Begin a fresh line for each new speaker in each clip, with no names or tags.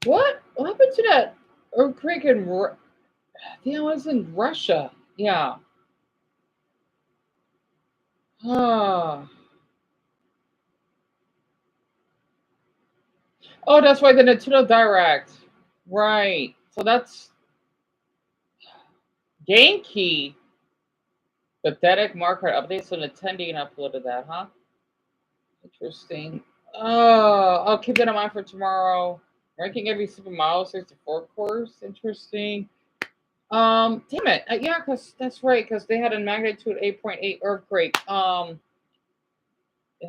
What happened to that earthquake in yeah, it was in Russia. Yeah. Ah. Oh, that's why the Nintendo Direct. Right. So that's Game Key. Pathetic marker update. So Nintendo uploaded that, huh? Interesting. Oh, I'll keep that in mind for tomorrow. Ranking every Super Mario 64 course. Interesting. Damn it. Yeah, cause that's right. Cause they had a magnitude 8.8 earthquake. And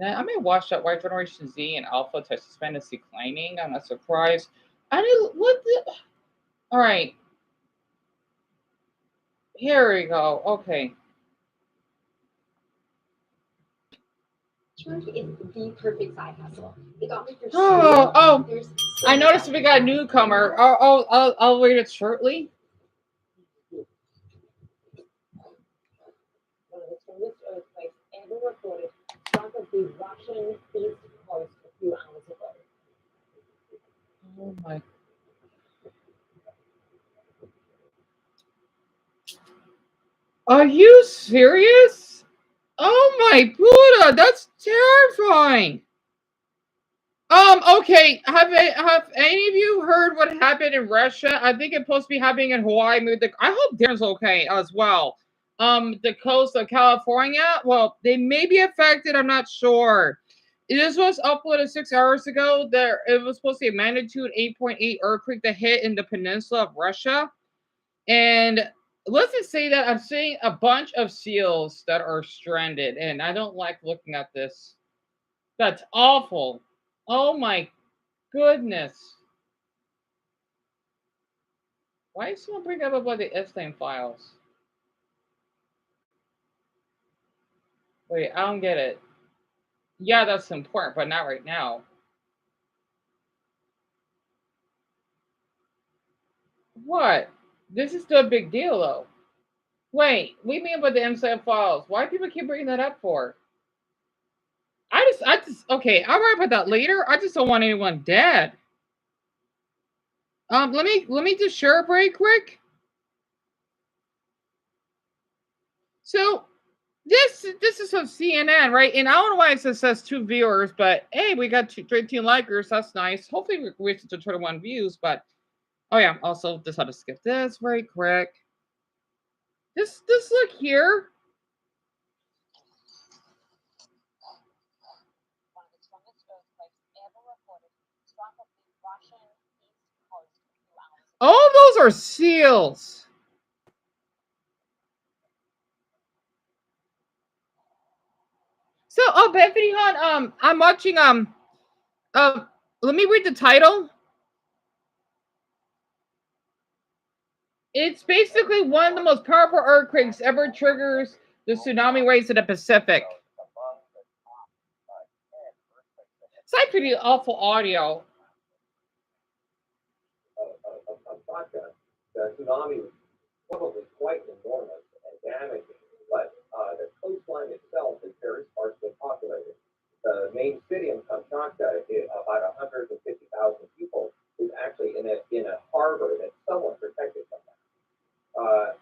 I may watch that White Generation Z and Alpha Texas Fantasy Claiming. I'm not surprised. I didn't. What the? All right. Here we go. Okay.
Turkey is the perfect side hustle. It got me through
Oh,
school.
oh.
There's
I
so much I
noticed we
can
got a
do.
newcomer. I'll read it shortly.
One of the strongest earthquakes ever recorded struck the Russian east coast a few hours ago.
Oh my. Are you serious? Oh my Buddha, that's terrifying. Okay. Have any of you heard what happened in Russia? I think it's supposed to be happening in Hawaii. I hope Darren's okay as well. The coast of California. Well, they may be affected. I'm not sure. This was uploaded 6 hours ago. There, it was supposed to be a magnitude 8.8 earthquake that hit in the peninsula of Russia. And let's just say that I'm seeing a bunch of seals that are stranded, and I don't like looking at this. That's awful. Oh my goodness. Why is someone bring up about the Epstein files? Wait, I don't get it. Yeah, that's important, but not right now. What? This is still a big deal, though. Wait, what do you mean about the Epstein files? Why do people keep bringing that up for? Okay, I'll write about that later. I just don't want anyone dead. Let me just share a break quick. So this is from CNN, right? And I don't know why it says 2 viewers, but hey, we got 13 likers. That's nice. Hopefully we reach to 21 views. But oh yeah, also just had to skip this very quick. This look here.
One of the strongest earthquakes ever recorded struck the Russian east coast a few hours ago.
All those are seals. So Bethany Hunt, I'm watching let me read the title. It's basically one of the most powerful earthquakes ever triggers the tsunami waves in the Pacific. It's like pretty awful audio.
Of vodka, the tsunami was probably quite enormous and damaging, but the coastline itself is very sparsely populated. The main city in Kamchatka, about 150,000 people, is actually in a harbor that's somewhat protected from that.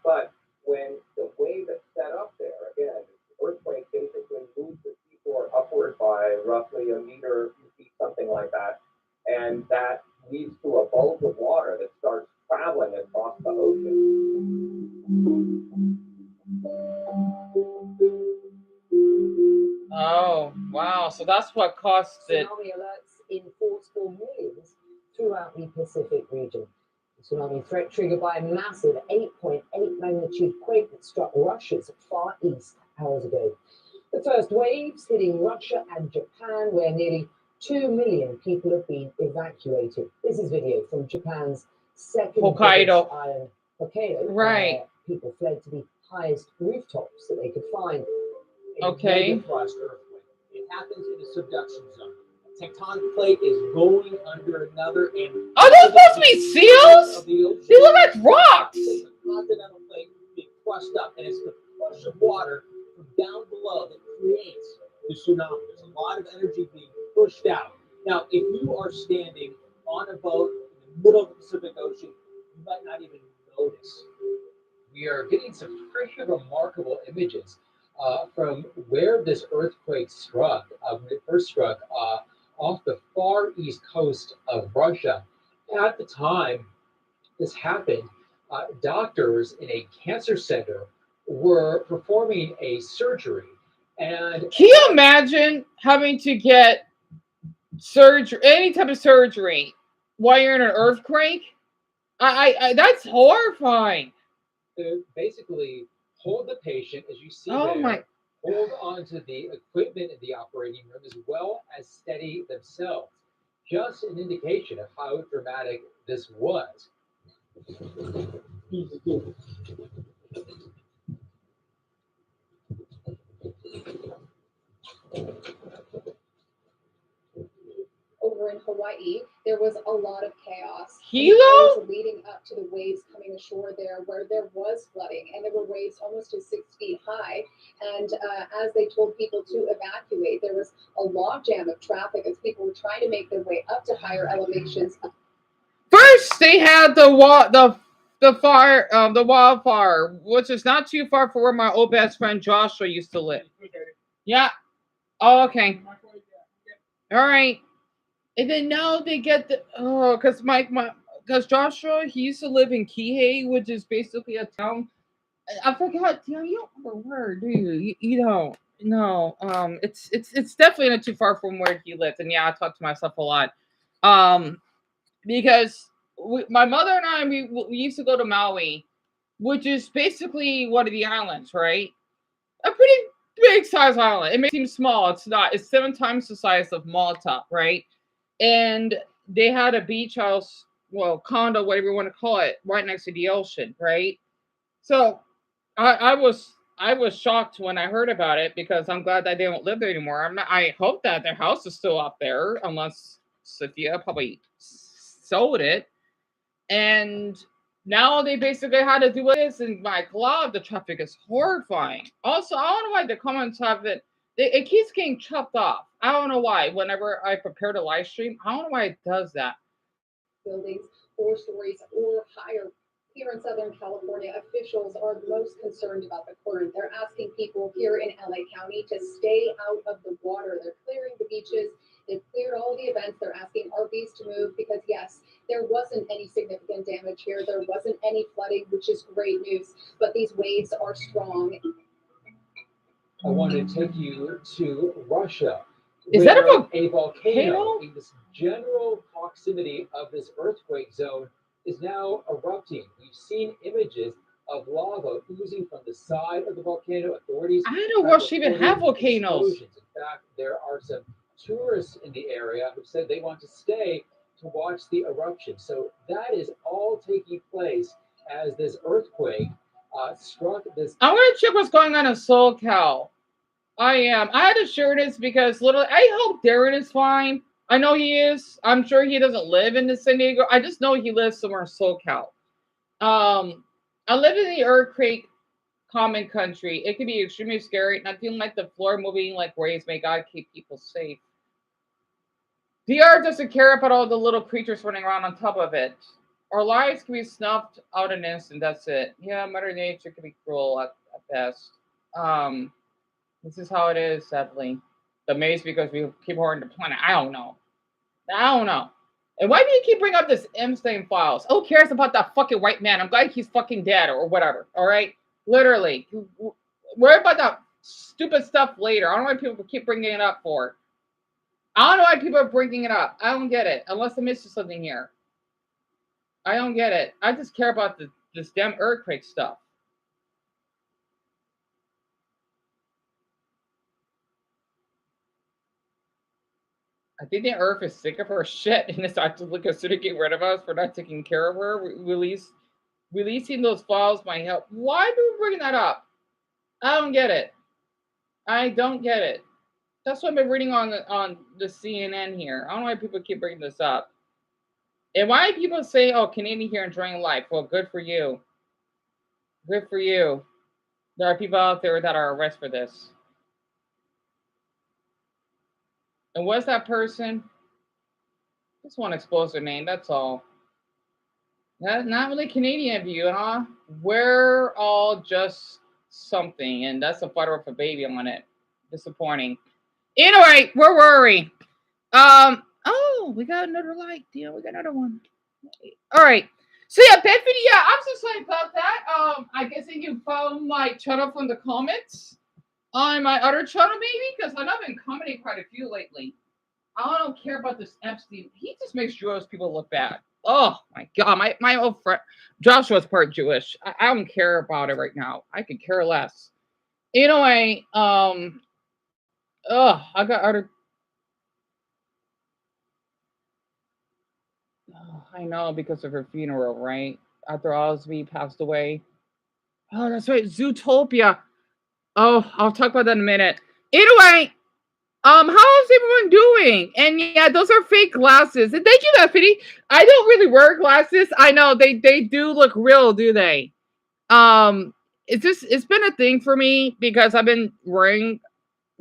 But when the wave is set up there, again, the earthquake basically moves the seafloor upward by roughly a meter, a few feet, something like that, and that leads to a bulge of water that starts traveling across the ocean.
Oh, wow. So that's what caused it.
Tsunami alerts in force for millions throughout the Pacific region. The tsunami threat triggered by a massive 8.8 magnitude quake that struck Russia's far east hours ago. The first waves hitting Russia and Japan, where nearly 2 million people have been evacuated. This is video from Japan's second
Hokkaido
island, Hokkaido,
right,
where people fled to the highest rooftops that they could find.
Okay.
Megathrust earthquake. It happens in a subduction zone. A tectonic plate is going under another, and
are those supposed to be seals? They look like rocks.
The continental plate being crushed up, and it's the push of water from down below that creates the tsunami. There's a lot of energy being pushed out. Now, if you are standing on a boat in the middle of the Pacific Ocean, you might not even notice. We are getting some pretty remarkable images from where this earthquake struck, when it first struck, off the far east coast of Russia. At the time this happened, doctors in a cancer center were performing a surgery. And
Can you imagine having to get surgery, any type of surgery, while you're in an earthquake? I that's horrifying.
to basically hold the patient, as you see
Oh
there,
my!
hold onto the equipment in the operating room as well as steady themselves. Just an indication of how dramatic this was.
Over in Hawaii, there was a lot of chaos in the
Hilo?
hours leading up to the waves coming ashore there, where there was flooding and there were waves almost to 6 feet high. And as they told people to evacuate, there was a logjam of traffic as people were trying to make their way up to higher elevations.
First, they had the fire, the wildfire, which is not too far from where my old best friend Joshua used to live. Yeah. Oh, okay. All right. And then now they get because because Joshua, he used to live in Kihei, which is basically a town. I forgot. You don't remember where, do you? You don't. No. It's definitely not too far from where he lived. And yeah, I talk to myself a lot. Um, because my mother and I, we used to go to Maui, which is basically one of the islands, right? A pretty big size island. It may seem small. It's not. It's 7 times the size of Malta, right? And they had a beach house, well, condo, whatever you want to call it, right next to the ocean, right? So I was shocked when I heard about it because I'm glad that they don't live there anymore. I'm not. I hope that their house is still up there, unless Sophia probably sold it. And now they basically had to do this, and my God, the traffic is horrifying. Also, I don't know why the comments have it keeps getting chopped off. I don't know why. Whenever I prepare to live stream, I don't know why it does that.
Buildings 4 stories or higher. Here in Southern California, officials are most concerned about the current. They're asking people here in LA County to stay out of the water. They're clearing the beaches. They've cleared all the events. They're asking RVs to move because, yes, there wasn't any significant damage here. There wasn't any flooding, which is great news. But these waves are strong.
I want to take you to Russia,
Is that
where
a
a volcano
volcano?
in this general proximity of this earthquake zone is now erupting. We've seen images of lava oozing from the side of the volcano. Authorities
I don't know
have
Russia even have
reported
volcanoes.
explosions. In fact, there are some tourists in the area who said they want to stay to watch the eruption. So that is all taking place as this earthquake struck this.
I'm gonna check what's going on in SoCal. I am. I had to share this because literally, I hope Darren is fine. I know he is. I'm sure he doesn't live in the San Diego. I just know he lives somewhere in SoCal. I live in the earthquake common country. It can be extremely scary. Nothing like the floor moving like waves. May God keep people safe. DR doesn't care about all the little creatures running around on top of it. Our lives can be snuffed out in an instant. That's it. Yeah, Mother Nature can be cruel at best. Um, this is how it is, sadly. The maze because we keep hoarding the planet. I don't know. I don't know. And why do you keep bringing up this Epstein files? Who cares about that fucking white man? I'm glad he's fucking dead or whatever. All right, literally. Worry about that stupid stuff later. I don't know why people keep bringing it up for. I don't know why people are bringing it up. I don't get it. Unless I missed something here. I don't get it. I just care about this damn earthquake stuff. I think the earth is sick of her shit and it's actively considering getting rid of us for not taking care of her. Releasing those files might help. Why do we bring that up? I don't get it. I don't get it. That's what I've been reading on the CNN here. I don't know why people keep bringing this up. And why people say, "Oh, Canadian here enjoying life"? Well, good for you. Good for you. There are people out there that are arrested for this. And what's that person? Just want to expose their name. That's all. That's not really Canadian view, huh? We're all just something, and that's a photo of a baby on it. Disappointing. Anyway, where were we? Oh, we got another like deal. We got another one. All right. So yeah, Bethany, yeah, I'm so sorry about that. I guess that you found my channel from the comments on my other channel, maybe, because I've been commenting quite a few lately. I don't care about this Epstein. He just makes Jewish people look bad. Oh my god, my old friend Joshua's part Jewish. I don't care about it right now. I could care less. Anyway, I got other. Oh, I know because of her funeral, right? After Osby passed away. Oh, that's right, Zootopia. Oh, I'll talk about that in a minute. Anyway, how is everyone doing? And yeah, those are fake glasses. And thank you, Bethany. I don't really wear glasses. I know they do look real, do they? Um, it's been a thing for me because I've been wearing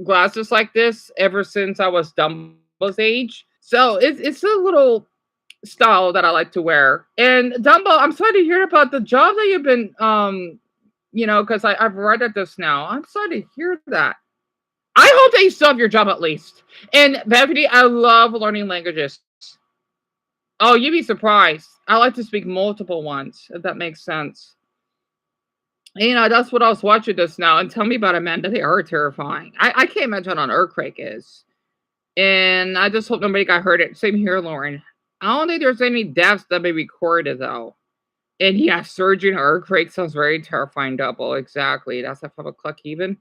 glasses like this ever since I was Dumbo's age. So it's a little style that I like to wear. And Dumbo, I'm sorry to hear about the job that you've been because I've read at this now. I'm sorry to hear that. I hope that you still have your job at least. And Bethany, I love learning languages. Oh, you'd be surprised. I like to speak multiple ones, if that makes sense. And, that's what I was watching this now. And tell me about it, man. They are terrifying. I can't imagine what an earthquake is. And I just hope nobody got hurt. Same here, Lauren. I don't think there's any deaths that may be recorded, though. And yeah, surging earthquake sounds very terrifying, double. Exactly. That's at 5 o'clock even.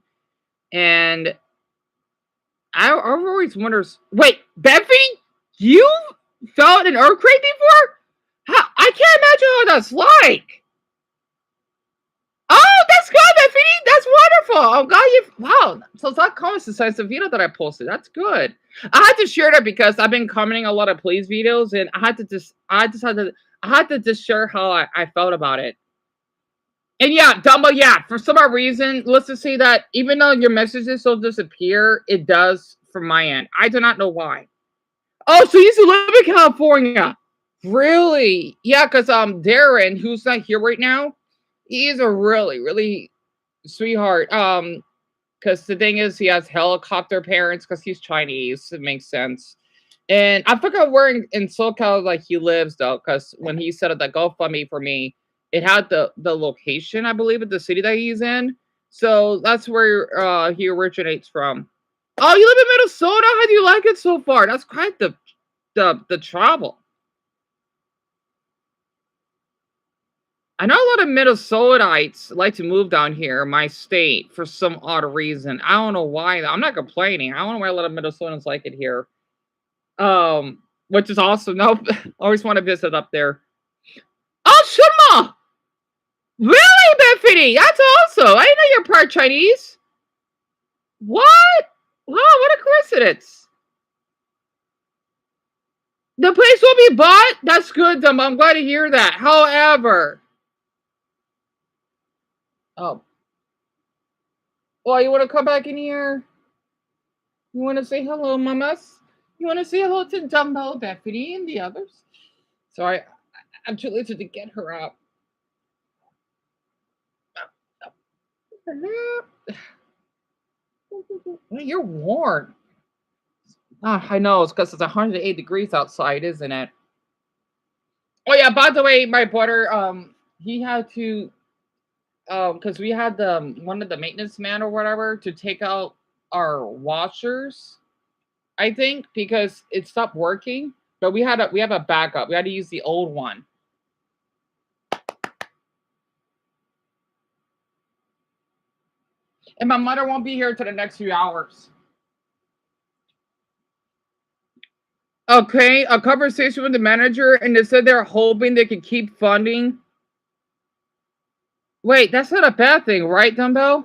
And I've always wondered. Wait, Beffy, you felt an earthquake before? How, I can't imagine what that's like. Oh, that's good, Beffy. That's wonderful. Oh God, wow. So it's not comments the size of video that I posted. That's good. I had to share that because I've been commenting a lot of police videos, and I had to just share how I felt about it. And yeah, Dumbo, yeah, for some odd reason, let's just say that even though your messages will disappear, it does from my end. I do not know why. Oh, so you used to live in California. Really? Yeah, because Darren, who's not here right now, he is a really, really sweetheart. Because the thing is he has helicopter parents because he's Chinese. It makes sense. And I forgot where in SoCal like he lives though, because when he set up that GoFundMe for me, it had the location, I believe, of the city that he's in. So that's where he originates from. Oh, you live in Minnesota? How do you like it so far? That's quite the travel. I know a lot of Minnesotites like to move down here, my state, for some odd reason. I don't know why. I'm not complaining. I don't know why a lot of Minnesotans like it here. Which is awesome. No, always want to visit up there. Oh, Shuma! Really, Bethany? That's awesome. I didn't know you're part Chinese. What? Wow, what a coincidence. The place will be bought? That's good, Dumb. I'm glad to hear that. However. Oh. Well, you want to come back in here? You want to say hello, mamas? You want to say hello to Dumbo, Bethany, and the others? Sorry, I'm too lazy to get her up. You're warm. I know. It's because it's 108 degrees outside, isn't it? Oh, yeah. By the way, my brother, he had to, because we had one of the maintenance man or whatever to take out our washers, I think, because it stopped working. But we have a backup. We had to use the old one. And my mother won't be here till the next few hours. Okay, a conversation with the manager, and they said they're hoping they can keep funding. Wait, that's not a bad thing, right, Dumbo?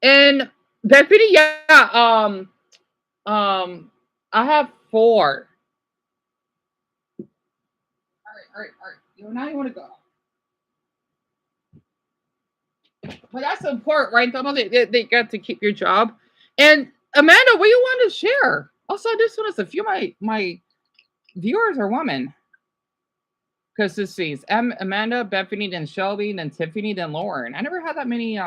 And Bethany, yeah, I have 4. All right. Now you want to go. But that's important, right? They got to keep your job. And Amanda, what do you want to share? Also, I just want to a few of my viewers are women. Because this sees Amanda, Bethany, then Shelby, then Tiffany, then Lauren. I never had that many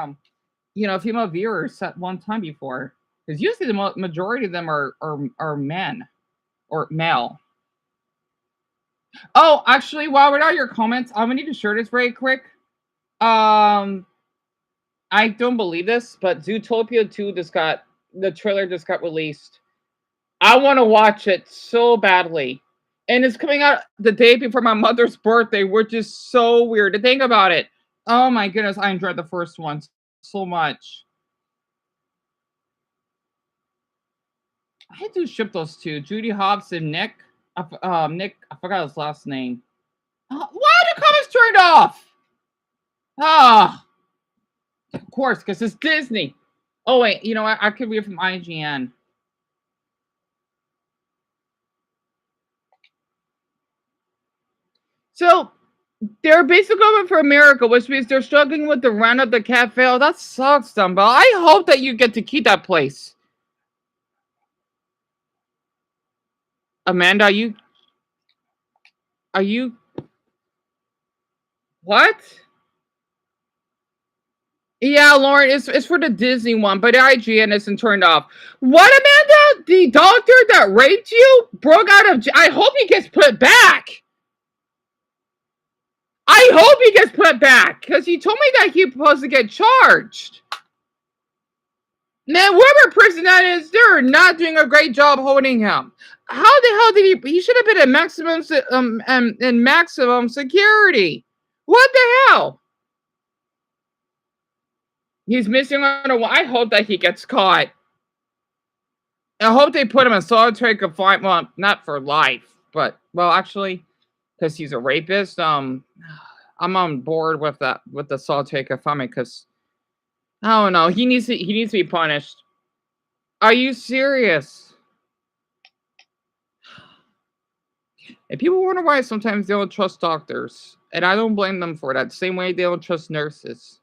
female viewers at one time before. Because usually the majority of them are men or male. Oh, actually, while we're on your comments, I'm gonna need to share this very quick. I don't believe this, but Zootopia 2 the trailer just got released. I want to watch it so badly. And it's coming out the day before my mother's birthday, which is so weird to think about it. Oh my goodness, I enjoyed the first one so much. I had to ship those two, Judy Hobbs and Nick. Nick, I forgot his last name. Why are the comments turned off? Of course, because it's Disney. Oh wait, you know what? I could read from IGN. So they're basically going for America, which means they're struggling with the run of the cafe. Oh, that sucks, Dumbo. I hope that you get to keep that place. Amanda, are you what? Yeah, Lauren, it's for the Disney one, but IGN isn't turned off. What, Amanda? The doctor that raped you broke out of I hope he gets put back. I hope he gets put back, because he told me that he's supposed to get charged. Man, whatever prison that is, they're not doing a great job holding him. How the hell did he should have been in maximum security. What the hell? He's missing on I hope that he gets caught. I hope they put him in solitary confinement. Well, not for life, but actually, because he's a rapist. I'm on board with that, with the solitary confinement, because I don't know. He needs to be punished. Are you serious? And people wonder why sometimes they don't trust doctors, and I don't blame them for that. Same way they don't trust nurses.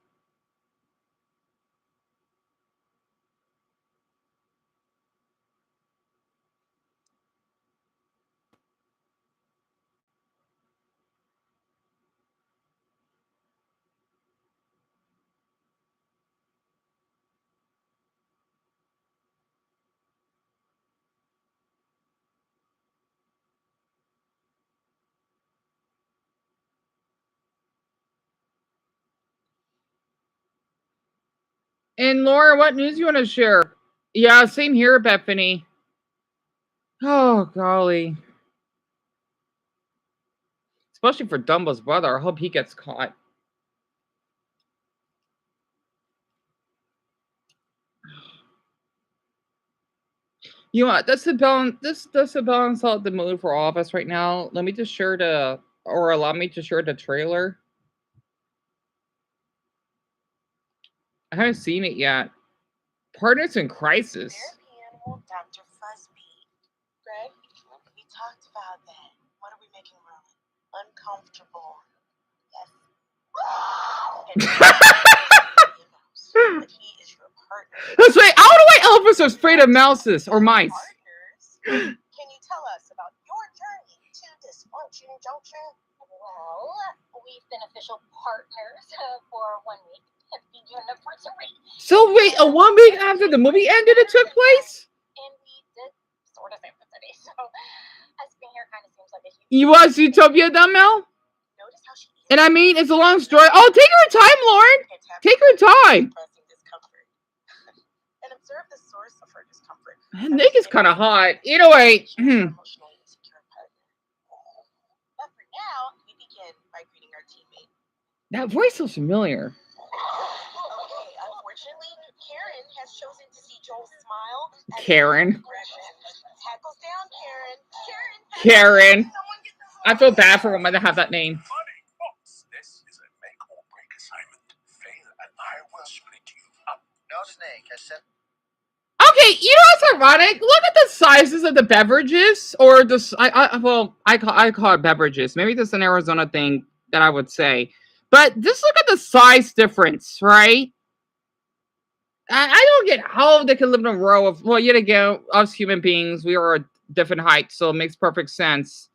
And Laura, what news you want to share? Yeah, same here, Bethany. Oh, golly. Especially for Dumbo's brother. I hope he gets caught. You know what? That's the balance out the mood for all of us right now. Let me just share allow me to share the trailer. I haven't seen it yet. Partners in Crisis.
Dr. Fuzzbeat. Greg, we talked about that. What are we making wrong? Uncomfortable. Yes. But he is your partner.
That's right. I don't know why elephants are afraid of mouses or mice.
Partners. Can you tell us about your journey to Dysfunction Junction?
Well, we've been official partners for 1 week.
So wait, 1 week after the movie ended, it took place?
And we did sort of sympathy, so us being here kind of seems like a huge...
You watched Zootopia, Mel?
Notice how she
And I mean, it's a long story. Oh, take your time, Lauren. Take your time.
And observe the source of her discomfort.
Nick is kind of hot. Either way.
But for now, we begin by greeting our teammate.
That voice feels familiar.
Okay, unfortunately, Karen has chosen to see Joel's smile.
Karen.
Tackles down, Karen.
Karen. I feel bad for women to have that name.
This is a make or break assignment. Fail and I will split you up. No snake, I said.
Okay, you know what's ironic? Look at the sizes of the beverages, or I call it beverages. Maybe this is an Arizona thing that I would say, but just look at the size difference, right? I don't get how they can live in a row of, well, yet again, us human beings, we are a different height, so it makes perfect sense.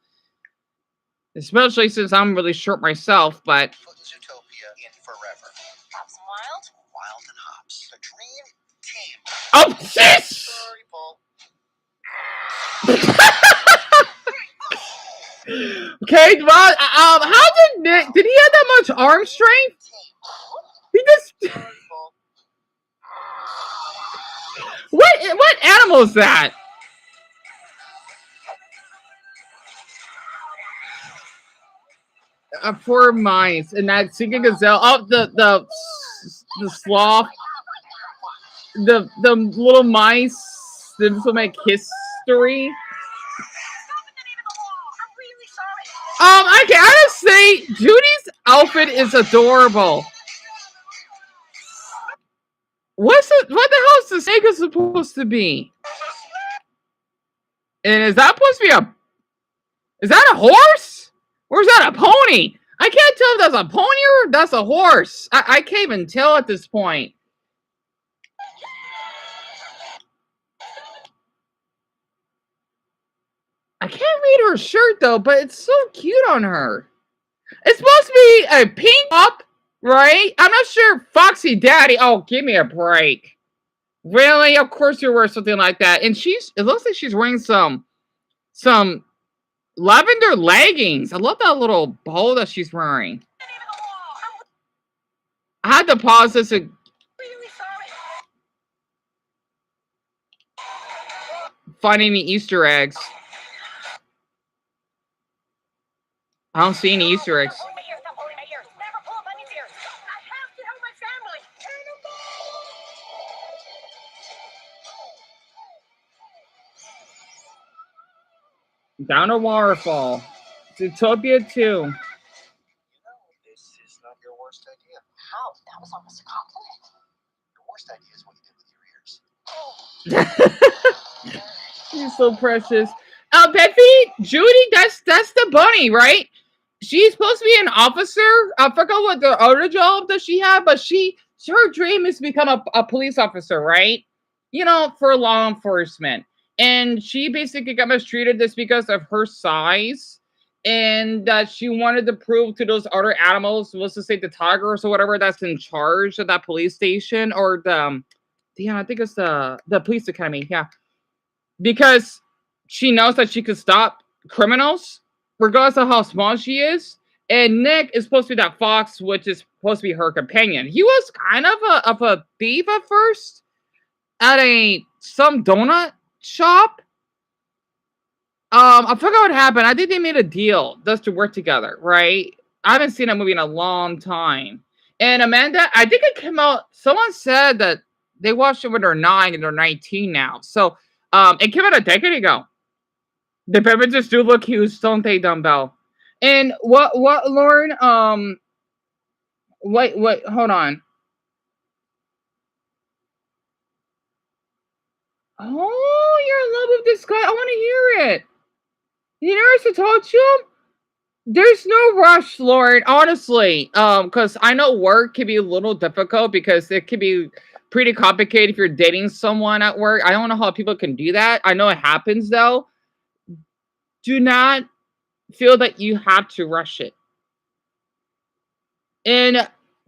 Especially since I'm really short myself, but
Put Zootopia in forever.
Hops and Wild?
Wild and Hops. The dream team.
oh shit!
Sorry, Paul.
Okay, well, how did Nick? Did he have that much arm strength? He just.
Sorry, Paul.
What animal is that? Poor mice and that singing gazelle. Oh, the sloth. The little mice. This will make history. I gotta say, Judy's outfit is adorable. What the hell is the snake supposed to be? And is that supposed to be is that a horse? Or is that a pony? I can't tell if that's a pony or if that's a horse. I can't even tell at this point. I can't read her shirt though, but it's so cute on her. It's supposed to be a pink top, right? I'm not sure. Foxy Daddy. Oh, give me a break. Really? Of course you wear something like that. And it looks like she's wearing some lavender leggings. I love that little bow that she's wearing. I had to pause this. Finding any Easter eggs. I don't see any Easter eggs. Down a waterfall. Zootopia 2.
You know, this is not your worst idea.
How? That was almost a compliment.
Your worst idea is what you did with your ears.
She's so precious. Peppy, Judy, that's the bunny, right? She's supposed to be an officer. I forgot what the other job that she had, but her dream is to become a police officer, right? You know, for law enforcement. And she basically got mistreated just because of her size. And that she wanted to prove to those other animals, let's just say the tigers or whatever that's in charge of that police station, or I think it's the police academy, yeah. Because she knows that she could stop criminals, regardless of how small she is. And Nick is supposed to be that fox, which is supposed to be her companion. He was kind of a thief at first at some donut shop. I forgot what happened. I think they made a deal just to work together, right? I haven't seen that movie in a long time. And Amanda, I think it came out. Someone said that they watched it when they're 9 and they're 19 now. So it came out a decade ago. The beverages do look huge, don't they, Dumbbell? And what, Lauren? Wait, hold on. Oh, you're in love with this guy. I want to hear it. You never told you? There's no rush, Lauren, honestly. Because I know work can be a little difficult because it can be pretty complicated if you're dating someone at work. I don't know how people can do that. I know it happens though. Do not feel that you have to rush it. And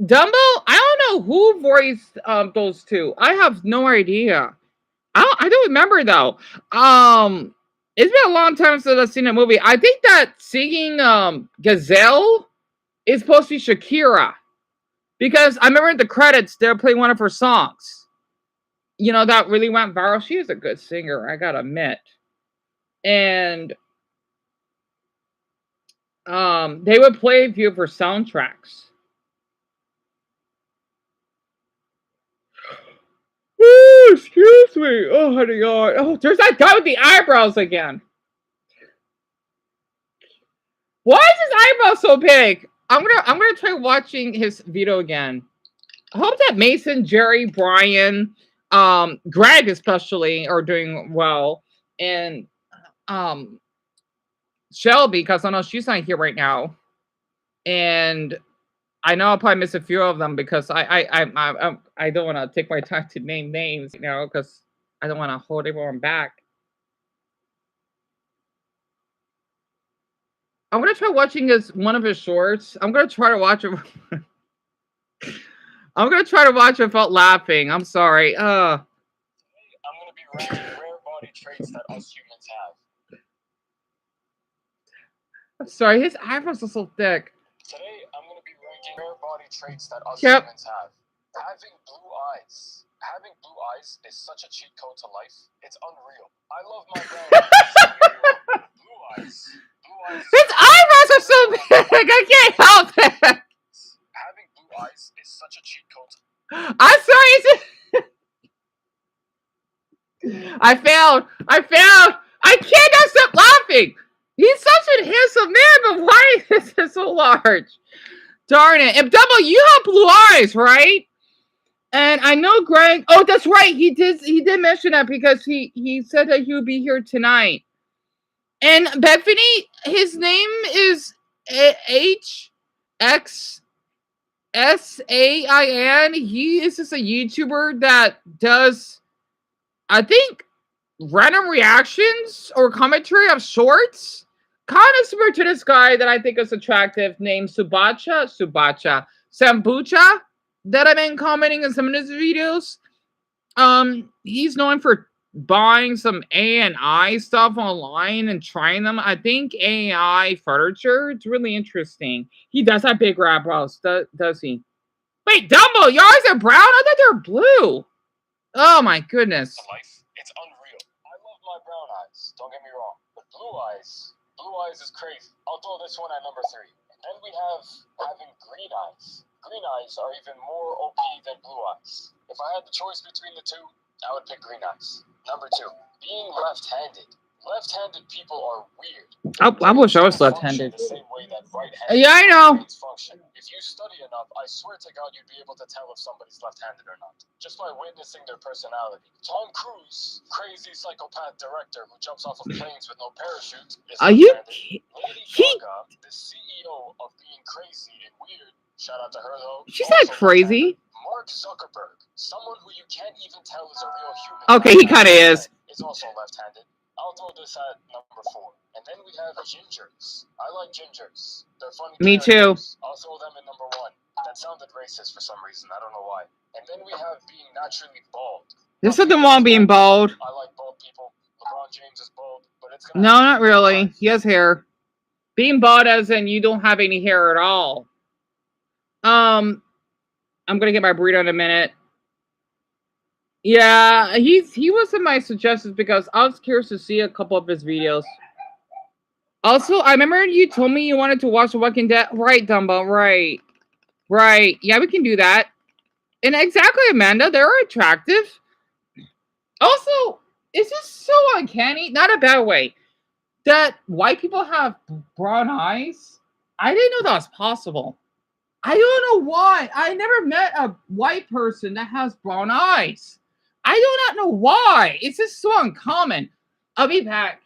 Dumbo, I don't know who voiced those two. I have no idea. I don't remember though. It's been a long time since I've seen a movie. I think that singing Gazelle is supposed to be Shakira. Because I remember in the credits they're playing one of her songs. You know, that really went viral. She is a good singer, I gotta admit. And they would play a few of her soundtracks. Oh, excuse me. Oh, honey, God. Oh, there's that guy with the eyebrows again. Why is his eyebrow so big? I'm gonna try watching his video again. I hope that Mason, Jerry, Brian, Greg especially are doing well, and Shelby, because I know she's not here right now, and I know I'll probably miss a few of them because I don't want to take my time to name names, you know, because I don't want to hold everyone back. I'm gonna try watching one of his shorts. I'm gonna try to watch it. I'm gonna try to watch it without laughing. I'm sorry.
I'm gonna be ranking rare body traits that us humans have.
I'm sorry. His eyebrows are so thick.
Today, I'm gonna be ranking rare body traits that us
Yep.
humans have. Having blue eyes. Having blue eyes is such a cheat code to life. It's unreal. I love my brown eyes. Blue eyes. Blue eyes.
His eyebrows are so big. I can't help it.
Having blue eyes is such a cheat code.
I'm sorry. I failed. I cannot stop laughing. He's such a handsome man, but why is this so large? Darn it. And Double, you have blue eyes, right? And I know Greg. Oh, that's right. He did mention that because he said that he would be here tonight. And Bethany, his name is HXSAIN. He is just a YouTuber that does, I think, random reactions or commentary of shorts. Kind of similar to this guy that I think is attractive named Sambucha, that I've been commenting in some of his videos. He's known for buying some AI stuff online and trying them. I think AI furniture. It's really interesting. He does have big eyebrows, does he? Wait, Dumbo, your eyes are brown? I thought they were blue. Oh my goodness.
Life, it's unreal. I love my brown eyes. Don't get me wrong. But blue eyes is crazy. I'll throw this one at number 3. And then we have having green eyes. Green eyes are even more OP than blue eyes. If I had the choice between the two, I would pick green eyes. Number 2, being left-handed. Left-handed people are weird.
I wish I was left-handed.
The same way that right-handed
Yeah, I know.
function. If you study enough, I swear to God, you'd be able to tell if somebody's left-handed or not, just by witnessing their personality. Tom Cruise, crazy psychopath director who jumps off of planes with no parachute, is
Are you?
left-handed. Lady Gaga, the CEO of Being Crazy and Weird, shout out to her though.
She's not crazy.
Mark Zuckerberg, someone who you can't even tell is a real human.
Okay, he kind of is.
Is also left-handed. I'll throw this at number 4. And then we have gingers. I like gingers. They're funny.
Me too.
I'll throw them in number 1. That sounded racist for some reason. I don't know why. And then we have being naturally bald.
There's nothing wrong being bald.
I like bald people. LeBron James is bald, but it's
No, not really. He has hair. Being bald as in you don't have any hair at all. I'm gonna get my burrito in a minute. Yeah, he was in my suggestions because I was curious to see a couple of his videos. Also, I remember you told me you wanted to watch The Walking Dead. Right, Dumbo. Right. Yeah, we can do that. And exactly, Amanda. They're attractive. Also, it's just so uncanny. Not a bad way. That white people have brown eyes. I didn't know that was possible. I don't know why. I never met a white person that has brown eyes. I do not know why. It's just so uncommon. I'll be back.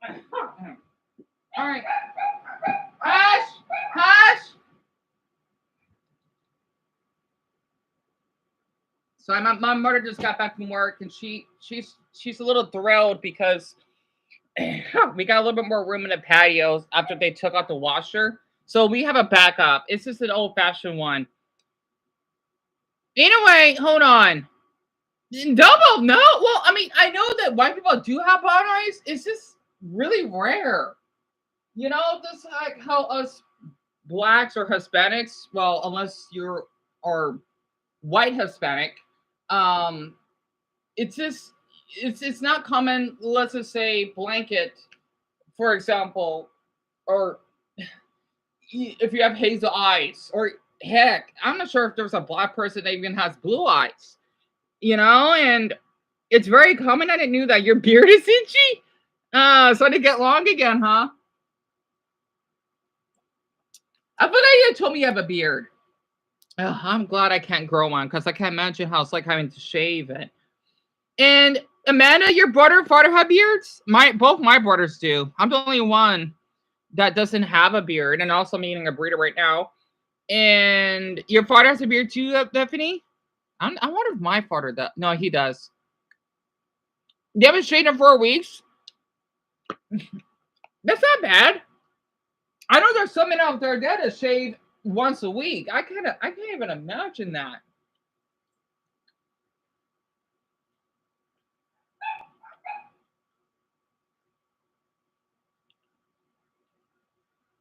All right. Hush! Hush! So my mother just got back from work, and she's a little thrilled because we got a little bit more room in the patios after they took out the washer. So we have a backup. It's just an old-fashioned one. Anyway, hold on. Double? No. Well, I mean, I know that white people do have brown eyes. It's just really rare. You know, just like how us blacks or Hispanics, well, unless you're or white Hispanic, um, it's just it's not common. Let's just say blanket, for example, or if you have hazel eyes, or heck, I'm not sure if there's a black person that even has blue eyes. You know, and it's very common. I didn't know that your beard is itchy. So to get long again, huh? I thought you told me you have a beard. Oh, I'm glad I can't grow one because I can't imagine how it's like having to shave it. And Amanda, your brother and father have beards? Both my brothers do. I'm the only one that doesn't have a beard, and also I'm eating a burrito right now. And your father has a beard too, Stephanie? I wonder if my father does. No, he does. You haven't shaved in 4 weeks? That's not bad. I know there's some men out there that shave once a week. I can't even imagine that.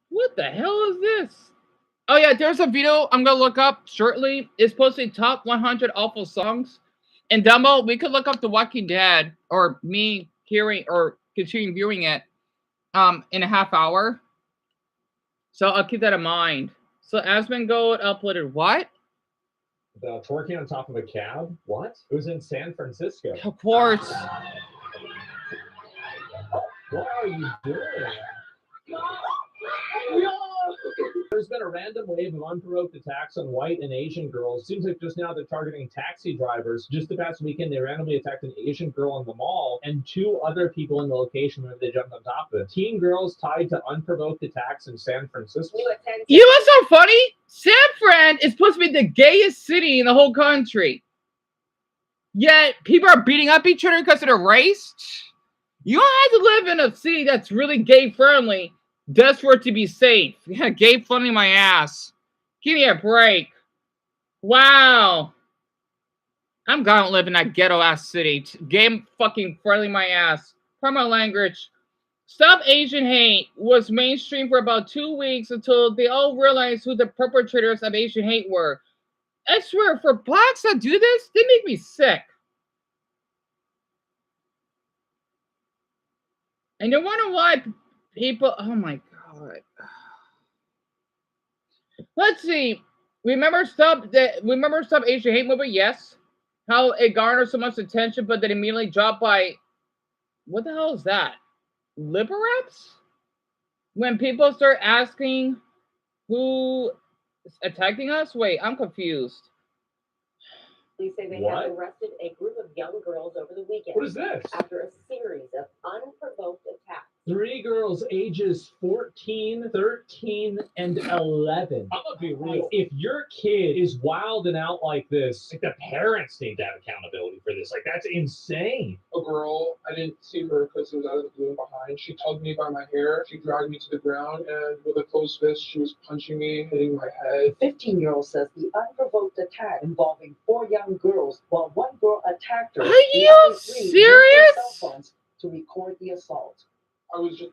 What the hell is this? Oh yeah, there's a video I'm gonna look up shortly. It's supposed to be top 100 awful songs. And Dumbo, we could look up The Walking Dead, or me hearing or continuing viewing it in a half hour. So I'll keep that in mind. So Asmongold uploaded what?
The twerking on top of a cab? What? It was in San Francisco.
Of course.
What are you doing? There's been a random wave of unprovoked attacks on white and Asian girls. Seems like just now they're targeting taxi drivers. Just the past weekend, they randomly attacked an Asian girl in the mall and 2 other people in the location where they jumped on top of it. Teen girls tied to unprovoked attacks in San Francisco.
You know what's so funny? San Fran is supposed to be the gayest city in the whole country. Yet people are beating up each other because of their race. You don't have to live in a city that's really gay friendly just for it to be safe. Yeah, gay friendly my ass. Give me a break. Wow. I'm gonna live in that ghetto ass city. Gay fucking friendly my ass. Pardon my language. Stop Asian Hate was mainstream for about 2 weeks until they all realized who the perpetrators of Asian hate were. I swear, for blacks that do this, they make me sick. And you wonder why people, oh my God. Let's see. Remember Stop Asian Hate movie? Yes. How it garnered so much attention, but then immediately dropped by, what the hell is that? Liberaps? When people start asking who is attacking us? Wait, I'm confused.
Police say they have arrested a group of young girls over the weekend.
What is this?
After a series of unprovoked attacks.
3 girls ages 14, 13, and 11. I'm gonna be real. If your kid is wild and out like this, like the parents need to have accountability for this. Like that's insane.
A girl, I didn't see her because it was out of the blue and behind. She tugged me by my hair. She dragged me to the ground, and with a closed fist, she was punching me, hitting my head.
15-year-old says the unprovoked attack involving 4 young girls, while one girl attacked her.
Are you serious?
Cell phones to record the assault.
I was just.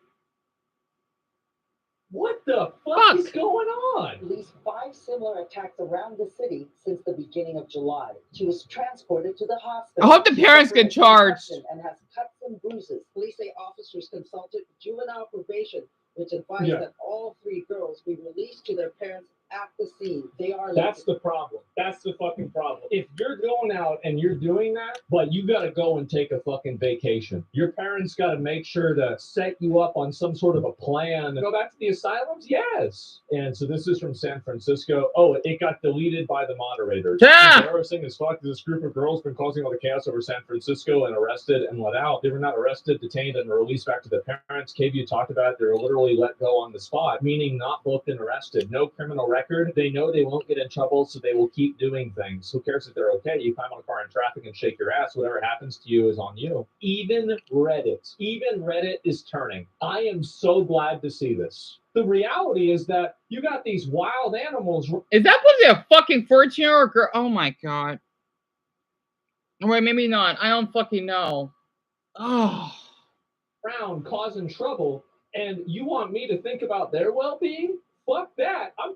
What the fuck is going on?
At least 5 similar attacks around the city since the beginning of July. She was transported to the hospital.
I hope the parents get charged.
And has cuts and bruises. Police say officers consulted juvenile probation, which advised that all 3 girls be released to their parents at the scene. They are.
That's the problem. That's the fucking problem. If you're going out and you're doing that, but you got to go and take a fucking vacation. Your parents got to make sure to set you up on some sort of a plan. Go back to the asylums? Yes. And so this is from San Francisco. Oh, it got deleted by the moderators.
Yeah.
Embarrassing as fuck. This group of girls been causing all the chaos over San Francisco and arrested and let out. They were not arrested, detained, and released back to their parents. KVU talked about it. They were literally let go on the spot, meaning not booked and arrested. No criminal record. They know they won't get in trouble, so they will keep doing things. Who cares if they're okay? You climb on a car in traffic and shake your ass. Whatever happens to you is on you. Even Reddit is turning. I am so glad to see this. The reality is that you got these wild animals.
Is that supposed to be a fucking 14-year-old girl? Oh my god. Wait, maybe not. I don't fucking know. Oh.
Around causing trouble, and you want me to think about their well-being? Fuck that. I'm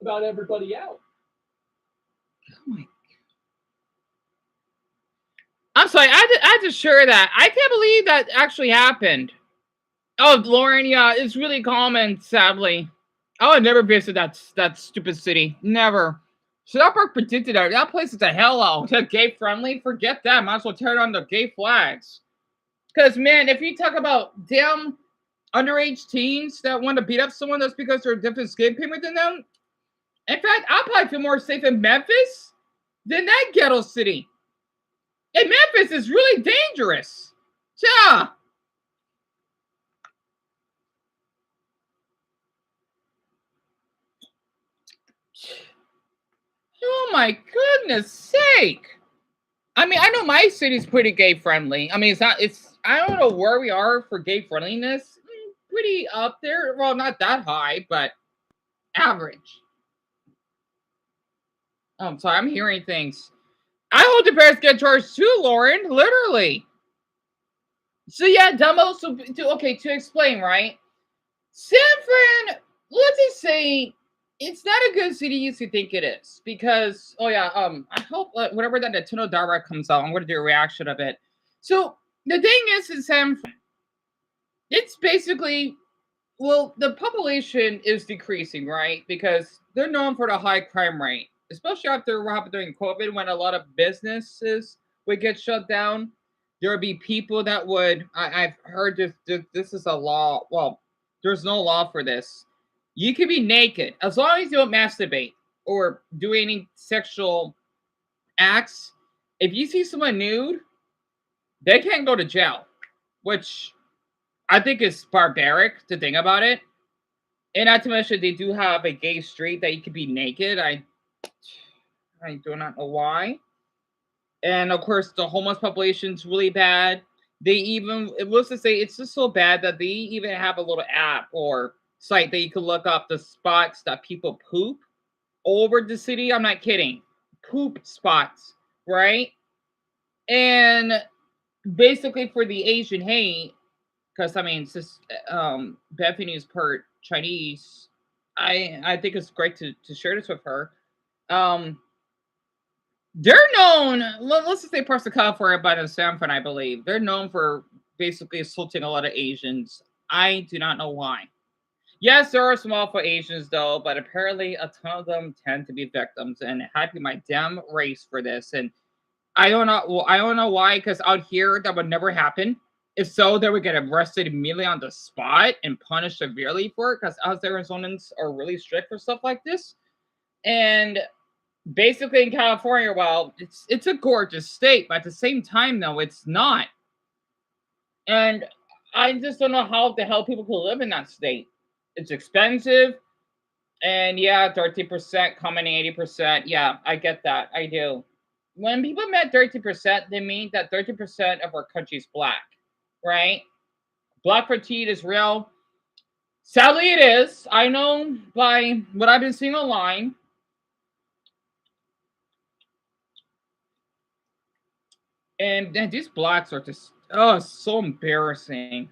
about everybody else.
Oh my god. I'm sorry, I had to share that. I can't believe that actually happened. Oh, Lauren, yeah, it's really common, sadly. I would never visit that stupid city. Never. South Park predicted that. That place is a hell. They're gay friendly. Forget that. Might as well tear down the gay flags. Because, man, if you talk about damn underage teens that want to beat up someone, that's because they're a different skin pigment than them. In fact, I'll probably feel more safe in Memphis than that ghetto city. And Memphis is really dangerous. Yeah. Oh my goodness sake. I mean, I know my city's pretty gay friendly. I mean, I don't know where we are for gay friendliness. Pretty up there. Well, not that high, but average. Oh, I'm sorry, I'm hearing things. I hope the parents get charged too, Lauren. Literally. So yeah, Dumbo, to explain, right? San Fran, let's just say it's not a good city you should think it is. Because, I hope whenever that Nintendo Direct comes out, I'm going to do a reaction of it. So, the thing is in San Fran, it's basically, well, the population is decreasing, right? Because they're known for the high crime rate. Especially after what happened during COVID, when a lot of businesses would get shut down. There would be people that would, I've heard this is a law. Well, there's no law for this. You can be naked as long as you don't masturbate or do any sexual acts. If you see someone nude, they can't go to jail, which I think is barbaric to think about it. And not to mention, they do have a gay street that you can be naked. I do not know why. And of course, the homeless population's really bad. They even, it's just so bad that they even have a little app or site that you can look up the spots that people poop all over the city. I'm not kidding. Poop spots, right? And basically for the Asian hate, because I mean, Bethany's part Chinese. I think it's great to share this with her. They're known, let's just say parts of California, but in San Fran, I believe. They're known for basically assaulting a lot of Asians. I do not know why. Yes, there are some awful Asians, though, but apparently a ton of them tend to be victims, and it had to be my damn race for this. And I don't know why, because out here, that would never happen. If so, they would get arrested immediately on the spot and punished severely for it, because us Arizonans are really strict for stuff like this. And basically in California, well, it's a gorgeous state, but at the same time, though, it's not. And I just don't know how the hell people can live in that state. It's expensive. And yeah, 30% coming 80%. Yeah, I get that. I do. When people meant 30%, they mean that 30% of our country is black, right? Black fatigue is real. Sadly, it is. I know by what I've been seeing online. And these blacks are just, so embarrassing.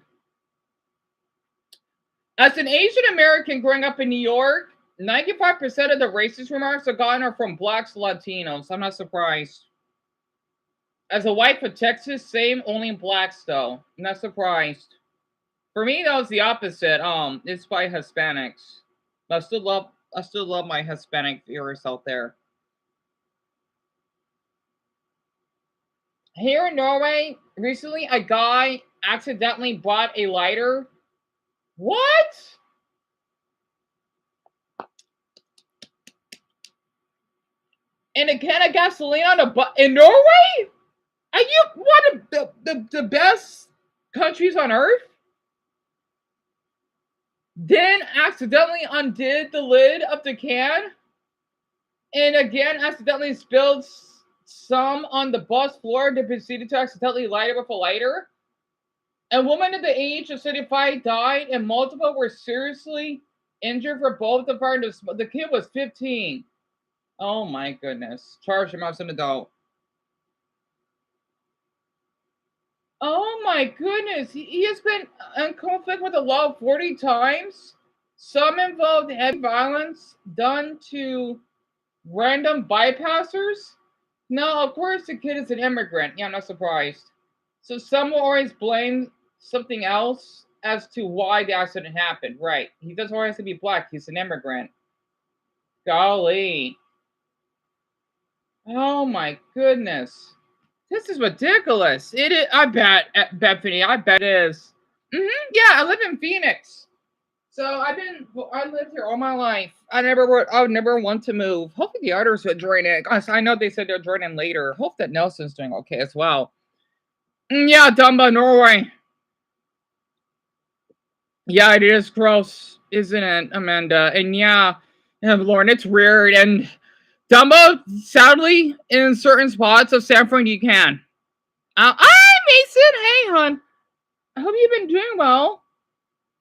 As an Asian American growing up in New York, 95% of the racist remarks I've gotten are from blacks, Latinos. I'm not surprised. As a white from Texas, same, only blacks though. I'm not surprised. For me, that was the opposite. It's by Hispanics. I still love I still love my Hispanic viewers out there. Here in Norway, recently a guy accidentally bought a lighter. What? And a can of gasoline on a in Norway? Are you one of the best countries on earth? Then accidentally undid the lid of the can, and again accidentally spilled some on the bus floor, and proceeded to accidentally light it with a lighter. A woman at the age of 75 died, and multiple were seriously injured for both the fire. The kid was 15. Oh my goodness. Charge him as an adult. Oh my goodness. He has been in conflict with the law 40 times. Some involved heavy violence done to random bypassers. Now, of course, the kid is an immigrant. Yeah, I'm not surprised. So some will always blame something else as to why the accident happened. Right. He doesn't always have to be black. He's an immigrant. Golly. Oh my goodness. This is ridiculous. It is. I bet, Bethany. I bet it is. Yeah, I live in Phoenix, so I lived here all my life. I would never want to move. Hopefully the others would join in. I know they said they're joining later. Hope that Nelson's doing okay as well. Yeah, Dumba, Norway. Yeah, it is gross, isn't it, Amanda? And yeah, Lauren, it's weird. And Dumbo, sadly, in certain spots of San Fran, you can. Hi, Mason. Hey, hon. I hope you've been doing well.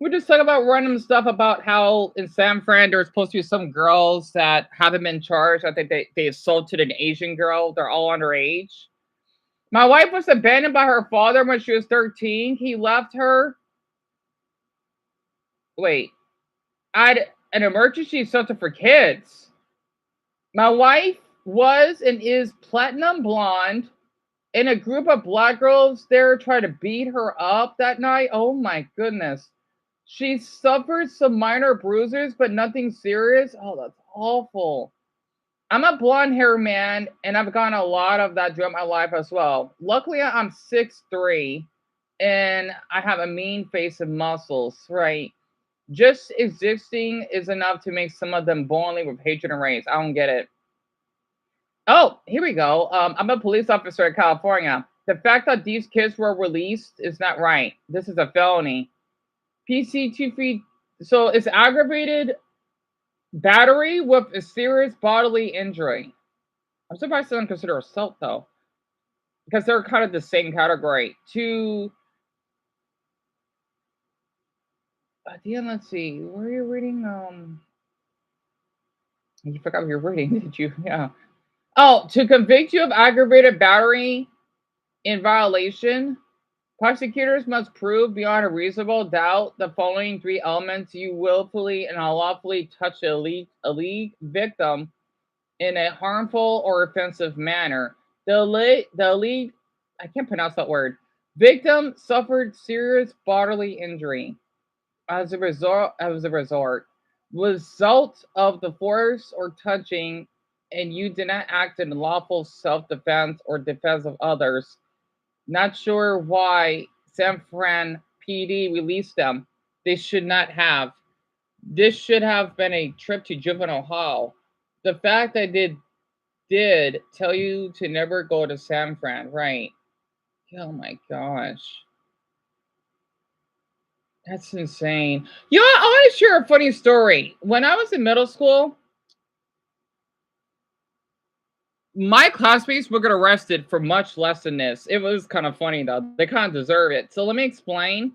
We're just talking about random stuff about how in San Fran there's supposed to be some girls that haven't been charged. I think they assaulted an Asian girl. They're all underage. My wife was abandoned by her father when she was 13. He left her. Wait. At an emergency center for kids. My wife was and is platinum blonde. And a group of black girls there tried to beat her up that night. Oh my goodness. She suffered some minor bruises, but nothing serious. Oh, that's awful. I'm a blonde hair man, and I've gotten a lot of that throughout my life as well. Luckily, I'm 6'3", and I have a mean face and muscles, right? Just existing is enough to make some of them boiling with hatred and rage. I don't get it. Oh, here we go. I'm a police officer in California. The fact that these kids were released is not right. This is a felony. PC 2 so it's aggravated battery with a serious bodily injury. I'm surprised they don't consider assault though, because they're kind of the same category. Deon, let's see. Were you reading? You forgot what you're reading, did you? Yeah. Oh, to convict you of aggravated battery in violation, prosecutors must prove beyond a reasonable doubt the following three elements: you willfully and unlawfully touch a league victim in a harmful or offensive manner. The league, I can't pronounce that word. Victim suffered serious bodily injury as a result of the force or touching, and you did not act in lawful self-defense or defense of others. Not sure why San Fran PD released them. They should not have. This should have been a trip to juvenile hall. The fact that they did tell you to never go to San Fran, right? Oh my gosh. That's insane. You know what? I want to share a funny story. When I was in middle school, my classmates would get arrested for much less than this. It was kind of funny though. They kind of deserve it. So let me explain.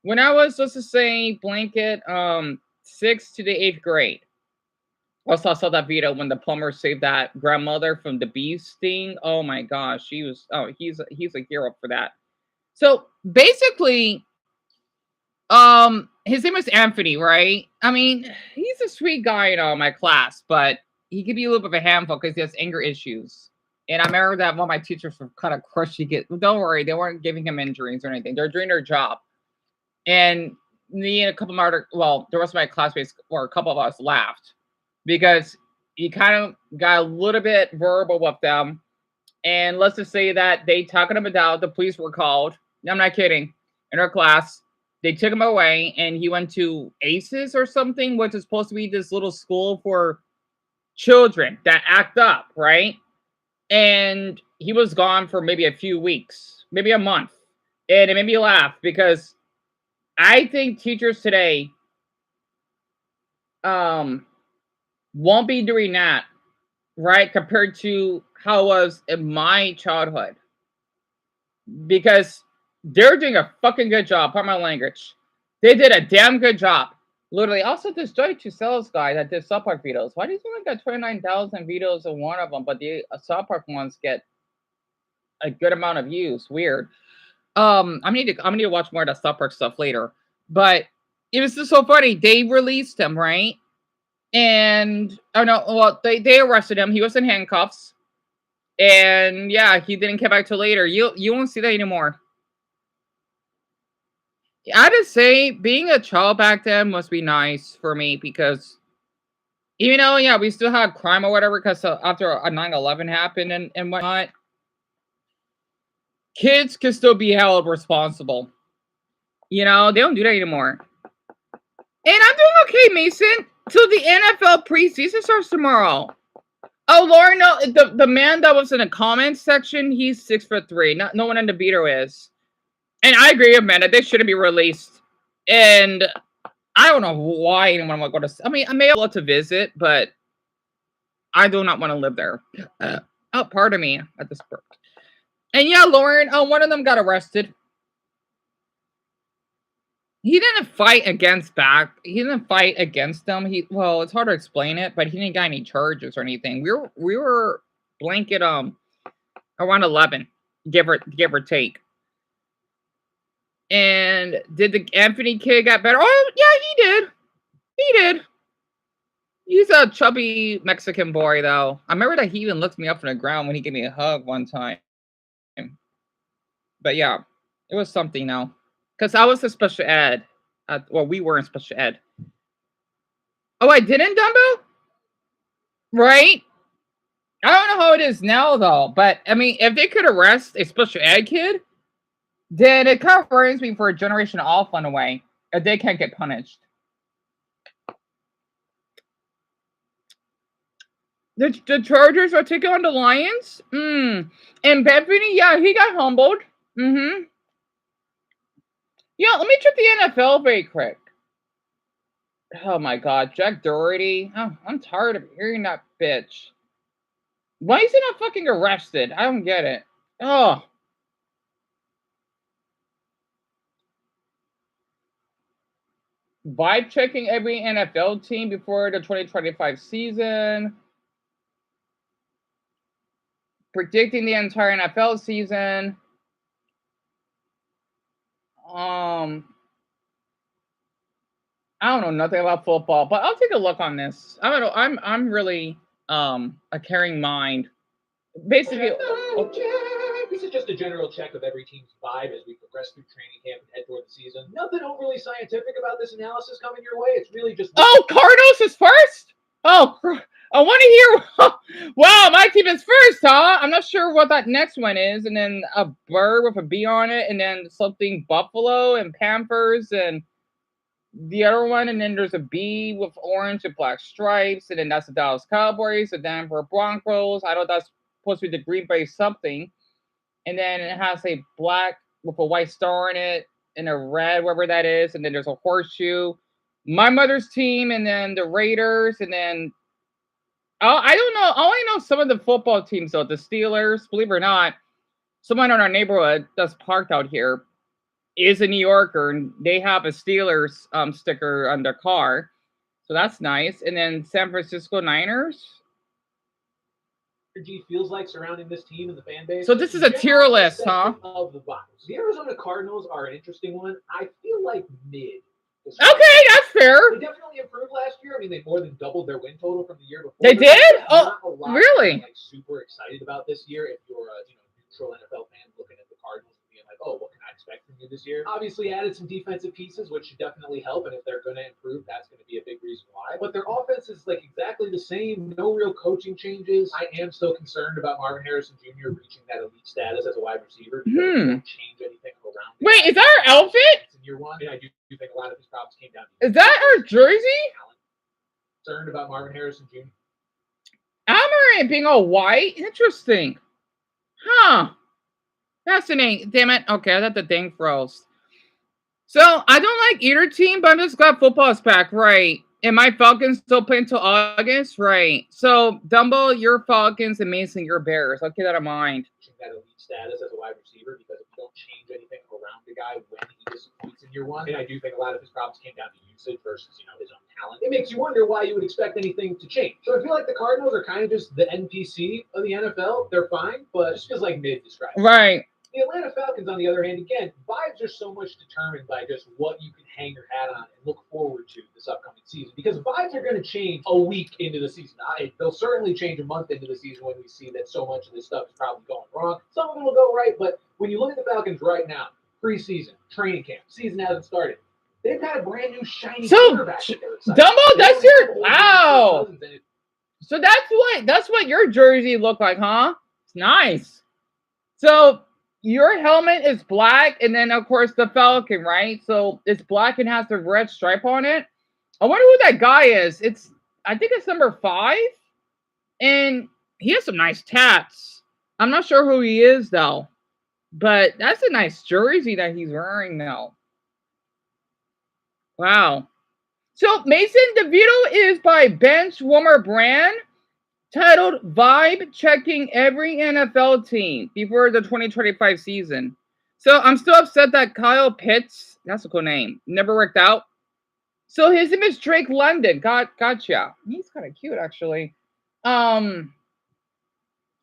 When I was, let's just say, blanket 6th to the 8th grade. Also, I saw that video when the plumber saved that grandmother from the bee sting. Oh my gosh, he's a hero for that. So basically, his name is Anthony, right? I mean, he's a sweet guy in my class, but he could be a little bit of a handful because he has anger issues. And I remember that one of my teachers were kind of crushing it. Don't worry, they weren't giving him injuries or anything. They're doing their job. And me and a couple of other, well, the rest of my classmates, or a couple of us, laughed. because he kind of got a little bit verbal with them. And let's just say that they talked him down. The police were called. I'm not kidding. In our class, they took him away, and he went to ACES or something, which is supposed to be this little school for children that act up, right? And he was gone for maybe a few weeks, maybe a month. And it made me laugh because I think teachers today won't be doing that, right? Compared to how it was in my childhood. Because they're doing a fucking good job, pardon my language. They did a damn good job. Literally, also this Joy to Sales guy that did South Park videos. Why do you only got 29,000 videos in one of them, but the South Park ones get a good amount of views? Weird. I'm gonna need to watch more of the South Park stuff later. But it was just so funny. They released him, right? And oh no, well, they arrested him. He was in handcuffs. And yeah, he didn't come back till later. You won't see that anymore. I just say being a child back then must be nice for me because even though, yeah, we still had crime or whatever because after a 9/11 happened and whatnot, kids can still be held responsible. You know, they don't do that anymore. And I'm doing okay, Mason, till the NFL preseason starts tomorrow. Oh, Lauren, no, the man that was in the comments section, he's 6'3". No one in the veto is. And I agree with Amanda, they shouldn't be released. And I don't know why anyone would go to. I mean, I may love to visit, but I do not want to live there. Oh, pardon me at this point. And yeah, Lauren, one of them got arrested. He didn't fight against them. Well, it's hard to explain it, but he didn't got any charges or anything. We were blanket around 11, give or take. And did the Anthony kid get better? Oh, yeah, he did. He's a chubby Mexican boy, though. I remember that he even looked me up from the ground when he gave me a hug one time. But yeah, it was something now. Because I was a special ed. We were in special ed. Oh, I didn't, Dumbo? Right? I don't know how it is now, though. But, I mean, if they could arrest a special ed kid, then it kind of worries me for a generation off in a way. If they can't get punished. The Chargers are taking on the Lions? And Bethany, yeah, he got humbled. Yeah, let me check the NFL very quick. Oh my god, Jack Doherty. Oh, I'm tired of hearing that bitch. Why is he not fucking arrested? I don't get it. Oh. Vibe checking every NFL team before the 2025 season. Predicting the entire NFL season. I don't know nothing about football, but I'll take a look on this. I don't know. I'm really a caring mind. Basically,
this is just a general check of every team's vibe as we progress through training camp and head toward the season. Nothing overly scientific about this analysis coming your way. It's really just.
Oh, Cardinals is first. Oh, I want to hear. Wow, my team is first, huh? I'm not sure what that next one is, and then a bird with a bee on it, and then something Buffalo and Panthers and the other one, and then there's a bee with orange and black stripes, and then that's the Dallas Cowboys, the Denver Broncos. I know that's supposed to be the Green Bay something, and then it has a black with a white star in it, and a red, whatever that is, and then there's a horseshoe. My mother's team, and then the Raiders, and then I don't know. I only know some of the football teams though. The Steelers, believe it or not, someone in our neighborhood that's parked out here is a New Yorker, and they have a Steelers sticker on their car, so that's nice. And then San Francisco Niners.
Energy feels like surrounding this team and the fan base.
So this is a tier list, huh?
Of the vibes. The Arizona Cardinals are an interesting one. I feel like mid.
Okay, that's fair.
They definitely improved last year. I mean, they more than doubled their win total from the year before.
They did? Oh, really?
Like super excited about this year. If you're a neutral NFL fan looking at the Cardinals and being like, oh, what can I expect from you this year. Obviously added some defensive pieces, which should definitely help, and if they're going to improve, that's going to be a big reason why. But their offense is like exactly the same, no real coaching changes. I am still concerned about Marvin Harrison Jr. reaching that elite status as a wide receiver because they don't change anything around.
Wait, is that our outfit?
In year one, and I do think a lot of his problems came down
Is that our jersey?
Concerned about Marvin Harrison Jr.
Amaranth being all white? Interesting. Huh. Fascinating. Damn it. Okay, I thought the thing froze. So, I don't like either team, but I'm just glad football's back, right? And my Falcons still play until August, right? So, Dumbo, your Falcons, and Mason, your Bears. I'll keep that in mind.
That elite status as a wide receiver because if you don't change anything around the guy when he disappoints in year one, and I do think a lot of his problems came down to usage versus, his own talent. It makes you wonder why you would expect anything to change. So I feel like the Cardinals are kind of just the NPC of the NFL. They're fine, but it just feels like mid-described.
Right.
The Atlanta Falcons, on the other hand, again, vibes are so much determined by just what you can hang your hat on and look forward to this upcoming season. Because vibes are going to change a week into the season. They'll certainly change a month into the season when we see that so much of this stuff is probably going wrong. Some of it will go right, but when you look at the Falcons right now, preseason, training camp, season hasn't started. They've got a brand new shiny quarterback.
Dumbo, that's your wow. So that's what your jersey looked like, huh? It's nice. So your helmet is black, and then of course the Falcon, right? So it's black and has the red stripe on it. I wonder who that guy is. I think it's number 5, and he has some nice tats. I'm not sure who he is though, but that's a nice jersey that he's wearing now. Wow. So Mason, the video is by Benchwarmer Brand, titled "Vibe Checking Every NFL Team Before the 2025 Season." So I'm still upset that Kyle Pitts, that's a cool name, never worked out. So his name is Drake London. Gotcha. He's kind of cute, actually. I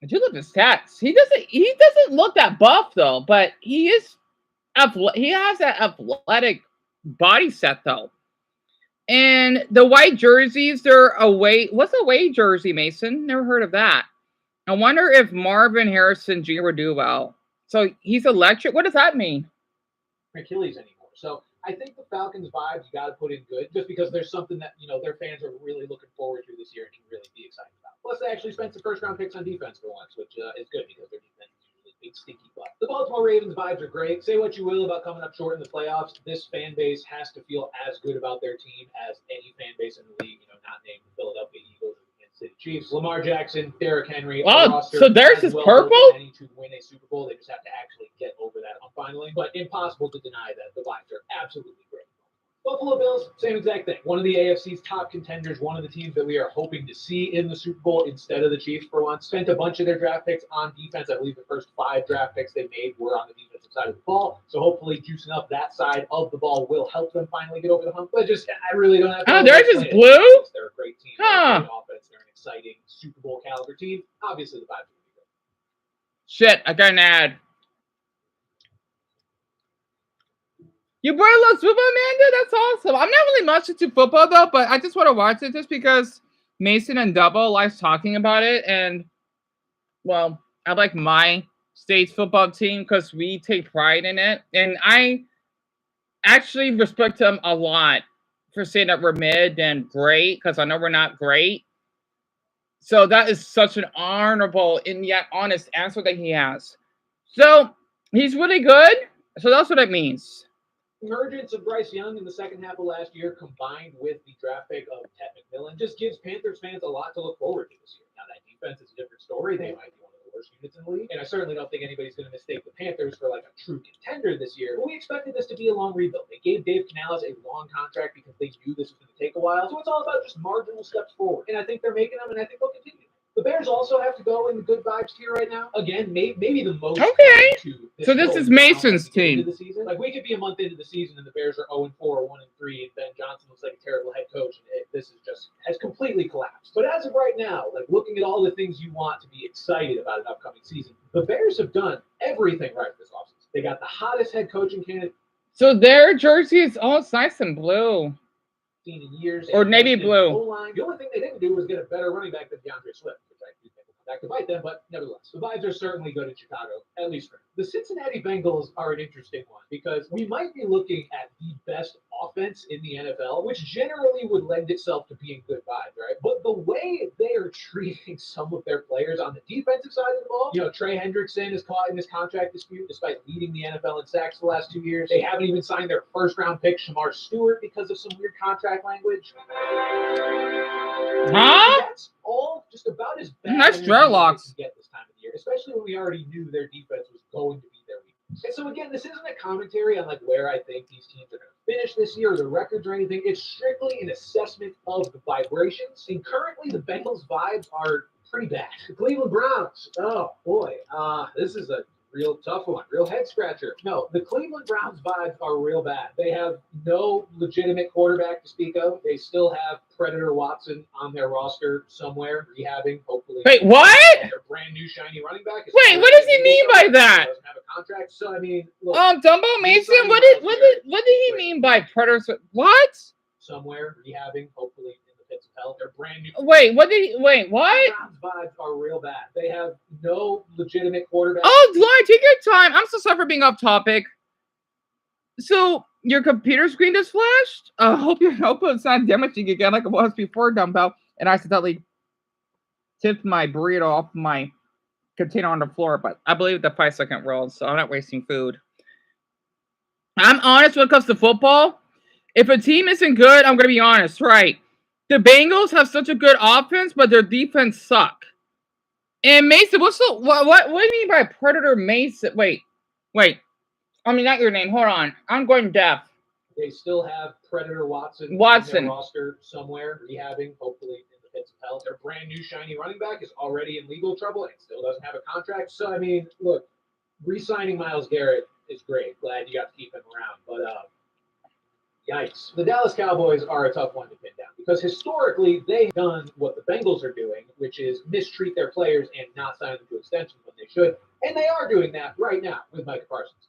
do love his stats. He doesn't look that buff though, but he has that athletic body set though. And the white jerseys, they're away. What's a away jersey, Mason? Never heard of that. I wonder if Marvin Harrison Jr. would do well. So he's electric. What does that mean?
Achilles anymore. So I think the Falcons vibes you got to put in good just because there's something that, their fans are really looking forward to this year and can really be excited about. Plus, they actually spent some first-round picks on defense for once, which is good because their defense is usually big, stinky butt. The Baltimore Ravens vibes are great. Say what you will about coming up short in the playoffs. This fan base has to feel as good about their team as any fan base in the league, not named the Philadelphia Eagles or the Kansas City Chiefs. Lamar Jackson, Derrick Henry.
Oh, so theirs is purple?
To win a Super Bowl, they just have to actually get over that hump finally. But impossible to deny that the vibes are absolutely great. Buffalo Bills, same exact thing. One of the AFC's top contenders, one of the teams that we are hoping to see in the Super Bowl instead of the Chiefs for once. Spent a bunch of their draft picks on defense. I believe the first 5 draft picks they made were on the defensive side of the ball. So hopefully juicing up that side of the ball will help them finally get over the hump. But I really don't have to.
Oh, theirs is blue?
They're a great team.
Huh.
They're a great offense. They're an exciting Super Bowl caliber team. Obviously, the vibes will be good.
Shit, I got an ad. Your boy loves football, Amanda? That's awesome. I'm not really much into football, though, but I just want to watch it just because Mason and Double likes talking about it. And, well, I like my state's football team because we take pride in it. And I actually respect them a lot for saying that we're mid and great because I know we're not great. So that is such an honorable and yet honest answer that he has. So he's really good. So that's what it means.
Emergence of Bryce Young in the second half of last year, combined with the draft pick of Ted McMillan, just gives Panthers fans a lot to look forward to this year. Now, that defense is a different story. They might be one of the worst units in the league, and I certainly don't think anybody's going to mistake the Panthers for like a true contender this year. But we expected this to be a long rebuild. They gave Dave Canales a long contract because they knew this was going to take a while. So it's all about just marginal steps forward, and I think they're making them, and I think they'll continue. The Bears also have to go in the good vibes tier right now. Again, maybe the most.
Okay. So this is Mason's team.
Like we could be a month into the season and the Bears are 0-4 or 1-3, and Ben Johnson looks like a terrible head coach, and this is just has completely collapsed. But as of right now, like looking at all the things you want to be excited about an upcoming season, the Bears have done everything right this offseason. They got the hottest head coaching candidate.
So their jersey is all nice and blue.
In years
or navy blue.
The only thing they didn't do was get a better running back than DeAndre Swift, which I do think will That could bite them, but nevertheless, the vibes are certainly good in Chicago, at least for now. The Cincinnati Bengals are an interesting one because we might be looking at the best offense in the NFL, which generally would lend itself to being good vibes, right? But the way they are treating some of their players on the defensive side of the ball, Trey Hendrickson is caught in this contract dispute despite leading the NFL in sacks the last 2 years. They haven't even signed their first-round pick, Shamar Stewart, because of some weird contract language.
Huh?
That's all just about as bad
Nice
as
dreadlocks.
they can get this time of the year, especially when we already knew their defense was going to be their weakness. And so again, this isn't a commentary on like where I think these teams are going to finish this year or the records or anything. It's strictly an assessment of the vibrations. And currently, the Bengals' vibes are pretty bad. The Cleveland Browns. Oh boy, this is a real tough one, real head scratcher. No, the Cleveland Browns vibes are real bad. They have no legitimate quarterback to speak of. They still have Predator Watson on their roster somewhere, rehabbing, hopefully.
Wait, what?
Their brand new shiny running back.
Wait, what does he mean by that?
Doesn't have a contract, so I mean, look,
Dumbo Mason, what did he mean by predators? What?
Somewhere rehabbing, hopefully in the pits of hell. They're brand new.
Wait, what?
Browns vibes are real bad. They have no legitimate quarterback.
Oh, Lauren, take your time. I'm so sorry for being off topic. So your computer screen just flashed? Hope it's not damaging again like it was before, Dumbo. And I accidentally tipped my burrito off my container on the floor, but I believe the 5-second rule, so I'm not wasting food. I'm honest when it comes to football. If a team isn't good, I'm going to be honest, right? The Bengals have such a good offense, but their defense suck. And Mason, what do you mean by Predator Mason? Wait. I mean, not your name. Hold on. I'm going deaf.
They still have Predator Watson.
On
their roster somewhere, rehabbing, hopefully in the pits of hell. Their brand new shiny running back is already in legal trouble and still doesn't have a contract. So, I mean, look, re-signing Myles Garrett is great. Glad you got to keep him around. But, yikes. The Dallas Cowboys are a tough one to pin down because historically they've done what the Bengals are doing, which is mistreat their players and not sign them to extensions when they should. And they are doing that right now with Micah Parsons.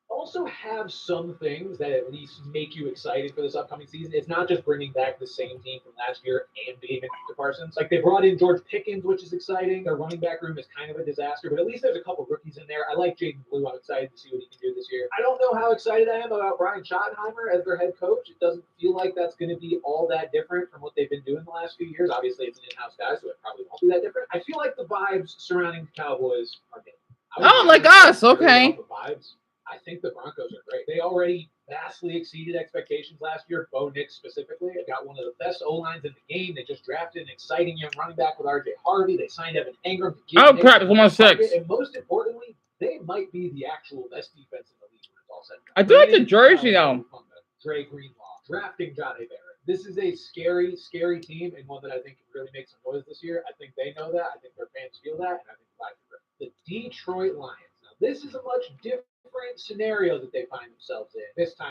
Also have some things that at least make you excited for this upcoming season. It's not just bringing back the same team from last year and being Micah Parsons. Like, they brought in George Pickens, which is exciting. Their running back room is kind of a disaster, but at least there's a couple rookies in there. I like Jaden Blue. I'm excited to see what he can do this year. I don't know how excited I am about Brian Schottenheimer as their head coach. It doesn't feel like that's going to be all that different from what they've been doing the last few years. Obviously, it's an in-house guy, so it probably won't be that different. I feel like the vibes surrounding the Cowboys are good.
Oh, like us. Okay.
The vibes. I think the Broncos are great. They already vastly exceeded expectations last year. Bo Nix specifically. They got one of the best O-lines in the game. They just drafted an exciting young running back with R.J. Harvey. They signed Evan Ingram to give
crap, it's almost 6.
And most importantly, they might be the actual best defense in the league when it's all said and done.
I do like the jersey, though.
Dre Greenlaw. Drafting Johnny Barrett. This is a scary, scary team and one that I think can really make some noise this year. I think they know that. I think their fans feel that. And I think the Detroit Lions. Now, this is a much different scenario that they find themselves in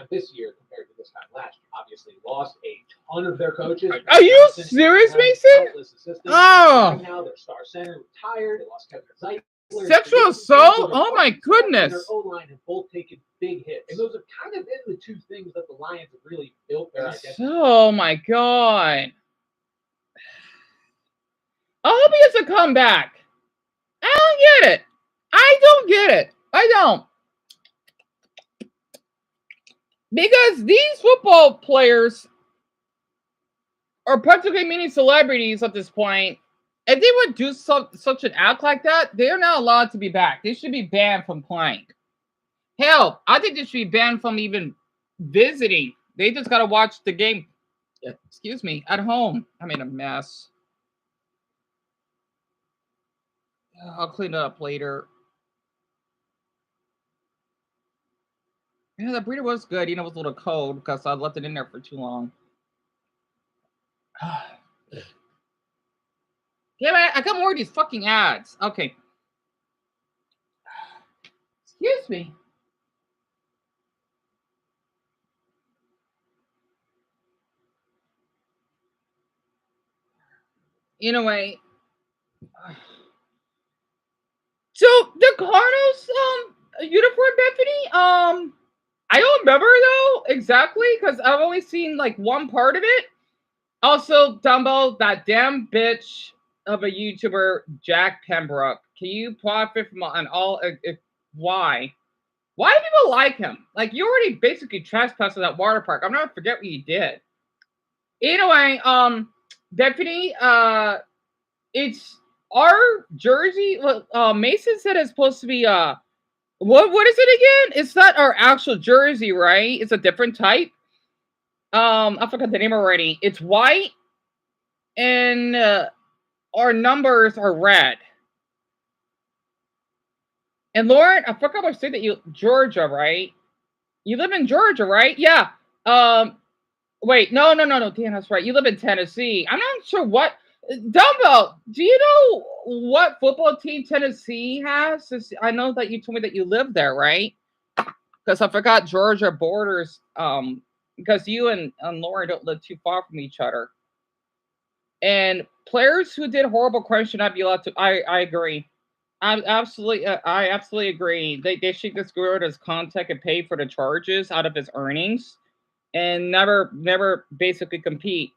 this year compared to this time last year. Obviously lost a ton of their coaches.
Are you serious, Mason? Oh.
Now their star center retired. They lost Kevin Zeitler.
Sexual assault? Oh my goodness.
Their O-line have both taken big hits. And those have kind of been the two things that the Lions have really built their identity.
Oh my God. I hope he gets a comeback. I don't get it. I don't. Because these football players are practically mini celebrities at this point. If they would do such an act like that, they are not allowed to be back. They should be banned from playing. Hell, I think they should be banned from even visiting. They just got to watch the game, excuse me, at home. I made a mess. I'll clean it up later. Yeah, the burrito was good. It was a little cold because I left it in there for too long. Yeah, man, I got more of these fucking ads. Okay. Excuse me. Anyway. So the Cardinals uniform, Bethany, I don't remember though exactly because I've only seen like one part of it. Also, Dumbo, that damn bitch, of a YouTuber, Jack Pembroke. Can you profit from on all? Why? Why do people like him? Like, you already basically trespassed at that water park. I'm not gonna forget what you did. Anyway, Deputy, it's our jersey. Mason said it's supposed to be what is it again? It's not our actual jersey, right? It's a different type. I forgot the name already. It's white, and our numbers are red. And Lauren, I forgot what state that you Georgia, right? You live in Georgia, right? Yeah. Wait, no. Dan, that's right. You live in Tennessee. I'm not sure what. Dumbo, do you know what football team Tennessee has? I know that you told me that you live there, right? Because I forgot Georgia borders. Because you and Lauren don't live too far from each other. And players who did horrible crimes should not be allowed to. I agree. I absolutely agree. They should just go out his contact and pay for the charges out of his earnings, and never basically compete.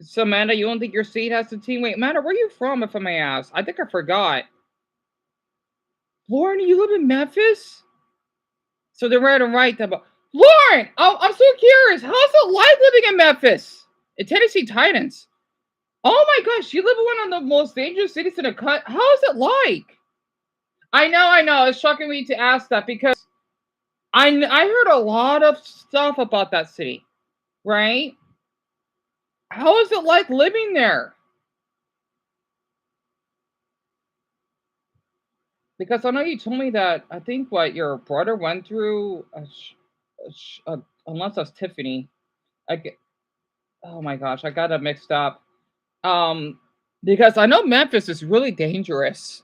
So, Amanda, you don't think your state has the team? Wait, Amanda, where are you from, if I may ask? I think I forgot. Lauren, you live in Memphis? So they're right and right. Lauren, I'm so curious. How's it like living in Memphis? In Tennessee Titans. Oh my gosh, you live in one of the most dangerous cities in the country. How is it like? I know. It's shocking me to ask that because I heard a lot of stuff about that city, right? How is it like living there? Because I know you told me that I think what your brother went through, unless that's Tiffany. Oh my gosh, I got it mixed up. Because I know Memphis is really dangerous.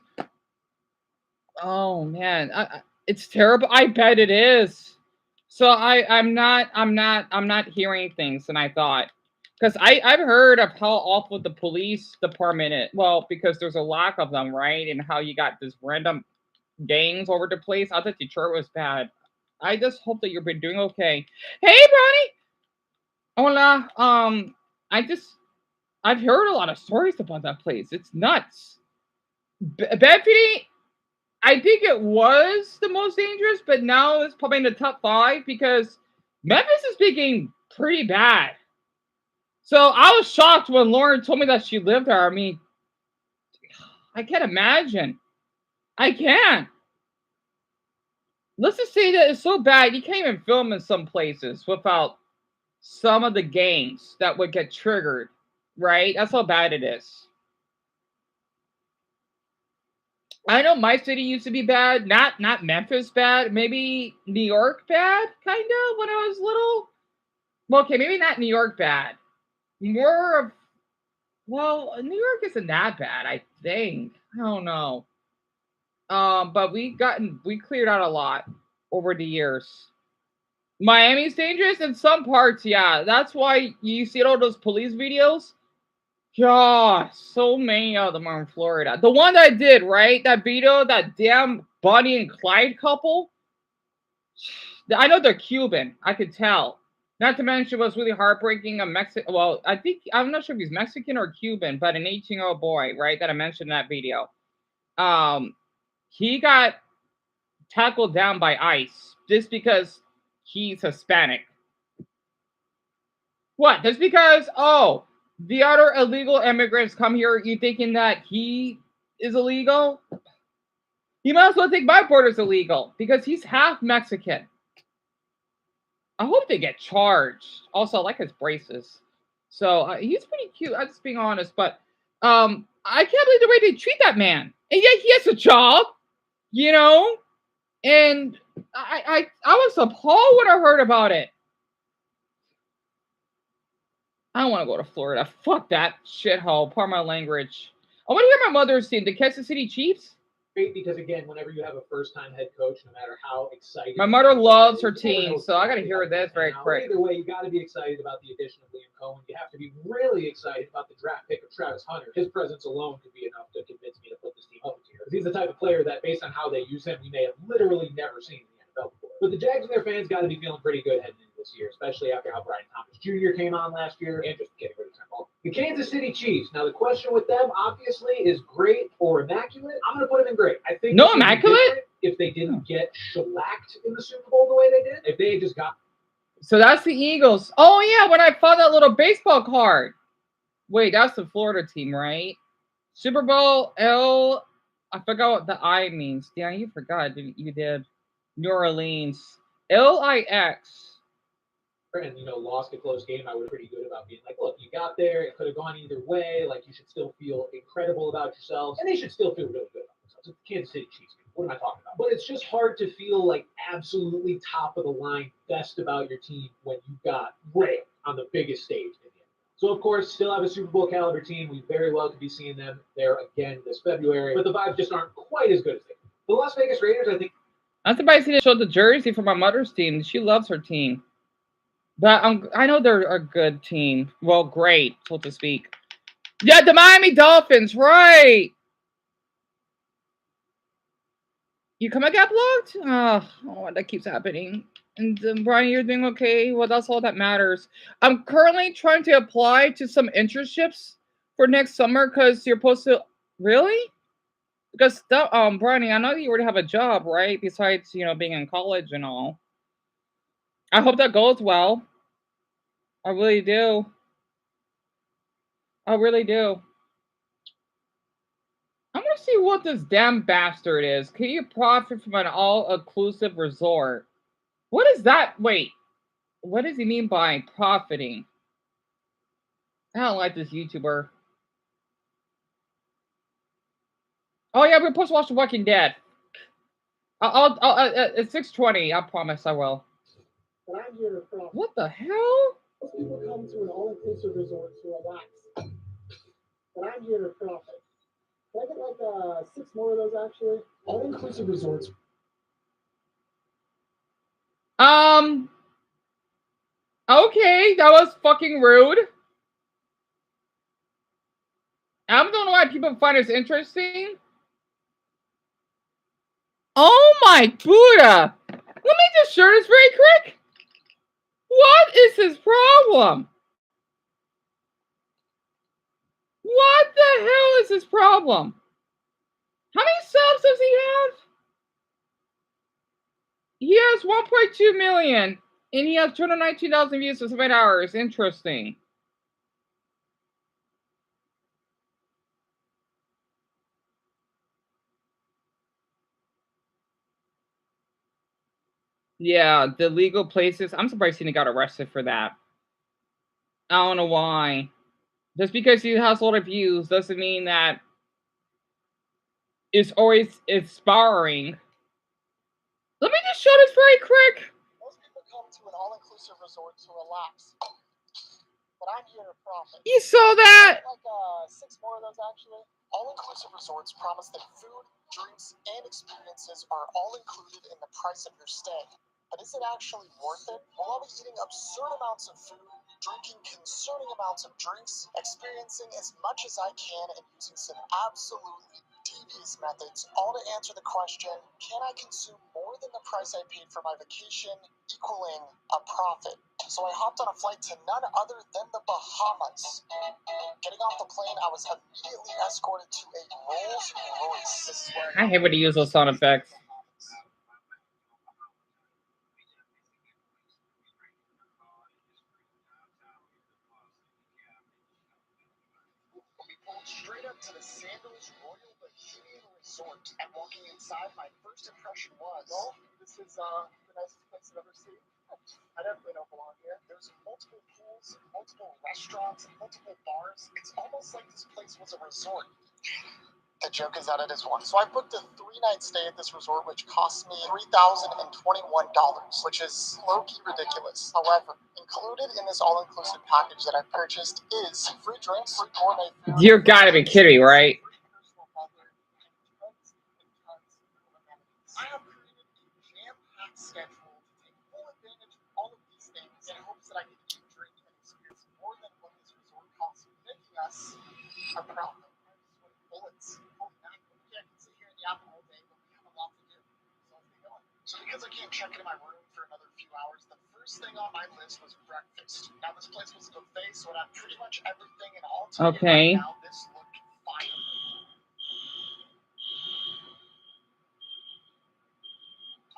Oh man, it's terrible. I bet it is. So I'm not hearing things than I thought. Because I've heard of how awful the police department is. Well, because there's a lack of them, right? And how you got this random gangs over the place. I thought Detroit was bad. I just hope that you've been doing okay. Hey, Brownie. Hola. I've heard a lot of stories about that place. It's nuts. Bethany, I think it was the most dangerous, but now it's probably in the top 5 because Memphis is getting pretty bad. So I was shocked when Lauren told me that she lived there. I mean, I can't imagine. I can't. Let's just say that it's so bad you can't even film in some places without some of the gangs that would get triggered, right? That's how bad it is. I know my city used to be bad, not Memphis bad, maybe New York bad, kind of when I was little. Well, okay, maybe not New York bad. More of, well, New York isn't that bad, I think. I don't know. But we cleared out a lot over the years. Miami's dangerous in some parts, yeah. That's why you see all those police videos. God, so many of them are in Florida. The one that I did, right? That video, that damn Bonnie and Clyde couple. I know they're Cuban. I could tell. Not to mention, it was really heartbreaking. A Mexican, well, I'm not sure if he's Mexican or Cuban, but an 18-year-old boy, right? That I mentioned in that video. He got tackled down by ICE just because he's Hispanic. What? Just because, the other illegal immigrants come here, you thinking that he is illegal? You might as well think my border's illegal because he's half Mexican. I hope they get charged. Also, I like his braces. So he's pretty cute. I'm just being honest, but I can't believe the way they treat that man. And yet he has a job, you know. And I was appalled when I heard about it. I don't want to go to Florida. Fuck that shithole. Pardon my language. I want to hear my mother's team, the Kansas City Chiefs.
Great, because again, whenever you have a first-time head coach, no matter how excited.
My mother loves her team, so I got to hear this very quick.
Either way, you got to be excited about the addition of Liam Cohen. You have to be really excited about the draft pick of Travis Hunter. His presence alone could be enough to convince me to put this team up here. He's the type of player that, based on how they use him, we may have literally never seen in the NFL before. But the Jags and their fans got to be feeling pretty good heading into this year, especially after how Brian Thomas Jr. came on last year, and just getting rid of Trent Ball. The Kansas City Chiefs. Now, the question with them, obviously, is great or immaculate. I'm going to put them in great. I think
No immaculate?
if they didn't get shellacked in the Super Bowl the way they did, if they had just got...
So that's the Eagles. Oh, yeah, when I found that little baseball card. Wait, that's the Florida team, right? Super Bowl L. I forgot what the I means. Yeah, you forgot. You did. New Orleans. LIX.
And, you know, lost a close game, I was pretty good about being like, look, you got there. It could have gone either way. Like, you should still feel incredible about yourselves. And they should still feel really good about themselves. It's the Kansas City Chiefs. What am I talking about? But it's just hard to feel like absolutely top of the line best about your team when you got railed on the biggest stage in the NFL. So, of course, still have a Super Bowl caliber team. We very well could be seeing them there again this February. But the vibes just aren't quite as good as they were. The Las Vegas Raiders, I think.
I'm surprised he didn't show the jersey for my mother's team. She loves her team. But I know they're a good team. Well, great, so to speak. Yeah, the Miami Dolphins, right. You come and get blocked? Oh, that keeps happening. And Brian, you're doing okay? Well, that's all that matters. I'm currently trying to apply to some internships for next summer because you're supposed to... Really? Because, Brian, I know you already have a job, right? Besides, you know, being in college and all. I hope that goes well. I really do. I really do. I'm gonna see what this damn bastard is. Can you profit from an all-inclusive resort? What is that? Wait. What does he mean by profiting? I don't like this YouTuber. Oh yeah, we're supposed to watch The Walking Dead. I'll at 6:20. I promise I will.
But I'm here to profit.
What the hell?
Most people come to an all-inclusive resort to relax. But I'm here to profit. Can I get like 6 more of those actually? All-inclusive resorts.
Okay, that was fucking rude. I don't know why people find this interesting. Oh my Buddha! Let me just share this very quick. What is his problem? What the hell is his problem? How many subs does he have? He has 1.2 million. And he has 219,000 views for 7 hours. Interesting. Yeah, the legal places. I'm surprised he got arrested for that. I don't know why. Just because he has a lot of views doesn't mean that it's always inspiring. Let me just show this very quick.
Most people come to an all-inclusive resort to relax. But I'm here to profit.
You saw that?
Like 6 more of those actually. All-inclusive resorts promise that food, drinks, and experiences are all included in the price of your stay. But is it actually worth it? Will I be eating absurd amounts of food, drinking concerning amounts of drinks, experiencing as much as I can, and using some absolutely devious methods, all to answer the question, can I consume more than the price I paid for my vacation, equaling a profit? So I hopped on a flight to none other than the Bahamas. Getting off the plane, I was immediately escorted to a Rolls Royce.
I hate when you use those sound effects.
Straight up to the Sandals Royal Bohemian Resort, and walking inside, my first impression was, well, this is the nicest place I've ever seen. I definitely don't belong here. There's multiple pools, multiple restaurants, multiple bars. It's almost like this place was a resort. The joke is that it is one. So I booked a 3-night stay at this resort, which cost me $3,021, which is low-key ridiculous. However, included in this all-inclusive package that I purchased is free drinks, free gourmet food.
You gotta be kidding, right?
I have created a jam-packed schedule to take full advantage of all of these things in hopes that I can eat, drink, and experience more than what this resort costs, making us a profit. Bullets. Holy mackerel. Yeah, I can sit here in the apple all day, but we have a lot to do. So let's get going. So because I can't check into my room for another few hours, the first First thing on my list was breakfast. Now this place was a buffet, so it had pretty much everything, and I'll tell you right now, this looked fire.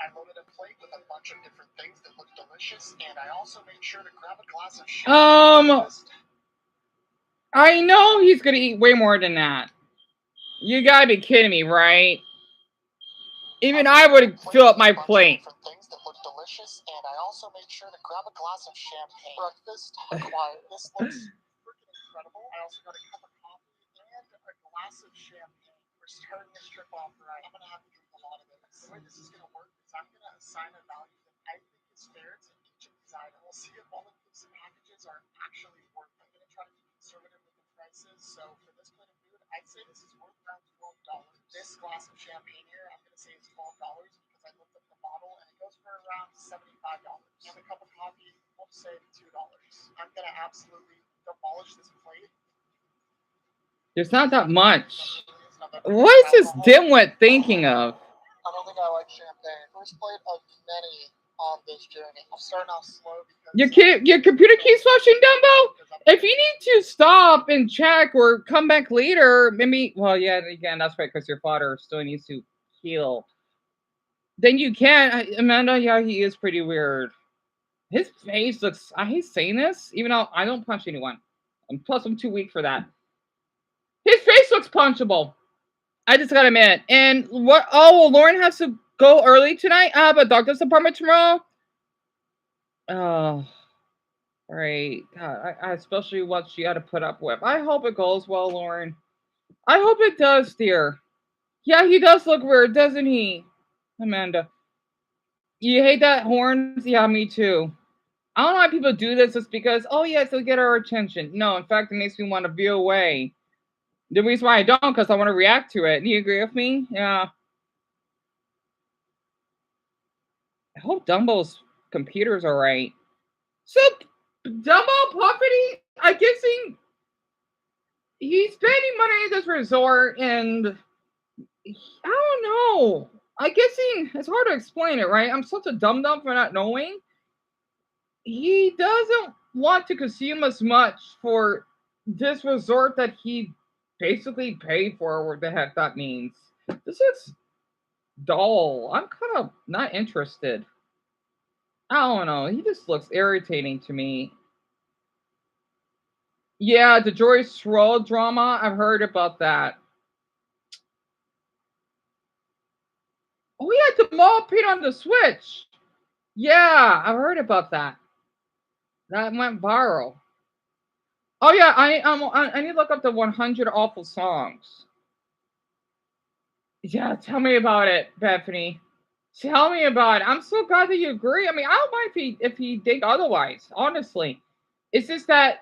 I loaded a plate with a bunch of different things that looked delicious, and I also made sure to grab a glass of champagne.
I know he's gonna eat way more than that. You gotta be kidding me, right? Even I would fill up my plate.
Things that look delicious, and I also made sure to grab a glass of champagne. Breakfast required. This looks freaking incredible. I also got a cup of coffee and a glass of champagne. We're starting this trip off right. I'm gonna have to drink a lot of this. The way this is gonna work is I'm gonna assign a value that I think is fair to each of these items. We'll see if all of these packages are actually worth it. I'm gonna try to be conservative with the prices. So for this plate of food, I'd say this is worth around $12. This glass of champagne here, I'm gonna say is $12 because I looked up the bottle and it goes for around $75. And a cup of coffee, we'll say $2. I'm gonna absolutely demolish this plate.
There's not that much. What is this dimwit thinking of?
I don't think I like champagne. First plate of many on this journey. I'm starting off slow because
your computer keeps flashing, Dumbo? If you need to stop and check or come back later, maybe, well, yeah, again, that's right, because your father still needs to heal. Then you can. Amanda, yeah, he is pretty weird. His face looks, I hate saying this, even though I don't punch anyone. And plus, I'm too weak for that. His face looks punchable. I just gotta admit. And what? Oh, well, Lauren has to go early tonight. I have a doctor's appointment tomorrow. Oh, right. God, I especially what she had to put up with. I hope it goes well, Lauren. I hope it does, dear. Yeah, he does look weird, doesn't he, Amanda? You hate that horns? Yeah, me too. I don't know why people do this. It's because, oh yeah, it's to get our attention. No, in fact, it makes me want to veer away. The reason why I don't, because I want to react to it. Do you agree with me? Yeah. I hope Dumbo's computer's all right. So, Dumbo Puffity, I guess he's spending money at this resort, and I don't know. I guess it's hard to explain it, right? I'm such a dum-dum for not knowing. He doesn't want to consume as much for this resort that he basically paid for, what the heck that means. This is dull. I'm kind of not interested. I don't know. He just looks irritating to me. Yeah, the Joyce Roll drama. I've heard about that. Oh, yeah, the mall paint on the Switch. Yeah, I've heard about that. That went viral. Oh yeah, I need to look up the 100 awful songs. Yeah, tell me about it, Bethany. Tell me about it. I'm so glad that you agree. I mean, I don't mind if he think otherwise. Honestly, it's just that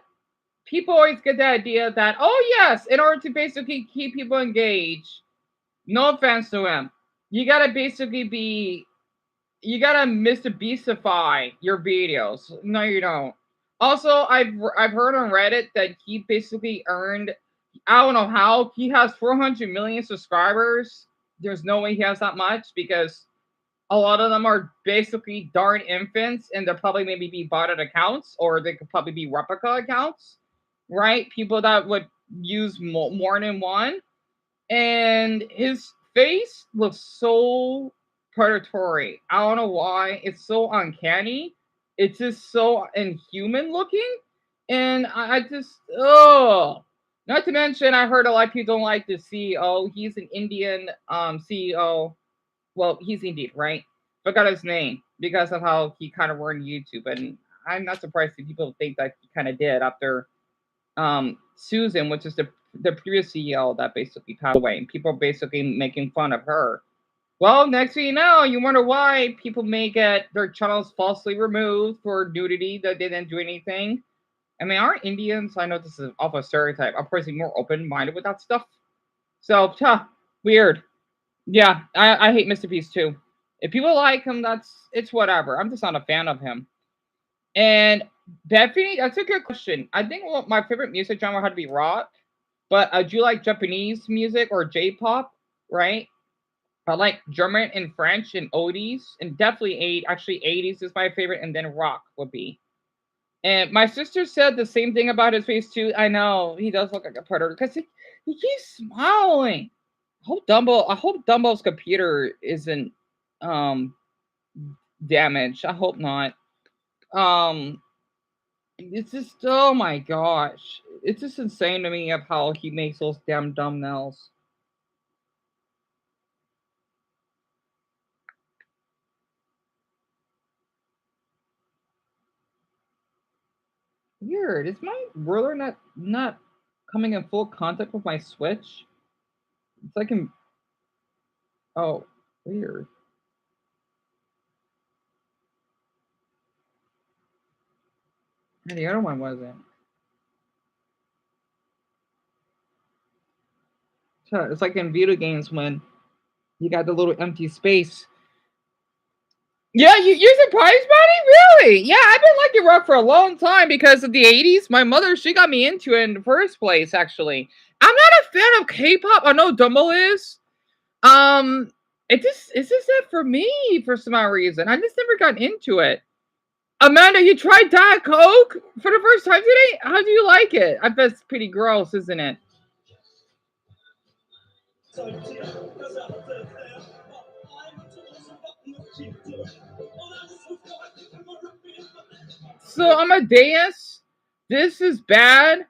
people always get the idea that, oh yes, in order to basically keep people engaged, no offense to him, you gotta basically you gotta Mr. Beastify your videos. No, you don't. Also, I've heard on Reddit that he basically earned, I don't know how, he has 400 million subscribers. There's no way he has that much because a lot of them are basically darn infants, and they'll probably maybe be botted accounts, or they could probably be replica accounts, right? People that would use more than one. And his face looks so predatory. I don't know why. It's so uncanny. It's just so inhuman looking. And I just, oh. Not to mention, I heard a lot of people don't like the CEO. He's an Indian CEO. Well, he's Indian, right? Forgot his name because of how he kind of ruined YouTube. And I'm not surprised that people think that he kind of did after Susan, which is the previous CEO that basically passed away, and people are basically making fun of her. Well, next thing you know, you wonder why people may get their channels falsely removed for nudity that they didn't do anything. I mean, aren't Indians, I know this is off a stereotype, are probably more open-minded with that stuff. So, weird. Yeah, I hate Mr. Beast too. If people like him, it's whatever. I'm just not a fan of him. And Bethany, that's a good question. I think my favorite music genre had to be rock, but do you like Japanese music or J-pop, right? I like German and French and oldies, and definitely actually 80s is my favorite, and then rock would be. And my sister said the same thing about his face too. I know he does look like a predator because he keeps smiling. I hope Dumbo's computer isn't um damaged. I hope not. Um, it's just, oh my gosh, it's just insane to me of how he makes those damn thumbnails. Weird. Is my ruler not coming in full contact with my Switch? It's like in, oh, weird. And the other one wasn't. So it's like in video games when you got the little empty space. Yeah, you're surprised, buddy? Really? Yeah, I've been liking rock for a long time because of the 80s. My mother, she got me into it in the first place, actually. I'm not a fan of K-pop. I know Dumbo is. It's just that for me for some odd reason. I just never got into it. Amanda, you tried Diet Coke for the first time today? How do you like it? I bet it's pretty gross, isn't it? So Amadeus, this is bad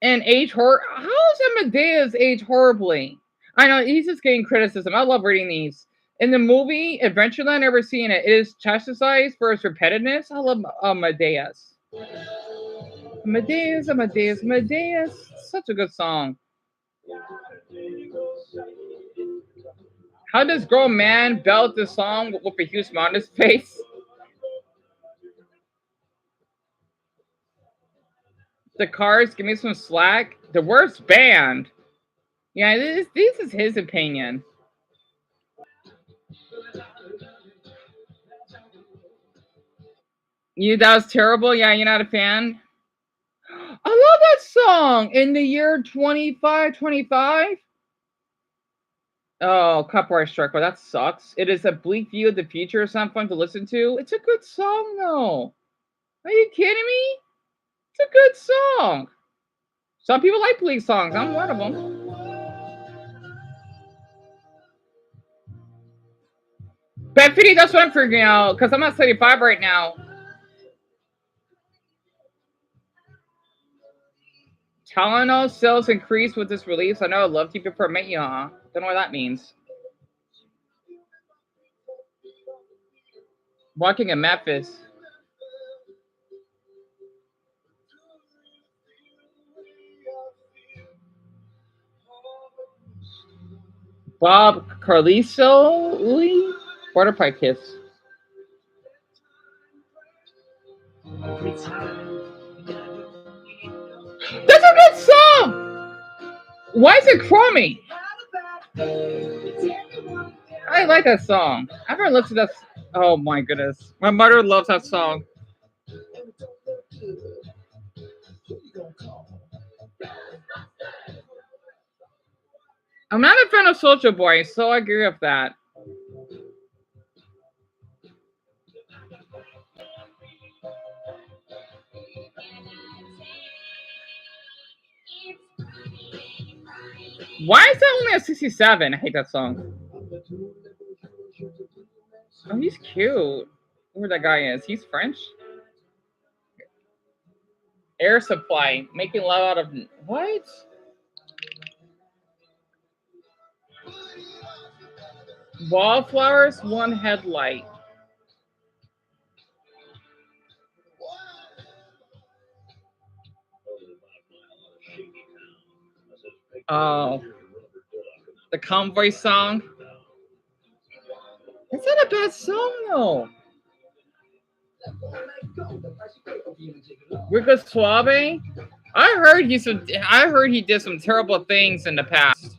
and how is Amadeus age horribly? I know he's just getting criticism. I love reading these. In the movie Adventureland, never seen it. It is chastised for its repetitiveness. I love Amadeus. Amadeus, Amadeus, Amadeus. Such a good song. How does grown man belt this song with a huge smile on his face? The Cars, give me some slack. The worst band. Yeah, this is his opinion. That was terrible. Yeah, you're not a fan. I love that song. In the year 2525. Oh, copyright strike. Well, that sucks. It is a bleak view of the future. It's not fun to listen to. It's a good song, though. Are you kidding me? It's a good song. Some people like bleak songs. I'm one of them. Bet 50, that's what I'm figuring out. Because I'm at 75 right now. Tylenol sales increased with this release. I know I love you before I met you, huh? Don't know what that means. Walking in Memphis. Bob Carliso? Butterfly Kiss. That's a good song! Why is it crummy? I like that song. I've never listened to that. Oh my goodness. My mother loves that song. I'm not a fan of Soulja Boy, so I agree with that. Why is that only a 67? I hate that song. Oh, he's cute. Who that guy is? He's French? Air Supply. Making love out of... What? Wallflowers, one headlight. Oh. The Convoy song. It's not a bad song, though. Rico Suave. I heard he did some terrible things in the past.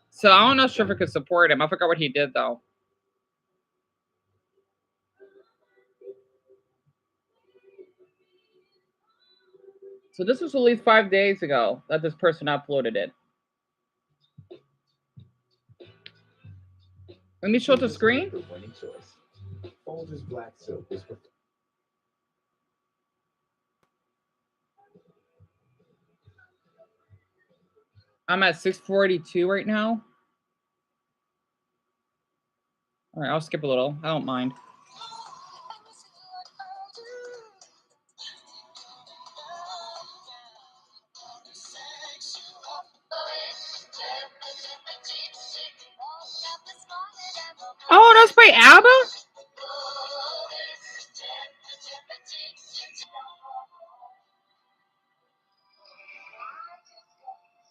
So I'm not sure if I could support him. I forgot what he did though. So this was released 5 days ago that this person uploaded it. Let me show the screen.
The winning choice. Folgers Black Soap is for
I'm at 642 right now. All right, I'll skip a little. I don't mind. Oh, that's by ABBA?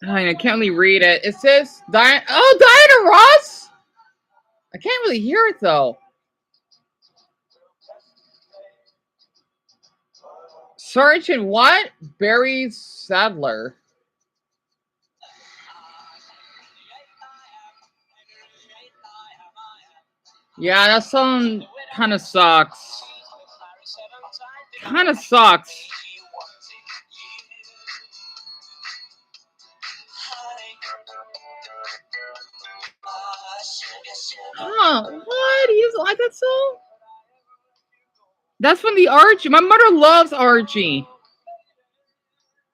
I can't really read it. It says Diana Ross? I can't really hear it though. Sergeant what? Barry Sadler. Yeah, that song kind of sucks. Kind of sucks. Huh, what? You like that song? That's from the Archie. My mother loves Archie.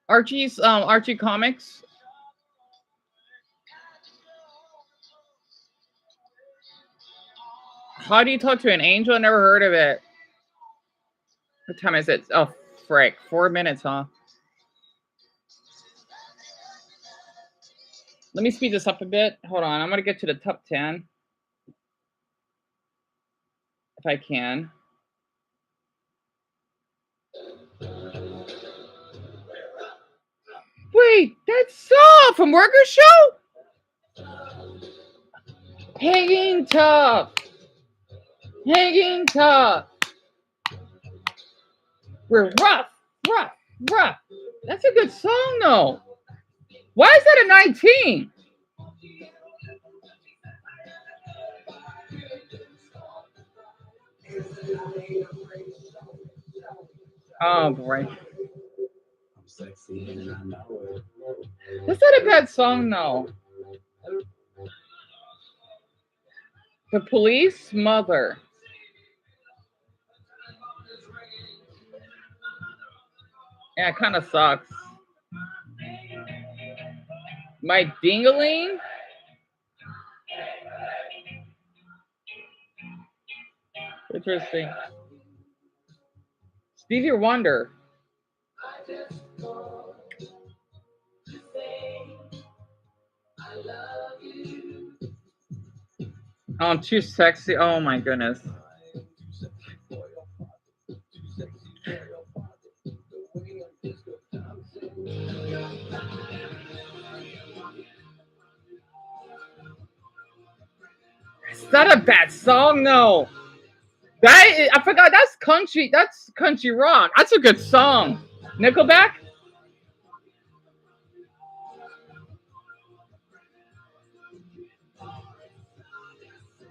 Archie comics. How do you talk to an angel? I never heard of it. What time is it? Oh, frick. 4 minutes, huh? Let me speed this up a bit. Hold on. I'm going to get to the top 10. If I can. Wait, that's Saw from Worker Show? Hanging tough. Hanging tough. We're rough. That's a good song, though. Why is that a 19? Oh, boy. That's not a bad song, though. The Police Mother. Yeah, it kind of sucks. My Dingaling? Interesting. Stevie Wonder. Oh, I'm too sexy. Oh my goodness. It's not a bad song, though. I forgot. That's country. That's country rock. That's a good song. Nickelback.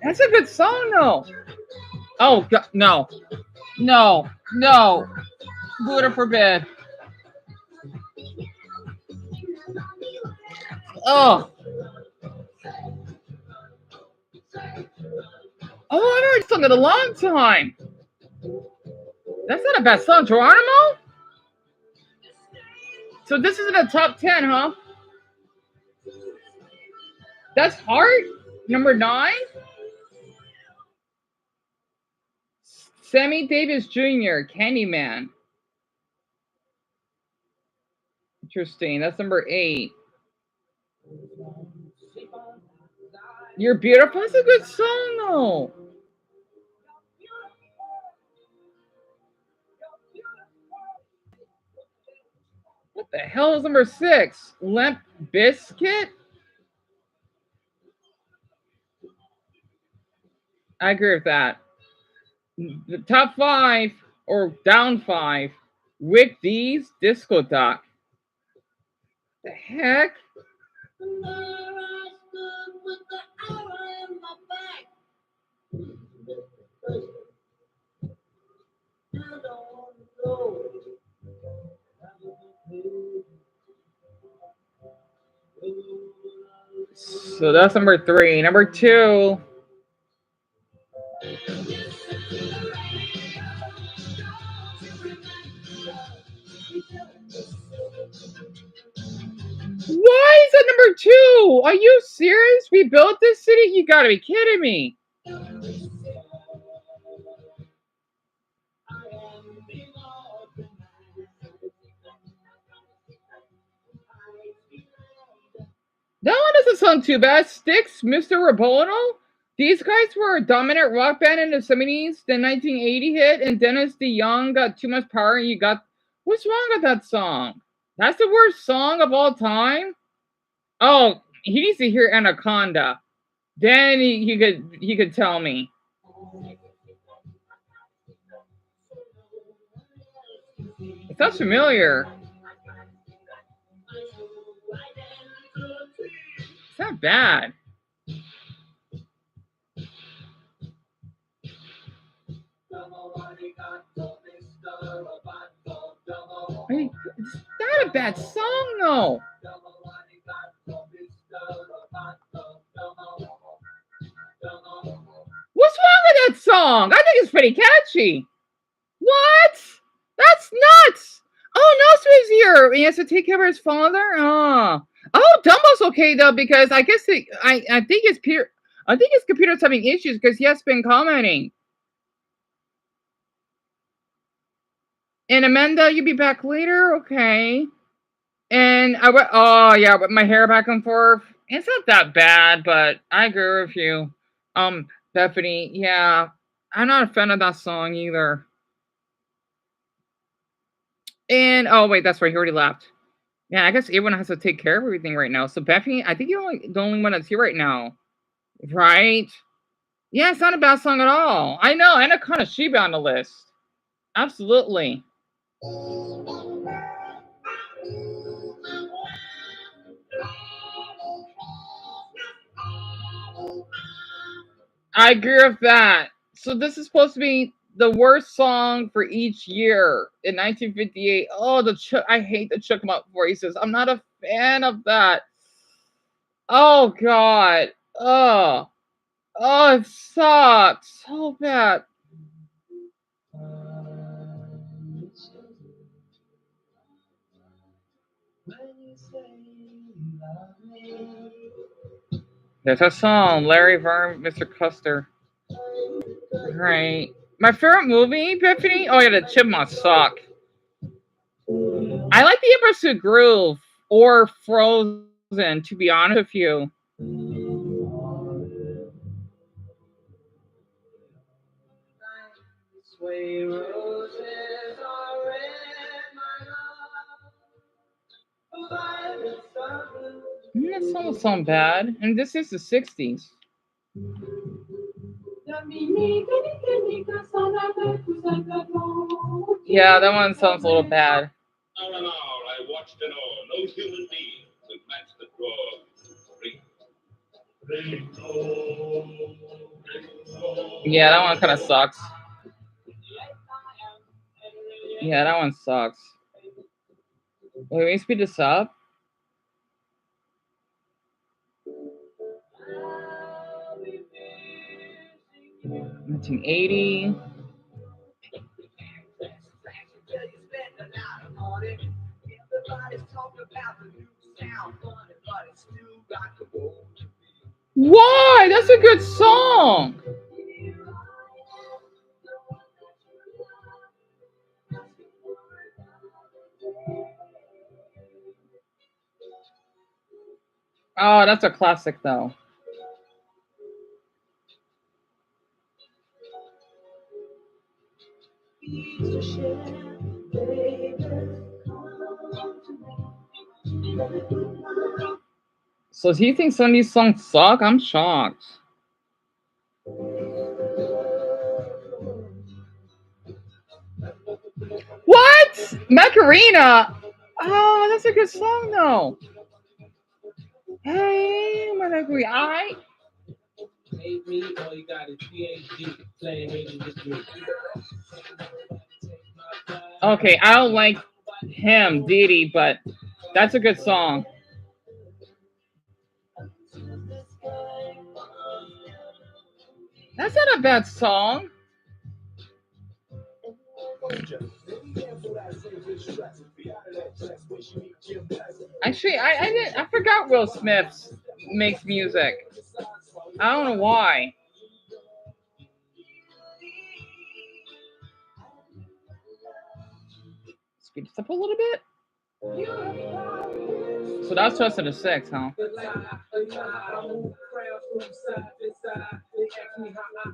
That's a good song, though. Oh God, no. Buddha forbid. Oh. Oh, I've heard this song in a long time. That's not a bad song, Geronimo. So this is in the top 10, huh? That's Heart, number 9. Sammy Davis Jr., Candyman. Interesting. That's number 8. You're Beautiful. That's a good song, though. What the hell is number 6? Limp Bizkit? I agree with that. The top 5 or down 5. With these Disco Doc. The heck? So that's number 3. Number 2. here too. Are you serious? We built this city? You gotta be kidding me. That one doesn't sound too bad. Styx, Mr. Robono. These guys were a dominant rock band in the 70s. The 1980 hit, and Dennis DeYoung got too much power, and you got. What's wrong with that song? That's the worst song of all time? Oh, he needs to hear Anaconda. Then he could tell me. It sounds familiar. It's not bad. I mean, it's not a bad song, though. What's wrong with that song? I think it's pretty catchy. What? That's nuts. Oh, Nostra's here. He has to take care of his father. Oh, Dumbo's okay though, because I guess I think his computer's having issues because he has been commenting. And Amanda, you'll be back later, okay? And I went. Oh yeah, with my hair back and forth. It's not that bad, but I agree with you. Bethany, yeah, I'm not a fan of that song either. And oh wait, that's right, he already left. Yeah, I guess everyone has to take care of everything right now. So Bethany, I think you're the only one that's here right now, right? Yeah, it's not a bad song at all. I know, and it kind of Sheba on the list. Absolutely. I agree with that. So this is supposed to be the worst song for each year in 1958. Oh, I hate the Chuckmut voices. I'm not a fan of that. Oh God. Oh, it sucks so bad. There's a song, Larry Verne, Mr. Custer. Right. My favorite movie, Bethany? Oh yeah, the Chipmunks suck. I like the Empress Who Groove or Frozen, to be honest with you. That song doesn't sound bad, and this is the 60s. Yeah, that one sounds a little bad.
I watched it all. No human being could match the draw.
Yeah, that one kind of sucks. Yeah, that one sucks. Wait, let me speed this up. 1980. Why? That's a good song. Oh, that's a classic though. So do you think some of these songs suck? I'm shocked. What? Macarena? Oh, that's a good song though. Hey, Macarena. Okay, I don't like him, Diddy, but that's a good song. That's not a bad song. Actually, I forgot Will Smith makes music. I don't know why. Speed this up a little bit. So that's 2006, huh?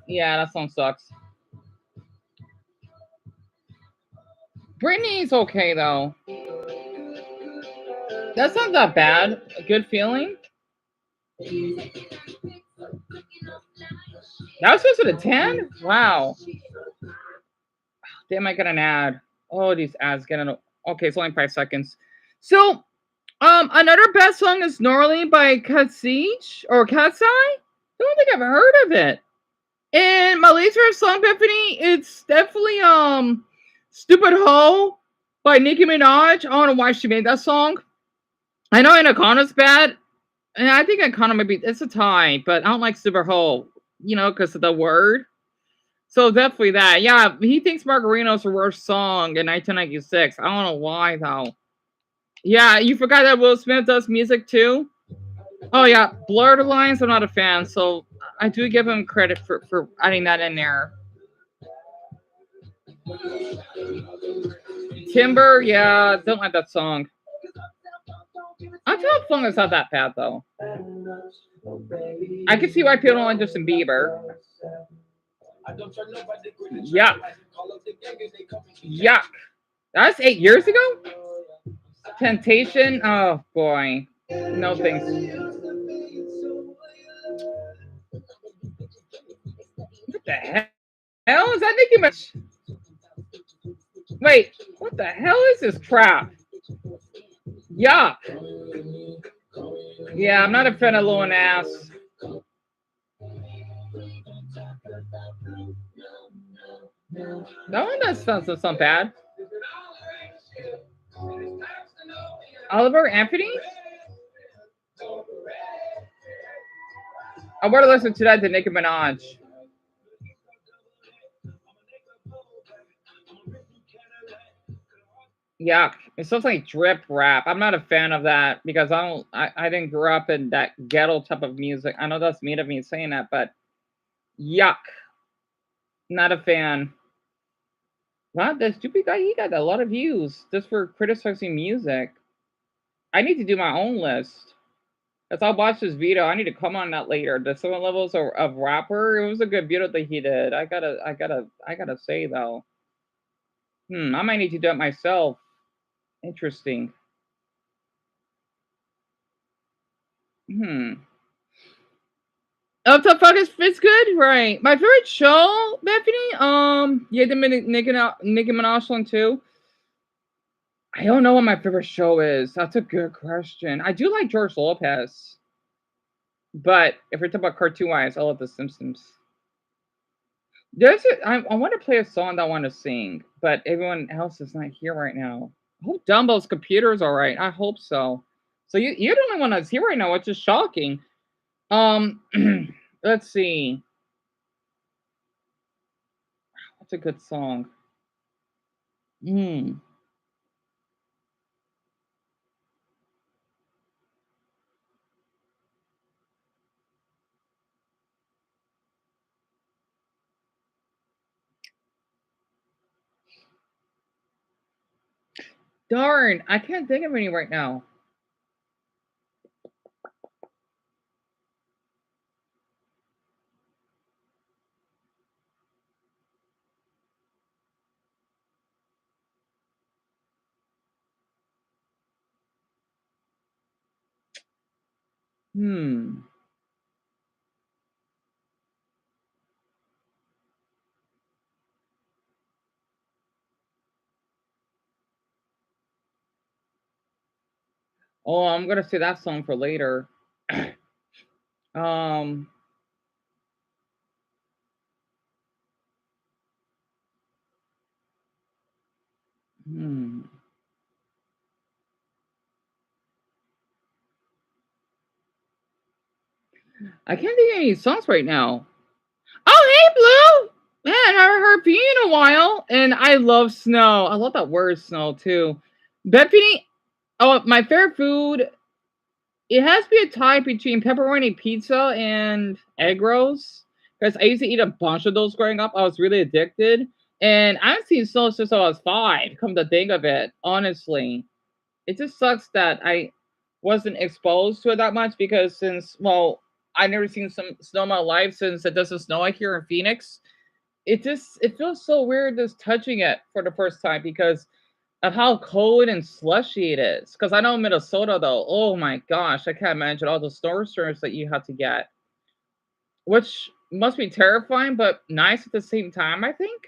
Yeah, that song sucks. Britney's okay though. That's not that bad. A good feeling. That was supposed to 10? Wow. Damn, I got an ad. Oh, these ads getting okay. It's only 5 seconds. So, another best song is "Gnarly" by Katsich or Katsai. Don't think I've heard of it. And my least favorite song, Bethany, it's definitely "Stupid Hoe" by Nicki Minaj. I don't know why she made that song. I know Anaconda's bad, and I think Anaconda maybe it's a tie, but I don't like "Stupid Hoe," you know, because of the word. So definitely that. Yeah, he thinks Margarino's the worst song in 1996. I don't know why though. Yeah, you forgot that Will Smith does music too? Oh yeah, Blur the Lines, I'm not a fan, so I do give him credit for adding that in there. Timber, yeah, don't like that song. I feel Funk is not that bad though. I can see why people don't like Justin Bieber. Yuck. Yuck. That's 8 years ago? Temptation? Oh boy. No thanks. What the hell? Is that Nicki Minaj? Wait, what the hell is this crap? Yuck. Yeah, I'm not a fan of Lil Nas. No one does sound bad. Oliver Anthony? I want to listen to that to Nicki Minaj. Yuck. It sounds like drip rap. I'm not a fan of that because I didn't grow up in that ghetto type of music. I know that's mean of me saying that, but yuck. Not a fan. Wow, that stupid guy, he got a lot of views just for criticizing music. I need to do my own list. As I'll watch this video, I need to come on that later. The 7 levels of rapper, it was a good video that he did. I gotta say though. I might need to do it myself. Interesting. Oh, the fuck is Fitz good? Right. My favorite show, Bethany? Yeah, the Nicki Minaj one too. I don't know what my favorite show is. That's a good question. I do like George Lopez. But if we're talking about cartoon wise, I love The Simpsons. I want to play a song that I want to sing, but everyone else is not here right now. I hope Dumbo's computer is all right. I hope so. So you're the only one that's here right now, which is shocking. Let's see. What's a good song? Darn, I can't think of any right now. Oh, I'm gonna say that song for later. I can't think of any songs right now. Oh, hey, Blue! Man, I haven't heard from you in a while. And I love snow. I love that word, snow, too. Bethany, oh, my favorite food, it has to be a tie between pepperoni pizza and egg rolls. Because I used to eat a bunch of those growing up. I was really addicted. And I haven't seen so since I was 5, come to think of it, honestly. It just sucks that I wasn't exposed to it that much because since, well, I never seen some snow in my life since it doesn't snow like here in Phoenix. It feels so weird just touching it for the first time because of how cold and slushy it is. Because I know Minnesota though, oh my gosh, I can't imagine all the snowstorms that you have to get, which must be terrifying but nice at the same time, I think.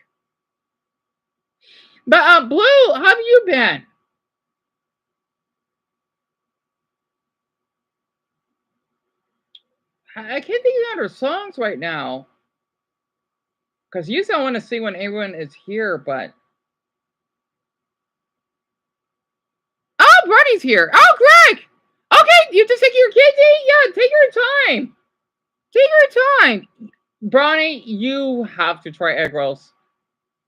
But Blue, how have you been? I can't think of other songs right now. Because usually I want to see when everyone is here, but oh, Bronny's here. Oh, Greg. Okay, you just take your kitty. Yeah, take your time. Take your time, Bronny. You have to try egg rolls.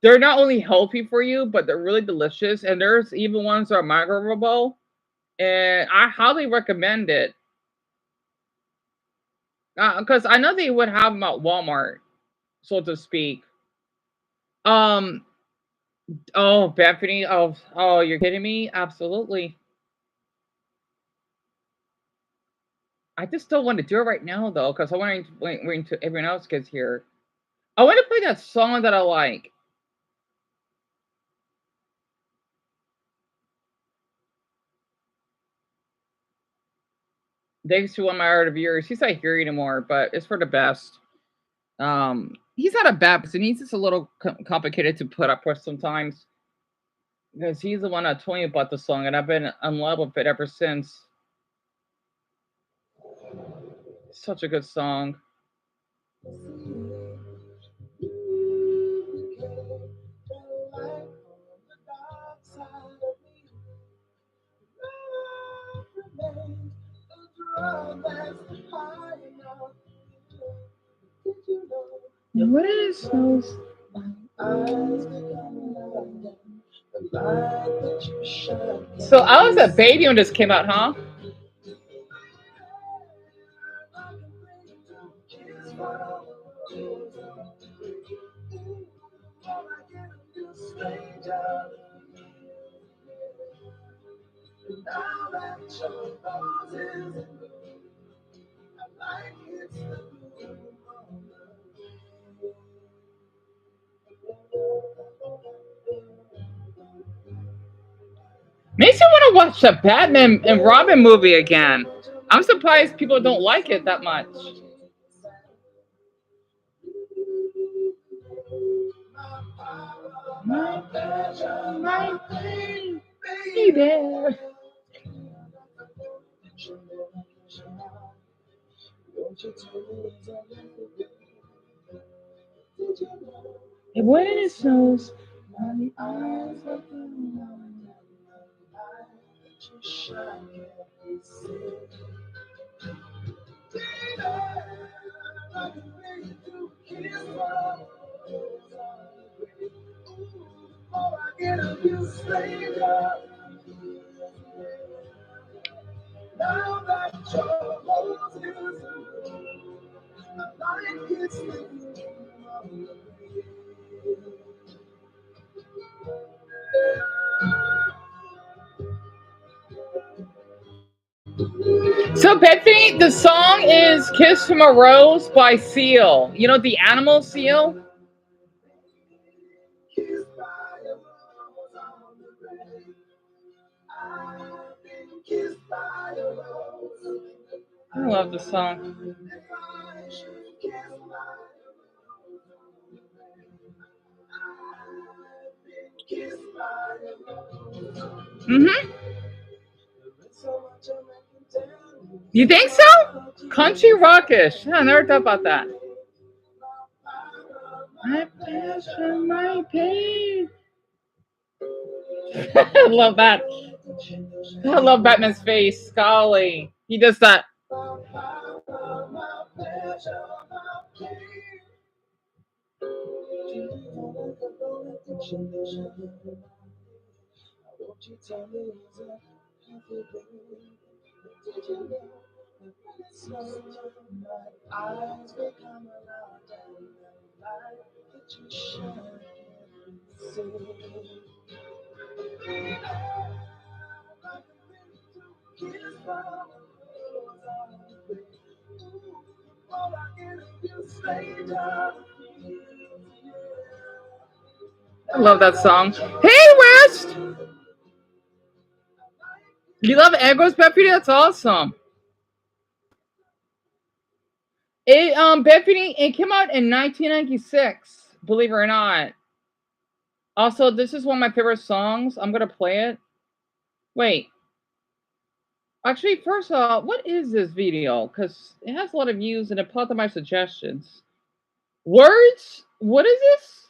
They're not only healthy for you, but they're really delicious. And there's even ones that are microwavable, and I highly recommend it. Because I know they would have them at Walmart, so to speak. Um. Oh, Bethany. Oh, you're kidding me? Absolutely. I just don't want to do it right now though, because I want to wait until everyone else gets here. I want to play that song that I like. Thanks to one of my other viewers. He's not here anymore, but it's for the best. He's not a bad person. He's just a little complicated to put up with sometimes because he's the one that told me about the song, and I've been in love with it ever since. Such a good song. What is those? So I was a baby when this came out, huh? Makes me want to watch the Batman and Robin movie again. I'm surprised people don't like it that much. My pleasure, my pain, baby. And when it snows, my eyes open So, Bethany, the song is Kiss from a Rose by Seal. You know, the animal seal? I love the song. Mm-hmm. You think so? Country rockish. I never thought about that. My passion, my pain. I love that. I love Batman's face. Golly. He does that.
She told me it was a healthy baby. Did you know that when it snows, my eyes become around and the light that you shine can see. Like a kiss from a rose on the way. Ooh, all I get is you stay down.
I love that song. Hey, West! You love Egos, Bethany? That's awesome. Bethany, it came out in 1996, believe it or not. Also, this is one of my favorite songs. I'm gonna play it. Wait. Actually, first of all, what is this video? Because it has a lot of views and it popped up my suggestions. Words? What is this?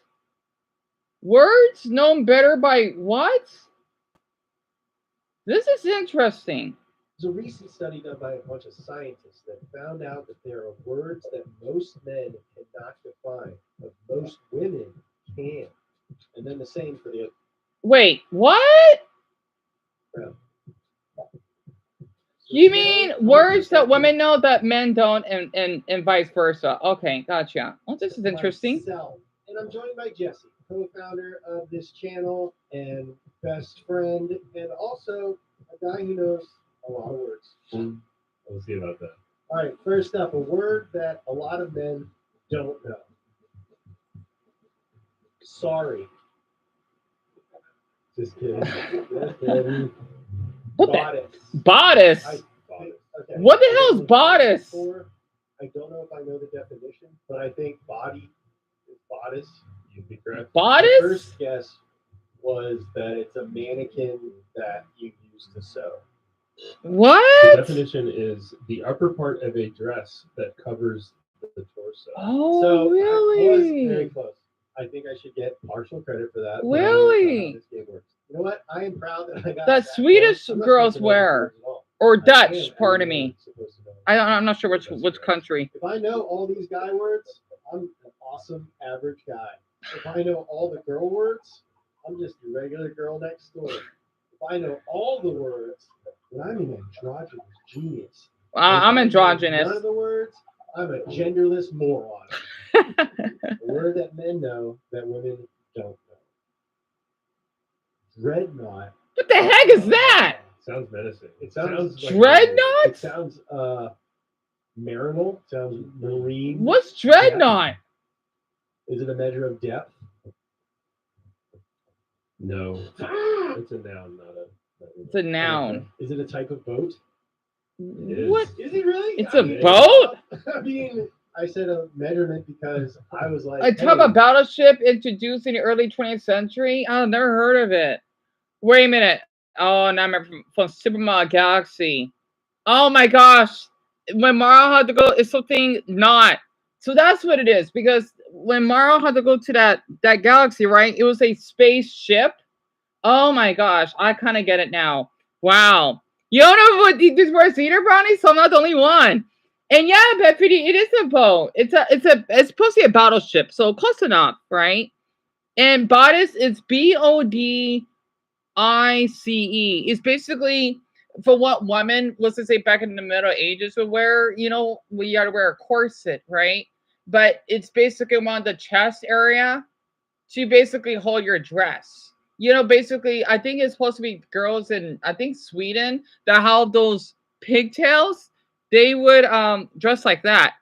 Words known better by what? This is interesting.
There's a recent study done by a bunch of scientists that found out that there are words that most men cannot define, but most women can. And then the same for the other.
Wait, what?
Yeah.
You mean words that women know that men don't, and vice versa? Okay, gotcha. Well, this is interesting.
Myself. And I'm joined by Jesse, co-founder of this channel and best friend, and also a guy who knows a lot of words.
We'll see about that.
All right, first up, a word that a lot of men don't know. Sorry. Just kidding. Just kidding. Bodice.
Bodice?
Okay.
What the hell is bodice?
I don't know if I know the definition, but I think body is bodice.
You'd be correct.
Bodice?
My first guess was that it's a mannequin that you use to sew.
What?
The definition is the upper part of a dress that covers the torso.
Oh,
so
really?
I was very close. I think I should get partial credit for that.
Really?
This game works. You know what? I am proud that I got
that Swedish girls wear, or Dutch. Pardon me. I'm not sure which country.
If I know all these guy words, I'm an awesome average guy. If I know all the girl words, I'm just a regular girl next door. If I know all the words, then I'm an androgynous genius.
I'm androgynous.
None of the words, I'm a genderless moron. A word that men know that women don't know. Dreadnought.
What the heck is that?
Sounds menacing.
It sounds like
dreadnought?
It sounds marinal. Sounds marine.
What's dreadnought?
Is it a measure of depth?
No. It's a noun, not a.
It's a noun.
Is it a type of boat?
What?
Is it really?
It's a boat?
I mean, I said a measurement because I was like,
a type of battleship introduced in the early 20th century? I've never heard of it. Wait a minute. Oh, now I'm from Super Mario Galaxy. Oh my gosh. When Mario had to go, it's something not. So that's what it is. Because when Mario had to go to that galaxy, right? It was a spaceship. Oh my gosh. I kind of get it now. Wow. You don't know what these words either, Brownie? So I'm not the only one. And yeah, Bethany, it is a boat. It's supposed to be a battleship. So close enough, right? And bodice is BODICE. It's basically for what women, let's just say back in the Middle Ages would wear, you know, we got to wear a corset, right? But it's basically around the chest area to basically hold your dress. You know, basically, I think it's supposed to be girls in, I think, Sweden that have those pigtails. They would dress like that.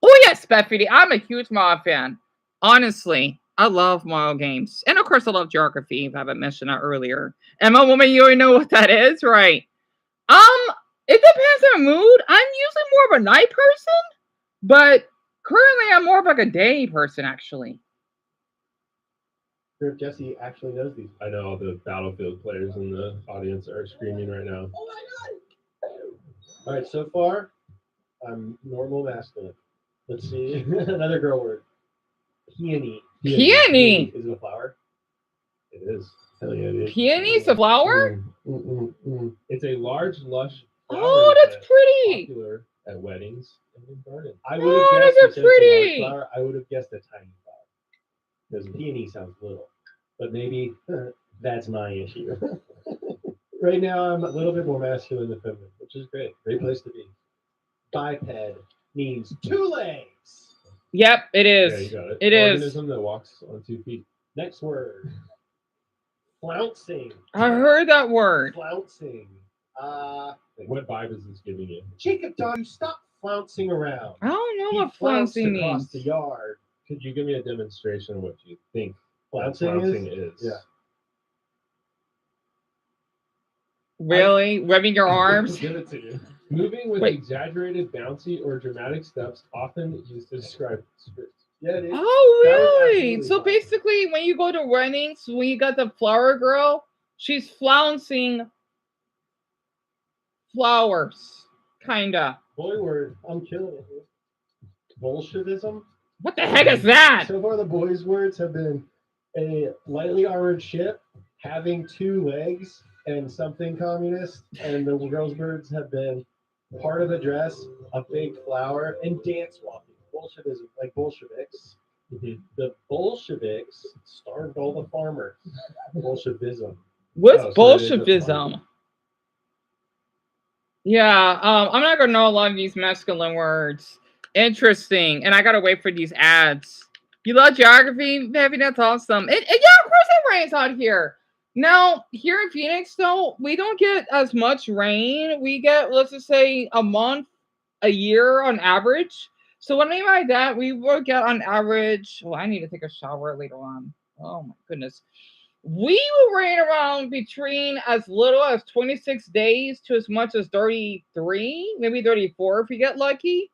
Oh, yes, Bethany, I'm a huge Mario fan. Honestly. I love Mario games. And of course, I love geography, if I haven't mentioned that earlier. Emma, woman, you already know what that is, right? It depends on mood. I'm usually more of a night person, but currently I'm more of like a day person, actually.
If Jesse actually knows these.
I know all the Battlefield players in the audience are screaming right now.
Oh my god! All right, so far, I'm normal masculine. Let's see. Another girl word. Peony.
Peony?
Is it a flower?
It is. Hell yeah, it is.
Peony is a flower?
It's a large, lush flower.
Oh, that's pretty.
Popular at weddings and in gardens.
I would have guessed
those are pretty.
Flower, I would have guessed a tiny flower. Because peony sounds little. But maybe that's my issue. Right now, I'm a little bit more masculine than feminine, which is great. Great place to be. Biped means 2 legs.
Yep, it
Yeah,
is.
you got it.
It is.
Organism that walks on 2 feet.
Next word. Flouncing.
I heard that word.
Flouncing.
What vibe is this giving you?
Jacob, you stop flouncing around.
I don't know
He
what
flounced
flouncing
across
means.
the yard.
Could you give me a demonstration of what you think
Flouncing
is?
Yeah.
Really? Rubbing your arms?
Give it to you. Moving with
Wait.
exaggerated, bouncy, or dramatic steps, often used to describe spirits.
Yeah, it is.
Oh,
That was
really?
absolutely
So
fine.
basically, when you go to weddings, when you got the flower girl, she's flouncing flowers, kinda.
Boy word. I'm killing it. Bolshevism.
What the heck is that?
So far, the boys' words have been a lightly armored ship, having 2 legs, and something communist. And the girls' words have been part of a dress, a big flower, and dance walking. Bolshevism, like Bolsheviks. The Bolsheviks starved all the farmers. Bolshevism.
What's
Oh, so it is a
Bolshevism? Yeah, I'm not gonna know a lot of these masculine words. Interesting. And I gotta wait for these ads. You love geography? Maybe that's awesome. Yeah, of course it rains out here. Now, here in Phoenix, though, we don't get as much rain. We get, let's just say, a month, a year on average. So when I mean by that, we will get on average. Oh, I need to take a shower later on. Oh my goodness. We will rain around between as little as 26 days to as much as 33, maybe 34 if you get lucky.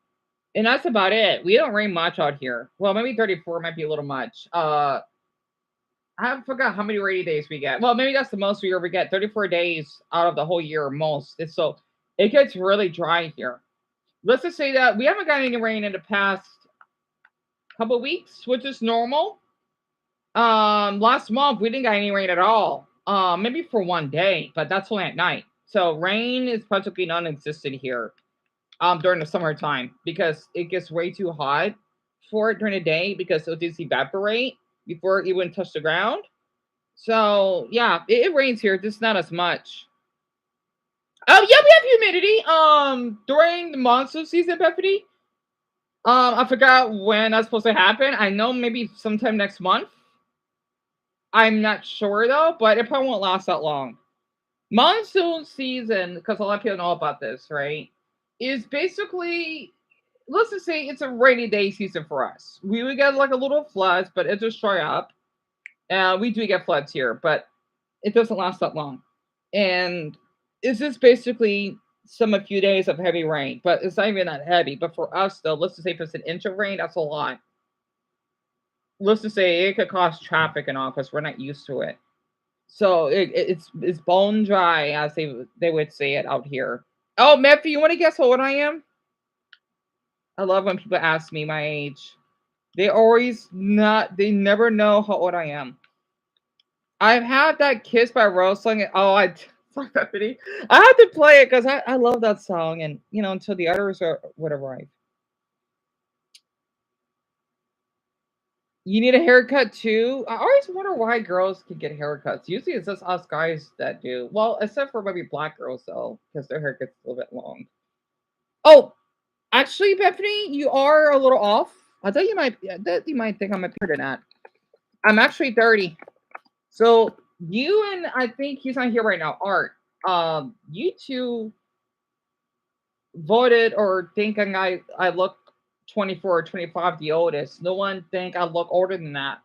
And that's about it. We don't rain much out here. Well, maybe 34 might be a little much. I forgot how many rainy days we get. Well, maybe that's the most we ever get. 34 days out of the whole year, most. So it gets really dry here. Let's just say that we haven't gotten any rain in the past couple of weeks, which is normal. Last month we didn't get any rain at all. Maybe for one day, but that's only at night. So rain is practically non-existent here. During the summertime because it gets way too hot for it during the day because it'll just evaporate before it even touch the ground. So yeah, it rains here, just not as much. Oh yeah, we have humidity. During the monsoon season, Bethany. I forgot when that's supposed to happen. I know maybe sometime next month. I'm not sure though, but it probably won't last that long. Monsoon season, because a lot of people know about this, right? Is basically, let's just say it's a rainy day season for us. We would get like a little floods, but it just dry up. We do get floods here, but it doesn't last that long. And it's just basically a few days of heavy rain, but it's not even that heavy. But for us, though, let's just say if it's an inch of rain, that's a lot. Let's just say it could cause traffic and all because we're not used to it. So it's bone dry, as they would say it out here. Oh, Matthew, you want to guess how old I am? I love when people ask me my age. They never know how old I am. I've had that Kiss by Rose song. Sorry, Bethany. I had to play it because I love that song. And, until the others would arrive. You need a haircut too? I always wonder why girls can get haircuts. Usually it's just us guys that do. Well, except for maybe black girls, though, because their hair gets a little bit long. Oh, actually, Bethany, you are a little off. I thought you might think I'm a better than that. I'm actually 30. So you and I think he's not here right now, Art. You two voted or thinking I look 24 or 25 the oldest. No one think I look older than that.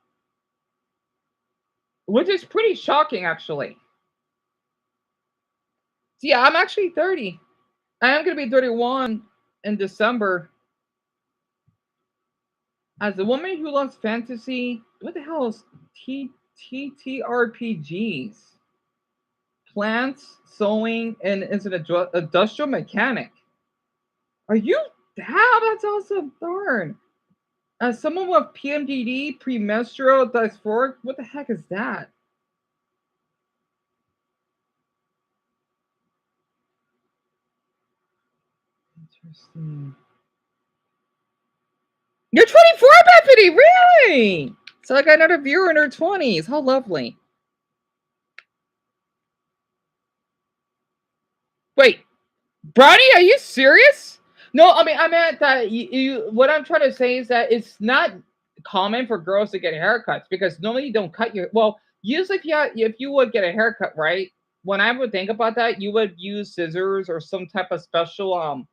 Which is pretty shocking, actually. So yeah, I'm actually 30. I am going to be 31 in December. As a woman who loves fantasy, what the hell is TTRPGs? Plants, sewing, and is an industrial mechanic. Are you? That's awesome. Darn. As someone with PMDD, premenstrual dysphoric, what the heck is that? Interesting. You're 24, Bethany, really? So I got another viewer in her 20s. How lovely. Wait, Brownie, are you serious? No, I mean I meant that you. What I'm trying to say is that it's not common for girls to get haircuts because normally you don't cut your. Well, usually if you would get a haircut, right? When I would think about that, you would use scissors or some type of special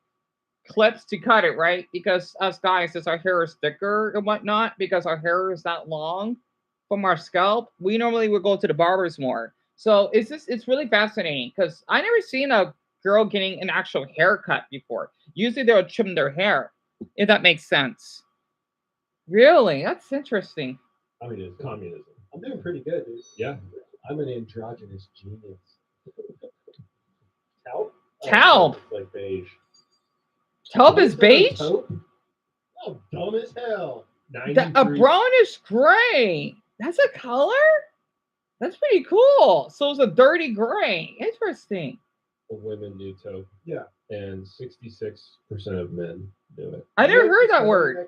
clips to cut it, right? Because us guys, since our hair is thicker and whatnot, because our hair is not long from our scalp, we normally would go to the barbers more. So it's really fascinating because I never seen a girl getting an actual haircut before. Usually they'll trim their hair, if that makes sense. Really? That's interesting.
Communism. Communism.
I'm doing pretty good, dude.
Yeah.
I'm an androgynous genius. Taupe?
Taupe.
Like beige.
Taupe is beige?
Taupe? Oh, dumb as hell.
A brownish gray. That's a color? That's pretty cool. So it's a dirty gray. Interesting.
Women do taupe.
Yeah.
And 66% of men do it.
I never heard that word.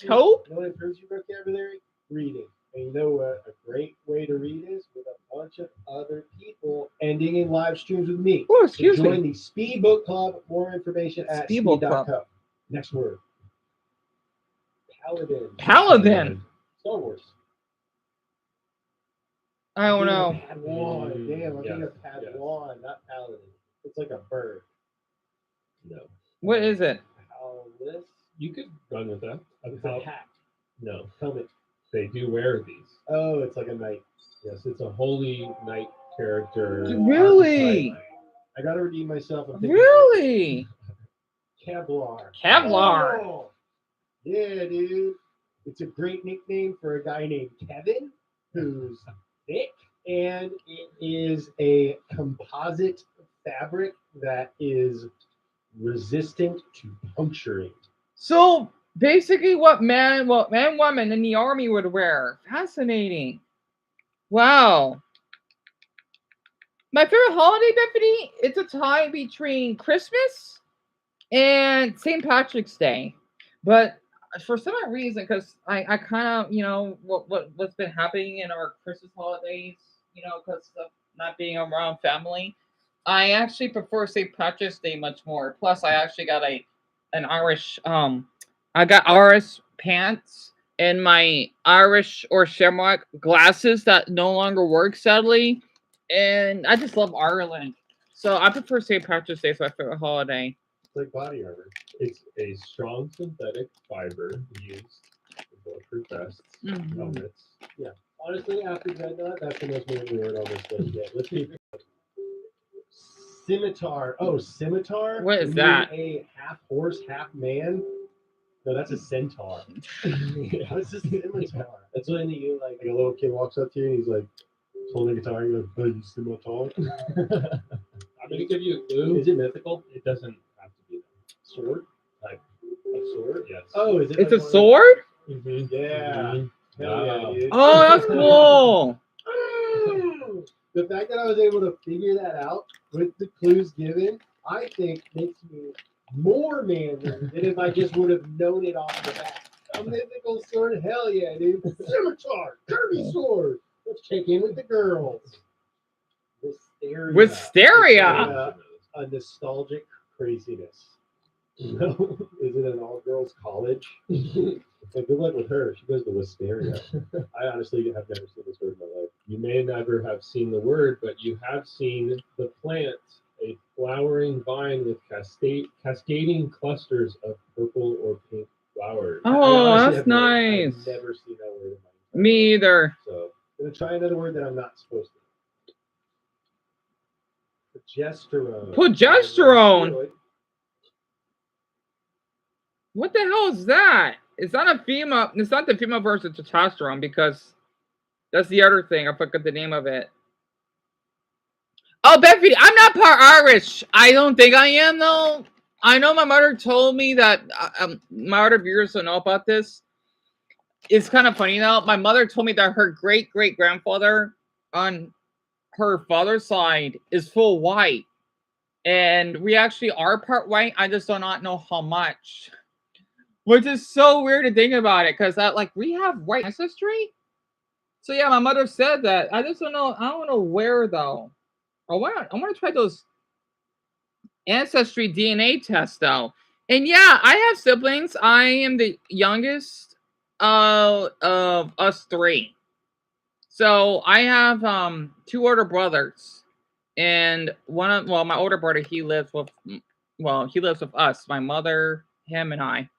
Taupe?
You know what improves your vocabulary? Reading. And you know what a great way to read is? With a bunch of other people ending in live streams with me.
Oh, excuse me.
Join the Speed Book Club. More information at speed.co. Next word. Paladin.
Paladin.
Star Wars.
I don't know.
Padawan. Damn, I think of Padawan, not Paladin. It's like a bird.
No.
What is it?
Paladin.
You could run with that.
It's a hat.
No.
Helmet.
They do wear these.
Oh, it's like a knight.
Yes, it's a holy knight character.
Really?
Archetype. I gotta redeem myself.
Really?
Kevlar.
Kevlar.
Oh, yeah, dude. It's a great nickname for a guy named Kevin, who's thick, and it is a composite fabric that is resistant to puncturing.
So basically what man, woman in the army would wear. Fascinating. Wow. My favorite holiday, Bethany, it's a tie between Christmas and St. Patrick's Day. But for some odd reason, because I kind of, what's been happening in our Christmas holidays, because of not being around family, I actually prefer St. Patrick's Day much more. Plus, I actually got an Irish, I got Irish pants and my Irish or Shamrock glasses that no longer work, sadly. And I just love Ireland. So I prefer St. Patrick's Day, so my favorite holiday.
It's like body armor.
It's a strong synthetic fiber used in bulletproof vests, helmets.
Yeah. Honestly, after Dreadnought, that's the most moving word on this list yet. Let's keep it. Scimitar. Oh, scimitar?
What is that?
A half horse, half man? No, that's a centaur. What's a scimitar? That's when you like a little kid walks up to you and he's like holding a guitar and you go, "Hey, you scimitar?"
I'm gonna give you a clue.
Is it mythical?
It doesn't have to be that.
Sword?
Like a sword? Yes.
Oh, is it?
It's
like
a sword?
Mm-hmm. Yeah.
Mm-hmm.
Hell yeah, dude.
Oh, that's cool.
The fact that I was able to figure that out with the clues given, I think makes me more manly than if I just would have known it off the bat. A mythical sword? Hell yeah, dude. Scimitar, Kirby sword. Let's check in with the girls. Wisteria.
Wisteria.
A nostalgic craziness. No, is it an all-girls college? So good luck with her. She goes to Wisteria. I honestly have never seen this word in my life.
You may never have seen the word, but you have seen the plant, a flowering vine with cascading clusters of purple or pink flowers.
Oh, that's nice.
I've never seen that word in my life.
Me either.
So I'm going to try another word that I'm not supposed to. Progesterone.
Progesterone? What the hell is that? It's not a female. It's not the female version of testosterone because that's the other thing. I forgot the name of it. Oh, Beffy, I'm not part Irish. I don't think I am, though. I know my mother told me that my other viewers don't know about this. It's kind of funny, though. My mother told me that her great-great-grandfather on her father's side is full white. And we actually are part white. I just do not know how much. Which is so weird to think about it, because we have white ancestry. So yeah, my mother said that. I just don't know. I don't know where though. I want to try those ancestry DNA test though. And yeah, I have siblings. I am the youngest of us three. So I have two older brothers. And my older brother, he lives with us, my mother, him, and I.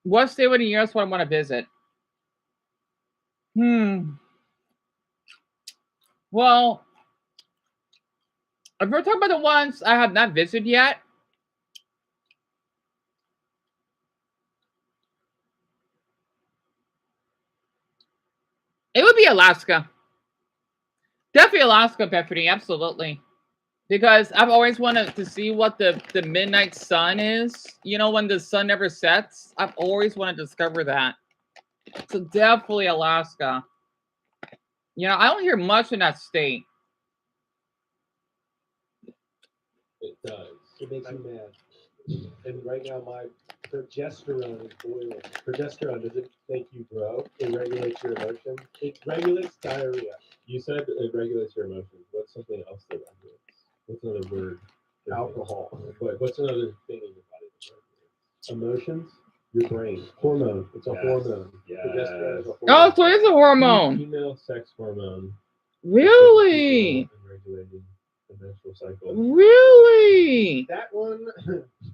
What state of the US would I want to visit? Well, if we're talking about the ones I have not visited yet, it would be Alaska. Definitely Alaska, Bethany, absolutely. Because I've always wanted to see what the midnight sun is. You know, when the sun never sets. I've always wanted to discover that. So definitely Alaska. You know, I don't hear much in that state.
It does. It makes me mad. And right now, my progesterone is boiling. Progesterone doesn't make you grow. It regulates your emotions. It regulates diarrhea.
You said it regulates your emotions. What's something else that regulates? What's another word?
Alcohol.
What's another thing in your body that regulates?
Emotions. Your brain. Hormone. It's a hormone.
Yes.
Progesterone is a hormone.
Oh, so it's a hormone.
Female sex hormone.
Really?
Regulating the menstrual cycle.
Really?
That one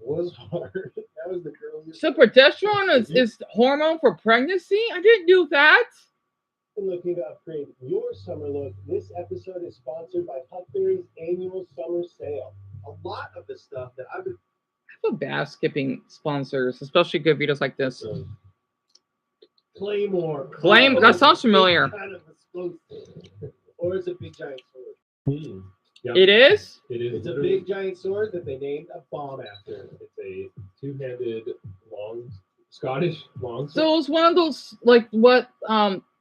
was hard. That was the girliest.
So progesterone is hormone for pregnancy? I didn't do that.
Looking to upgrade your summer look, this episode is sponsored by Huckberry's annual summer sale. A lot of the stuff that I've been...
I feel bad skipping sponsors, especially good videos like this.
Claymore.
That sounds familiar.
Kind of explosive. Or it's a big giant sword.
Yep.
It is?
It is.
It's a big giant sword that they named a bomb after.
It's a two-handed Scottish long sword.
So it's one of those like what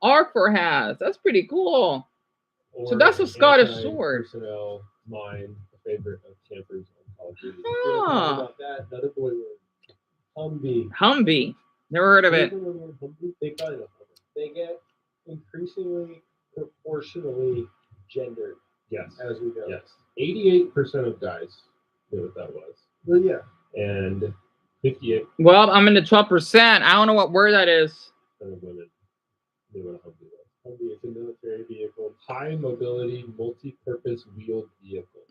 Arthur has. That's pretty cool.
Or
so that's a Scottish sword.
Personnel mine, a favorite of campers on Call of Duty.
About that, another boy word.
Humvee. Never heard of it.
They get increasingly proportionally gendered.
Yes.
As we go.
Yes. 88% of guys knew what that was.
Well, yeah.
And 58%.
Well, I'm in the 12%. I don't know what word that is.
Of women knew what a Humvee was. Humvee is a military vehicle, high mobility, multi-purpose wheeled vehicle.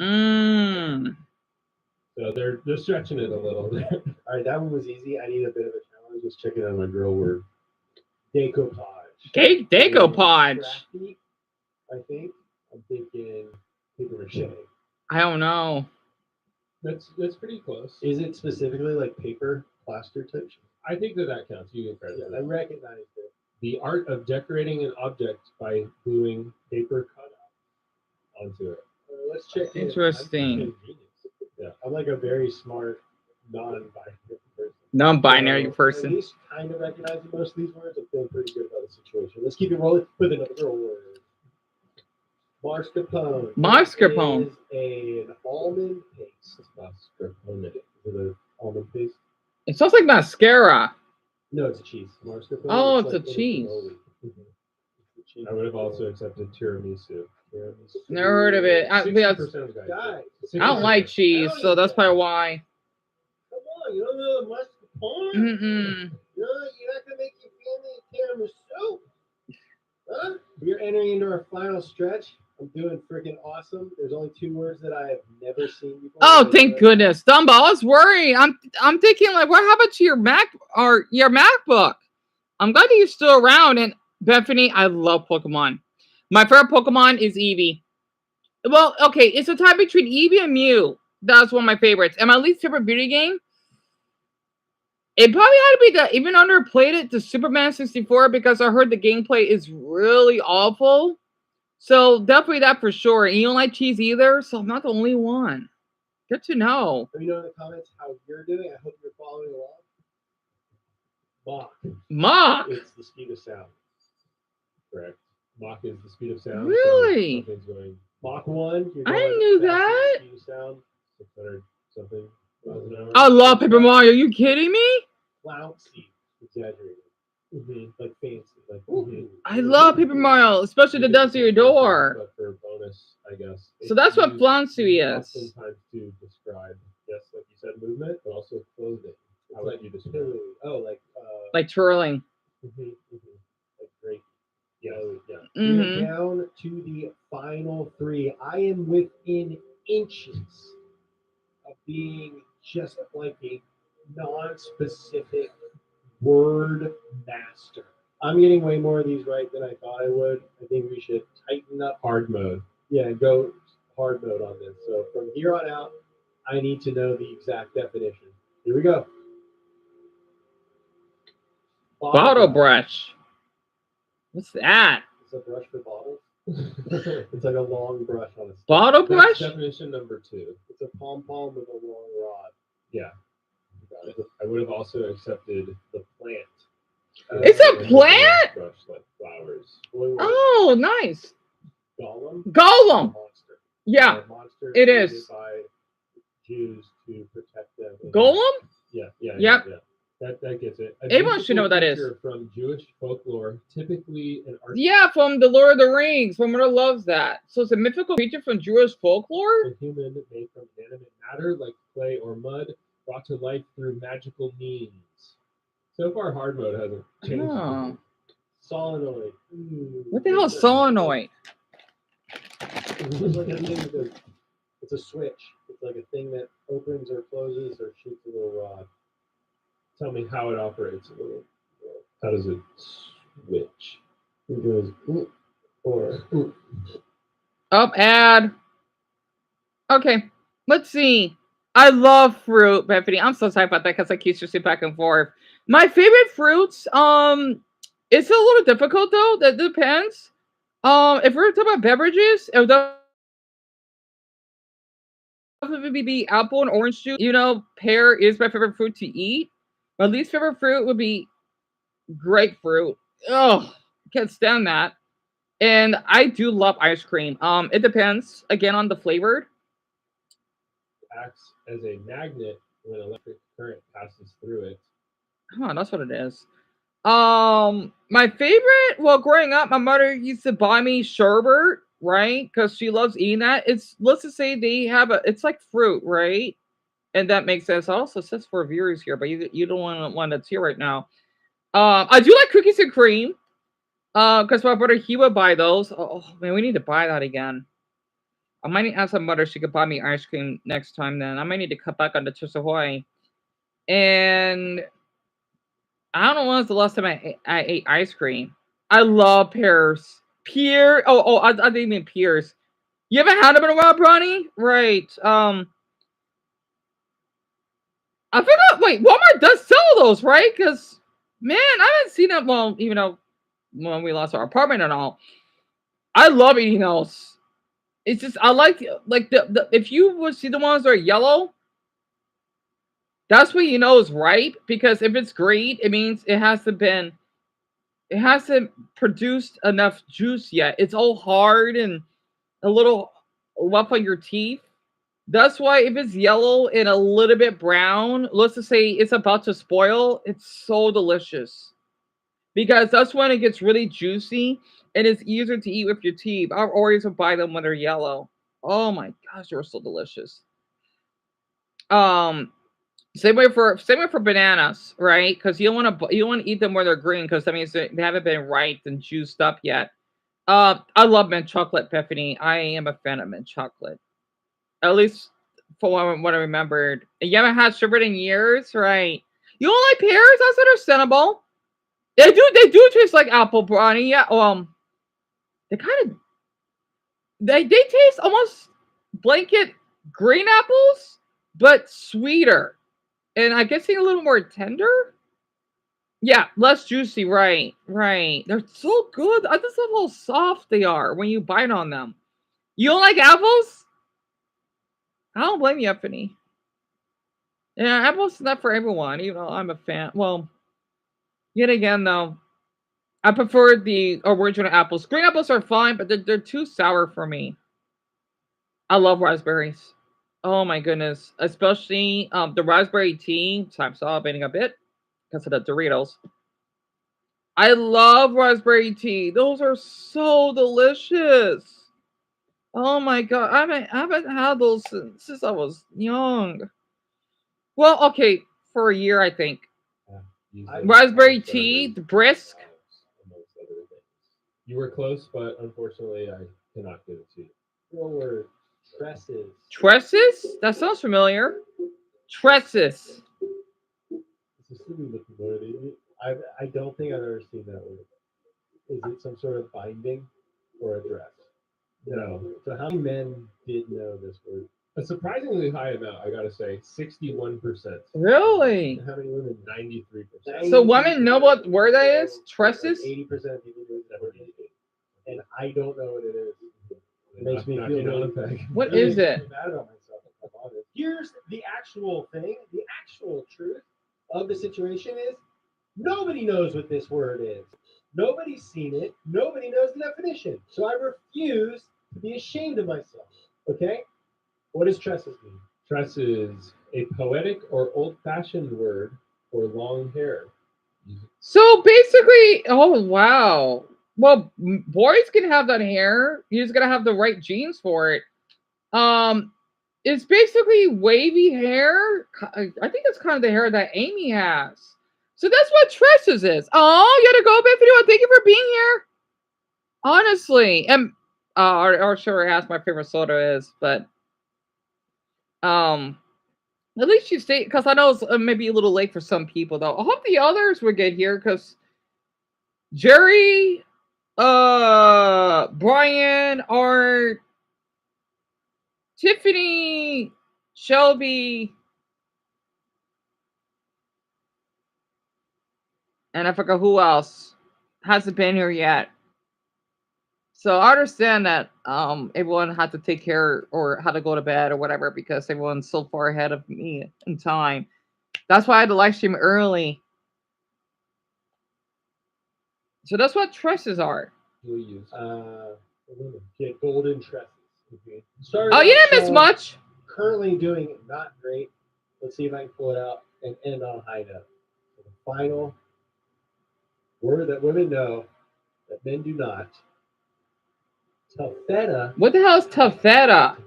So they're stretching it a little bit.
All right, that one was easy. I need a bit of a challenge. Just checking out my girl word. Decoupage.
Decoupage.
I think. I'm thinking paper mache.
I don't know.
That's pretty close.
Is it specifically like paper plaster type?
I think that counts. You can credit that.
I recognize it.
The art of decorating an object by gluing paper cutout onto it.
Let's check.
Interesting.
Yeah,
I'm like a very smart non-binary person.
Non-binary person.
At least kind of recognizing most of these words. I'm feeling pretty good about the situation. Let's keep it rolling with another girl word. Mascarpone.
Mascarpone
is an almond paste.
Mascarpone. Is it an almond paste?
It sounds like mascara.
No, it's a cheese. Mascarpone.
Oh, it's a cheese.
I would have also accepted tiramisu.
Never heard of it. I don't like cheese, so that's probably why.
Come on, you don't know the mascarpone? No, you're not gonna make your family tiramisu. Huh? We're entering into our final stretch. I'm doing freaking awesome. There's only 2 words that I have never seen before.
Oh, thank goodness, Dumbo. I was worried. I'm thinking like, what happened to your MacBook? I'm glad that you're still around. And Bethany, I love Pokemon. My favorite Pokemon is Eevee. Well, okay, it's a tie between Eevee and Mew. That's one of my favorites. And my least favorite video game, it probably had to be the, even underplayed it, the Superman 64, because I heard the gameplay is really awful. So definitely that for sure. And you don't like cheese either, so I'm not the only one. Good to know.
Let me know in the comments how you're doing. I hope you're following along.
Mach.
It's the speed of sound.
Correct. Mach is the speed of sound.
Really?
So something's going
Mach 1.
I knew that.
Speed of sound.
600 something miles an hour.
I love Paper Mario. Are you kidding me?
Flouncy. Exaggerated.
Like fancy. Like,
I love paper mail, especially the does to your door.
But for a bonus, I guess.
So that's what flauncy is.
Oftentimes to describe, yes, like you said, movement, but also clothing. How would you describe it? Oh,
like twirling.
Like great. Yeah, yeah.
We're down to the final three. I am within inches of being just like a non-specific word master. I'm getting way more of these right than I thought I would. I think we should tighten up.
Hard mode.
Yeah, go hard mode on this. So from here on out, I need to know the exact definition. Here we go.
Bottle brush. What's that?
It's a brush for bottles. It's like a long brush on a stick.
Bottle brush?
Definition number 2.
It's a pom-pom with a long rod.
Yeah. I would have also accepted the plant.
It's a plant?
Brush, like flowers.
Oh, nice.
Gollum?
Gollum.
Monster.
Yeah,
Monster
it is.
By Jews to protect them.
Golem?
Yeah.
Yep.
That gets it.
Everyone should know what that is.
From Jewish folklore, typically an art.
Yeah, from the Lord of the Rings. My mother loves that. So it's a mythical creature from Jewish folklore?
A human made from inanimate matter like clay or mud, brought to life through magical means. So far, hard mode hasn't changed.
Oh.
Solenoid.
What the hell is solenoid?
It's like a thing that it's a switch. It's like a thing that opens or closes or shoots a little rod.
Tell me how it operates a little. How does it switch? It goes or
Ad. Okay, let's see. I love fruit, Bethany. I'm so excited about that because I keep switching back and forth. My favorite fruits, it's a little difficult though. That depends. If we're talking about beverages, it would definitely be apple and orange juice. You know, pear is my favorite fruit to eat. My least favorite fruit would be grapefruit. Ugh, can't stand that. And I do love ice cream. It depends again on the flavor.
acts as a magnet when electric current passes through it.
Oh, that's what it is. My favorite. Well, growing up, my mother used to buy me sherbet, right? Because she loves eating that. It's let's just say they have a. It's like fruit, right? And that makes sense. Also says for viewers here, but you don't want one that's here right now. I do like cookies and cream. Because my brother he would buy those. Oh man, we need to buy that again. I might need to ask my mother if she could buy me ice cream next time. Then I might need to cut back on the Chips Ahoy. And I don't know when was the last time I ate ice cream. I love pears. I didn't mean pears. You haven't had them in a while, Bronny? Right. I forgot. Wait, Walmart does sell those, right? Because man, I haven't seen them. Well, even though when we lost our apartment and all, I love eating those. It's just I like the if you would see the ones that are yellow, that's when you know it's ripe. Because if it's green, it means it hasn't produced enough juice yet. It's all hard and a little rough on your teeth. That's why if it's yellow and a little bit brown, let's just say it's about to spoil, it's so delicious. Because that's when it gets really juicy and it's easier to eat with your teeth. I always would buy them when they're yellow. Oh my gosh, they're so delicious. Um, same way for bananas, right? Because you don't want to eat them where they're green because that means they haven't been ripe and juiced up yet. I love mint chocolate, Bethany. I am a fan of mint chocolate. At least for what I remembered. You haven't had sherbet in years, right? You don't like pears? That's understandable. They do taste like apple brownie. Yeah. They kind of they taste almost blanket green apples, but sweeter, and I guess a little more tender. Yeah, less juicy. Right. They're so good. I just love how soft they are when you bite on them. You don't like apples? I don't blame you, Effany. Yeah, apples is not for everyone, even though I'm a fan. Well, yet again, though, I prefer the original apples. Green apples are fine, but they're too sour for me. I love raspberries. Oh my goodness. Especially the raspberry tea. So I'm salivating a bit because of the Doritos. I love raspberry tea. Those are so delicious. Oh my god, I haven't had those since I was young. Well, okay, for a year I think. Raspberry tea, the brisk.
Amongst other things. You were close, but unfortunately, I cannot give it to you.
What word? Tresses.
Tresses? That sounds familiar. Tresses.
It's a silly looking word. I don't think I've ever seen that word. Is it some sort of binding or a dress?
No.
So how many men did know this word?
A surprisingly high amount, I gotta say, 61%.
Really?
How many women?
93%.
So women know what word that is? Tresses?
80% of people know that word. And I don't know what it is. It makes me
Knock
feel
you down
really,
a peg.
What
really
is it?
bad about myself. If I'm honest. Here's the actual thing. The actual truth of the situation is nobody knows what this word is. Nobody's seen it. Nobody knows the definition. So I refuse to be ashamed of myself. Okay? What does tresses mean?
Tress is a poetic or old-fashioned word for long hair.
So basically, oh wow. Well, boys can have that hair. You just gotta have the right genes for it. Um, it's basically wavy hair. I think it's kind of the hair that Amy has. So that's what tresses is. Oh, you gotta go, Bethany. Thank you for being here. Honestly, and or sure ask my favorite soda is, but um, at least you stay because I know it's maybe a little late for some people though. I hope the others will get here because Jerry, Brian, Art, Tiffany, Shelby, and I forgot who else hasn't been here yet. So I understand that everyone had to take care or had to go to bed or whatever because everyone's so far ahead of me in time. That's why I had to live stream early. So that's what tresses are.
We'll use.
Get golden tresses. Okay.
Oh, you didn't miss much.
Currently doing not great. Let's see if I can pull it out and end on a high note. So the final word that women know that men do not. Taffeta.
What the hell is taffeta?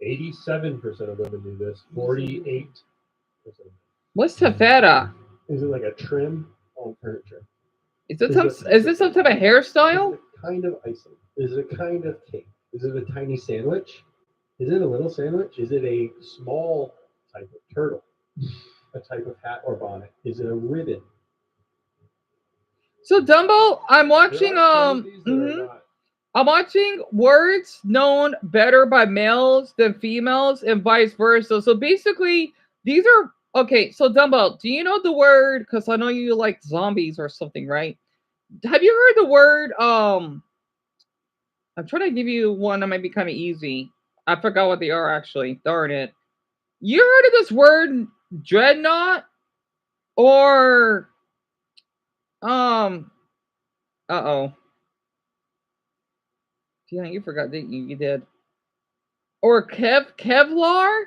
87% of women do this. 48%.
What's taffeta?
Is it like a trim on furniture?
Is it some type of hairstyle?
Is it a kind of icing? Is it a kind of cake? Is it a tiny sandwich? Is it a little sandwich? Is it a small type of turtle? A type of hat or bonnet? Is it a ribbon?
So Dumbo, I'm watching I'm watching words known better by males than females and vice versa. So basically, these are okay. So Dumbo, do you know the word? Because I know you like zombies or something, right? Have you heard the word? I'm trying to give you one that might be kind of easy. I forgot what they are actually. Darn it. You heard of this word dreadnought? Or uh-oh. Yeah, you forgot that you did. Or Kevlar?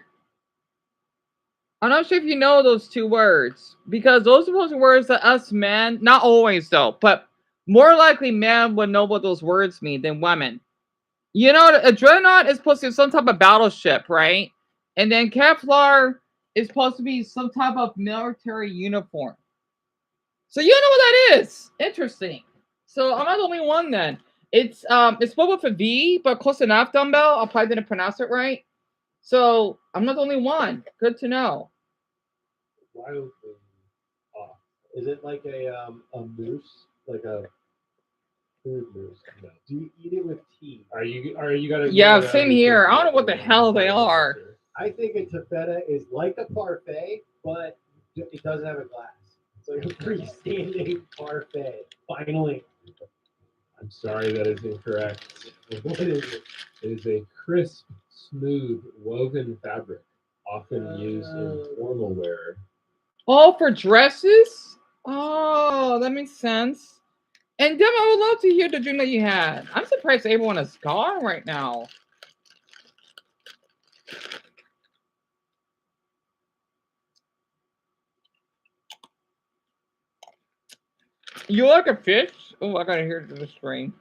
I'm not sure if you know those two words. Because those are those words that us men, not always though, but more likely men would know what those words mean than women. You know, a dreadnought is supposed to be some type of battleship, right? And then Kevlar is supposed to be some type of military uniform. So you know what that is. Interesting. So I'm not the only one then. It's spelled with a V, but close enough, Dumbbell. I probably didn't pronounce it right. So I'm not the only one. Good to know.
Wildly off. Is it like a moose? Like a food moose? No. Do you eat it with tea?
Are you gonna?
Yeah, same here. I don't know what the hell they are.
I think a taffeta is like a parfait, but it doesn't have a glass. It's like a freestanding parfait. Finally.
I'm sorry, that is incorrect.
What is it?
It is a crisp, smooth, woven fabric, often used in formal wear.
Oh, for dresses? Oh, that makes sense. And Dem, I would love to hear the dream that you had. I'm surprised everyone is gone right now. You like a fish? Oh, I gotta hear the screen.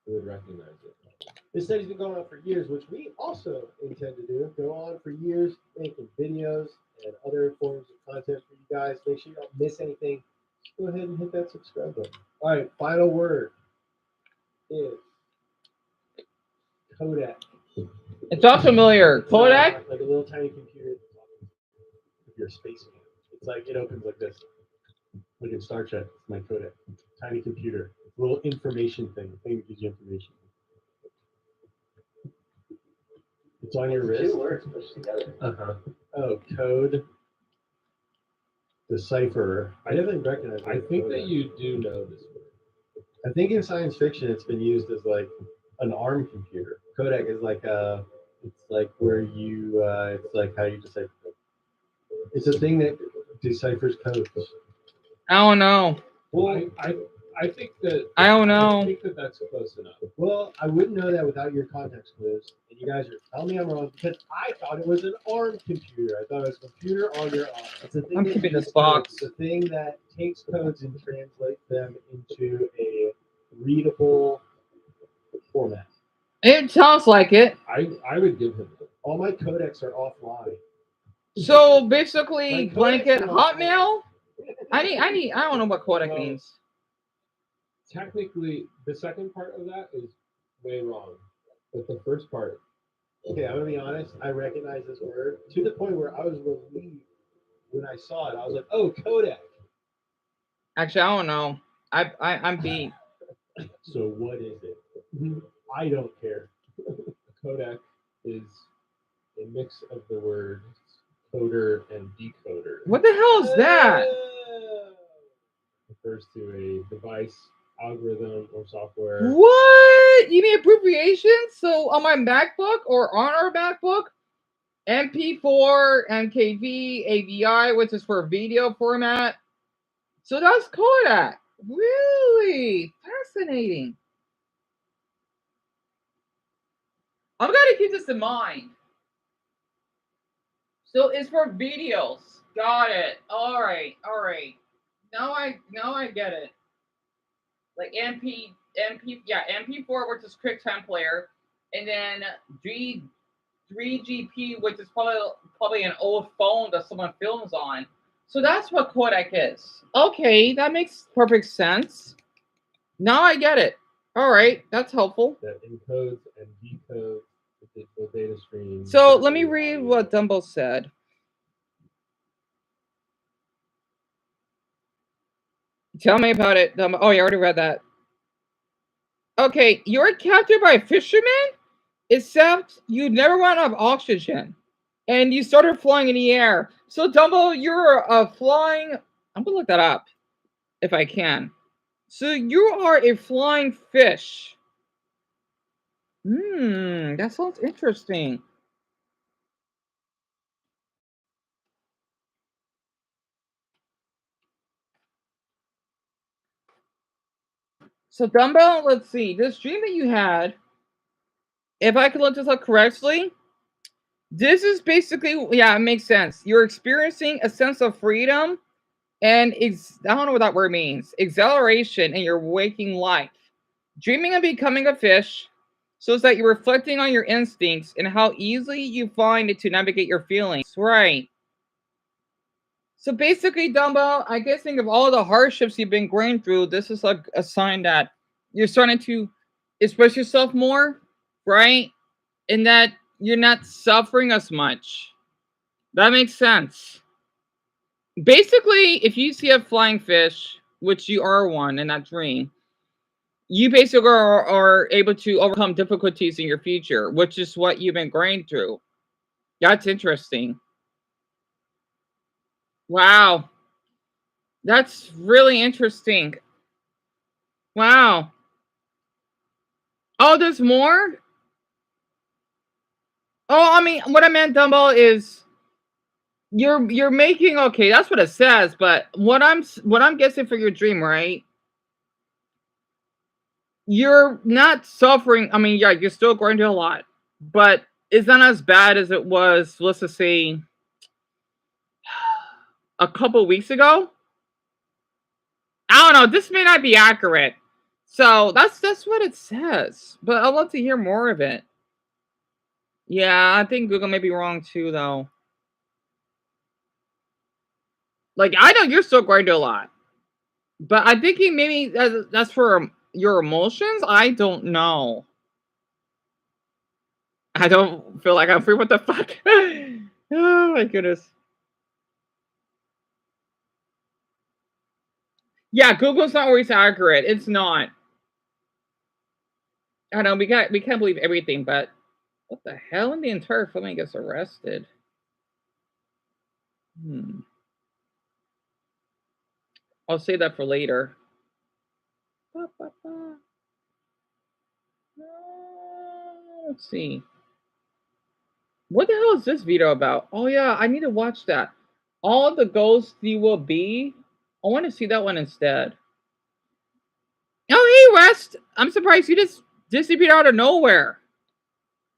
Who would recognize it?
This study's been going on for years, which we also intend to do. Go on for years, making videos and other forms of content for you guys. Make sure you don't miss anything. Just go ahead and hit that subscribe button. All right, final word is Kodak.
It's all familiar. Kodak?
Like a little tiny computer. If you're a spaceman, it's like it opens like this. Like in Star Trek, it's my Kodak. Tiny computer. Little information thing. Thing that gives you information. It's on your wrist.
2 words pushed together.
Oh, code decipherer. I definitely recognize.
I think that you do know this word.
I think in science fiction, it's been used as like an ARM computer. Kodak is like it's like where you, it's like how you decipher code. It's a thing that deciphers codes.
I don't know.
Well, I think that
I don't know.
I think that that's close enough.
Well, I wouldn't know that without your context clues, and you guys are telling me I'm wrong because I thought it was an ARM computer. I thought it was a computer on your arm. It's a thing.
I'm keeping this box.
It's a thing that takes codes and translates them into a readable format.
It sounds like it.
I would give him that.
All my codecs are offline.
So basically,
Like
blanket
Kodak's
Hotmail. I don't know what Kodak means.
Technically, the second part of that is way wrong, but the first part.
Okay, I'm gonna be honest. I recognize this word to the point where I was relieved when I saw it. I was like, "Oh, Kodak."
Actually, I don't know. I'm beat.
So what is it? I don't care.
Kodak is a mix of the words coder and decoder.
What the hell is that?
Refers to a device, algorithm, or software.
What? You mean abbreviations? So on my MacBook or on our MacBook, MP4, MKV, AVI, which is for video format. So that's Kodak. Really fascinating. I'm gonna keep this in mind. So it's for videos. Got it. All right. Now I get it. Like MP4, which is QuickTime Player, and then 3GP, which is probably an old phone that someone films on. So that's what Kodak is. Okay, that makes perfect sense. Now I get it. All right, that's helpful.
That encodes and decodes the digital data stream.
So let me read what Dumbo said. Tell me about it, Dumbo. Oh, you already read that. Okay, you were captured by a fisherman, except you never ran out of oxygen, and you started flying in the air. So Dumbo, you're flying. I'm gonna look that up if I can. So you are a flying fish. That sounds interesting. So Dumbo, let's see. This dream that you had, if I could look this up correctly, this is basically, yeah, it makes sense. You're experiencing a sense of freedom and I don't know what that word means. Exhilaration in your waking life. Dreaming of becoming a fish shows that you're reflecting on your instincts and how easily you find it to navigate your feelings. Right. So basically, Dumbo, I guess think of all the hardships you've been going through. This is like a sign that you're starting to express yourself more, right? And that you're not suffering as much. That makes sense. Basically, if you see a flying fish, which you are one in that dream, you basically are able to overcome difficulties in your future, which is what you've been going through. That's interesting. Wow. That's really interesting. Wow. Oh, there's more? Oh, I mean, what I meant, Dumbo, is you're making, okay, that's what it says, but what I'm guessing for your dream, right? You're not suffering. I mean, yeah, you're still going through a lot, but it's not as bad as it was, let's just say, a couple weeks ago. I don't know. This may not be accurate. So that's what it says. But I'd love to hear more of it. Yeah, I think Google may be wrong too, though. Like, I know you're still going to a lot. But I'm thinking maybe that's for your emotions. I don't know. I don't feel like I'm free. What the fuck? Oh my goodness. Yeah, Google's not always accurate. It's not. I know we can't believe everything, but what the hell? And the entire family gets arrested. I'll say that for later. Let's see. What the hell is this video about? Oh yeah, I need to watch that. All the ghosts you will be. I want to see that one instead. Oh hey West, I'm surprised you just disappeared out of nowhere.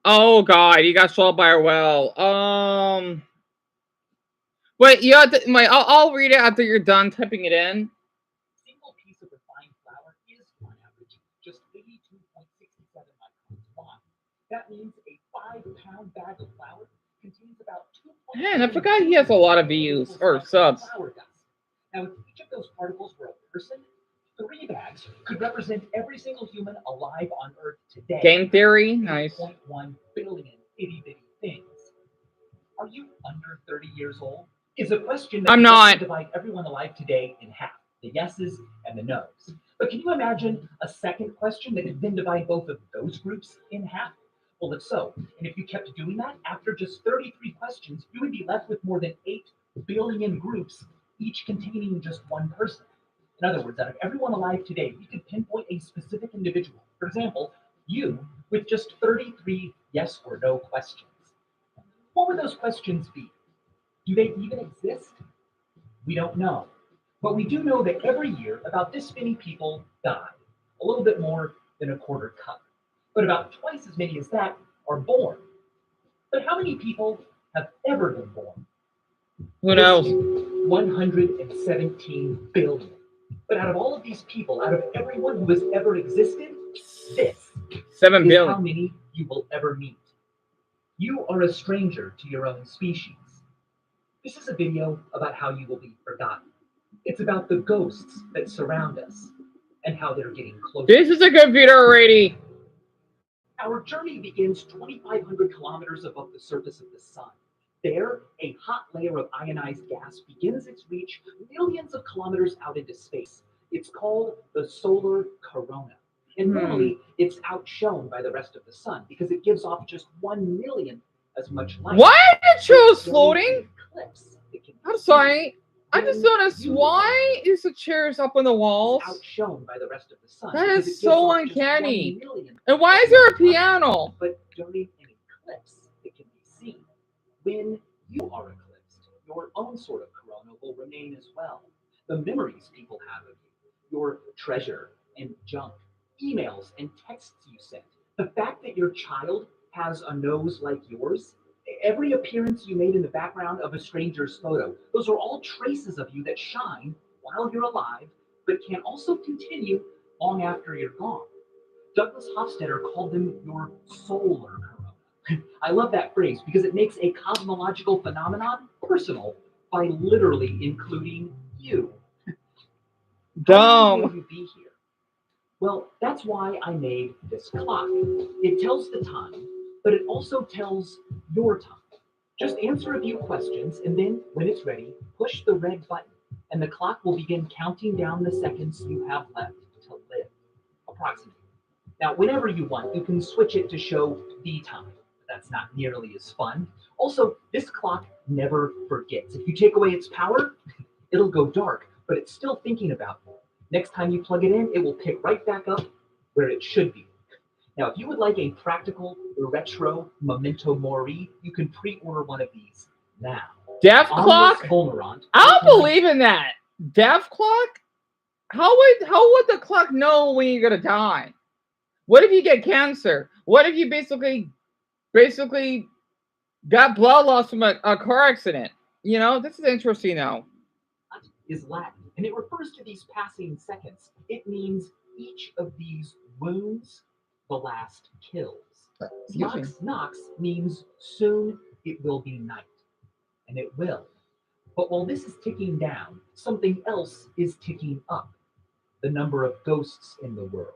Oh god, you got swallowed by a whale. Wait, you have to. I'll read it after you're done typing it in.
Single piece of refined flour is, on average, just 82.67 microns fine. That means a 5-pound bag of flour contains about 2.
Man, I forgot he has a lot of views or subs.
Now, if each of those particles were a person, 3 bags could represent every single human alive on Earth today.
Game theory, nice.
1 billion itty-bitty things. Are you under 30 years old? Is a question that
I'm not.
Divide everyone alive today in half, the yeses and the nos. But can you imagine a second question that could then divide both of those groups in half? Well, if so, and if you kept doing that, after just 33 questions, you would be left with more than 8 billion groups, each containing just one person. In other words, out of everyone alive today, we could pinpoint a specific individual. For example, you, with just 33 yes or no questions. What would those questions be? Do they even exist? We don't know. But we do know that every year, about this many people die. A little bit more than a quarter cup. But about twice as many as that are born. But how many people have ever been born?
Who knows?
117 billion. But out of all of these people, out of everyone who has ever existed, this
7 billion.
is how many you will ever meet. You are a stranger to your own species. This is a video about how you will be forgotten. It's about the ghosts that surround us and how they're getting closer.
This is a good video already.
Our journey begins 2,500 kilometers above the surface of the sun. There, a hot layer of ionized gas begins its reach millions of kilometers out into space. It's called the solar corona. And normally, it's outshone by the rest of the sun because it gives off just 1/1,000,000th as much light.
Why did it show floating? I'm sorry. I just noticed why is the chairs up on the walls?
Outshone by the rest of the sun.
That is so uncanny. And why is there a piano?
But during an eclipse, it can be seen. When you are eclipsed, your own sort of corona will remain as well. The memories people have of you, your treasure and junk, emails and texts you sent, the fact that your child has a nose like yours, every appearance you made in the background of a stranger's photo, those are all traces of you that shine while you're alive, but can also continue long after you're gone. Douglas Hofstadter called them your solar corona. I love that phrase because it makes a cosmological phenomenon personal by literally including you. How long will you be here? Well, that's why I made this clock. It tells the time, but it also tells your time. Just answer a few questions, and then, when it's ready, push the red button, and the clock will begin counting down the seconds you have left to live, approximately. Now, whenever you want, you can switch it to show the time. That's not nearly as fun. Also, this clock never forgets. If you take away its power, it'll go dark, but it's still thinking about you. Next time you plug it in, it will pick right back up where it should be. Now, if you would like a practical, retro memento mori, you can pre-order one of these now.
Deaf clock? I don't believe in that. Deaf clock? How would the clock know when you're gonna die? What if you get cancer? What if you basically got blood loss from a car accident? You know, this is interesting though.
is Latin, and it refers to these passing seconds. It means each of these wounds, the last kills. Nox means soon it will be night, and it will. But while this is ticking down, something else is ticking up. The number of ghosts in the world.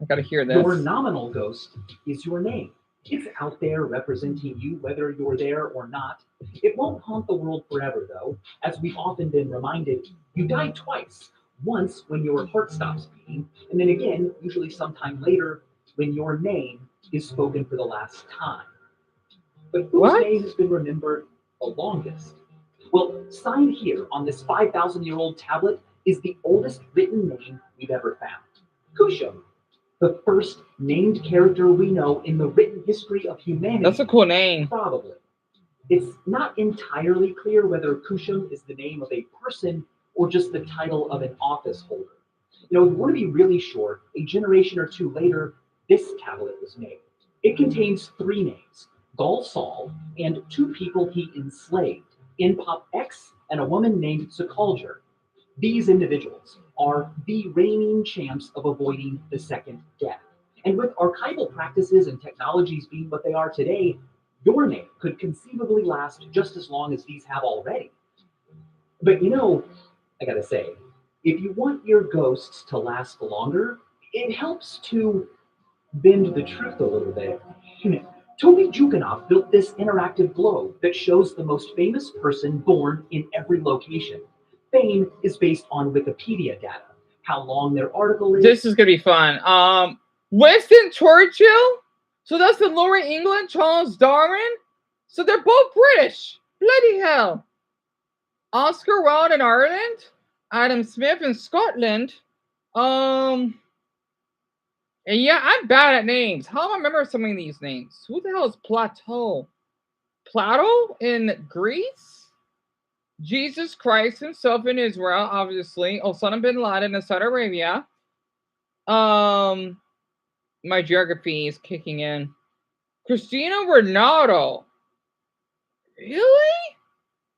I gotta hear this.
Your nominal ghost is your name. It's out there representing you, whether you're there or not. It won't haunt the world forever, though. As we've often been reminded, you die twice. Once when your heart stops beating, and then again, usually sometime later, when your name is spoken for the last time. But whose name has been remembered the longest? Well, signed here on this 5,000-year-old tablet is the oldest written name we've ever found. Kushum, the first named character we know in the written history of humanity.
That's a cool name.
Probably. It's not entirely clear whether Kushum is the name of a person or just the title of an office holder. You know, if we want to be really sure, a generation or two later, this tablet was made. It contains 3 names, Gul Saul and 2 people he enslaved, Inpop X and a woman named Zakaljar. These individuals are the reigning champs of avoiding the second death. And with archival practices and technologies being what they are today, your name could conceivably last just as long as these have already. But you know, I gotta say, if you want your ghosts to last longer, it helps to bend the truth a little bit. Toby Juganov built this interactive globe that shows the most famous person born in every location. Fame is based on Wikipedia data. How long their article is.
This is gonna be fun. Winston Churchill. So that's the Laura England, Charles Darwin. So they're both British. Bloody hell. Oscar Wilde in Ireland. Adam Smith in Scotland. And yeah, I'm bad at names. How do I remember some of these names? Who the hell is Plato? Plato in Greece? Jesus Christ himself in Israel, obviously. Osama bin Laden in Saudi Arabia. My geography is kicking in. Cristiano Ronaldo. Really?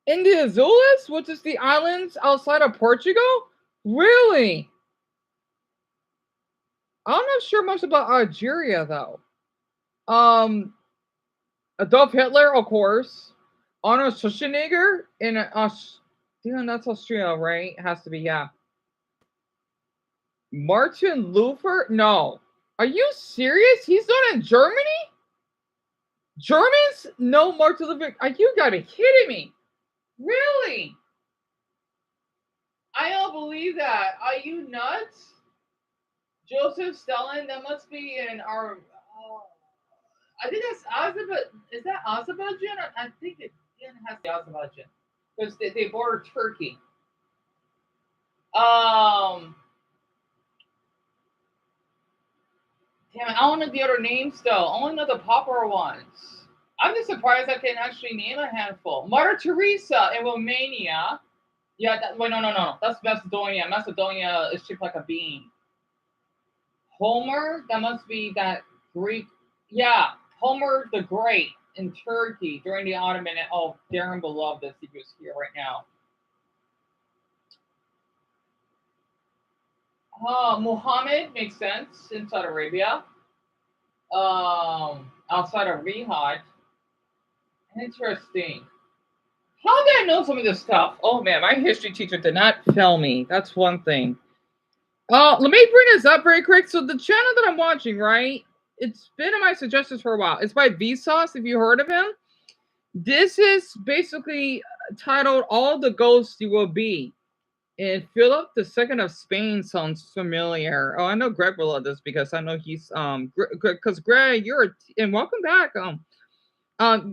In the Azores, which is the islands outside of Portugal? Really? I'm not sure much about Algeria, though. Adolf Hitler, of course. Arnold Schwarzenegger in Damn, that's Australia, right? It has to be, yeah. Martin Luther? No. Are you serious? He's not in Germany? Germans? No, Martin Luther. Are you gotta kidding me? Really? I don't believe that. Are you nuts? Joseph Stalin? That must be in our. I think that's Azerbaijan. Is that Azerbaijan? I think it has to be Azerbaijan because they border Turkey. Damn it, I don't know the other names though. I only know the popular ones. I'm just surprised I can actually name a handful. Mother Teresa in Romania. Yeah, no. That's Macedonia. Macedonia is shaped like a bean. Homer, that must be that Greek. Yeah, Homer the Great in Turkey during the Ottoman. Oh, Darren will love this. He was here right now. Muhammad makes sense in Saudi Arabia. Outside of Riyadh. Interesting. How did I know some of this stuff? Oh man, my history teacher did not tell me. That's one thing. Let me bring this up very quick. So the channel that I'm watching, right? It's been in my suggestions for a while. It's by Vsauce, if you heard of him. This is basically titled "All the Ghosts You Will Be." And Philip II of Spain sounds familiar. Oh, I know Greg will love this because I know he's because Greg, and welcome back.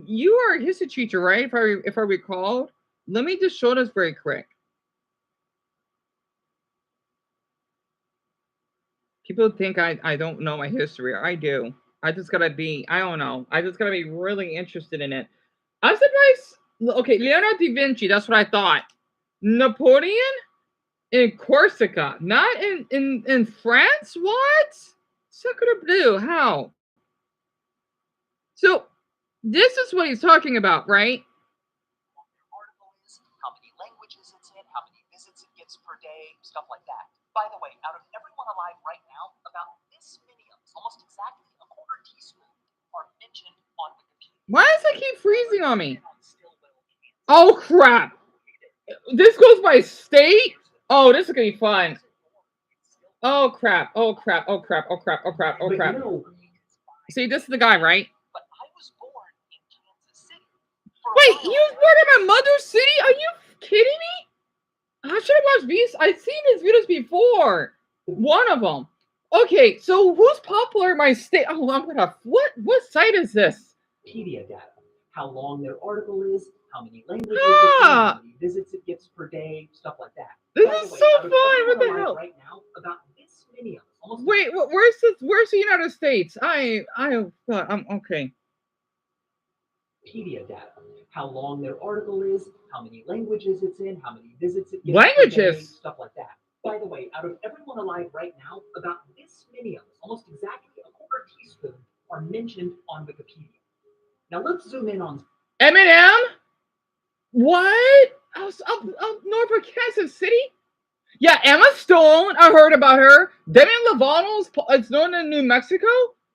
You are a history teacher, right? If I recall. Let me just show this very quick. People think I don't know my history. I do. I just gotta be. I don't know. I just gotta be really interested in it. I'm surprised. Okay, Leonardo da Vinci. That's what I thought. Napoleon. In Corsica, not in France? What? Sacre bleu, how? So, this is what he's talking about, right?
how many languages it's in, how many visits it gets per day, stuff like that. By the way, out of everyone alive right now, about this many of us, almost exactly a quarter teaspoon, are mentioned on Wikipedia.
Why does it keep freezing on me? Oh crap! This goes by state? Oh, this is gonna be fun. Oh crap, oh crap, oh crap, oh crap, oh crap, oh crap. See, this is the guy, right? Wait, he was born in my mother's city? Are you kidding me? I should have watched these. I've seen his videos before. One of them. Okay, so who's popular in my state? Oh, I'm gonna. What site is this?
Wikipedia data. How long their article is, how many languages it's in, how many visits it gets per day, stuff like that.
This is so fun. What the hell?
Right now, about this many of us.
Wait, where's the United States? I'm okay.
Wikipedia data. How long their article is, how many languages it's in, how many visits it gets
Languages?
per day, stuff like that. By the way, out of everyone alive right now, about this many of us, almost exactly a quarter teaspoon, are mentioned on Wikipedia. Now let's zoom in on
Eminem? What? Up north of Kansas City? Yeah, Emma Stone. I heard about her. Demi Lovato's it's known in New Mexico.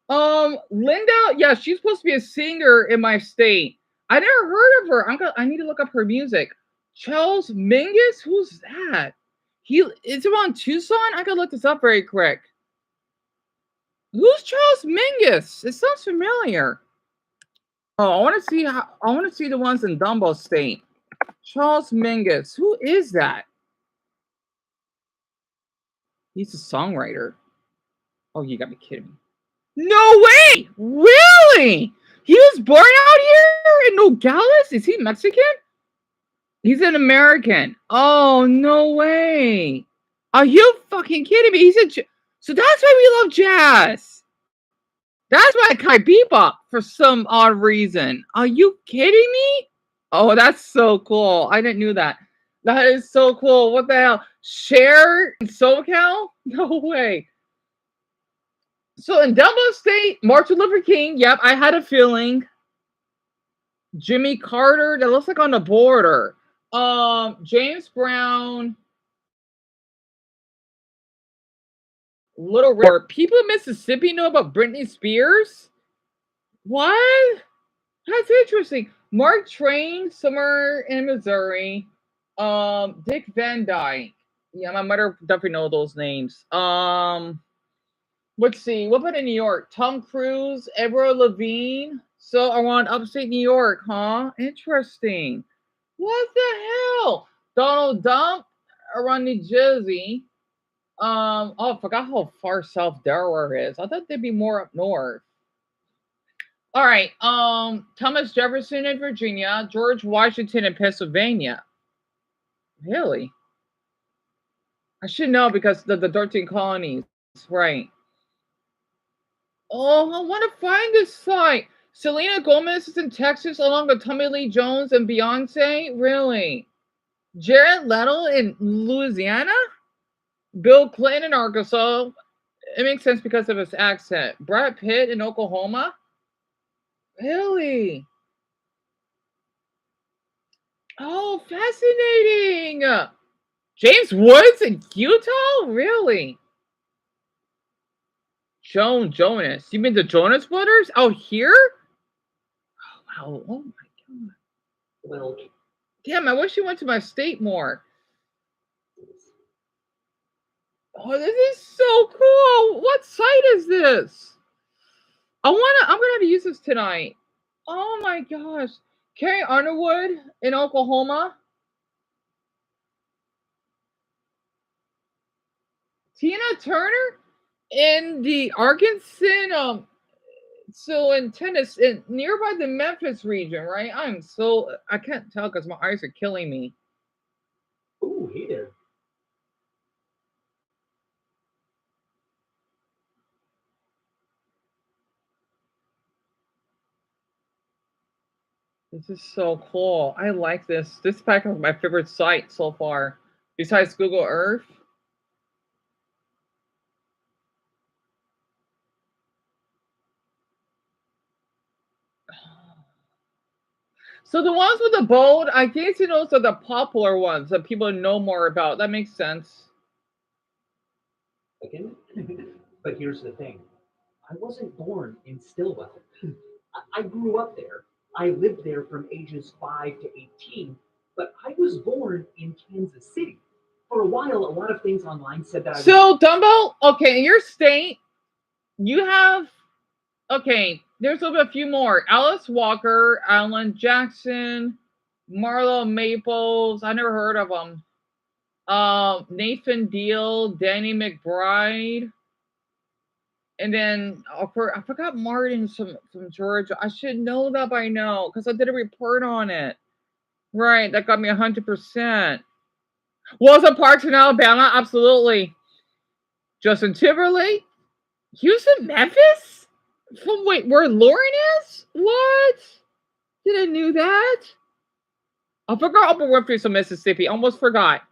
Linda, yeah, she's supposed to be a singer in my state. I never heard of her. I need to look up her music. Charles Mingus? Who's that? It's around Tucson? I gotta look this up very quick. Who's Charles Mingus? It sounds familiar. Oh, I want to see the ones in Dumbo State. Charles Mingus. Who is that? He's a songwriter. Oh, you gotta be kidding me. No way! Really? He was born out here in Nogales? Is he Mexican? He's an American. Oh, no way. Are you fucking kidding me? So that's why we love jazz. That's why I kind of bebop for some odd reason. Are you kidding me? Oh, that's so cool. I didn't know that. That is so cool. What the hell? Cher in SoCal? No way. So in Dumbo State, Martin Luther King. Yep, I had a feeling. Jimmy Carter. That looks like on the border. James Brown. Little River. People in Mississippi know about Britney Spears? What? That's interesting. Mark Twain, somewhere in Missouri. Dick Van Dyke. Yeah, my mother definitely know those names. Let's see. What about in New York? Tom Cruise, Avril Lavigne. So around upstate New York, huh? Interesting. What the hell? Donald Trump around New Jersey. Oh, I forgot how far south Delaware is. I thought they'd be more up north. All right. Thomas Jefferson in Virginia, George Washington in Pennsylvania. Really? I should know because the 13 colonies, right? Oh, I want to find this site. Selena Gomez is in Texas along with Tommy Lee Jones and Beyonce. Really? Jared Leto in Louisiana? Bill Clinton in Arkansas. It makes sense because of his accent. Brad Pitt in Oklahoma? Really? Oh, fascinating. James Woods in Utah? Really? Jonas. You mean the Jonas Brothers? Out here? Oh, wow. Oh, my God.
Well,
damn, I wish you went to my state more. Oh, this is so cool. What site is this? I'm gonna have to use this tonight. Oh my gosh. Carrie Underwood in Oklahoma. Tina Turner in the Arkansas, so in Tennessee, nearby the Memphis region, right? I can't tell because my eyes are killing me.
Ooh, hey there.
This is so cool. I like this. This is like my favorite site so far, besides Google Earth. So the ones with the bold, I guess those are the popular ones that people know more about. That makes sense.
Again, but here's the thing. I wasn't born in Stillwell. I grew up there. I lived there from ages 5 to 18, but I was born in Kansas City. For a while, a lot of things online said that I was...
So, Dumbo, okay, in your state, you have, okay, there's a few more. Alice Walker, Alan Jackson, Marlo Maples, I never heard of them. Nathan Deal, Danny McBride. And then I forgot Martin from Georgia. I should know that by now because I did a report on it. Right, that got me 100%. Was it Parks in Alabama? Absolutely. Justin Timberlake? Houston, Memphis? From wait, where Lauren is? What? Didn't knew that. I forgot Oprah Winfrey's from Mississippi. Almost forgot.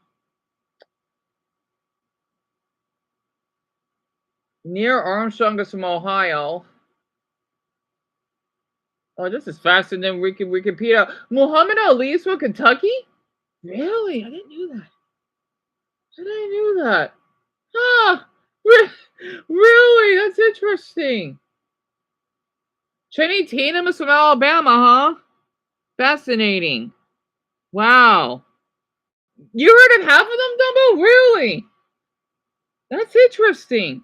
Neil Armstrong is from Ohio. Oh, this is faster than Wikipedia. Muhammad Ali is from Kentucky? Really? I didn't know that. I didn't know that. Ah, really? That's interesting. Channing Tatum is from Alabama, huh? Fascinating. Wow. You heard of half of them, Dumbo? Really? That's interesting.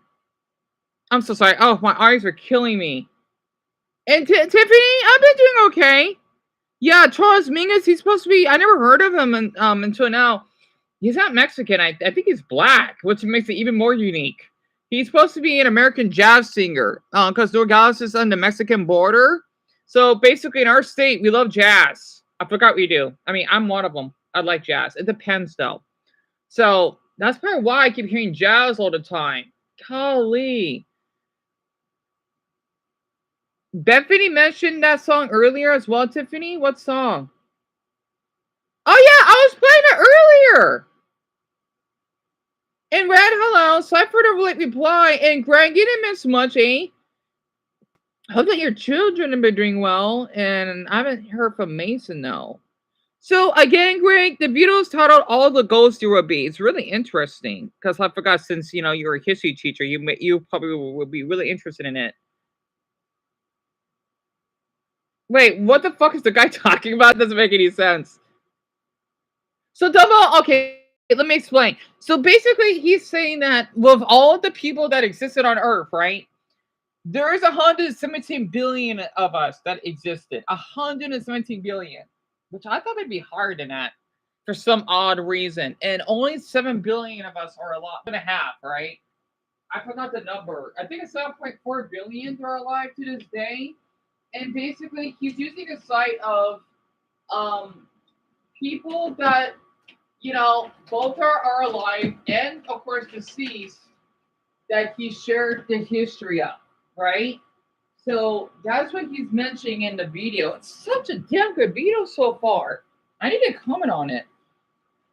I'm so sorry. Oh, my eyes are killing me. And Tiffany, I've been doing okay. Yeah, Charles Mingus, he's supposed to be, I never heard of him until now. He's not Mexican. I think he's black, which makes it even more unique. He's supposed to be an American jazz singer because Nogales is on the Mexican border. So basically in our state, we love jazz. I forgot we do. I mean, I'm one of them. I like jazz. It depends though. So that's probably why I keep hearing jazz all the time. Golly. Bethany mentioned that song earlier as well, Tiffany. What song? Oh yeah, I was playing it earlier. And Red Hello, sorry for the late reply. And Greg, you didn't miss much, eh? Hope that your children have been doing well. And I haven't heard from Mason though. So again, Greg, the video is titled "All the Ghosts You Will Be." It's really interesting because I forgot since you're a history teacher, you probably would be really interested in it. Wait, what the fuck is the guy talking about? It doesn't make any sense. So Dumbo, okay, let me explain. So basically, he's saying that with all the people that existed on Earth, right? There is 117 billion of us that existed. 117 billion, which I thought it'd be higher than that for some odd reason. And only 7 billion of us are alive. 2.5, right? I forgot the number. I think it's 7.4 billion are alive to this day. And basically, he's using a site of people that, both are alive and, of course, deceased that he shared the history of, right? So that's what he's mentioning in the video. It's such a damn good video so far. I need to comment on it.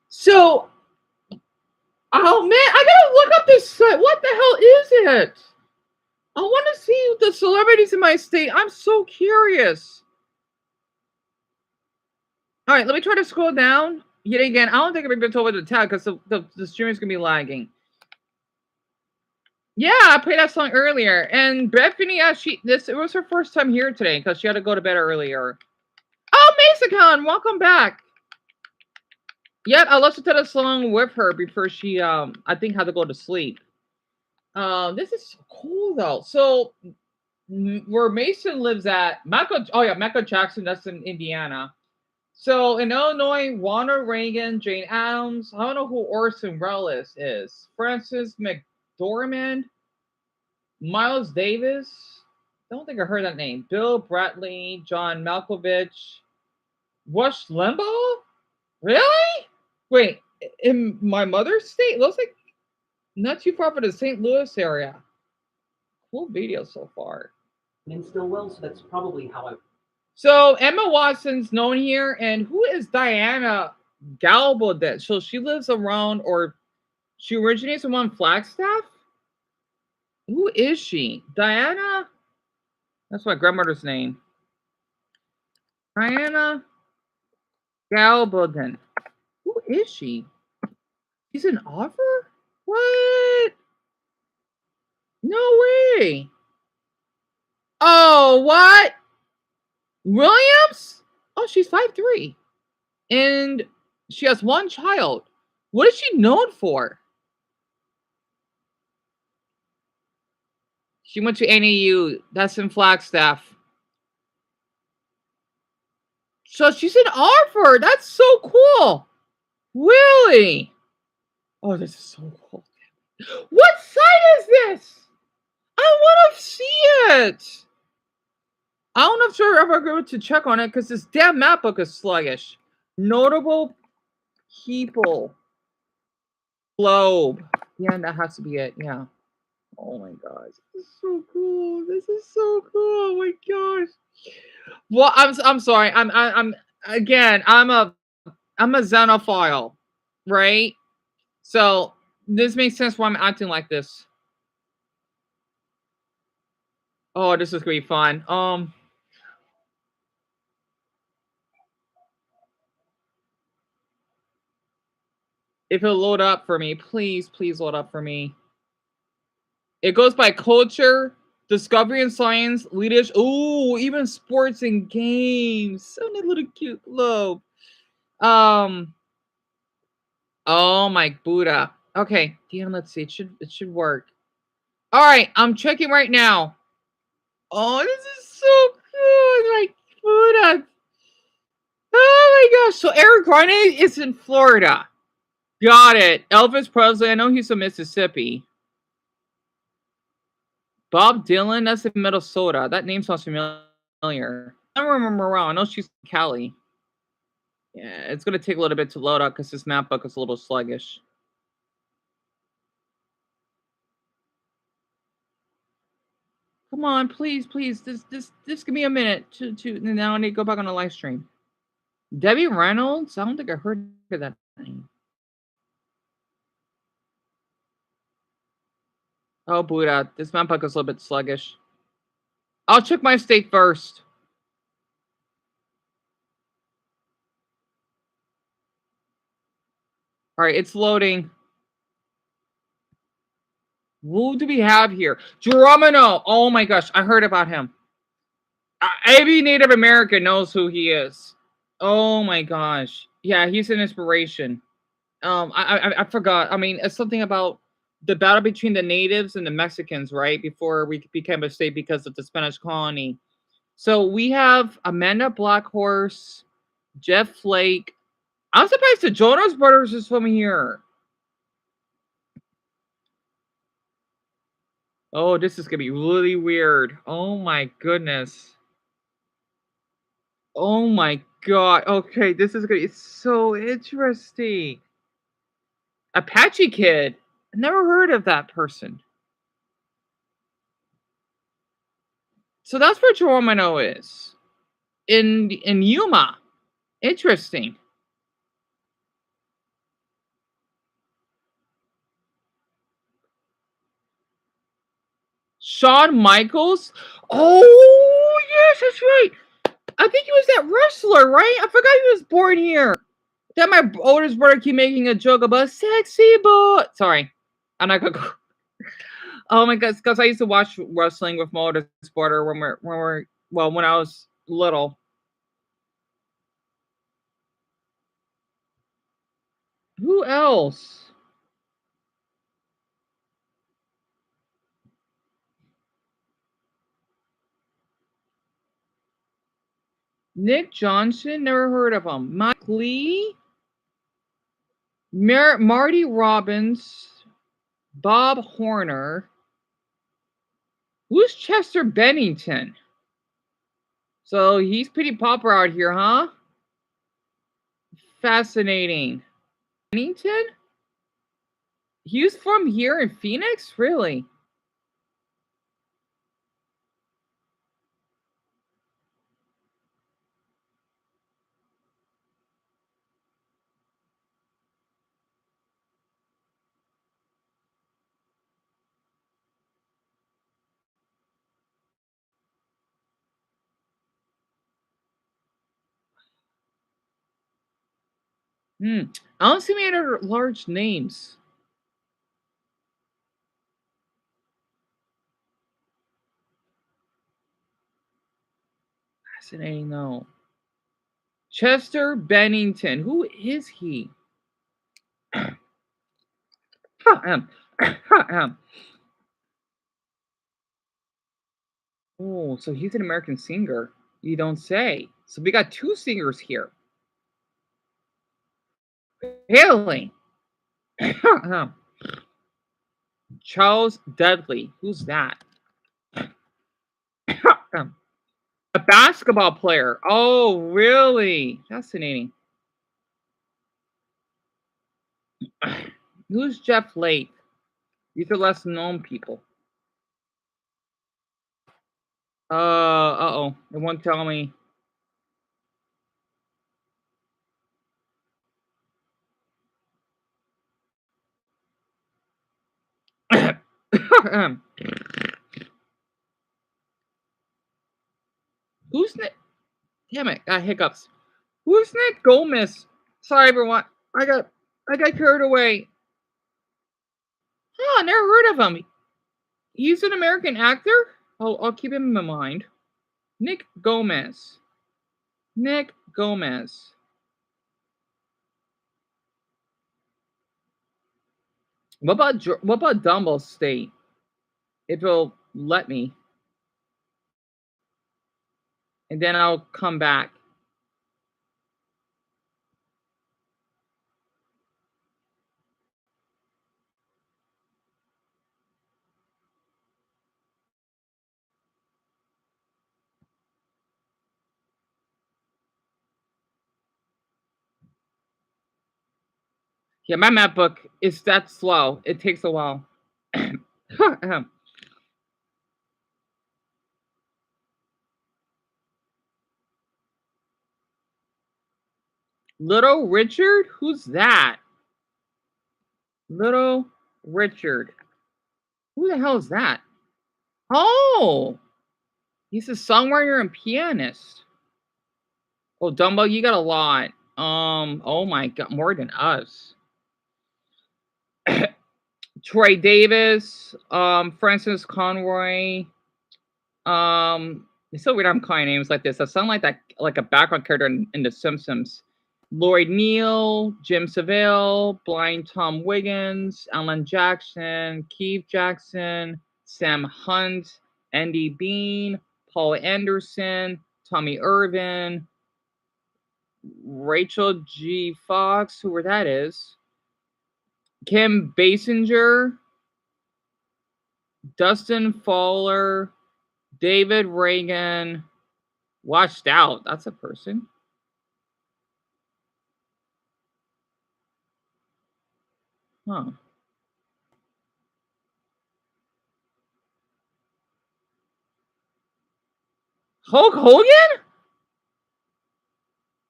So, oh man, I gotta look up this site. What the hell is it? I want to see the celebrities in my state. I'm so curious. All right, let me try to scroll down. Yet again, I don't think I've been told what to tag because the stream is going to be lagging. Yeah, I played that song earlier. And Bethany, it was her first time here today because she had to go to bed earlier. Oh, Masacon, welcome back. Yep, I listened to the song with her before she, I think, had to go to sleep. This is so cool though. So where Mason lives at, Michael Jackson, that's in Indiana. So in Illinois, Ronald Reagan, Jane Addams, I don't know who Orson Welles is. Francis McDormand, Miles Davis, don't think I heard that name. Bill Bradley, John Malkovich, Rush Limbaugh? Really? Wait, in my mother's state? Looks like not too far from the St. Louis area. Cool video so far.
In Stillwell, so that's probably how I...
So Emma Watson's known here, and who is Diana Galbaudet? So she lives around, or she originates around Flagstaff? Who is she? Diana? That's my grandmother's name. Diana Galbuden. Who is she? She's an offer? What? No way. Oh, what? Williams? Oh, she's 5'3". And she has one child. What is she known for? She went to NAU. That's in Flagstaff. So she's an offer. That's so cool. Really? Oh, this is so cool. What site is this? I want to see it. I don't know if I'm ever going to check on it because this damn MacBook is sluggish. Notable people. Globe. Yeah, that has to be it. Yeah. Oh my gosh. This is so cool. This is so cool. Oh my gosh. Well, I'm sorry. I'm again, I'm a xenophile, right? So this makes sense why I'm acting like this. Oh, this is gonna be fun. If it'll load up for me, please load up for me. It goes by culture, discovery and science, leadership. Ooh, even sports and games. So a little cute globe. Oh my Buddha. Okay, Deon, let's see. It should work. All right, I'm checking right now. Oh, this is so cool. Like Buddha. Oh my gosh. So Eric Grande is in Florida. Got it. Elvis Presley. I know he's from Mississippi. Bob Dylan. That's in Minnesota. That name sounds familiar. I don't remember wrong. I know she's in Cali. Yeah, it's gonna take a little bit to load up because this MacBook is a little sluggish. Come on, please. This give me a minute to now I need to go back on the live stream. Debbie Reynolds? I don't think I heard of that name. Oh, Buddha. This MacBook is a little bit sluggish. I'll check my state first. All right, it's loading. Who do we have here? Geronimo. Oh my gosh, I heard about him. Every Native American knows who he is. Oh my gosh. Yeah, he's an inspiration. I forgot. I mean, it's something about the battle between the natives and the Mexicans, right? Before we became a state because of the Spanish colony. So we have Amanda Blackhorse, Jeff Flake. I'm surprised the Jonas Brothers is from here. Oh, this is gonna be really weird. Oh my goodness. Oh my god. Okay, this is gonna be so interesting. Apache Kid. I never heard of that person. So that's where Geronimo is. In Yuma. Interesting. Shawn Michaels? Oh yes, that's right. I think he was that wrestler, right? I forgot he was born here. Then my oldest brother keep making a joke about sexy boy. Sorry, I'm not gonna go. Oh my god, because I used to watch wrestling with my oldest brother when I was little. Who else? Nick Johnson, never heard of him. Mike Lee, Marty Robbins, Bob Horner. Who's Chester Bennington? So he's pretty popular out here, huh? Fascinating. Bennington? He's from here in Phoenix? Really? I don't see any other large names. Fascinating, though. Chester Bennington. Who is he? Oh, so he's an American singer. You don't say. So we got two singers here. Really? Charles Dudley. Who's that? A basketball player. Oh, really? Fascinating. Who's Jeff Lake? These are less known people. Uh-oh. It won't tell me. Who's Nick? Damn it, got hiccups. Who's Nick Gomez? Sorry, everyone. I got carried away. Oh, I never heard of him. He's an American actor? I'll keep him in mind. Nick Gomez. Nick Gomez. What about Dumble State? If it'll let me. And then I'll come back. Yeah, my MacBook is that slow. It takes a while. Little Richard? Who's that? Little Richard. Who the hell is that? Oh! He's a songwriter and pianist. Oh, Dumbo, you got a lot. Oh my god, more than us. Troy Davis, Francis Conroy. It's so weird I'm calling names like this. I sound like that, like a background character in The Simpsons. Lloyd Neal, Jim Saville, Blind Tom Wiggins, Alan Jackson, Keith Jackson, Sam Hunt, Andy Bean, Paul Anderson, Tommy Irvin, Rachel G. Fox, whoever that is, Kim Basinger, Dustin Fowler, David Reagan, Watched Out. That's a person. Huh. Hulk Hogan?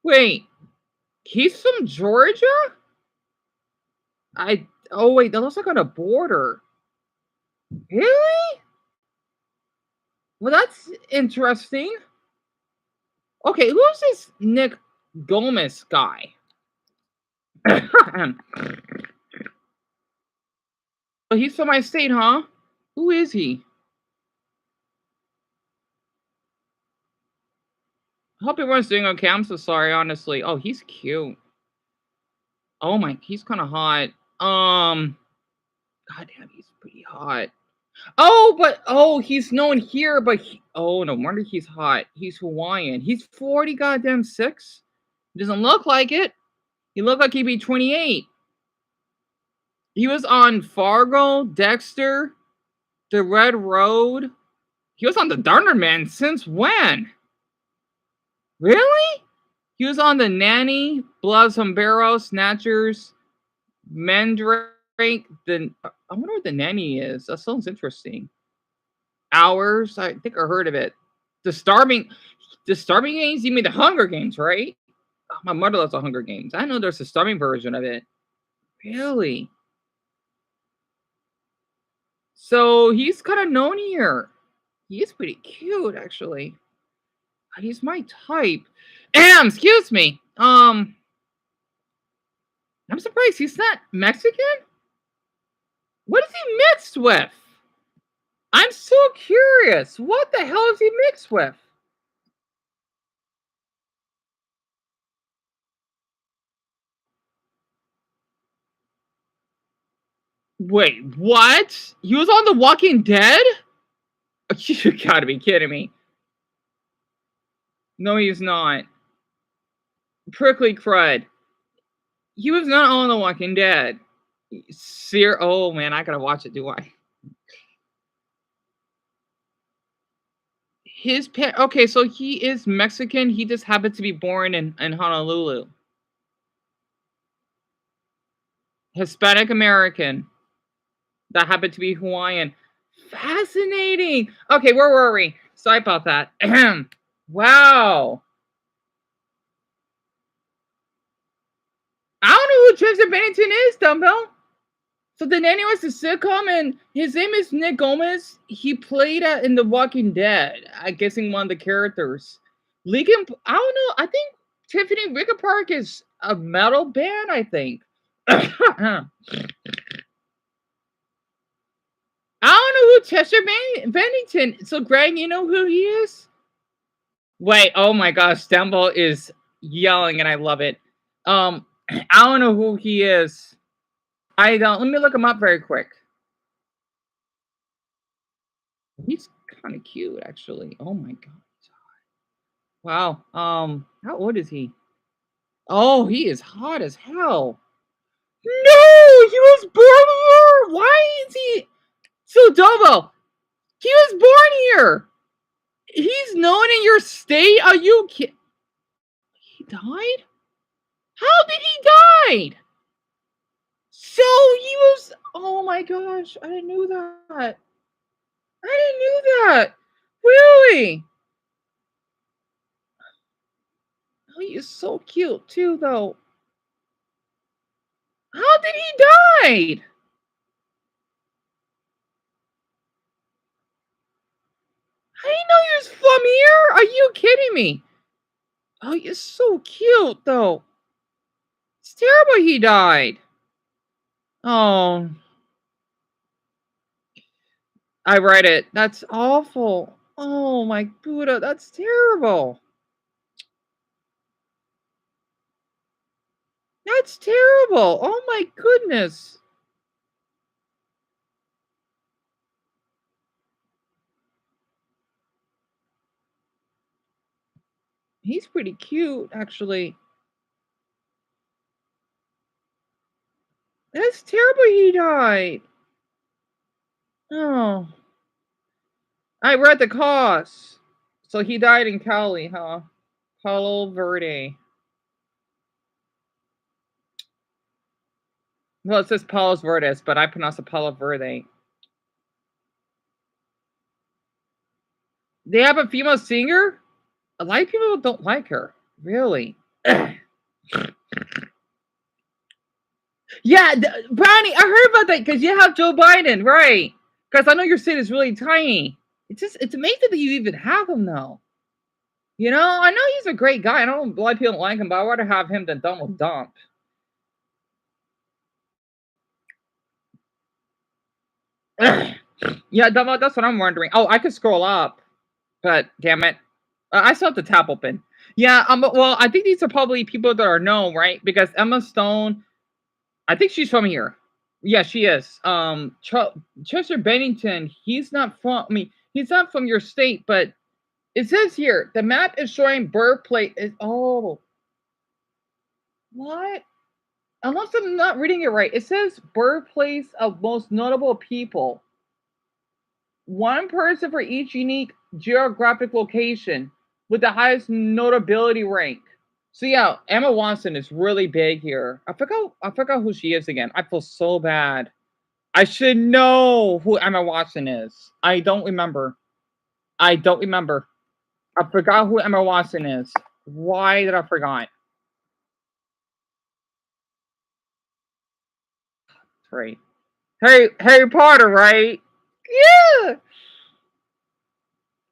Wait, he's from Georgia? Oh wait, that looks like on a border. Really? Well, that's interesting. Okay, who's this Nick Gomez guy? Oh, he's from my state, huh? Who is he? I hope everyone's doing okay. I'm so sorry, honestly. Oh, he's cute. Oh my, he's kind of hot. Goddamn, he's pretty hot. Oh, he's known here, but no wonder he's hot. He's Hawaiian. He's 40 goddamn 6. Doesn't look like it. He looked like he'd be 28. He was on Fargo, Dexter, The Red Road. He was on The Darner Man since when? Really? He was on The Nanny, Blood Sombrero, Snatchers, Mandrake. I wonder what The Nanny is. That sounds interesting. Hours. I think I heard of it. The Starving Games. You mean the Hunger Games, right? Oh, my mother loves the Hunger Games. I know there's a starving version of it. Really? So he's kind of known here. He's pretty cute, actually. He's my type. Excuse me. I'm surprised he's not Mexican. What is he mixed with? I'm so curious. What the hell is he mixed with? Wait, what? He was on The Walking Dead? You gotta be kidding me. No, he's not. Prickly crud. He was not on The Walking Dead. Oh man, I gotta watch it, do I? His pet. Okay, so he is Mexican. He just happened to be born in Honolulu. Hispanic American. That happened to be Hawaiian. Fascinating. Okay, where were we? Sorry about that. Wow. I don't know who Chester Bennington is, Dumbbell. So the Nanny was a sitcom, and his name is Nick Gomez. He played in The Walking Dead. I'm guessing one of the characters. Lincoln, I don't know. I think Tiffany Wicker Park is a metal band. I think. I don't know who Chester Bennington. So Greg, you know who he is? Wait, oh my gosh, Dumbo is yelling, and I love it. I don't know who he is. I don't. Let me look him up very quick. He's kind of cute, actually. Oh my god. Wow. How old is he? Oh, he is hot as hell. No, he was born here. Why is he so Dovo? He was born here. He's known in your state. Are you kidding? He died? How did he die? So he was. Oh my gosh! I didn't know that. I didn't know that. Really? Oh, he is so cute too, though. How did he die? I didn't know he was from here. Are you kidding me? Oh, he's so cute, though. It's terrible he died. Oh. I read it. That's awful. Oh, my Buddha. That's terrible. That's terrible. Oh, my goodness. He's pretty cute, actually. That's terrible he died. Oh. I read the cause. So he died in Cali, huh? Palo Verde. Well, it says Palos Verdes, but I pronounce it Palo Verde. They have a female singer? A lot of people don't like her. Really? Yeah, Brownie, I heard about that because you have Joe Biden, right? Because I know your state is really tiny. It's amazing that you even have him, though. You know, I know he's a great guy. I know a lot of people don't like him, but I'd rather have him than Donald Trump. Yeah, that's what I'm wondering. Oh, I could scroll up, but damn it. I still have the tab open. Yeah, well, I think these are probably people that are known, right? Because Emma Stone, I think she's from here. Yeah, she is. Chester Bennington, he's not from, he's not from your state, but it says here, the map is showing birthplace. Oh. What? Unless I'm not reading it right. It says birthplace of most notable people. One person for each unique geographic location with the highest notability rank. So yeah, Emma Watson is really big here. I forgot who she is again. I feel so bad. I should know who Emma Watson is. I don't remember. I forgot who Emma Watson is. Why did I forget? Right. Harry Potter, right? Yeah.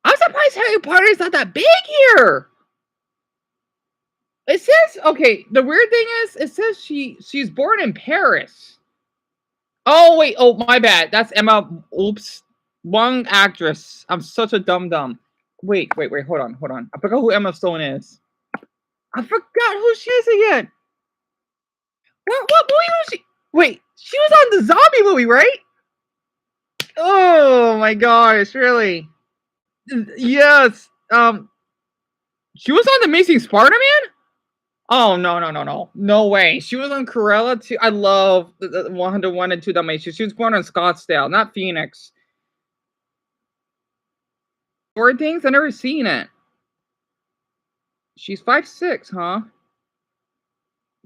I'm surprised Harry Potter is not that big here. It says, okay, the weird thing is, it says she's born in Paris. Oh, wait. Oh, my bad. That's Emma. Oops. Wrong actress. I'm such a dum-dum. Wait. Hold on. I forgot who Emma Stone is. I forgot who she is again. What movie was she? Wait, she was on the zombie movie, right? Oh my gosh, really? Yes. She was on the Amazing Spider-Man? Oh no way! She was on Cruella too. I love the 101 and 2 Dalmatians. She was born in Scottsdale, not Phoenix. Four things I never seen it. She's 5'6", huh?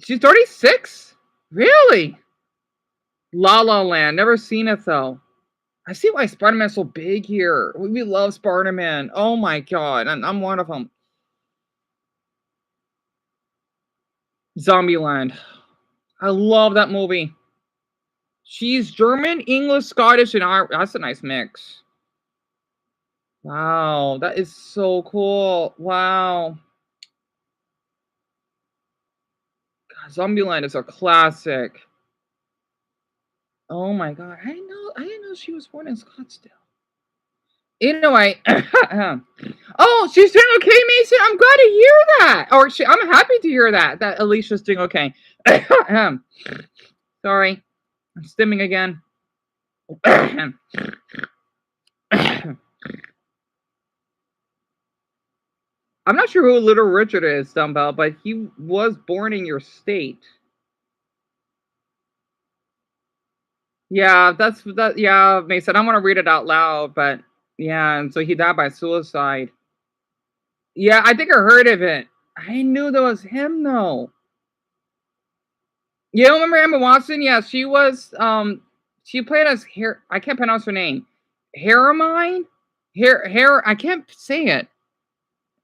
She's 36. Really? La La Land. Never seen it though. I see why Spider-Man's so big here. We love Spider-Man. Oh my god, and I'm one of them. Zombieland. I love that movie. She's German, English, Scottish, and Irish. That's a nice mix. Wow, that is so cool. Wow. God, Zombieland is a classic. Oh my god. I didn't know she was born in Scottsdale. Anyway, oh, she's doing okay, Mason. I'm glad to hear that. I'm happy to hear that Alicia's doing okay. Sorry, I'm stimming again. I'm not sure who Little Richard is, Dumbbell, but he was born in your state. Yeah, that's that. Yeah, Mason. I want to read it out loud, but yeah, and so he died by suicide. Yeah, I think I heard of it. I knew that was him though. You don't remember Emma Watson? Yeah, she was. She played as Her. I can't pronounce her name. Hermione. I can't say it.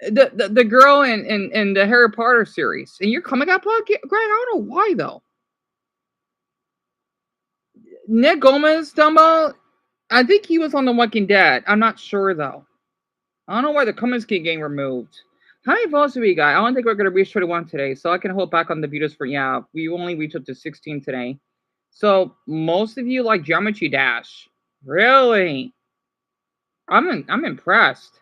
The girl in the Harry Potter series. And you're coming up, Greg. I don't know why though. Nick Gomez, Dumbo. I think he was on The Walking Dead. I'm not sure though. I don't know why the comments keep getting removed. How many votes do we got? I don't think we're gonna reach 21 today, so I can hold back on the views for we only reached up to 16 today. So most of you like Geometry Dash. Really? I'm impressed.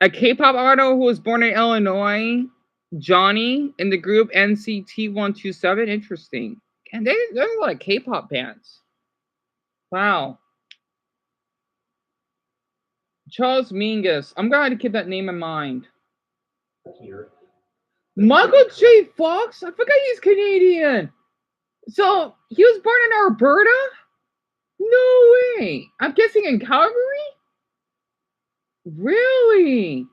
A K-pop idol who was born in Illinois, Johnny, in the group NCT 127. Interesting. And there's a lot of K-pop bands. Wow. Charles Mingus. I'm going to keep that name in mind.
Here.
Michael J. Fox? I forgot he's Canadian. So he was born in Alberta? No way. I'm guessing in Calgary? Really?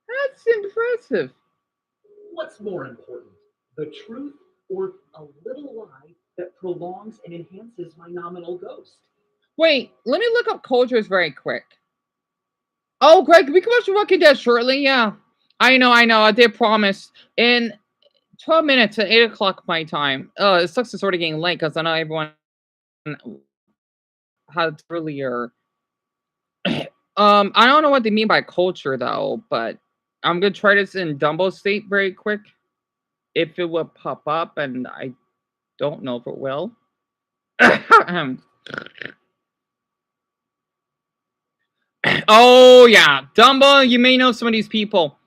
That's impressive.
What's more important, the truth or a little lie that prolongs and enhances my nominal ghost?
Wait, let me look up cultures very quick. Oh, Greg, we can watch The Walking Dead shortly. Yeah, I know. I did promise. In 12 minutes at 8 o'clock my time. It sucks it's already getting late because I know everyone had earlier. I don't know what they mean by culture though, but I'm gonna try this in Dumbo State very quick. If it will pop up, and I don't know if it will. Oh yeah, Dumbo. You may know some of these people.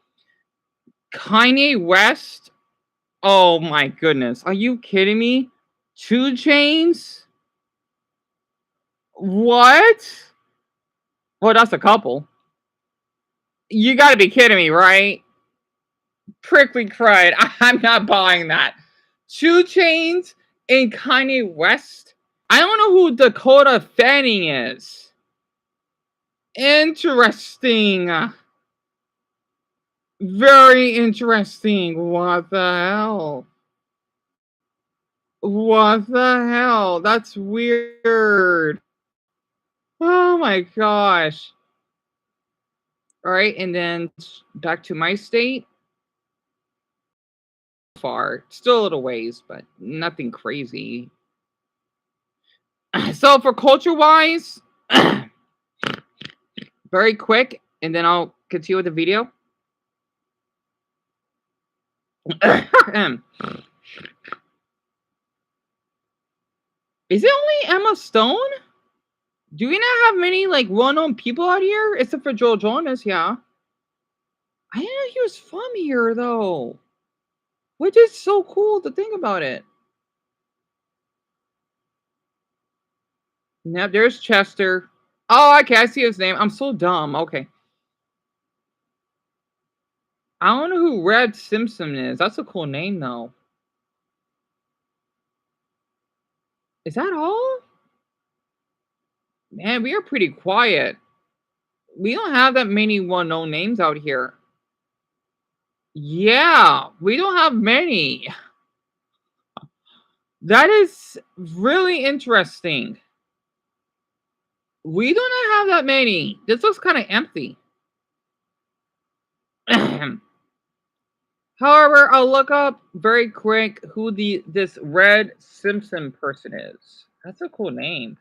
Kanye West. Oh my goodness, are you kidding me? 2 Chainz. What? Well, that's a couple. You gotta be kidding me, right? Prickly cried. I'm not buying that. 2 Chainz and Kanye West. I don't know who Dakota Fanning is. Interesting. Very interesting. What the hell? What the hell? That's weird. Oh my gosh. All right, and then back to my state. Far, still a little ways, but nothing crazy. So for culture wise, very quick, and then I'll continue with the video. Is it only Emma Stone? Do we not have many like well-known people out here except for Joe Jonas? Yeah, I didn't know he was from here though, which is so cool to think about it. Now there's Chester. Oh, okay, I see his name. I'm so dumb. Okay, I don't know who Red Simpson is. That's a cool name though. Is that all? Man, we are pretty quiet. We don't have that many well-known names out here. Yeah, we don't have many. That is really interesting. We do not have that many. This looks kind of empty. However, I'll look up very quick who this Red Simpson person is. That's a cool name.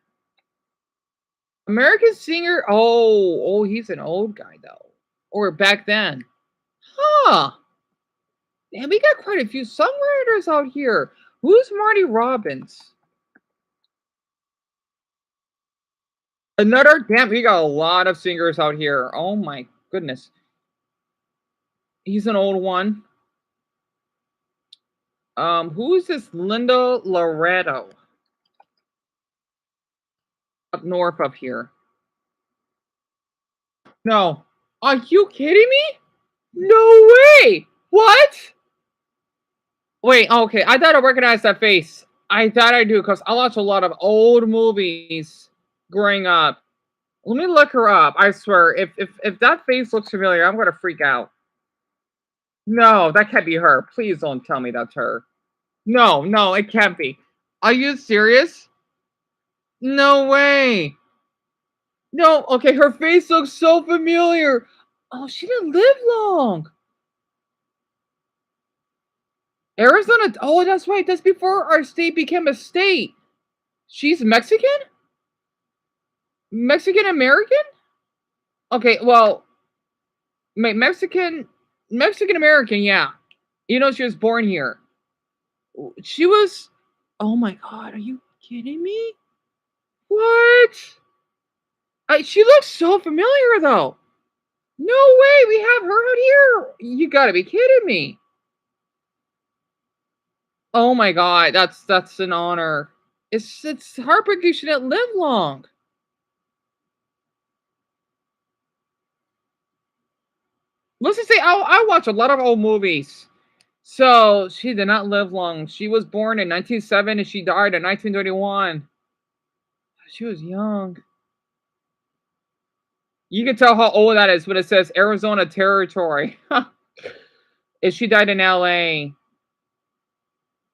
American singer. Oh, he's an old guy though. Or back then. Huh. Man, we got quite a few songwriters out here. Who's Marty Robbins? Another damn. We got a lot of singers out here. Oh my goodness. He's an old one. Who is this Linda Loretto? Up north of here. No. Are you kidding me? No way! What? Wait, okay. I thought I recognized that face. I thought I do because I watched a lot of old movies growing up. Let me look her up. I swear, if that face looks familiar, I'm gonna freak out. No, that can't be her. Please don't tell me that's her. No, it can't be. Are you serious? No way. No, okay, her face looks so familiar. Oh, she didn't live long. Arizona. Oh, that's right. That's before our state became a state. She's Mexican? Mexican American? Okay, well, Mexican American, yeah. You know, she was born here. She was. Oh my God, are you kidding me? What? She looks so familiar, though. No way, we have her out here. You gotta be kidding me. Oh my God, that's an honor. It's heartbreaking she didn't live long. Let's just say I watch a lot of old movies. So she did not live long. She was born in 1907 and she died in 1931. She was young. You can tell how old that is when it says Arizona Territory. If she died in LA.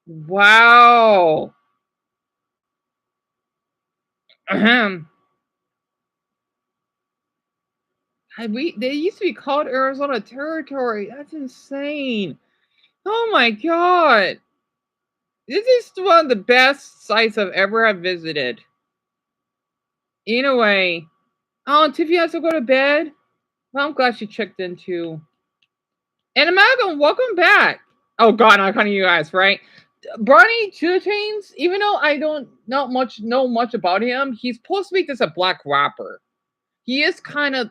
Wow. Ahem. They used to be called Arizona Territory. That's insane. Oh my God. This is one of the best sites I've ever have visited. Anyway. Oh, Tiffy has to go to bed? Well, I'm glad she checked in too. And Amalgam, welcome back. Oh God, I'm kind of you guys, right? Barney Two Chains, even though I don't know much about him, he's supposed to be just a black rapper. He is kind of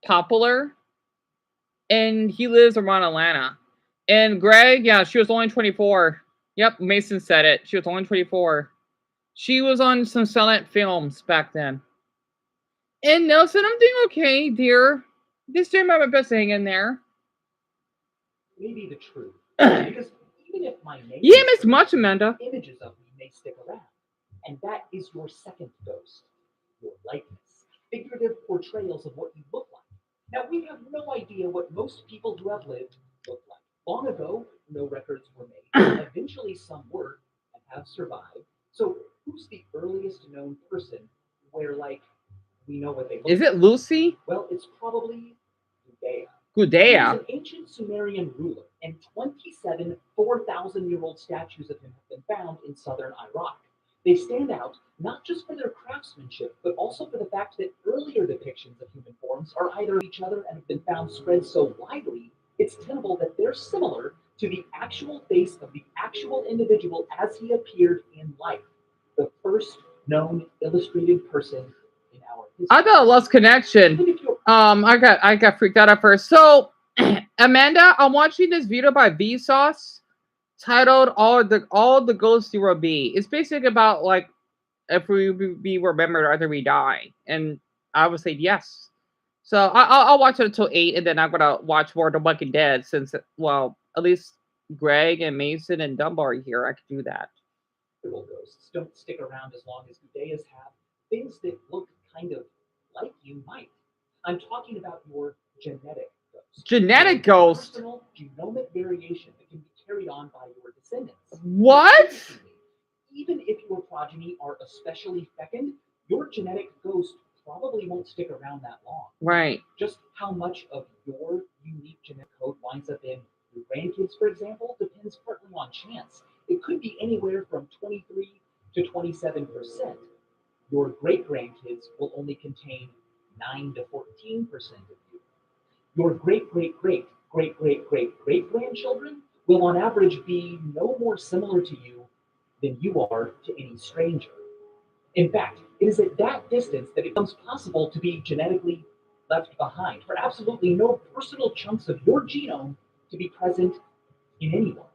popular, and he lives around Atlanta. And Greg, yeah, she was only 24. Yep, Mason said it. She was only 24. She was on some silent films back then. And Nelson, I'm doing okay, dear. Just doing my best to hang in there.
Maybe the truth. Because even if my name
yeah, Miss Much, Amanda.
Images of me may stick around. And that is your second ghost. Your likeness. Figurative portrayals of what you look like. Now, we have no idea what most people who have lived look like. Long ago, no records were made. Eventually, some were and have survived. So, who's the earliest known person where, like, we know what they look like?
Is it Lucy?
Well, it's probably Gudea.
Gudea.
He was an ancient Sumerian ruler, and 27 4,000-year-old statues of him have been found in southern Iraq. They stand out not just for their craftsmanship, but also for the fact that earlier depictions of human forms are either each other and have been found spread so widely, it's tenable that they're similar to the actual face of the actual individual as he appeared in life, the first known illustrated person in our history.
I thought I lost connection. I got freaked out at first. So, Amanda, I'm watching this video by Vsauce titled "All the Ghosts You Will Be." It's basically about like if we be remembered after we die, and I would say yes. So I'll watch it until 8, and then I'm gonna watch more of The Walking Dead since, well, at least Greg and Mason and Dunbar are here. I could do that.
Ghosts don't stick around as long as Udeas have. Things that look kind of like you might. I'm talking about your genetic ghost.
Genetic ghost?
Personal genomic variation that can be carried on by your descendants.
What?
Even if your progeny are especially fecund, your genetic ghost probably won't stick around that long.
Right.
Just how much of your unique genetic code winds up in your grandkids, for example, depends partly on chance. It could be anywhere from 23 to 27%. Your great-grandkids will only contain 9 to 14% of you. Your great-great-great-great-great-great-great-grandchildren will on average be no more similar to you than you are to any stranger. In fact, it is at that distance that it becomes possible to be genetically left behind, for absolutely no personal chunks of your genome to be present in anyone.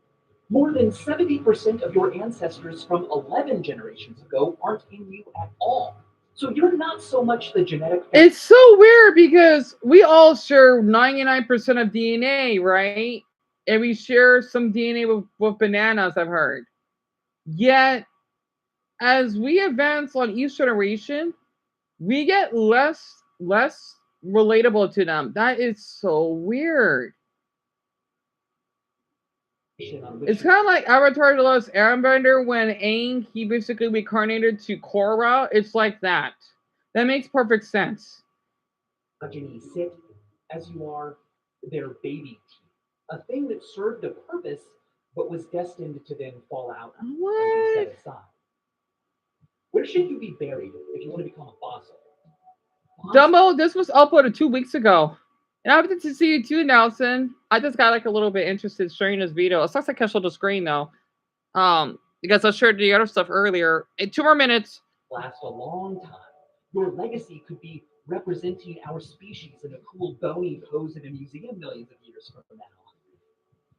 More than 70% of your ancestors from 11 generations ago aren't in you at all. So you're not so much the genetic...
It's so weird because we all share 99% of DNA, right? And we share some DNA with bananas, I've heard. Yet, as we advance on each generation, we get less relatable to them. That is so weird. It's kind of like Avatar: The Last Airbender when Aang, he basically reincarnated to Korra. It's like that. That makes perfect sense.
Progeny sit as you are their baby teeth, a thing that served a purpose but was destined to then fall out and be set aside. Where should you be buried if you want to become a fossil?
Dumbo, this was uploaded 2 weeks ago. And I'm happy to see you too, Nelson. I just got like a little bit interested in sharing this video. It sucks I can't show the screen though. Because I shared the other stuff earlier. In 2 more minutes.
Last a long time. Your legacy could be representing our species in a cool bony pose in a museum millions of years from now.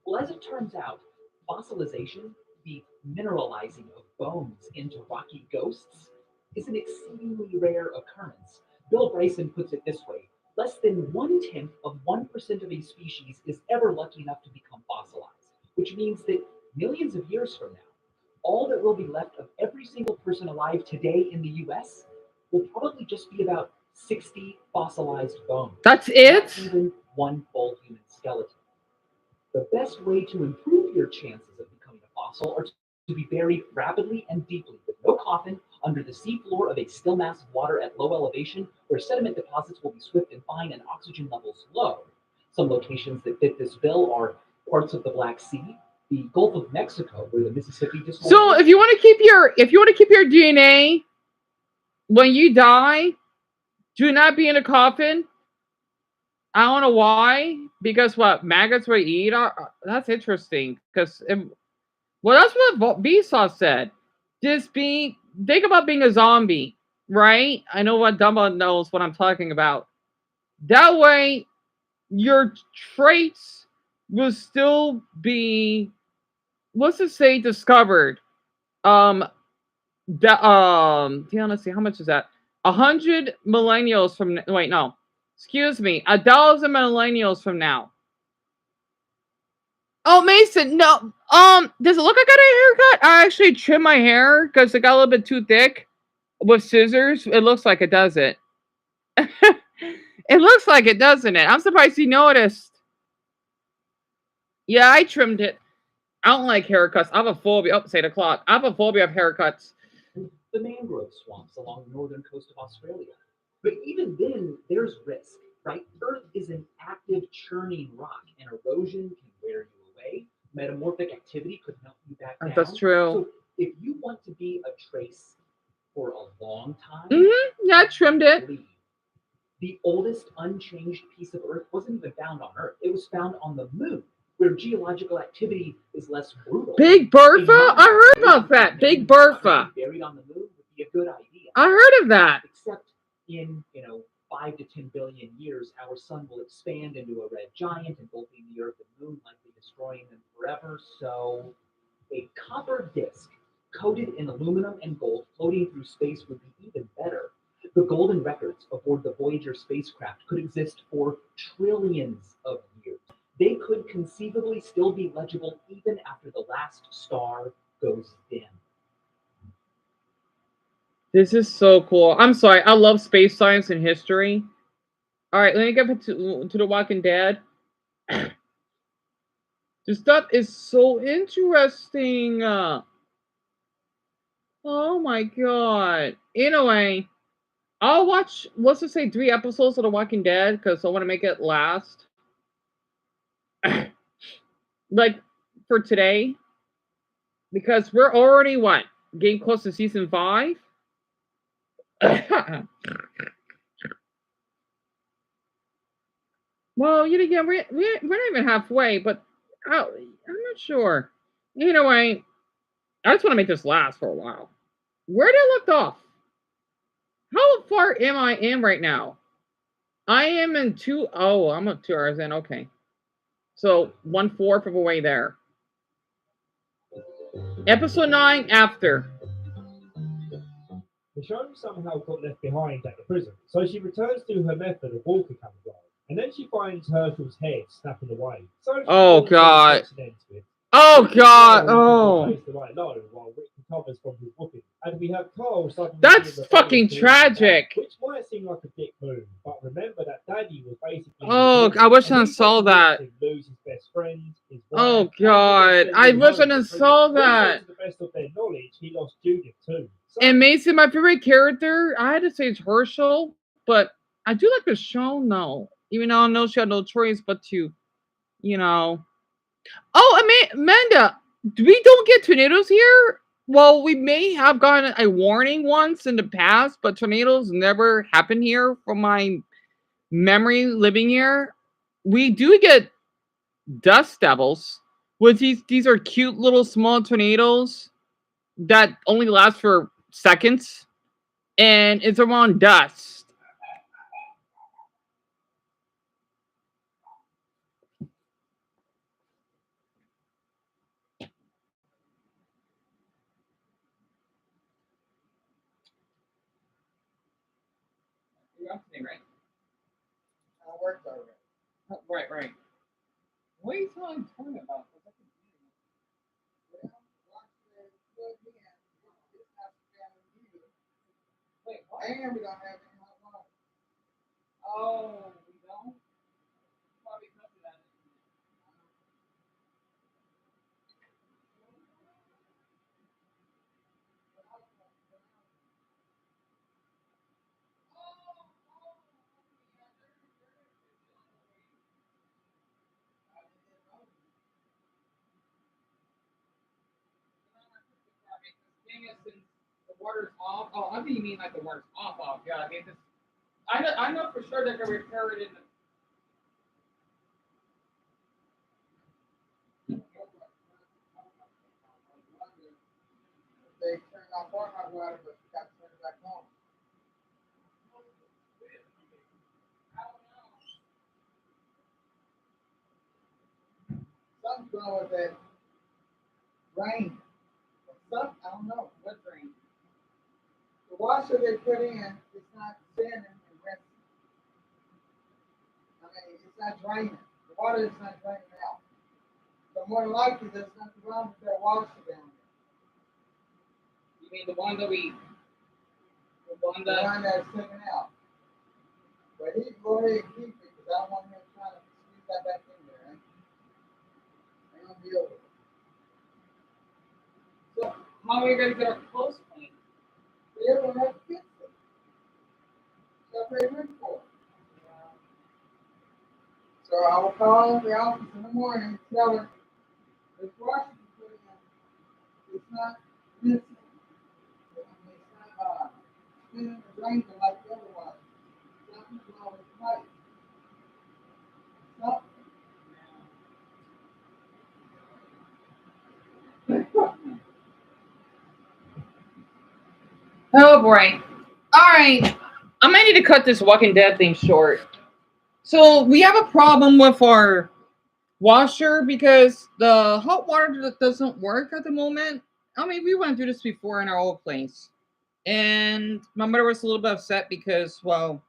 Well, as it turns out, fossilization, the mineralizing of bones into rocky ghosts, is an exceedingly rare occurrence. Bill Bryson puts it this way: less than 1/10 of 1% of a species is ever lucky enough to become fossilized, which means that millions of years from now, all that will be left of every single person alive today in the US will probably just be about 60 fossilized bones.
That's it?
Not even one full human skeleton. The best way to improve your chances of becoming a fossil are to be buried rapidly and deeply with no coffin under the seafloor of a still mass of water at low elevation where sediment deposits will be swift and fine and oxygen levels low. Some locations that fit this bill are parts of the Black Sea, the Gulf of Mexico, where the Mississippi just...
So if you want to keep your DNA when you die, do not be in a coffin. I don't know why. Because what maggots will eat? That's interesting. Because that's what Vsauce said. Think about being a zombie, right? I know what Dumbo knows what I'm talking about. That way, your traits will still be, let's just say, discovered. Let's see, how much is that? 100 millennials from, wait, no. Excuse me, 1,000 millennials from now. Oh, Mason, no. Does it look like I got a haircut? I actually trimmed my hair because it got a little bit too thick with scissors. It looks like it doesn't. It looks like it, doesn't it? I'm surprised you noticed. Yeah, I trimmed it. I don't like haircuts. I have a phobia. Oh, it's 8 o'clock. I have a phobia of haircuts.
The mangrove swamps along the northern coast of Australia. But even then, there's risk, right? Earth is an active churning rock, and erosion can wear you away. Metamorphic activity could melt you back down.
That's true.
So if you want to be a trace for a long time,
yeah, I trimmed it.
Leave. The oldest unchanged piece of Earth wasn't even found on Earth. It was found on the moon, where geological activity is less brutal.
Big Bertha? I heard about that. Big Bertha.
Buried on the moon would be a good idea.
I heard of that.
Except in, 5 to 10 billion years, our sun will expand into a red giant, engulfing the Earth and Moon, likely destroying them forever. So a copper disk coated in aluminum and gold floating through space would be even better. The golden records aboard the Voyager spacecraft could exist for trillions of years. They could conceivably still be legible even after the last star goes dim.
This is so cool. I'm sorry. I love space science and history. All right, let me get back to The Walking Dead. This stuff is so interesting. Oh my god. Anyway, I'll watch, let's just say 3 episodes of The Walking Dead because I want to make it last. Like, for today. Because we're already, what? Getting close to season 5? Well, yeah, we're not even halfway, but I'm not sure. Anyway, I just want to make this last for a while. Where did I left off? How far am I in right now? I am in 2. Oh, I'm up 2 hours in. Okay. So 1/4 of the way there. Episode 9 after.
Michonne somehow got left behind at the prison, so she returns to her method of walker camouflage, and then she finds Herschel's head snapping away. So she
Oh god. Oh god. Oh.
And we have Carl suddenly
That's fucking tragic.
Which might seem like a dick move, but remember that Daddy was basically.
Oh, I wish I saw that.
Lose his best friend, his wife,
oh god. I wish I saw that.
To the best of their knowledge, he lost Judith too. So,
And Mason, my favorite character, I had to say it's Herschel, but I do like the show now. Even though I know she had no choice but to, Oh, Amanda, we don't get tornadoes here? Well, we may have gotten a warning once in the past, but tornadoes never happen here from my memory living here. We do get dust devils. These are cute little small tornadoes that only last for seconds, and it's around dust. You're up today, right?
I worked already.
Oh, right. What are you talking about? Wait, what?
And we don't have any hot water.
Oh, we don't? Probably because of that. Since the water's off. Oh, I think you mean like the water's off. Yeah, I mean, I know for sure they're gonna repair it in the.
They turned off our hot water, but we got to turn it back on. Something's wrong with that drain. I don't know what drain. The washer they put in is not standing and resting. I mean, it's not draining. The water is not draining out. So more than likely, there's nothing wrong with that washer down there.
You mean the one that's
taken out. But he can go ahead and keep it because I don't want him trying to squeeze that back in there. Right? Ain't gonna be over.
So how are we gonna get our clothes clean?
They're gonna have to fix it. That's what they went for. So I will call the office in the morning and tell her this washer you put in, it's not missing. It's not spinning the drains like the other one. Something's wrong with the pipe. Something.
Oh boy. All right. I might need to cut this Walking Dead thing short. So we have a problem with our washer because the hot water doesn't work at the moment. I mean, we went through this before in our old place, and my mother was a little bit upset because, well,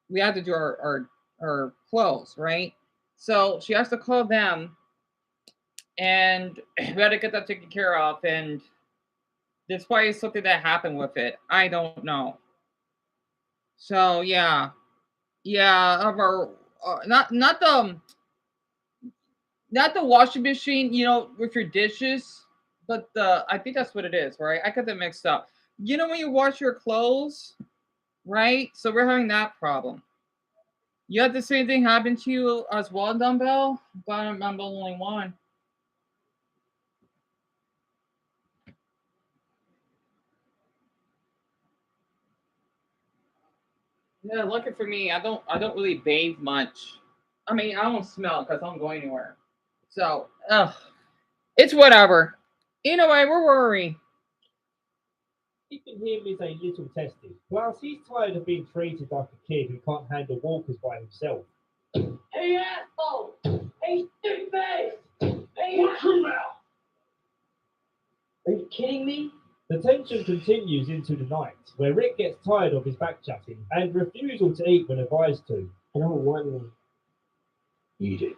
we had to do our clothes, right? So she has to call them, and we had to get that taken care of. And there's probably something that happened with it. I don't know. So yeah, yeah, of our not the washing machine, with your dishes, but the I think that's what it is, right? I got them mixed up. You know when you wash your clothes, right? So we're having that problem. You had the same thing happen to you as well, Dumbbell? But I'm the only one. Yeah, lucky for me, I don't really bathe much. I mean, I don't smell because I don't go anywhere. So, it's whatever. Anyway, we're worried.
You can hear him is a little testy. Plus, he's tired of being treated like a kid who can't handle walkers by himself.
Hey, asshole! Hey, stupid! Hey, watch your mouth!
Are you kidding me?
The tension continues into the night, where Rick gets tired of his backchatting and refusal to eat when advised to.
I don't want to eat it.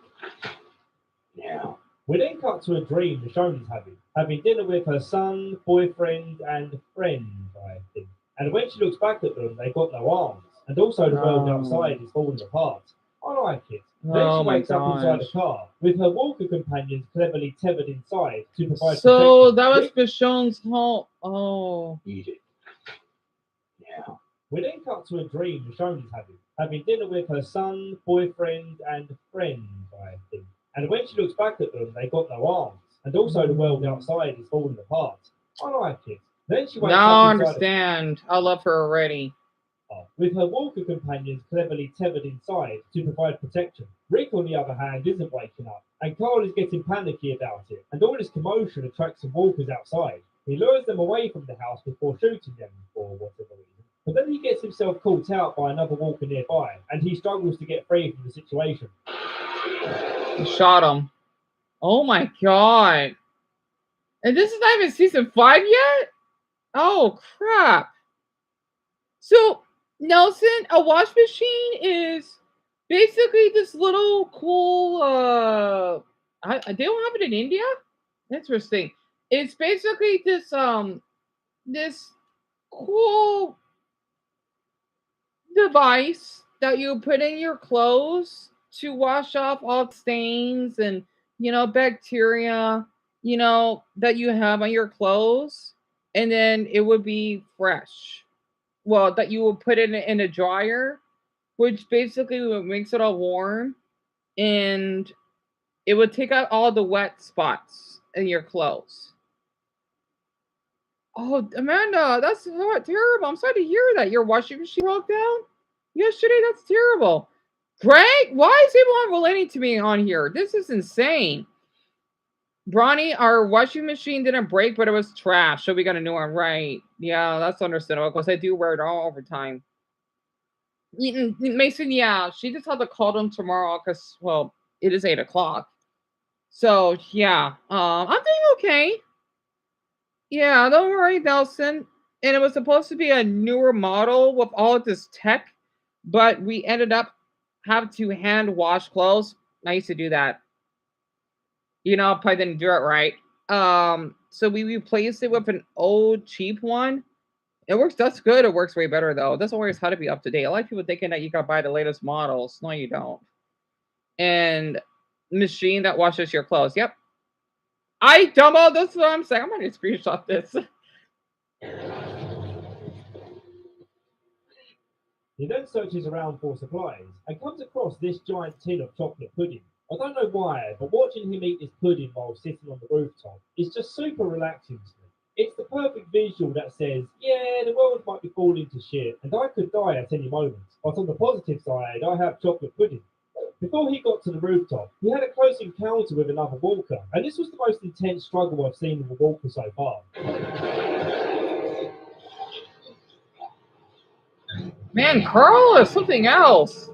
Now.
We then cut to a dream Michonne's having dinner with her son, boyfriend, and friend, I think. And when she looks back at them, they've got no arms, and also the world outside is falling apart. I like it. Then
Oh
she
my
wakes up inside the
gosh.
car, with her walker companions cleverly tethered inside to provide
So
protection.
that was Michonne's home. Oh.
Eat it. Now.
We then cut to a dream Michonne's having dinner with her son, boyfriend, and friend, I think. And when she looks back at them, they've got no arms, and also the world outside is falling apart. I like it. Then she wakes
Now I
up inside
understand. I love her already.
with her walker companions cleverly tethered inside to provide protection. Rick, on the other hand, isn't waking up, and Carl is getting panicky about it, and all this commotion attracts some walkers outside. He lures them away from the house before shooting them, for whatever reason. But then he gets himself caught out by another walker nearby, and he struggles to get free from the situation.
Shot him. Oh my god. And this is not even season 5 yet? Oh crap. So, Nelson, a wash machine is basically this little cool they don't have it in India? Interesting. It's basically this cool device that you put in your clothes to wash off all stains and bacteria that you have on your clothes, and then it would be fresh. Well, that you would put it in a dryer, which basically makes it all warm, and it would take out all the wet spots in your clothes. Oh, Amanda, that's terrible. I'm sorry to hear that your washing machine broke down yesterday. That's terrible. Greg, why is everyone relating to me on here? This is insane. Bronny, our washing machine didn't break, but it was trash, so we got a new one, right? Yeah, that's understandable because I do wear it all over time. Mason, yeah, she just had to call them tomorrow because, well, it is 8 o'clock. So yeah, I'm doing okay. Yeah, don't worry, Nelson. And it was supposed to be a newer model with all of this tech, but we ended up having to hand wash clothes. I used to do that. Probably didn't do it right. So we replaced it with an old cheap one. It works. That's good. It works way better though. It doesn't always have to be up to date. A lot of people thinking that you gotta buy the latest models. No, you don't. And machine that washes your clothes. Yep. I dumbo. That's what I'm saying. I'm gonna screenshot this.
He then searches around for supplies and comes across this giant tin of chocolate pudding. I don't know why, but watching him eat this pudding while sitting on the rooftop is just super relaxing to me. It's the perfect visual that says, yeah, the world might be falling to shit and I could die at any moment, but on the positive side, I have chocolate pudding. Before he got to the rooftop, he had a close encounter with another walker, and this was the most intense struggle I've seen with a walker so far.
Man, Carl is something else.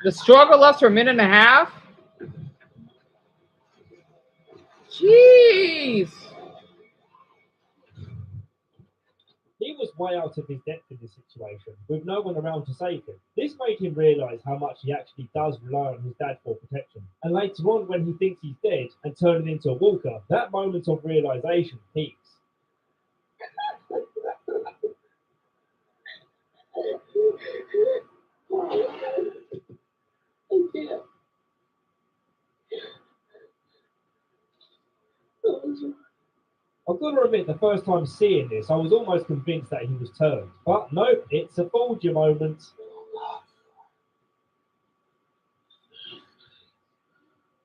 The struggle lasts for a minute and a half. Jeez.
He was way out of his depth in this situation, with no one around to save him. This made him realise how much he actually does rely on his dad for protection. And later on, when he thinks he's dead and turning into a walker, that moment of realisation peaks. I've got to admit, the first time seeing this, I was almost convinced that he was turned. But nope, it's a Folger moment.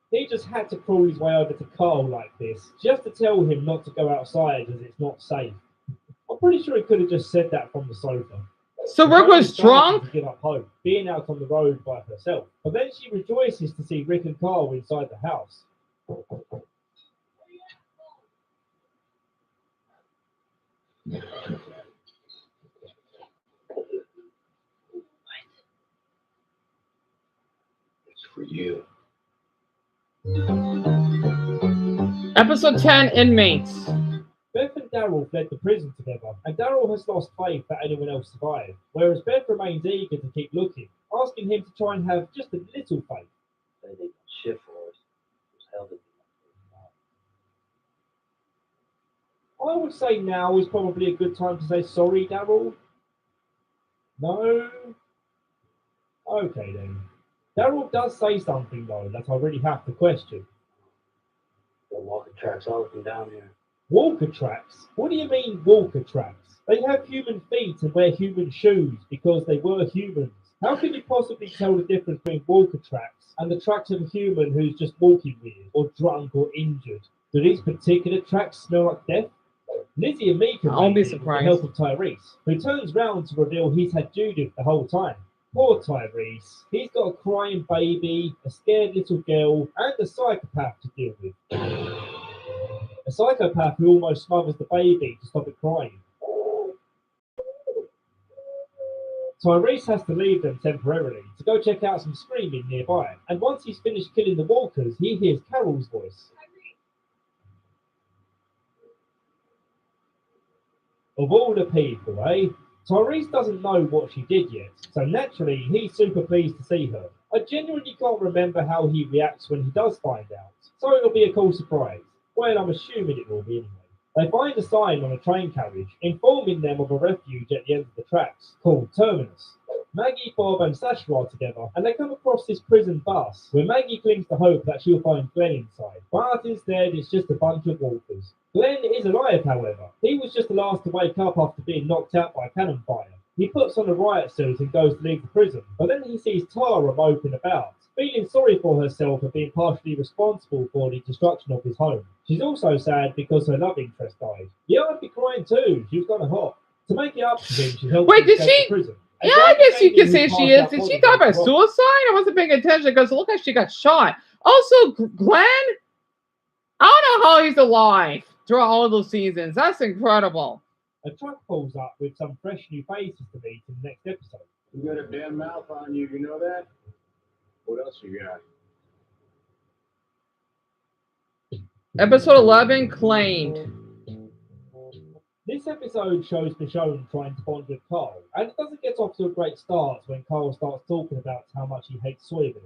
He just had to crawl his way over to Carl like this, just to tell him not to go outside as it's not safe. I'm pretty sure he could have just said that from the sofa.
So Rick was drunk?
To give up hope, being out on the road by herself. But then she rejoices to see Rick and Carl inside the house.
It's for you.
Episode 10, Inmates.
Beth and Daryl fled the prison together, and Daryl has lost faith that anyone else survived, whereas Beth remains eager to keep looking, asking him to try and have just a little faith.
They did shit for us.
I would say now is probably a good time to say sorry, Daryl. No? Okay then. Daryl does say something though that I really have to question.
The walking tracks all up and down here.
Walker tracks? What do you mean walker tracks? They have human feet and wear human shoes because they were humans. How can you possibly tell the difference between walker tracks and the tracks of a human who's just walking weird or drunk or injured? Do these particular tracks smell like death? Lizzie and Mika
I'll be
with the
surprised.
help of Tyrese, who turns round to reveal he's had Judith the whole time. Poor Tyrese. He's got a crying baby, a scared little girl, and a psychopath to deal with. A psychopath who almost smothers the baby to stop it crying. Tyrese has to leave them temporarily to go check out some screaming nearby, and once he's finished killing the walkers, he hears Carol's voice. Of all the people, eh? Tyrese doesn't know what she did yet, so naturally he's super pleased to see her. I genuinely can't remember how he reacts when he does find out, so it'll be a cool surprise. Well, I'm assuming it will be anyway. They find a sign on a train carriage informing them of a refuge at the end of the tracks called Terminus. Maggie, Bob, and Sasha are together, and they come across this prison bus where Maggie clings to hope that she'll find Glenn inside, but instead it's just a bunch of walkers. Glenn is alive, however. He was just the last to wake up after being knocked out by cannon fire. He puts on a riot suit and goes to leave the prison, but then he sees Tara moping about, feeling sorry for herself for being partially responsible for the destruction of his home. She's also sad because her love interest died. Yeah, I'd be crying too. She was kind of hot. To make it up to him, she helps
Wait,
him
did
escape
she?
the prison.
Yeah, I guess you could say she is. Did she die by suicide? I wasn't paying attention because it looked like she got shot. Also, Glenn, I don't know how he's alive throughout all of those seasons. That's incredible.
A truck pulls up with some fresh new faces to meet in the next episode.
You got a damn mouth on you, you know that? What else you got?
Episode 11, Claimed.
This episode shows Michonne trying to bond with Carl, and it doesn't get off to a great start when Carl starts talking about how much he hates soybean.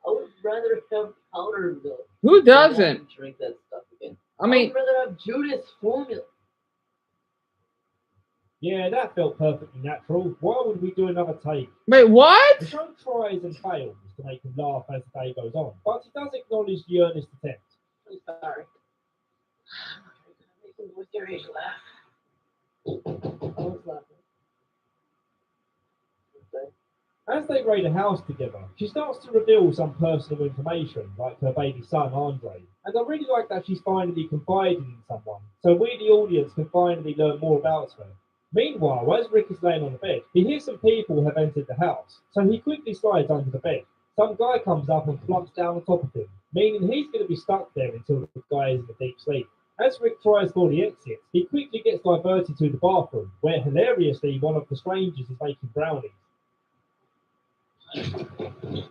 I would rather have powdered milk.
Who doesn't?
Drink that stuff again.
I mean,
I'd rather have Judas formula.
Yeah, that felt perfectly natural. Why would we do another take?
Wait, what?
Michonne tries and fails to make him laugh as the day goes on, but he does acknowledge the earnest attempt.
I'm sorry. Making with your age laugh. I was laughing.
As they raid a house together, she starts to reveal some personal information, like her baby son, Andre. And I really like that she's finally confiding in someone, so we, the audience, can finally learn more about her. Meanwhile, as Rick is laying on the bed, he hears some people have entered the house, so he quickly slides under the bed. Some guy comes up and flumps down on top of him. meaning he's going to be stuck there until the guy is in a deep sleep. As Rick tries for the exit, he quickly gets diverted to the bathroom, where hilariously one of the strangers is making brownies.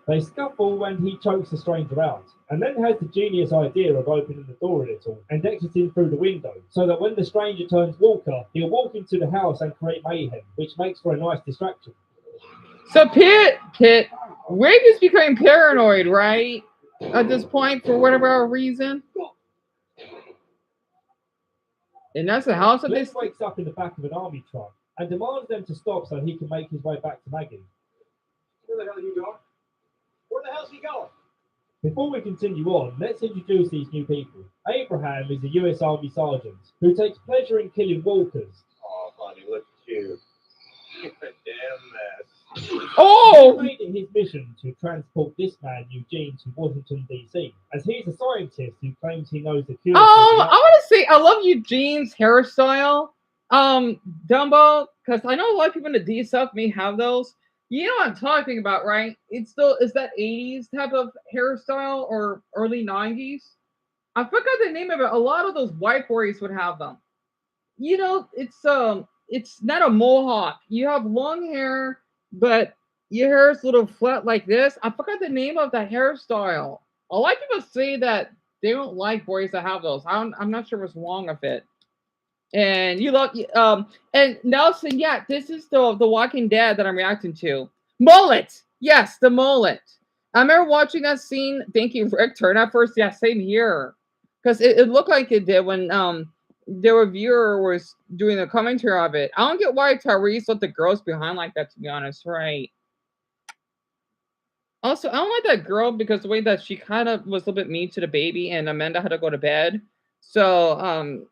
They scuffle and he chokes the stranger out, and then has the genius idea of opening the door a little and exiting through the window, so that when the stranger turns Walker, he'll walk into the house and create mayhem, which makes for a nice distraction.
So Pitt, Rick is becoming paranoid, right? At this point, for whatever reason. And that's the house that
Glenn wakes up in the back of an army truck and demands them to stop so he can make his way back to Maggie.
Where the hell are you going? Where the hell's he going?
Before we continue on, let's introduce these new people. Abraham is a US Army sergeant who takes pleasure in killing walkers.
Oh, honey, look at you. You're a damn mess.
Oh!
He made it his mission to transport this man, Eugene, to Washington, D.C., as he's a scientist who claims he knows the cure.
I want to say I love Eugene's hairstyle, Dumbo, because I know a lot of people in the D South may have those. You know what I'm talking about, right? It's that 80s type of hairstyle or early 90s. I forgot the name of it. A lot of those white boys would have them. You know, it's not a mohawk. You have long hair, but your hair is a little flat like this. I forgot the name of the hairstyle. A lot of people say that they don't like boys that have those. I'm not sure what's wrong with it. And you love and Nelson, yeah, this is the Walking Dead that I'm reacting to. Mullet, yes, the mullet. I remember watching that scene, thinking Rick turned at first. Yeah, same here, because it looked like it did when the reviewer was doing the commentary of it. I don't get why Tyrese let the girls behind like that. To be honest, right? Also, I don't like that girl because the way that she kind of was a little bit mean to the baby, and Amanda had to go to bed. So,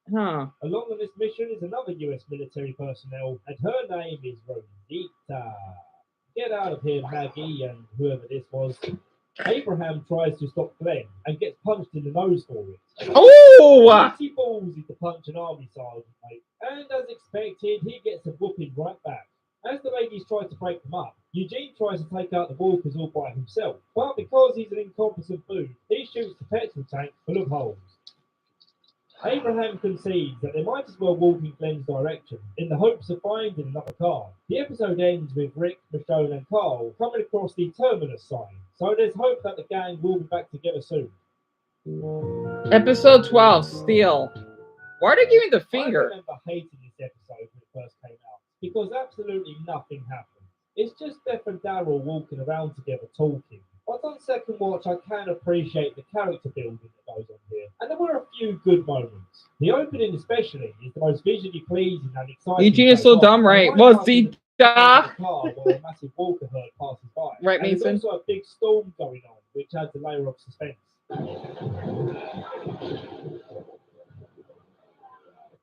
Along on this mission is another US military personnel, and her name is Rosita. Get out of here, Maggie, and whoever this was. Abraham tries to stop Glenn and gets punched in the nose for it.
Oh!
He balls is to punch an army sergeant, mate. And as expected, he gets a whooping right back. As the ladies try to break them up, Eugene tries to take out the walkers all by himself, but because he's an incompetent fool, he shoots the petrol tank full of holes. Abraham concedes that they might as well walk in Glenn's direction in the hopes of finding another car. The episode ends with Rick, Michonne, and Carl coming across the terminus sign, so there's hope that the gang will be back together soon.
Episode 12, Steel. Why are they giving the finger?
I remember hating this episode when it first came out because absolutely nothing happened. It's just Beth and Daryl walking around together talking. But on second watch, I can appreciate the character building that goes on here. And there were a few good moments. The opening especially is the most visually pleasing and exciting.
Eugene is so dumb, right? Was the
car where a massive walker herd passes by.
Right,
and
Mason?
There's also a big storm going on, which adds a layer of suspense.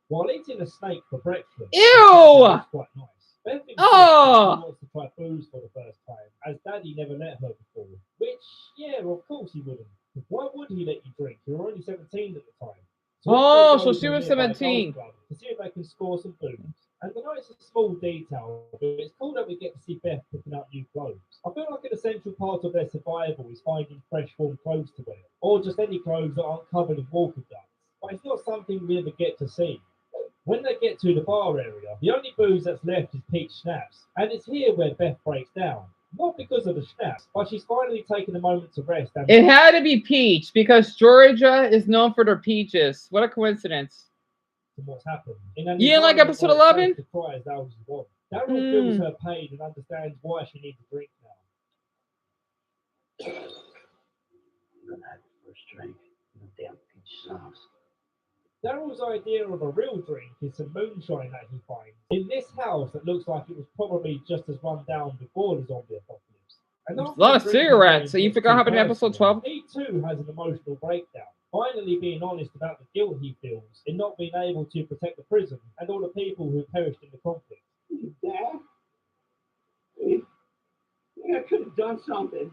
While eating a snake for breakfast,
ew!
Quite nice. Beth thinks she wants to try booze for the first time, as Daddy never let her before. Which, yeah, of course he wouldn't. Why would he let you drink? You were only 17 at the time.
So she was 17.
To see if they can score some booze. And I know it's a small detail, but it's cool that we get to see Beth picking up new clothes. I feel like an essential part of their survival is finding fresh, warm clothes to wear, or just any clothes that aren't covered in walker guts. But it's not something we ever get to see. When they get to the bar area, the only booze that's left is peach schnapps, and it's here where Beth breaks down. Not because of the schnapps, but she's finally taken a moment to rest. And
it had to be peach because Georgia is known for their peaches. What a coincidence!
What's happened?
You didn't like episode 11?
Daryl feels her pain and understands why she needs a drink now.
I'm gonna have the first drink. No damn peach schnapps.
Daryl's idea of a real drink is some moonshine that he finds in this house that looks like it was probably just as run down before the zombie apocalypse. And
a lot of cigarettes, so you forgot what happened in episode 12?
He too has an emotional breakdown, finally being honest about the guilt he feels in not being able to protect the prison and all the people who perished in the conflict.
Dad? I could have done something.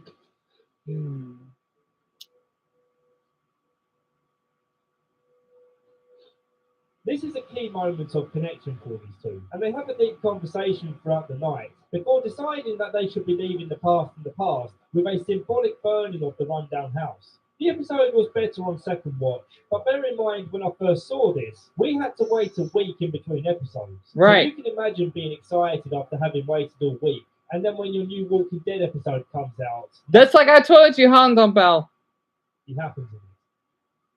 This is a key moment of connection for these two, and they have a deep conversation throughout the night before deciding that they should be leaving the past in the past with a symbolic burning of the rundown house. The episode was better on second watch, but bear in mind when I first saw this, we had to wait a week in between episodes.
Right.
So you can imagine being excited after having waited all week, and then when your new Walking Dead episode comes out,
That's like I told you, Hong Kong Bell.
it happens.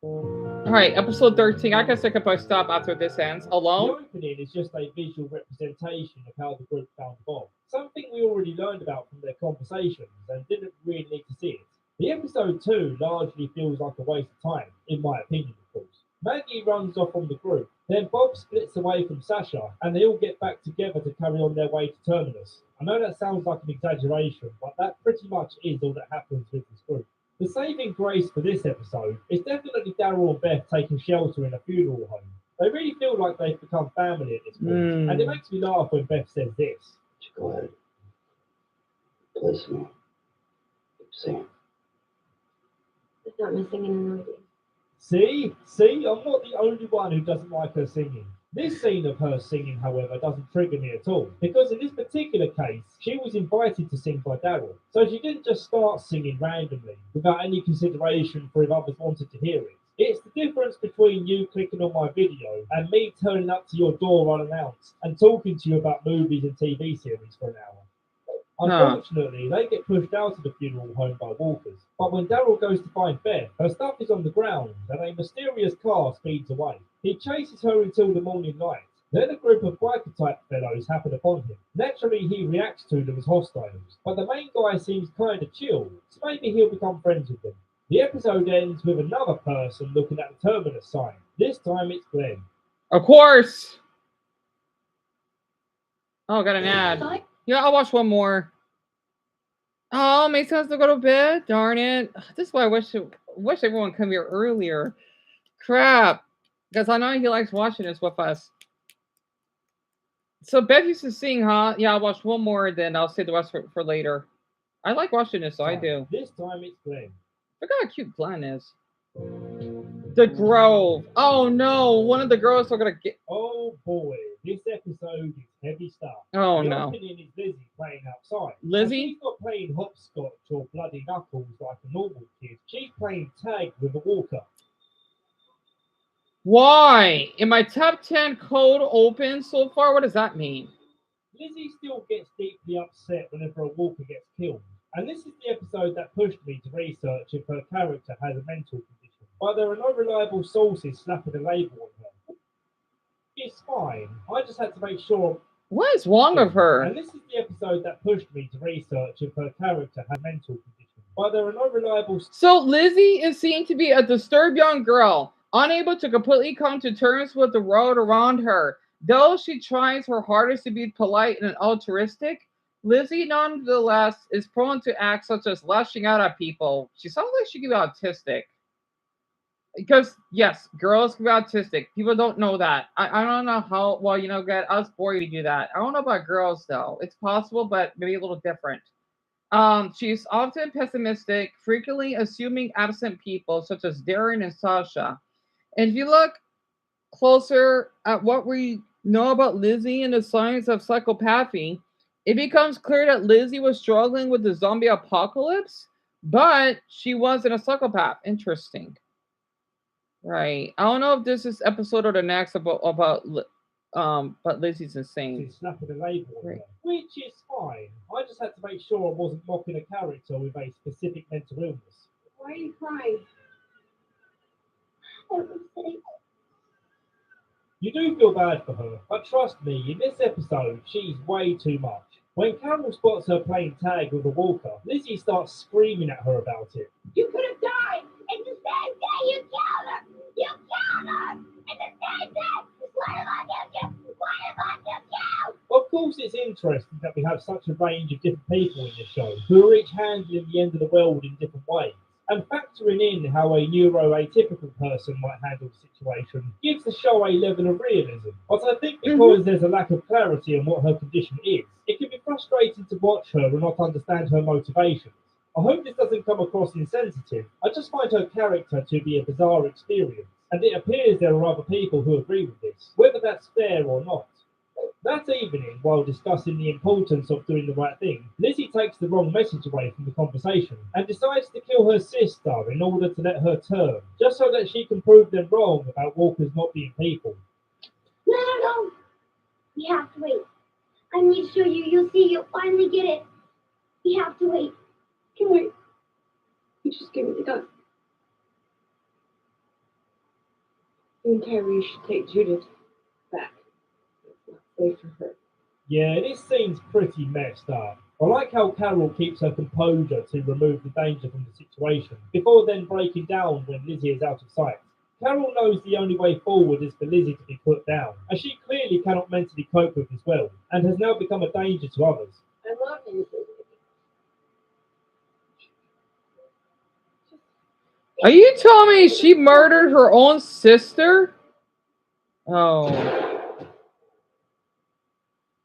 Alright, episode 13. I guess I could probably stop after this ends.
The
Alone?
opening is just a visual representation of how the group found Bob, something we already learned about from their conversations and didn't really need to see it. The episode 2 largely feels like a waste of time, in my opinion, of course. Maggie runs off from the group, then Bob splits away from Sasha, and they all get back together to carry on their way to Terminus. I know that sounds like an exaggeration, but that pretty much is all that happens with this group. The saving grace for this episode is definitely Daryl and Beth taking shelter in a funeral home. They really feel like they've become family at this point, and it makes me laugh when Beth says this.
Go ahead. Play some more. Keep singing.
It's not my singing in the
See, I'm not the only one who doesn't like her singing. This scene of her singing, however, doesn't trigger me at all, because in this particular case, she was invited to sing by Daryl, so she didn't just start singing randomly, without any consideration for if others wanted to hear it. It's the difference between you clicking on my video and me turning up to your door unannounced and talking to you about movies and TV series for an hour. Unfortunately, they get pushed out of the funeral home by walkers. But when Daryl goes to find Beth, her stuff is on the ground and a mysterious car speeds away. He chases her until the morning light. Then a group of biker-type fellows happen upon him. Naturally, he reacts to them as hostiles, but the main guy seems kind of chill, so maybe he'll become friends with them. The episode ends with another person looking at the Terminus sign. This time it's Glenn.
Of course! Oh, got an ad. Yeah, I'll watch one more. Oh, makes sense to go to bed. Darn it! This is why I wish everyone come here earlier. Crap, because I know he likes watching this with us. So Beth used to sing, huh? Yeah, I'll watch one more, then I'll save the rest for later. I like watching this, so I do.
This time it's Glenn.
Look how cute Glenn is. The Grove. Oh no, one of the girls are gonna get.
Oh boy, this episode is heavy stuff.
Oh
the
no.
opening is Lizzie playing outside.
Lizzie?
And she's not playing hopscotch or bloody knuckles like a normal kid. She's playing tag with a walker.
Why? In my top 10 code open so far? What does that mean?
Lizzie still gets deeply upset whenever a walker gets killed. And this is the episode that pushed me to research if her character has a mental condition. But there are no reliable sources slapping a label on her. It's fine. I just had to make sure.
What is wrong with her?
And this is the episode that pushed me to research if her character had a mental condition. But there are no reliable.
So Lizzie is seen to be a disturbed young girl, unable to completely come to terms with the world around her. Though she tries her hardest to be polite and altruistic, Lizzie nonetheless is prone to acts such as lashing out at people. She sounds like she could be autistic. Because, yes, girls can be autistic. People don't know that. I don't know how, well, you know, get us boys to do that. I don't know about girls, though. It's possible, but maybe a little different. She's often pessimistic, frequently assuming absent people, such as Darren and Sasha. And if you look closer at what we know about Lizzie and the signs of psychopathy, it becomes clear that Lizzie was struggling with the zombie apocalypse, but she wasn't a psychopath. Interesting. Right. I don't know if this is episode or the next but Lizzie's insane.
She's slapping a label on
Right.
her, which is fine. I just had to make sure I wasn't mocking a character with a specific mental illness.
Why are you crying?
You do feel bad for her, but trust me, in this episode, she's way too much. When Carol spots her playing tag with a walker, Lizzie starts screaming at her about it.
You could have died, and the same day you killed her! You killed her! And the same day, what am I gonna do? What am I gonna do?
Of course, it's interesting that we have such a range of different people in this show, who are each handling the end of the world in different ways. And factoring in how a neuroatypical person might handle the situation gives the show a level of realism. But I think because there's a lack of clarity on what her condition is, it can be frustrating to watch her and not understand her motivations. I hope this doesn't come across insensitive. I just find her character to be a bizarre experience. and it appears there are other people who agree with this, whether that's fair or not. That evening, while discussing the importance of doing the right thing, Lizzie takes the wrong message away from the conversation and decides to kill her sister in order to let her turn, just so that she can prove them wrong about walkers not being people.
No. We have to wait. I need to show you. You'll see. You'll finally get it. We have to wait. Come on. You just give me the gun.
You and Tyree should take Judith back. It's not safe for her.
Yeah, this scene's pretty messed up. I like how Carol keeps her composure to remove the danger from the situation, before then breaking down when Lizzie is out of sight. Carol knows the only way forward is for Lizzie to be put down, as she clearly cannot mentally cope with this well, and has now become a danger to others.
I love you.
Are you telling me she murdered her own sister? Oh.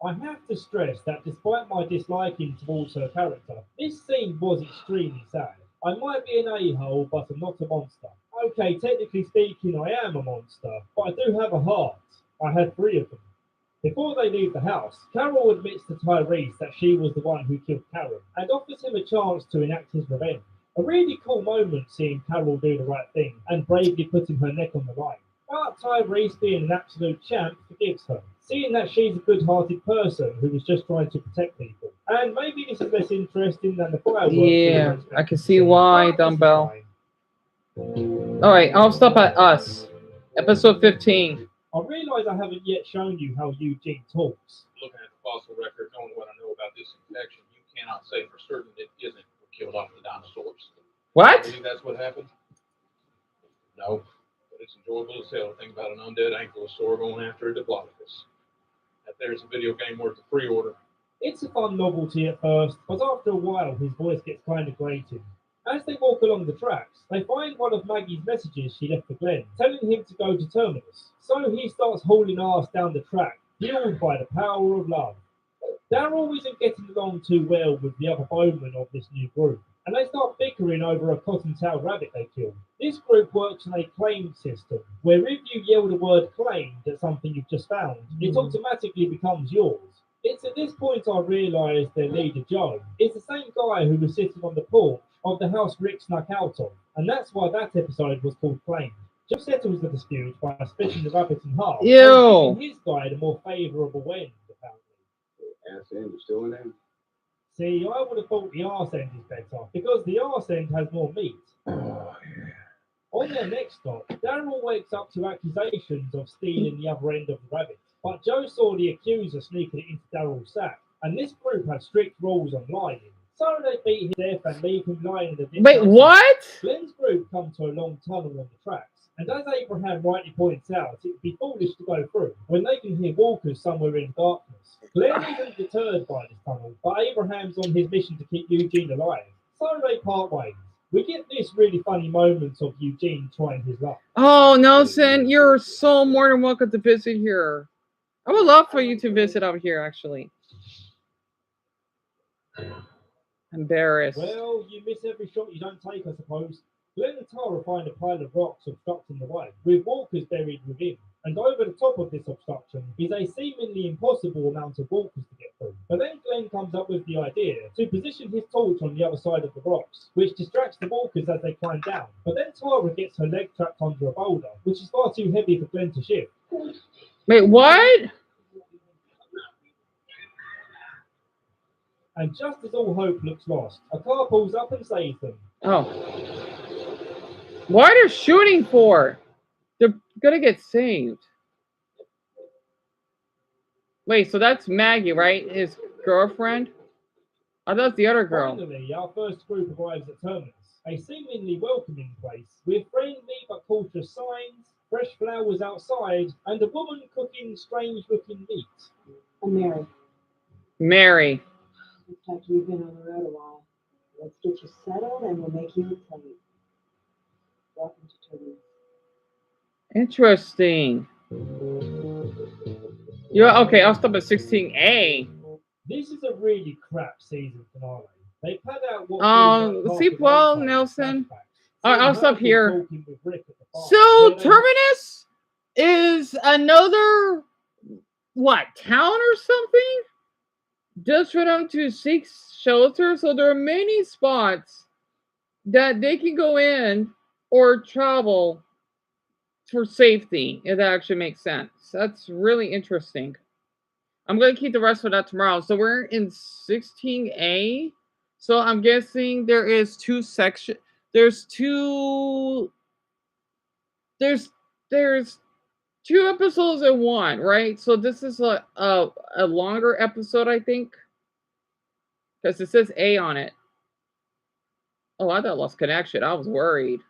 I have to stress that despite my disliking towards her character, this scene was extremely sad. I might be an a-hole, but I'm not a monster. Okay, technically speaking, I am a monster, but I do have a heart. I had 3 of them. Before they leave the house, Carol admits to Tyrese that she was the one who killed Karen, and offers him a chance to enact his revenge. A really cool moment seeing Carol do the right thing, and bravely putting her neck on the line. But Tyrese, being an absolute champ, forgives her, seeing that she's a good-hearted person who was just trying to protect people. And maybe this is less interesting than the fireworks.
Yeah, I can see why, Dumbbell. Alright, I'll stop at us. Episode 15.
I realise I haven't yet shown you how Eugene talks.
Looking at the fossil record, knowing what I know about this infection, you cannot say for certain it isn't what killed off the dinosaurs.
What?
Do you think that's what happened? No. But it's enjoyable as hell to think about an undead ankylosaur going after a diplodocus. That there's a video game worth a pre-order.
It's a fun novelty at first, but after a while his voice gets kind of grating. As they walk along the tracks, they find one of Maggie's messages she left for Glenn, telling him to go to Terminus. So he starts hauling ass down the track, fueled by the power of love. Daryl isn't getting along too well with the other bowmen of this new group, and they start bickering over a cotton-tailed rabbit they killed. This group works on a claim system, where if you yell the word claimed at something you've just found, it automatically becomes yours. It's at this point I realise their leader, Joe, is the same guy who was sitting on the porch of the house Rick snuck out of, and that's why that episode was called Claimed. Joe settles the dispute by splitting the rabbit in half,
Ew.
and giving his guy the more favourable end, apparently.
Ass end, you still in there?
See, I would have thought the arse end is better, because the arse end has more meat.
Oh, yeah.
On their next stop, Daryl wakes up to accusations of stealing the other end of the rabbit, but Joe saw the accuser sneaking it into Daryl's sack, and this group had strict rules on lying. So they beat him to death and leave him lying in the ditch.
Wait, what?
Glenn's group come to a long tunnel on the tracks, and as Abraham rightly points out, it would be foolish to go through when they can hear walkers somewhere in the darkness. Glenn isn't deterred by this tunnel, but Abraham's on his mission to keep Eugene alive. So they part ways. We get this really funny moment of Eugene trying his luck.
Oh, Nelson, you're so more than welcome to visit here. I would love for you to visit over here, actually. Embarrassed.
Well, you miss every shot you don't take, I suppose. Glenn and Tara find a pile of rocks obstructing the way, with walkers buried within. And over the top of this obstruction is a seemingly impossible amount of walkers to get through. But then Glenn comes up with the idea to position his torch on the other side of the rocks, which distracts the walkers as they climb down. But then Tara gets her leg trapped under a boulder, which is far too heavy for Glenn to shift.
Wait, what?
And just as all hope looks lost, a car pulls up and saves them.
Oh. What are they shooting for? They're gonna get saved. Wait, so that's Maggie, right? His girlfriend? I thought it's the other girl.
Finally, our first group arrives at Terminus, a seemingly welcoming place with friendly but cautious signs, fresh flowers outside, and a woman cooking strange-looking meat.
I'm Mary.
Mary.
Looks like you've been on the road a while. Let's get you settled and we'll make you a plate. Welcome to Terminus.
Interesting. Yeah, okay, I'll stop at 16A.
This is a really crap season finale. They put out what
See, well, Nelson, I'll stop here. So Terminus is another what town or something? Just for them to seek shelter. So there are many spots that they can go in or travel for safety. If that actually makes sense. That's really interesting. I'm going to keep the rest of that tomorrow. So we're in 16A. So I'm guessing there is two sections. There's two. There's 2 episodes in one, right? So this is a longer episode, I think, because it says A on it. Oh, I thought I lost connection. I was worried.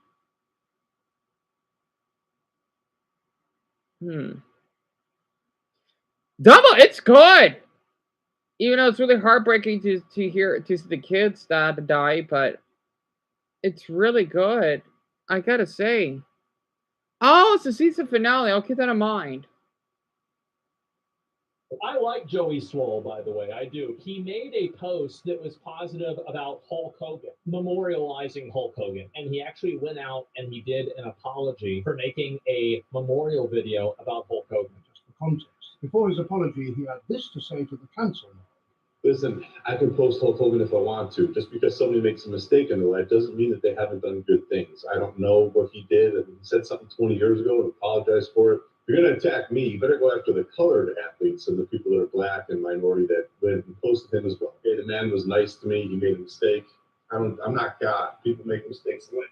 Dumbo, it's good. Even though it's really heartbreaking to see the kids die, but it's really good. I gotta say. Oh, it's the season finale. I'll keep that in mind.
I like Joey Swole, by the way. I do. He made a post that was positive about Hulk Hogan, memorializing Hulk Hogan. And he actually went out and he did an apology for making a memorial video about Hulk Hogan.
Just for context, before his apology, he had this to say to the council.
Listen, I can post Hulk Hogan if I want to. Just because somebody makes a mistake in their life doesn't mean that they haven't done good things. I don't know what he did. He said something 20 years ago and apologized for it. If you're going to attack me, you better go after the colored athletes and the people that are black and minority that went and posted him as well. Okay, the man was nice to me. He made a mistake. I'm not God. People make mistakes in life.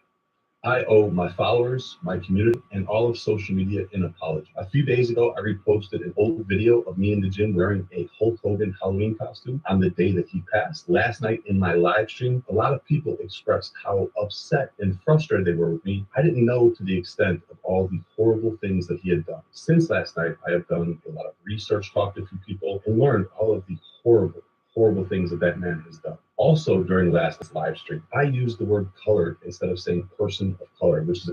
I owe my followers, my community, and all of social media an apology. A few days ago, I reposted an old video of me in the gym wearing a Hulk Hogan Halloween costume on the day that he passed. Last night in my live stream, a lot of people expressed how upset and frustrated they were with me. I didn't know to the extent of all the horrible things that he had done. Since last night, I have done a lot of research, talked to a few people, and learned all of the horrible things that man has done. Also, during last live stream, I used the word colored instead of saying person of color, which is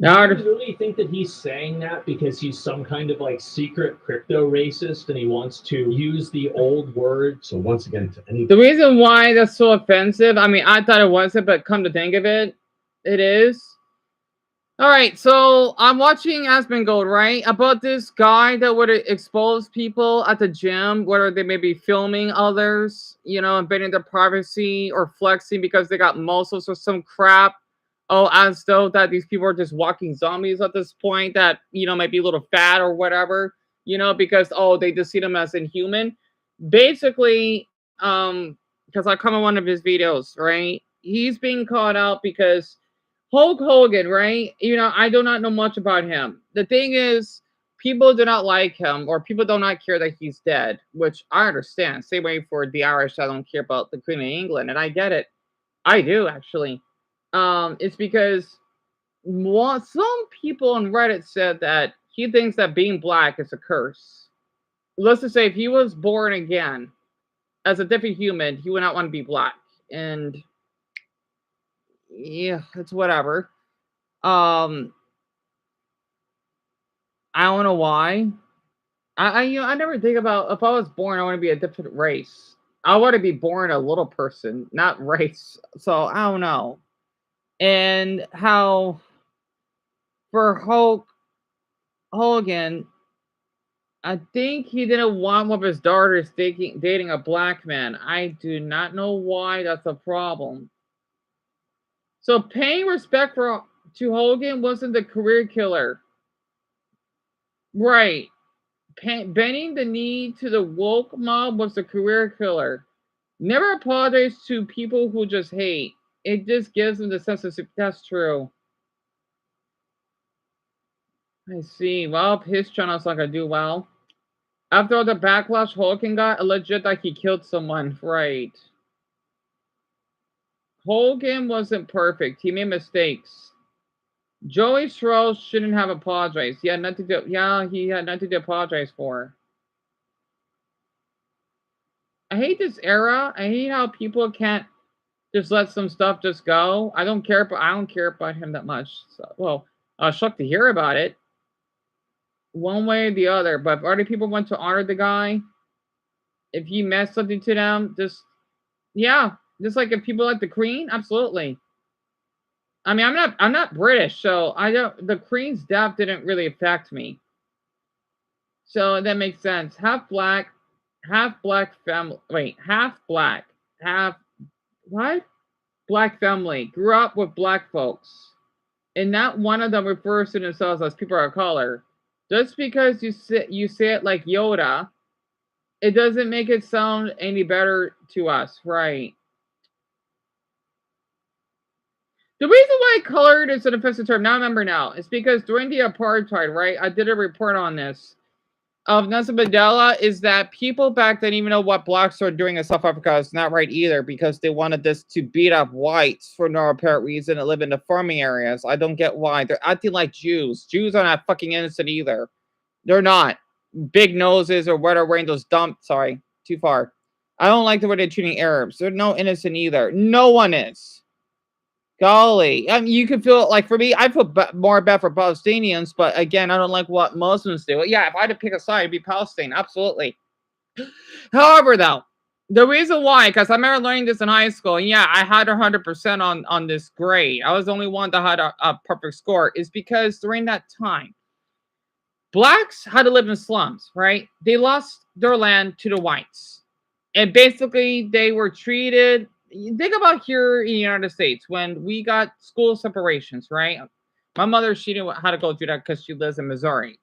Do you really think that he's saying that because he's some kind of like secret crypto racist and he wants to use the old word?
So once again, to any
the reason why that's so offensive, I mean, I thought it wasn't, but come to think of it, it is. All right, so I'm watching Asmongold, right? About this guy that would expose people at the gym, whether they may be filming others, invading their privacy or flexing because they got muscles or some crap. Oh, as though that these people are just walking zombies at this point that, might be a little fat or whatever, because, they just see them as inhuman. Basically, because I come on one of his videos, right? He's being called out because Hulk Hogan, right? I do not know much about him. The thing is, people do not like him, or people do not care that he's dead, which I understand. Same way for the Irish, I don't care about the Queen of England, and I get it. I do, actually. It's because some people on Reddit said that he thinks that being black is a curse. Let's just say if he was born again as a different human, he would not want to be black. And yeah, it's whatever. I don't know why. I never think about if I was born, I want to be a different race. I want to be born a little person, not race. So I don't know. And how for Hulk Hogan, I think he didn't want one of his daughters dating a black man. I do not know why that's a problem. So paying respect to Hogan wasn't the career killer. Right. Bending the knee to the woke mob was the career killer. Never apologize to people who just hate. It just gives them the sense of that's true. I see. Well, his channel's not gonna do well. After all the backlash Hogan got, legit that he killed someone. Right. Hogan wasn't perfect. He made mistakes. Joey Strauss shouldn't have apologized. He had nothing to apologize for. I hate this era. I hate how people can't just let some stuff just go. I don't care about him that much. So, well, I was shocked to hear about it. One way or the other. But if other people want to honor the guy, if he meant something to them, just Just like if people like the Queen, absolutely. I mean, I'm not British, so I don't. The Queen's death didn't really affect me, so that makes sense. Half black family. Wait, half black, half what? Black family. Grew up with black folks, and not one of them refers to themselves as people of color. Just because you say it like Yoda, it doesn't make it sound any better to us, right? The reason why colored is an offensive term, now I remember now, is because during the apartheid, right, I did a report on this, of Nelson Mandela, is that people back then even know what blacks are doing in South Africa is not right either, because they wanted this to beat up whites for no apparent reason and live in the farming areas. I don't get why. They're acting like Jews. Jews are not fucking innocent either. They're not. Big noses or what are wearing those dumb, sorry, too far. I don't like the way they're treating Arabs. They're no innocent either. No one is. Golly, I mean, you can feel like for me, I feel more bad for Palestinians, but again, I don't like what Muslims do. Yeah, if I had to pick a side, it'd be Palestine, absolutely. However, though, the reason why, because I remember learning this in high school, and yeah, I had 100% on this grade. I was the only one that had a perfect score, is because during that time, blacks had to live in slums, right? They lost their land to the whites, and basically they were treated. Think about here in the United States when we got school separations, right? My mother, she knew how to go through that because she lives in Missouri.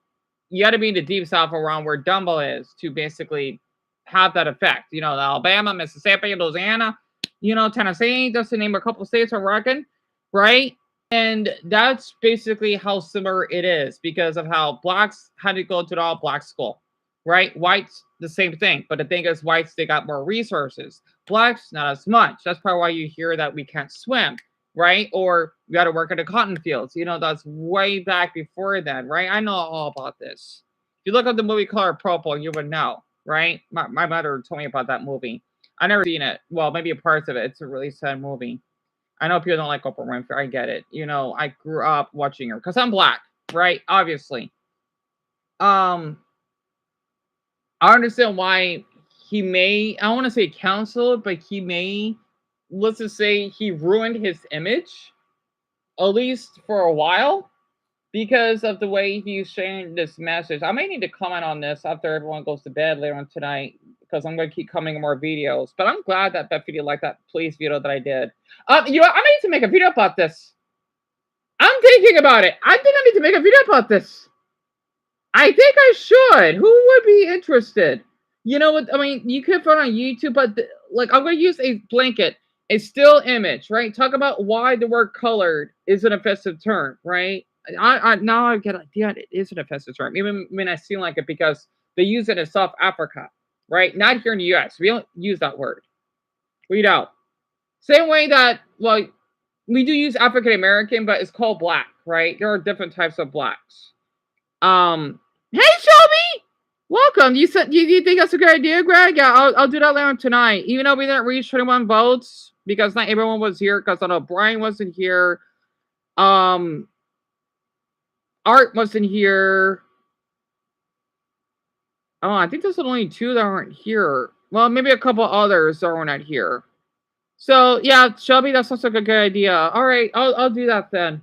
You got to be in the deep south around where Dumbo is to basically have that effect. You know, Alabama, Mississippi, Louisiana, you know, Tennessee, just to name a couple states, I reckon, right? And that's basically how similar it is because of how blacks had to go to the all black school, right? Whites, the same thing. But the thing is, whites, they got more resources. Blacks, not as much. That's probably why you hear that we can't swim, right? Or we got to work in the cotton fields. You know, that's way back before then, right? I know all about this. If you look up the movie Color Purple, you would know, right? My mother told me about that movie. I never seen it. Well, maybe a part of it. It's a really sad movie. I know people don't like Oprah Winfrey. I get it. You know, I grew up watching her because I'm black, right? Obviously. I understand why he may, I don't want to say counsel, but he may, let's just say he ruined his image, at least for a while, because of the way he's sharing this message. I may need to comment on this after everyone goes to bed later on tonight, because I'm going to keep coming in more videos. But I'm glad that Beth video liked that police video that I did. You know, I need to make a video about this. I'm thinking about it. I think I need to make a video about this. I think I should. Who would be interested? You know what? I mean, you could find on YouTube, but like, I'm going to use a blanket, a still image, right? Talk about why the word colored is an offensive term, right? I now I get an idea it is an offensive term, even when I seem like it, because they use it in South Africa, right? Not here in the US. We don't use that word. We don't. Same way that, well, we do use African American, but it's called black, right? There are different types of blacks. Hey Shelby, welcome. You said you think that's a good idea, Greg? Yeah, I'll do that later tonight. Even though we didn't reach 21 votes because not everyone was here, because I know Brian wasn't here. Art wasn't here. Oh, I think there's only 2 that aren't here. Well, maybe a couple others that are not here. So yeah, Shelby, that sounds like a good idea. All right, I'll do that then.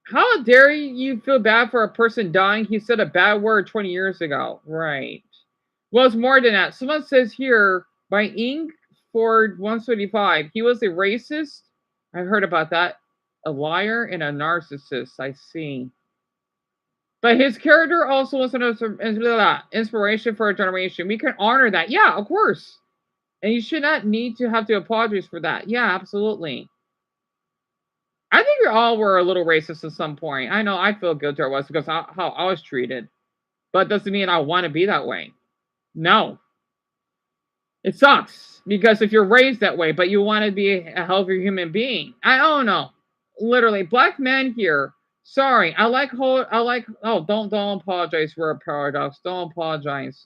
How dare you feel bad for a person dying? He said a bad word 20 years ago. Right. Well, it's more than that. Someone says here by Ingford 135, he was a racist. I heard about that. A liar and a narcissist. I see. But his character also was an inspiration for a generation. We can honor that. Yeah, of course. And you should not need to have to apologize for that. Yeah, absolutely. I think we all were a little racist at some point. I know I feel guilty I was because how I was treated. But doesn't mean I want to be that way. No. It sucks. Because if you're raised that way, but you want to be a healthier human being. I don't know. Literally, black men here. Sorry. Don't apologize for a paradox. Don't apologize.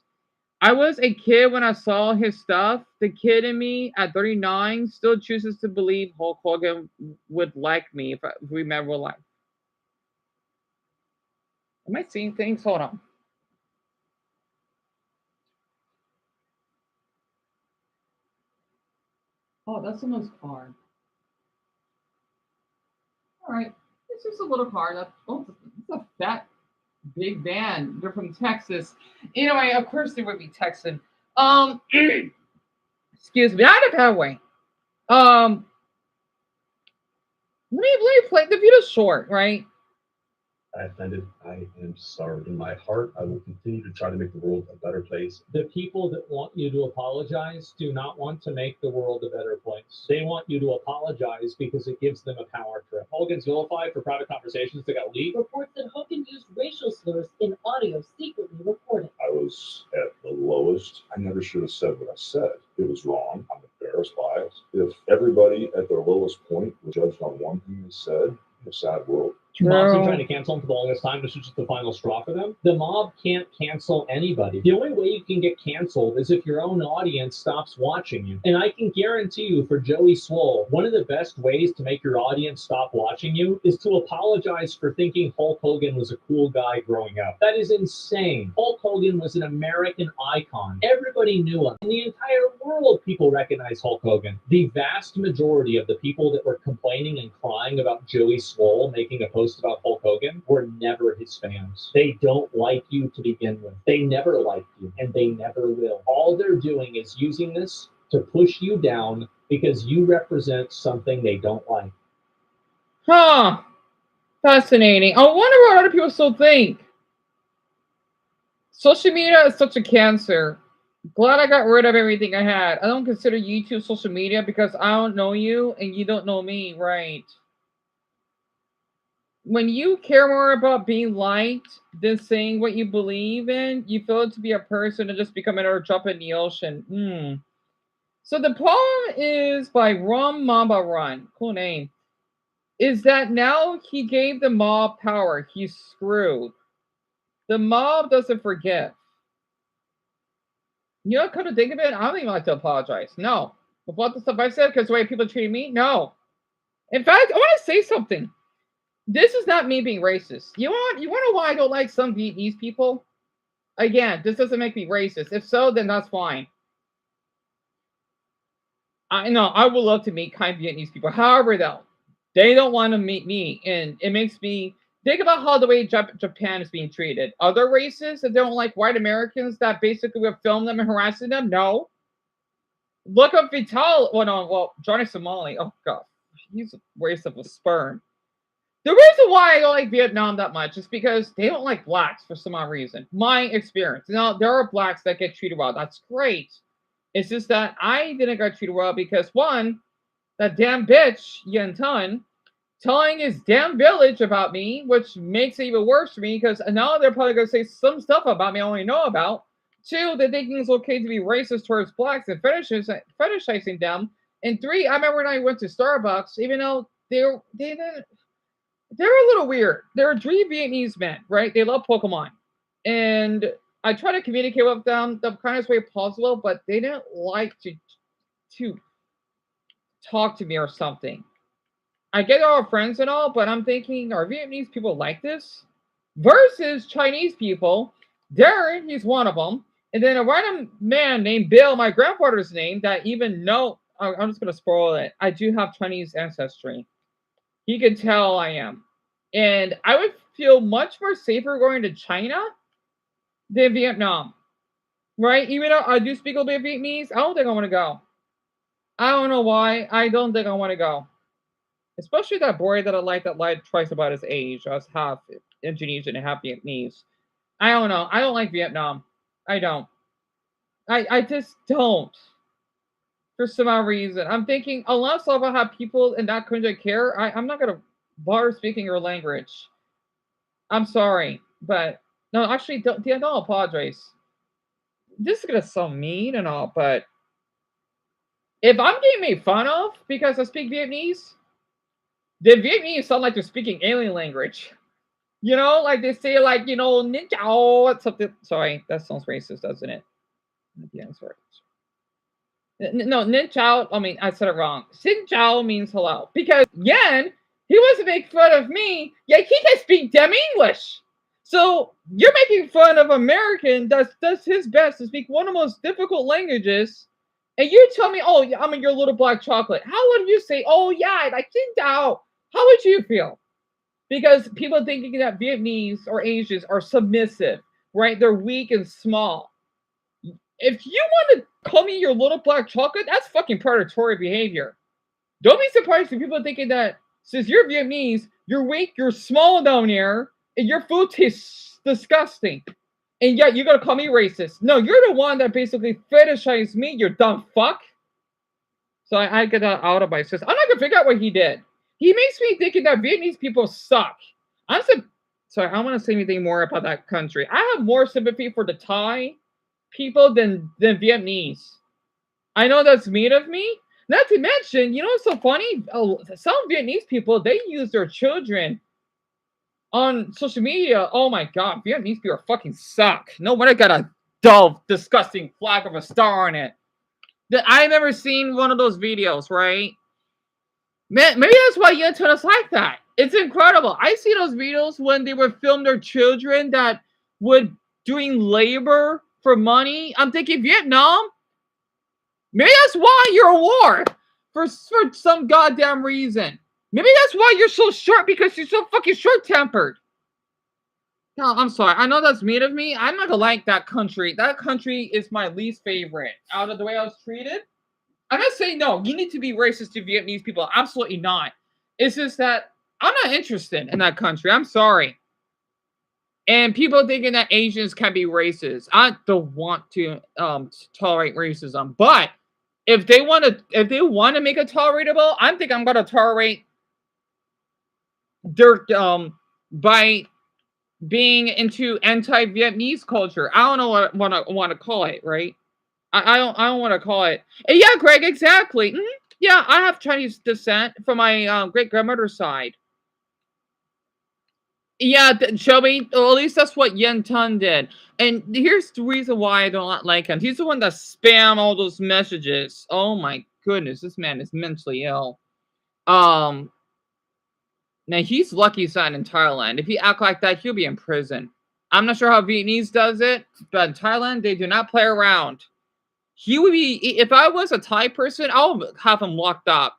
I was a kid when I saw his stuff. The kid in me at 39 still chooses to believe Hulk Hogan would like me if I remember life. Am I seeing things? Hold on. Oh, that's someone's car. All right. It's just a little car. It's a fat, big van. They're from Texas. Anyway, of course they would be Texan. Excuse me. Not a bad way. Um, let me play. The video's short, right?
I offended. I am sorry. In my heart, I will continue to try to make the world a better place.
The people that want you to apologize do not want to make the world a better place. They want you to apologize because it gives them a power trip. Hogan's vilified for private conversations that got leaked.
Reports that Hogan used racial slurs in audio secretly recorded.
I was at the lowest. I never should have said what I said. It was wrong. I'm embarrassed by it. If everybody at their lowest point was judged on one thing they said, it's a sad world.
Mobs been trying to cancel him for the longest time. This was just the final straw for them. The mob can't cancel anybody. The only way you can get canceled is if your own audience stops watching you. And I can guarantee you, for Joey Swole, one of the best ways to make your audience stop watching you is to apologize for thinking Hulk Hogan was a cool guy growing up. That is insane. Hulk Hogan was an American icon. Everybody knew him. In the entire world, people recognize Hulk Hogan. The vast majority of the people that were complaining and crying about Joey Swole making a post about Hulk Hogan were never his fans. They don't like you to begin with. They never liked you, and they never will. All they're doing is using this to push you down because you represent something they don't like.
Huh. Fascinating. I wonder what other people still think. Social media is such a cancer. Glad I got rid of everything I had. I don't consider YouTube social media because I don't know you and you don't know me, right? When you care more about being liked than saying what you believe in, you feel it to be a person and just become another drop in the ocean. So the poem is by Rum Mamba Run. Cool name. Is that now he gave the mob power. He's screwed. The mob doesn't forgive. You know, come to think of it, I don't even like to apologize. No. About the stuff I said because the way people treated me? No. In fact, I want to say something. This is not me being racist. You want to know why I don't like some Vietnamese people? Again, this doesn't make me racist. If so, then that's fine. I know I would love to meet kind Vietnamese people. However, though, they don't want to meet me, and it makes me think about how the way Japan is being treated. Other races that don't like white Americans that basically would film them and harassing them? No. Look up Vital. Well, Johnny Somali. Oh god, he's a waste of a sperm. The reason why I don't like Vietnam that much is because they don't like blacks for some odd reason. My experience. Now, there are blacks that get treated well. That's great. It's just that I didn't get treated well because, one, that damn bitch, Yen Tun, telling his damn village about me, which makes it even worse for me because now they're probably going to say some stuff about me I only know about. Two, they're thinking it's okay to be racist towards blacks and fetishizing them. And three, I remember when I went to Starbucks, even though they didn't... They're a little weird. They're three Vietnamese men, right? They love Pokemon. And I try to communicate with them the kindest way possible, but they didn't like to talk to me or something. I get all our friends and all, but I'm thinking, are Vietnamese people like this? Versus Chinese people. Darren, he's one of them. And then a random man named Bill, my grandfather's name, that even know, I'm just going to spoil it. I do have Chinese ancestry. He can tell I am. And I would feel much more safer going to China than Vietnam. Right? Even though I do speak a little bit of Vietnamese, I don't think I want to go. I don't know why. I don't think I want to go. Especially that boy that I like that lied twice about his age. I was half Indonesian and half Vietnamese. I don't know. I don't like Vietnam. I don't. I just don't. For some odd reason. I'm thinking, unless I have people in that country that care, I'm not going to bother speaking your language. I'm sorry. But, no, actually, don't apologize. This is going to sound mean and all, but if I'm getting made fun of because I speak Vietnamese, then Vietnamese sound like they're speaking alien language. You know, like they say, like, you know, Nin Chao, something. Sorry, that sounds racist, doesn't it? Yeah, sorry. No, Nin Chao, I mean, I said it wrong. Xin Chao means hello. Because Yen, he wasn't making fun of me, yet he can speak damn English. So you're making fun of American that does his best to speak one of the most difficult languages And you tell me, oh, yeah, I'm in your little black chocolate. How would you say, oh, yeah, I think out? How would you feel? Because people thinking that Vietnamese or Asians are submissive, right? They're weak and small. If you want to call me your little black chocolate, that's fucking predatory behavior. Don't be surprised if people thinking that since you're Vietnamese, you're weak, you're small down here, and your food tastes disgusting. And yet you're gonna call me racist. No, you're the one that basically fetishized me, you dumb fuck. So I get that out of my system. I'm not gonna figure out what he did. He makes me thinking that Vietnamese people suck. Sorry, I don't want to say anything more about that country. I have more sympathy for the Thai people than Vietnamese. I know that's mean of me. Not to mention, you know what's so funny? Some Vietnamese people, they use their children on social media. Oh my god, Vietnamese people fucking suck. No wonder got a dull, disgusting flag of a star on it. I've never seen one of those videos, right? Maybe that's why YouTube's like that. It's incredible. I see those videos when they would film their children that would doing labor for money. I'm thinking Vietnam. Maybe that's why you're a war for some goddamn reason. Maybe that's why you're so short because you're so fucking short-tempered. No, I'm sorry. I know that's mean of me. I'm not gonna like that country. That country is my least favorite. Out of the way I was treated, I'm not saying no. You need to be racist to Vietnamese people. Absolutely not. It's just that I'm not interested in that country. I'm sorry. And people thinking that Asians can be racist. I don't want to tolerate racism. But if they want to make it tolerable, I think I'm gonna tolerate their by being into anti-Vietnamese culture. I don't know what I want to call it, right? I don't want to call it. And yeah, Greg, exactly. Yeah, I have Chinese descent from my great grandmother's side. Yeah, Shelby. Well, at least that's what Yen Tun did. And here's the reason why I don't like him. He's the one that spam all those messages. Oh my goodness, this man is mentally ill. Now he's lucky he's not in Thailand. If he act like that, he'll be in prison. I'm not sure how Vietnamese does it, but in Thailand they do not play around. He would be, if I was a Thai person, I'll have him locked up.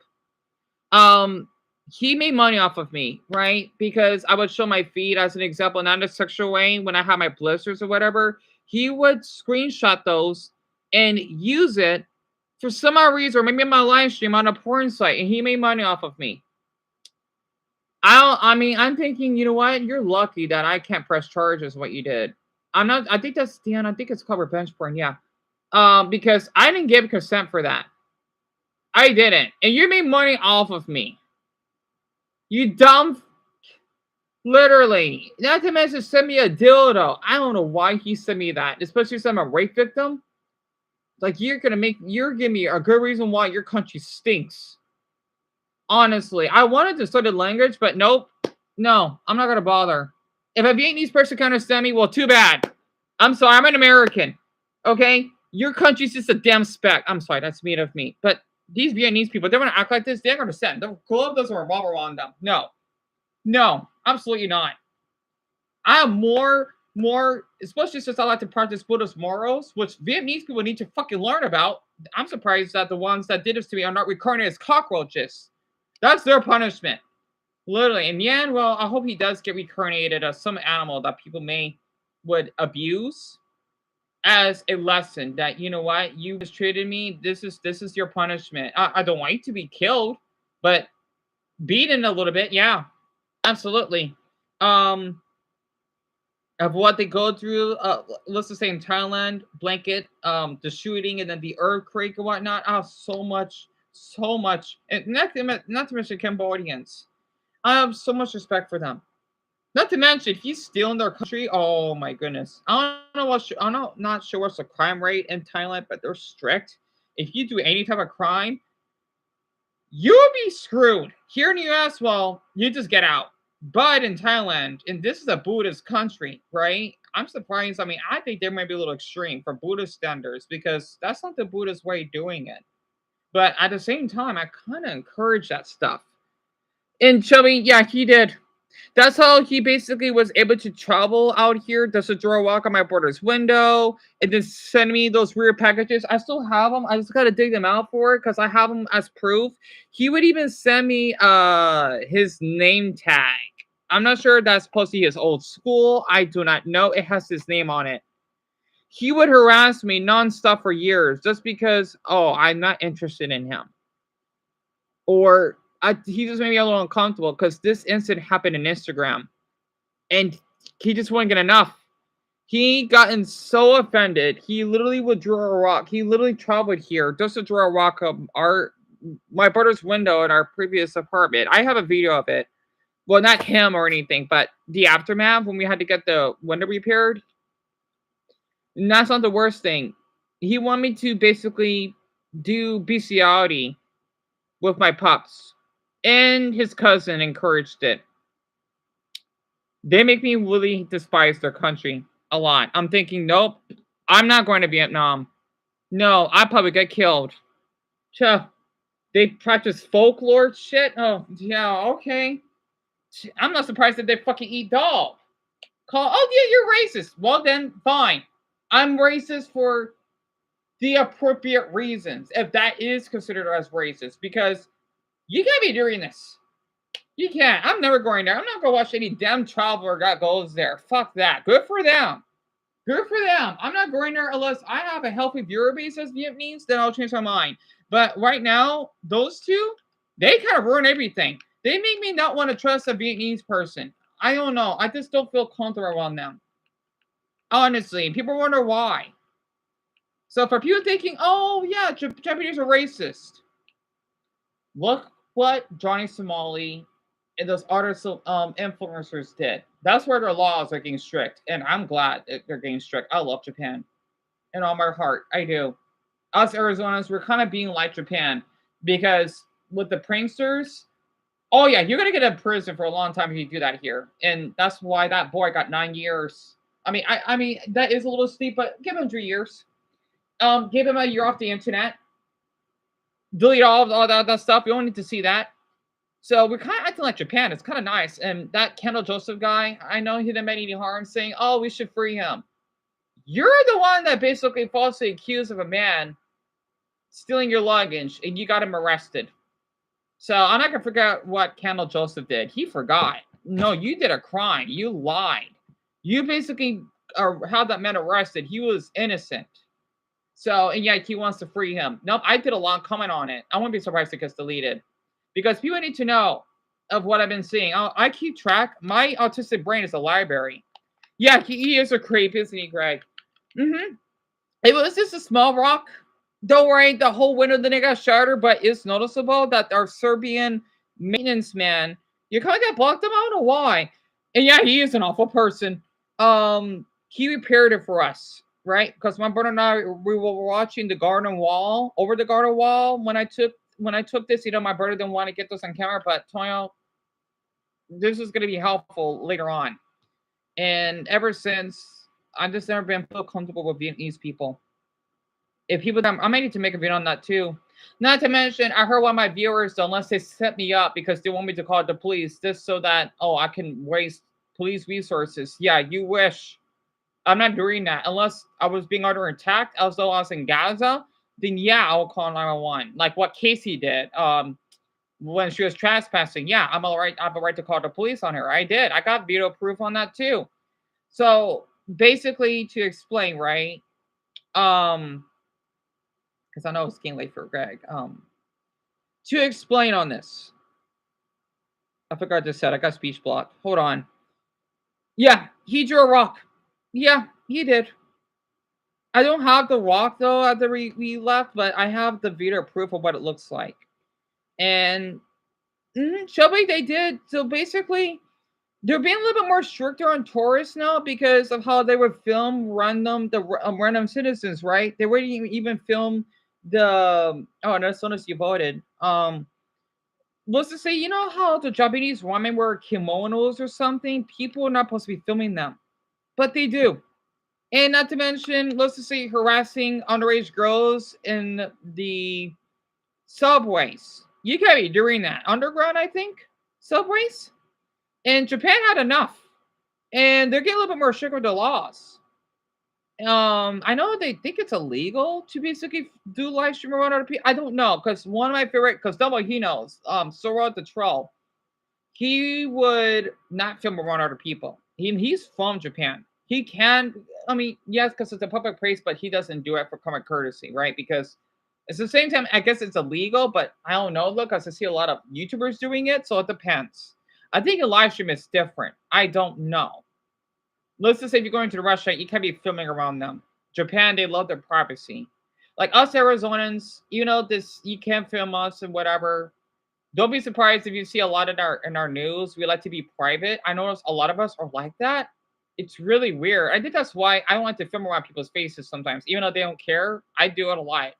He made money off of me, right? Because I would show my feet as an example, not in a sexual way, when I have my blisters or whatever. He would screenshot those and use it for some odd reason, or maybe in my live stream on a porn site, and he made money off of me. I'm thinking, you know what? You're lucky that I can't press charges what you did. I think that's Deon. I think it's called revenge porn, yeah. Because I didn't give consent for that. I didn't. And you made money off of me. You dumb. Literally. Not to mention send me a dildo. I don't know why he sent me that. Especially since I'm a rape victim. Like, you're giving me a good reason why your country stinks. Honestly. I wanted to study language, but nope. No, I'm not going to bother. If a Vietnamese person can understand me, well, too bad. I'm sorry, I'm an American. Okay? Your country's just a damn speck. I'm sorry, that's mean of me. But these Vietnamese people, they're going to act like this. They're going to send. The glove doesn't revolve around them. No. No, absolutely not. I have more, especially since I like to practice Buddhist morals, which Vietnamese people need to fucking learn about. I'm surprised that the ones that did this to me are not reincarnated as cockroaches. That's their punishment. Literally. In the end, well, I hope he does get reincarnated as some animal that people would abuse as a lesson that, you know what, you mistreated me. This is your punishment. I don't want you to be killed, but beaten a little bit, yeah, absolutely. Of what they go through, let's just say in Thailand, blanket, the shooting and then the earthquake and whatnot. So much, and not to mention Cambodians. I have so much respect for them. Not to mention, if you steal in their country, oh my goodness. I'm not sure what's the crime rate in Thailand, but they're strict. If you do any type of crime, you'll be screwed. Here in the US, well, you just get out. But in Thailand, and this is a Buddhist country, right? I'm surprised. I mean, I think they might be a little extreme for Buddhist standards because that's not the Buddhist way of doing it. But at the same time, I kind of encourage that stuff. And Chubby, yeah, he did. That's how he basically was able to travel out here, just to draw a walk on my brother's window, and then send me those weird packages. I still have them. I just gotta dig them out for it because I have them as proof. He would even send me his name tag. I'm not sure if that's supposed to be his old school. I do not know. It has his name on it. He would harass me nonstop for years just because, oh, I'm not interested in him. Or he just made me a little uncomfortable because this incident happened in Instagram. And he just wouldn't get enough. He gotten so offended. He literally would draw a rock. He literally traveled here just to draw a rock up my brother's window in our previous apartment. I have a video of it. Well, not him or anything, but the aftermath when we had to get the window repaired. And that's not the worst thing. He wanted me to basically do bestiality with my pups. And his cousin encouraged it. They make me really despise their country a lot. I'm thinking, nope, I'm not going to Vietnam. No, I'd probably get killed. They practice folklore shit? Oh, yeah, okay. I'm not surprised that they fucking eat dog. Oh, yeah, you're racist. Well, then, fine. I'm racist for the appropriate reasons, if that is considered as racist, because you can't be doing this. You can't. I'm never going there. I'm not going to watch any damn traveler that goes there. Fuck that. Good for them. Good for them. I'm not going there unless I have a healthy viewer base as Vietnamese, then I'll change my mind. But right now, those two, they kind of ruin everything. They make me not want to trust a Vietnamese person. I don't know. I just don't feel comfortable on them. Honestly, people wonder why. So for people thinking, oh, yeah, Japanese are racist. Look what Johnny Somali and those other influencers did. That's where their laws are getting strict. And I'm glad that they're getting strict. I love Japan. In all my heart, I do. Us Arizonans, we're kind of being like Japan. Because with the pranksters, oh yeah, you're going to get in prison for a long time if you do that here. And that's why that boy got 9 years. I mean, that is a little steep, but give him 3 years. Give him a year off the internet. Delete all that stuff. You don't need to see that. So we're kind of acting like Japan. It's kind of nice. And that Kendall Joseph guy, I know he didn't make any harm, saying, oh, we should free him. You're the one that basically falsely accused of a man stealing your luggage, and you got him arrested. So I'm not going to forget what Kendall Joseph did. He forgot. No, you did a crime. You lied. You basically had that man arrested. He was innocent. So, and yet he wants to free him. Nope, I did a long comment on it. I wouldn't be surprised if it gets deleted. Because people need to know of what I've been seeing. I keep track. My autistic brain is a library. Yeah, he is a creep, isn't he, Greg? Mm-hmm. It was just a small rock. Don't worry, the whole window didn't get shattered, but it's noticeable that our Serbian maintenance man, you kind of got blocked him. I don't know why. And yeah, he is an awful person. He repaired it for us, right? Because my brother and I, we were watching the garden wall, over the garden wall when I took this, my brother didn't want to get this on camera, but Toyo, this is going to be helpful later on. And ever since, I've just never been so comfortable with Vietnamese people. If people, I might need to make a video on that too. Not to mention, I heard one of my viewers, unless they set me up because they want me to call the police, just so that, I can waste police resources. Yeah, you wish. I'm not doing that. Unless I was being under attack, as though I was in Gaza, then yeah, I will call 911. Like what Casey did when she was trespassing. Yeah, I have a right to call the police on her. I did. I got video proof on that too. So basically, to explain, right? Because I know it's getting late for Greg. To explain on this, I forgot to say I got speech blocked. Hold on. Yeah, he drew a rock. Yeah, he did. I don't have the rock though after we left, but I have the video proof of what it looks like. And Shelby, they did. So basically, they're being a little bit more stricter on tourists now because of how they would film random citizens, right? They wouldn't even film the as soon as you voted. Let's just say, you know how the Japanese women wear kimonos or something? People are not supposed to be filming them, but they do. And not to mention, let's just say harassing underage girls in the subways. You can't be doing that. Underground, I think? Subways? And Japan had enough. And they're getting a little bit more strict with the laws. I know they think it's illegal to basically do live stream around other people. I don't know, because one of my favorite, because double he knows, Sora the Troll, he would not film around other people. He's from Japan. He can, I mean, yes, because it's a public place, but he doesn't do it for common courtesy, right? Because it's the same time, I guess it's illegal, but I don't know, look, because I see a lot of YouTubers doing it, so it depends. I think a live stream is different. I don't know. Let's just say if you're going to the restaurant, you can't be filming around them. Japan, they love their privacy. Like us Arizonans, you know, this you can't film us and whatever. Don't be surprised if you see a lot in our news. We like to be private. I notice a lot of us are like that. It's really weird. I think that's why I want to film around people's faces sometimes, even though they don't care. I do it a lot.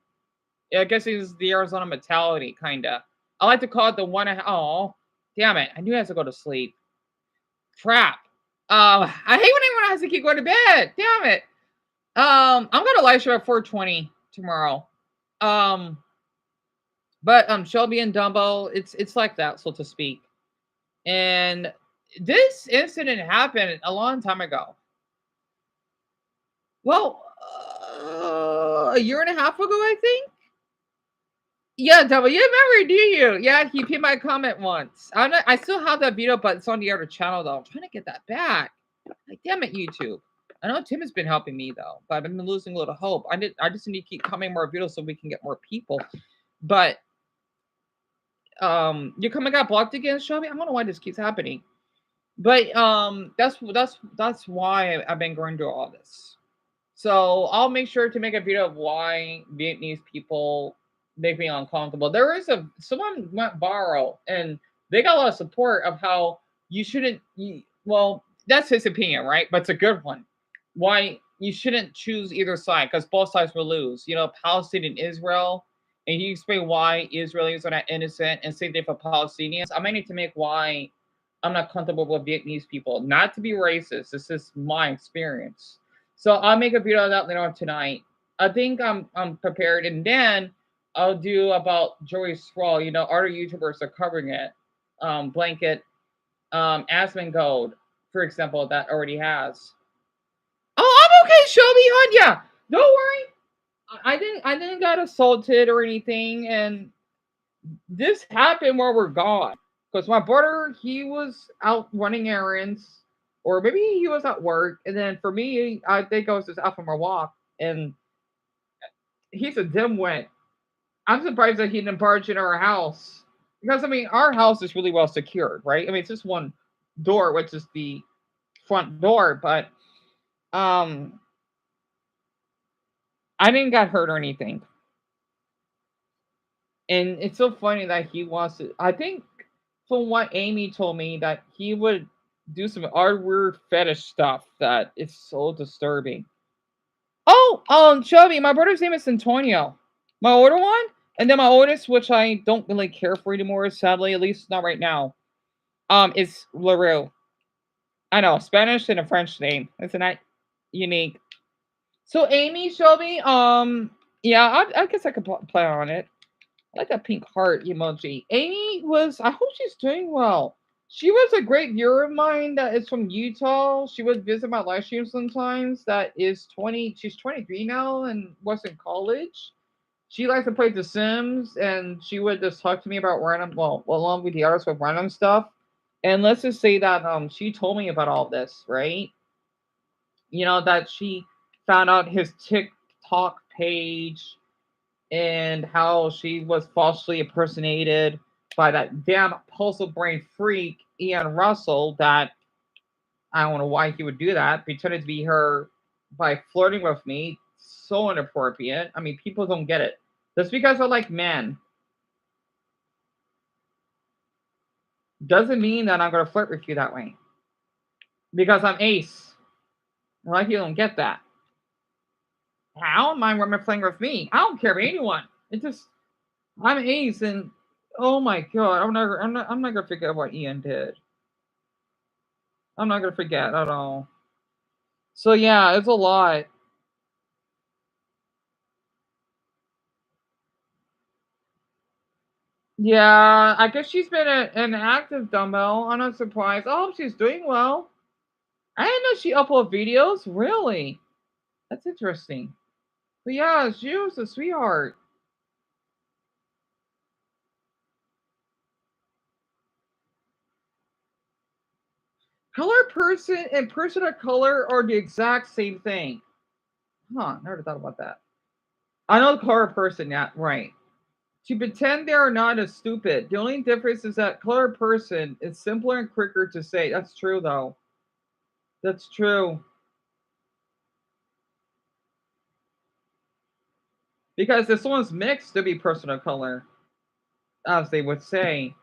I guess it's the Arizona mentality, kinda. I like to call it the one. Oh, damn it! I knew I had to go to sleep. Crap. I hate when everyone has to keep going to bed. Damn it. I'm gonna live show at 4:20 tomorrow. But Shelby and Dumbo, it's like that, so to speak. And this incident happened a long time ago. Well, a year and a half ago, I think. Yeah, Dumbo, you remember, do you? Yeah, he pinned my comment once. I still have that video, but it's on the other channel though. I'm trying to get that back. Like, damn it, YouTube. I know Tim has been helping me though, but I've been losing a little hope. I just need to keep coming more videos so we can get more people. But your comment got blocked again, Shelby. I don't know why this keeps happening. But that's why I've been going through all this. So I'll make sure to make a video of why Vietnamese people make me uncomfortable. There is someone went viral and they got a lot of support of how you shouldn't. Well, that's his opinion, right? But it's a good one. Why you shouldn't choose either side because both sides will lose. You know, Palestine and Israel, and he explained why Israelis are not innocent and same thing for Palestinians. I might need to make why I'm not comfortable with Vietnamese people. Not to be racist. This is my experience. So I'll make a video of that later on tonight. I think I'm prepared, and then I'll do about Joey Swirl. You know, other YouTubers are covering it. Blanket, Asmongold, for example, that already has. Oh, I'm okay, Shelby, hon. Yeah, don't worry. I didn't got assaulted or anything, and this happened while we're gone. Because my brother, he was out running errands, or maybe he was at work, and then for me, I think I was just out for my walk, and he's a dimwit. I'm surprised that he didn't barge in our house because I mean our house is really well secured, right? I mean it's just one door, which is the front door, but um, I didn't get hurt or anything. And it's so funny that he wants to. I think from what Amy told me that he would do some weird fetish stuff that is so disturbing. Oh, Chubby, my brother's name is Antonio. My older one, and then my oldest, which I don't really care for anymore, sadly, at least not right now. Is LaRue. I know, Spanish and a French name. Isn't that unique? So Amy, Shelby, yeah, I guess I could play on it. I like that pink heart emoji. Amy was, I hope she's doing well. She was a great viewer of mine that is from Utah. She would visit my live stream sometimes. That is 20, she's 23 now and was in college. She likes to play The Sims and she would just talk to me about random, well, along with the others with random stuff. And let's just say that she told me about all this, right? You know, that she found out his TikTok page and how she was falsely impersonated by that damn postal brain freak Ian Russell that I don't know why he would do that, pretended to be her by flirting with me. So inappropriate. I mean, people don't get it. Just because I like men doesn't mean that I'm gonna flirt with you that way. Because I'm ace. A lot of people don't get that. I don't mind women flirting with me. I don't care about anyone. It just I'm ace and oh my god, I'm not gonna forget what Ian did. I'm not gonna forget at all. So yeah, it's a lot. Yeah, I guess she's been an active dumbbell. I'm not surprised. I hope she's doing well. I didn't know she upload videos. Really? That's interesting. But yeah, she was a sweetheart. Color person and person of color are the exact same thing. Huh, never thought about that. I know color person, yeah, right. To pretend they are not as stupid. The only difference is that color person is simpler and quicker to say. That's true though. That's true. Because if someone's mixed to be person of color, as they would say.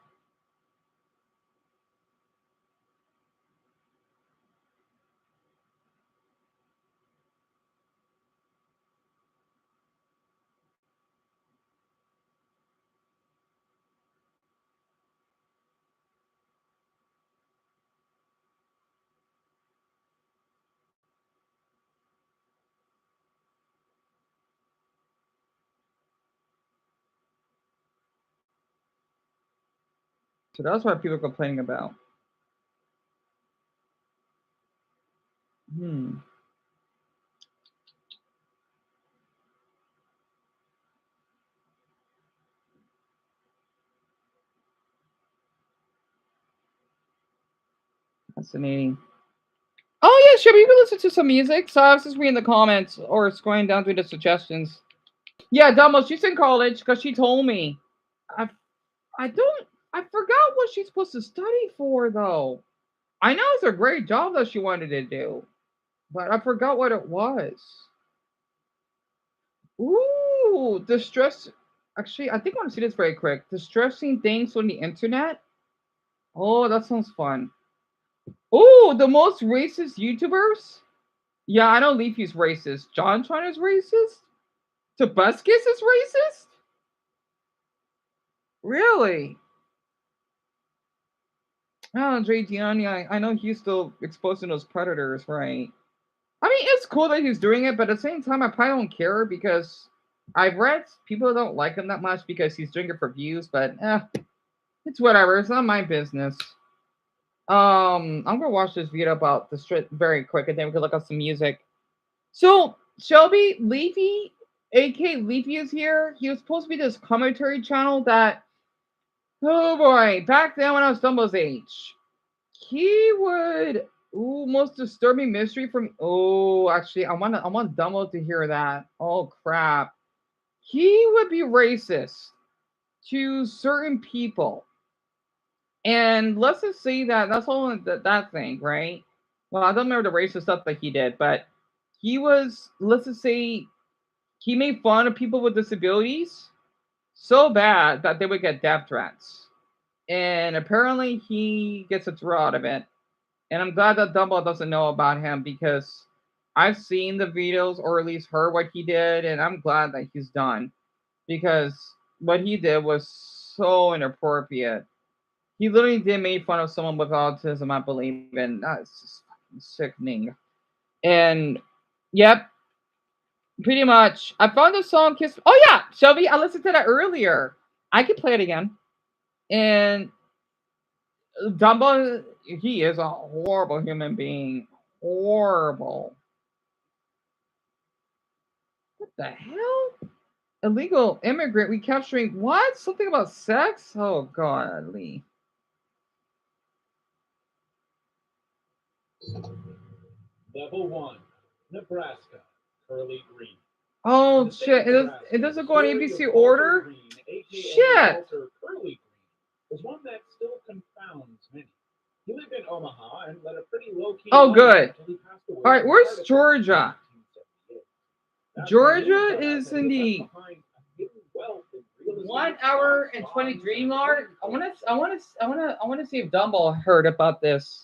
So that's what people are complaining about. Hmm. Fascinating. Oh yeah, sure. We can listen to some music. So I was just reading the comments or scrolling down through the suggestions. Yeah, Dumbo, she's in college because she told me. I I don't I forgot what she's supposed to study for though. I know it's a great job that she wanted to do, but I forgot what it was. Ooh, distress. Actually, I think I want to see this very quick. Distressing things on the internet. Oh, that sounds fun. Oh, the most racist YouTubers. Yeah, I know Leafy's racist. John Tron is racist. Tobuscus is racist. Really? Oh, Deon, yeah, I know he's still exposing those predators, right? I mean, it's cool that he's doing it, but at the same time, I probably don't care because I've read people don't like him that much because he's doing it for views, but it's whatever. It's not my business. I'm gonna watch this video about the strip very quick, and then we can look up some music. So Shelby Leafy, aka Leafy, is here. He was supposed to be this commentary channel that, oh boy, back then when I was Dumbo's age, he would. Ooh, most disturbing mystery from. Oh, actually, I want Dumbo to hear that. Oh crap, he would be racist to certain people. And let's just say that that's all that thing, right? Well, I don't remember the racist stuff that he did, but he was, let's just say, he made fun of people with disabilities so bad that they would get death threats. And apparently he gets a thrill out of it. And I'm glad that Dumbo doesn't know about him because I've seen the videos or at least heard what he did, and I'm glad that he's done because what he did was so inappropriate. He literally did make fun of someone with autism, I believe, and that's just fucking sickening. And yep, pretty much. I found the song "Kiss." Oh yeah, Shelby, I listened to that earlier. I could play it again. And Dumbo, he is a horrible human being. Horrible. What the hell? Illegal immigrant recapturing what? Something about sex? Oh godly.
Level 1, Nebraska, Curly Green.
Oh shit! It doesn't go on ABC order. Shit.
Curly Green is one that still confounds many. He lived in Omaha and led a pretty low-key
Oh
life
good.
until he passed away
All right,
from
where's
heart attack
Georgia?
in 1978.
Georgia is in the
Behind a hidden wealth in real estate,
1 hour and 23 mark. I wanna see if Dumbo heard about this.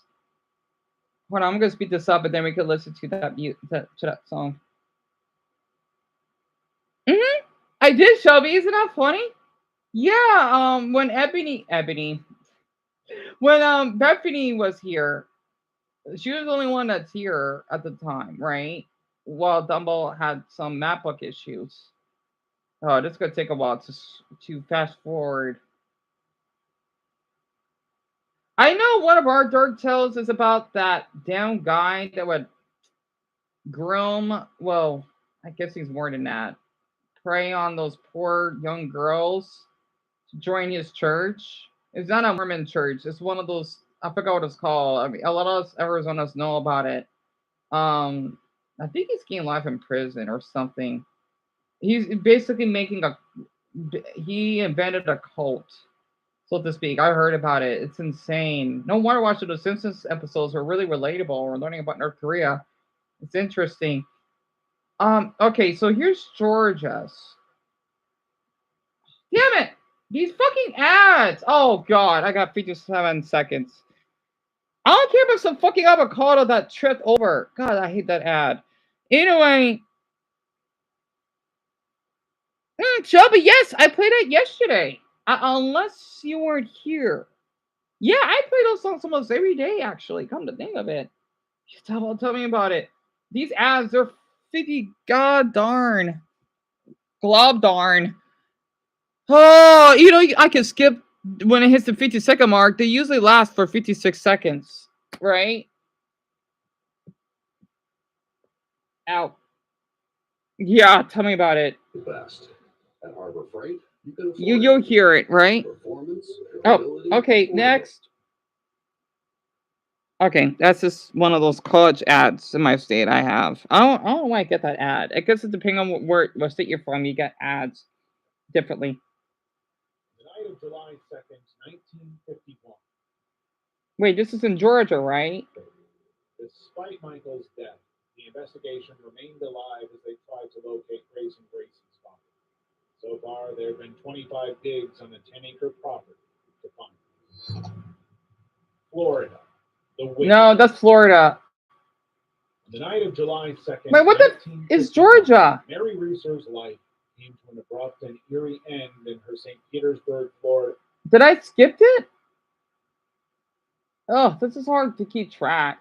Hold on, I'm gonna speed this up, and then we can listen to that song. I did, Shelby. Isn't that funny? Yeah. When when Bethany was here, she was the only one that's here at the time, right? While Dumbo had some MacBook issues. Oh, this is gonna take a while to fast forward. one of our dark tales is about that damn guy that would groom, well, I guess he's more than that, prey on those poor young girls to join his church. It's not a Mormon church. It's one of those, I forgot what it's called. I mean, a lot of us Arizonas know about it. I think he's getting life in prison or something. He's basically he invented a cult, so to speak. I heard about it. It's insane. No wonder watching the Simpsons episodes are really relatable. We're learning about North Korea. It's interesting. Okay, so here's Georgia's. Damn it! These fucking ads! Oh god, I got 57 seconds. I don't care about some fucking avocado that tripped over. God, I hate that ad. Anyway. Shelby, yes, I played it yesterday. Unless you weren't here. Yeah, I play those songs almost every day, actually. Come to think of it. Tell me about it. These ads, they're 50 god darn. Glob darn. Oh, I can skip when it hits the 50-second mark. They usually last for 56 seconds, right? Ow. Yeah, tell me about it.
Best. At Harbor Freight, you can afford
You'll hear it, right?
performance,
Oh, okay, next. Okay, that's just one of those college ads in my state I have. I don't know why I get that ad. I guess it depends on what state you're from. You get ads differently.
The night of July 2nd, 1951.
Wait, this is in Georgia, right?
Despite Michael's death, the investigation remained alive as they tried to locate Grace and Grayson's body. So far, there have been 25 digs on the 10-acre property to find them. Florida.
No, that's Florida.
The night of July 2nd,
Wait, what the is Georgia?
Mary Reeser's life came to an abrupt and eerie end in her St. Petersburg, Florida.
Did I skip it? Oh, this is hard to keep track.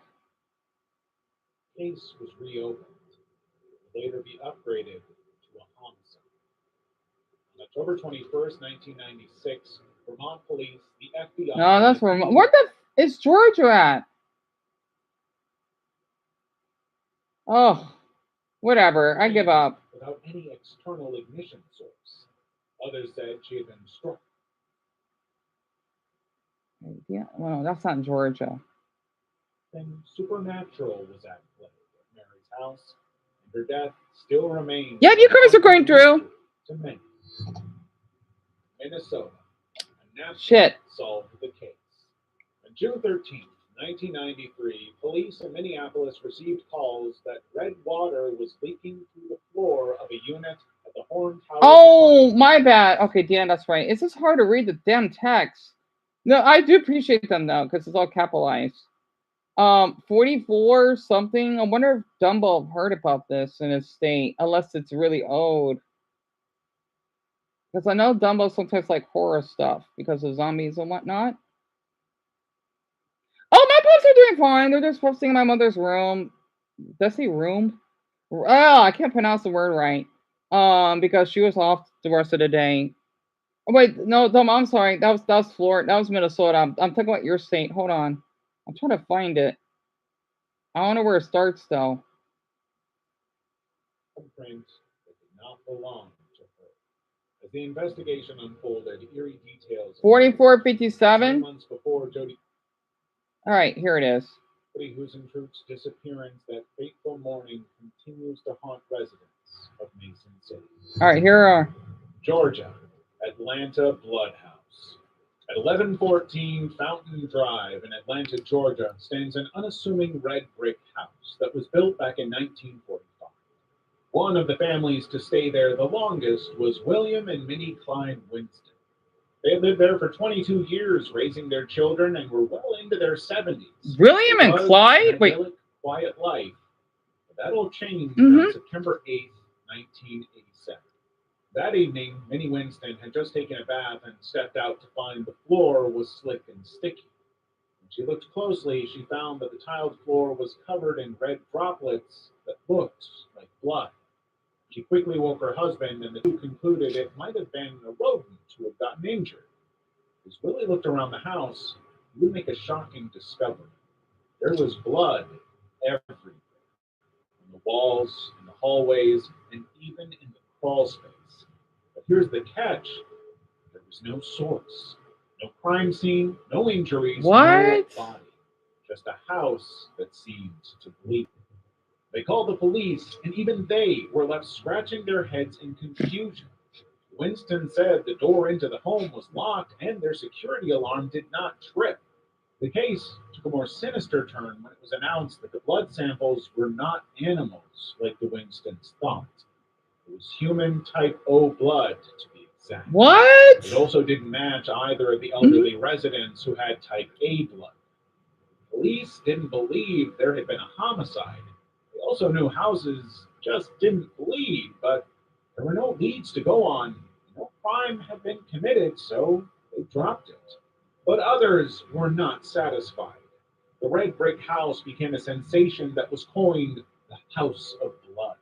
Case was reopened, later be upgraded to a homicide. On October 21st, 1996, Vermont police, the FBI...
No, that's Vermont. Where the is Georgia at? Oh, whatever. I give up.
Without any external ignition source. Others said she had been struck.
Yeah, well, that's not Georgia.
Then supernatural was at play at Mary's house, and her death still remains.
Yeah, newcomers are going through.
To many. Minnesota.
Shit.
Solved the case. On June 13th, 1993, police in Minneapolis received calls that red water was leaking through the floor of a unit at the Horn Tower.
Oh, my bad. Okay, Dan, that's right. It's just hard to read the damn text. No, I do appreciate them though, because it's all capitalized. 44 something. I wonder if Dumbo heard about this in his state, unless it's really old. Because I know Dumbo sometimes like horror stuff because of zombies and whatnot. Oh, my books are doing fine. They're just posting in my mother's room. Does he room? Oh, I can't pronounce the word right. Because she was off the rest of the day. Oh, wait, no, I'm sorry. That was Florida. That was Minnesota. I'm talking about your state. Hold on. I'm trying to find it. I don't know where it starts though.
Prints that did not belong to her. As the investigation unfolded, eerie details.
4457.
Months before Jody.
All right, here it is.
Jody Huizentroot's disappearance that fateful morning continues to haunt residents of Mason City.
All right, here are
Georgia, Atlanta Bloodhouse. At 1114 Fountain Drive in Atlanta, Georgia, stands an unassuming red brick house that was built back in 1945. One of the families to stay there the longest was William and Minnie Klein Winston. They had lived there for 22 years, raising their children, and were well into their 70s.
William and Clyde? Wait.
Quiet life. But that'll change on September 8th, 1987. That evening, Minnie Winston had just taken a bath and stepped out to find the floor was slick and sticky. When she looked closely, she found that the tiled floor was covered in red droplets that looked like blood. She quickly woke her husband, and the two concluded it might have been a rodent who had gotten injured. As Willie looked around the house,
you would make a shocking discovery. There was blood everywhere, on the walls, in the hallways, and even in the crawl space. But here's the catch: there was no source, no crime scene, no injuries,
What?
no body, just a house that seemed to bleed. They called the police, and even they were left scratching their heads in confusion. Winston said the door into the home was locked and their security alarm did not trip. The case took a more sinister turn when it was announced that the blood samples were not animals like the Winstons thought. It was human type O blood, to be exact.
What?
It also didn't match either of the elderly residents who had type A blood. Police didn't believe there had been a homicide. They also knew houses just didn't bleed, but there were no leads to go on. No crime had been committed, so they dropped it. But others were not satisfied. The red brick house became a sensation that was coined the House of Blood.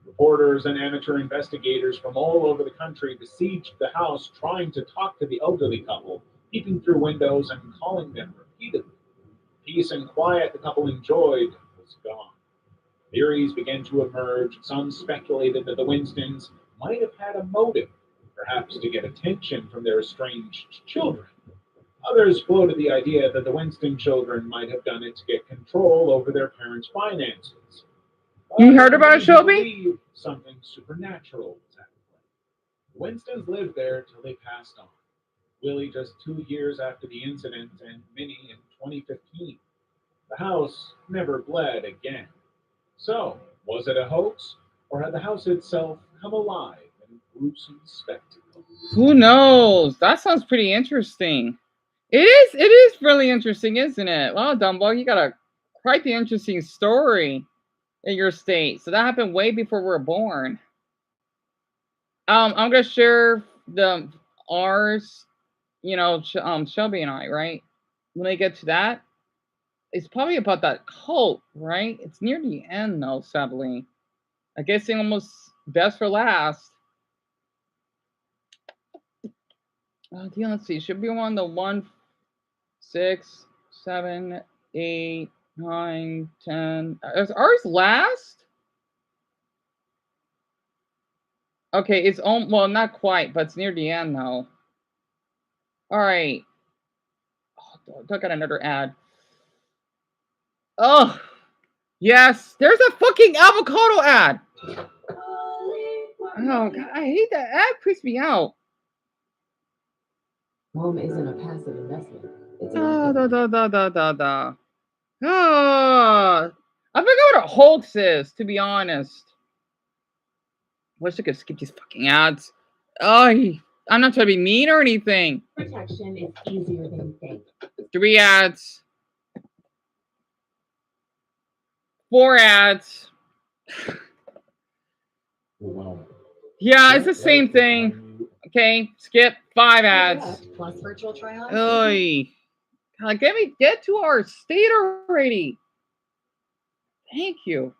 Reporters and amateur investigators from all over the country besieged the house, trying to talk to the elderly couple, peeping through windows and calling them repeatedly. Peace and quiet the couple enjoyed was gone. Theories began to emerge. Some speculated that the Winstons might have had a motive, perhaps to get attention from their estranged children. Others floated the idea that the Winston children might have done it to get control over their parents' finances.
You heard about Shelby?
Something supernatural was at play. The Winstons lived there till they passed on. Willie just 2 years after the incident, and Minnie in 2015. The house never bled again. So, was it a hoax, or had the house itself come alive in a gruesome spectacle?
Who knows? That sounds pretty interesting. It is really interesting, isn't it? Well, Dumbo, you got a quite the interesting story in your state. So that happened way before we were born. I'm gonna share the ours, Shelby and I, right? When they get to that, it's probably about that cult, right? It's near the end though, sadly. I guess they almost best for last. Deon, let's see. Should be on the 1, 6, 7, 8, 9, 10. Is ours last? Okay, it's well, not quite, but it's near the end though. All right. Oh, I got another ad. Oh, yes. There's a fucking avocado ad. Oh, God, I hate that ad. Creeps me out.
Home isn't a passive investment. It's
Da. I forgot what a hoax is, to be honest. Wish I could skip these fucking ads. Oh, I'm not trying to be mean or anything.
protection is easier than you think.
3 ads. 4 ads. Yeah, it's the same thing. Okay, skip 5 ads.
Plus virtual try-on.
Oy. God, get to our state already. Thank you.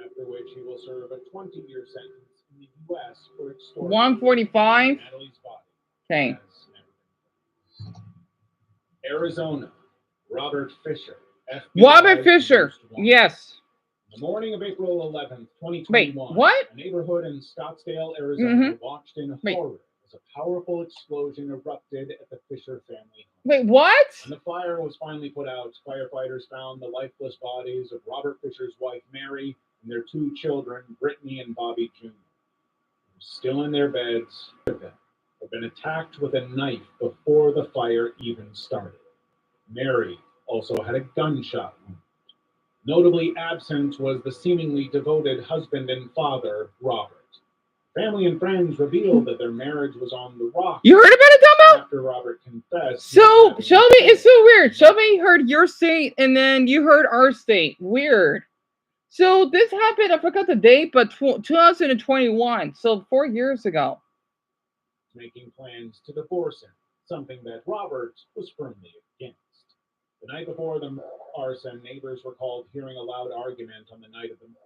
After which he will serve a 20-year sentence in the U.S. for extortion.
145.
Natalie's body.
Okay.
Arizona, Robert Fisher. FBI
Robert Fisher. Yes.
The morning of April 11th, 2021.
Wait, what?
A neighborhood in Scottsdale, Arizona, watched in horror as a powerful explosion erupted at the Fisher family home.
Wait, what?
When the fire was finally put out, firefighters found the lifeless bodies of Robert Fisher's wife, Mary, and their 2 children, Brittany and Bobby Jr. Still in their beds, had been attacked with a knife before the fire even started. Mary also had a gunshot wound. Notably absent was the seemingly devoted husband and father, Robert. Family and friends revealed that their marriage was on the rocks.
You heard about it, Dumbo?
After Robert confessed.
So, Shelby, it's so weird. Shelby heard your state, and then you heard our state. Weird. So, this happened, I forgot the date, but 2021. So, 4 years ago.
Making plans to divorce him, something that Robert was firmly against. The night before the arson, neighbors recalled hearing a loud argument on the night of the murder,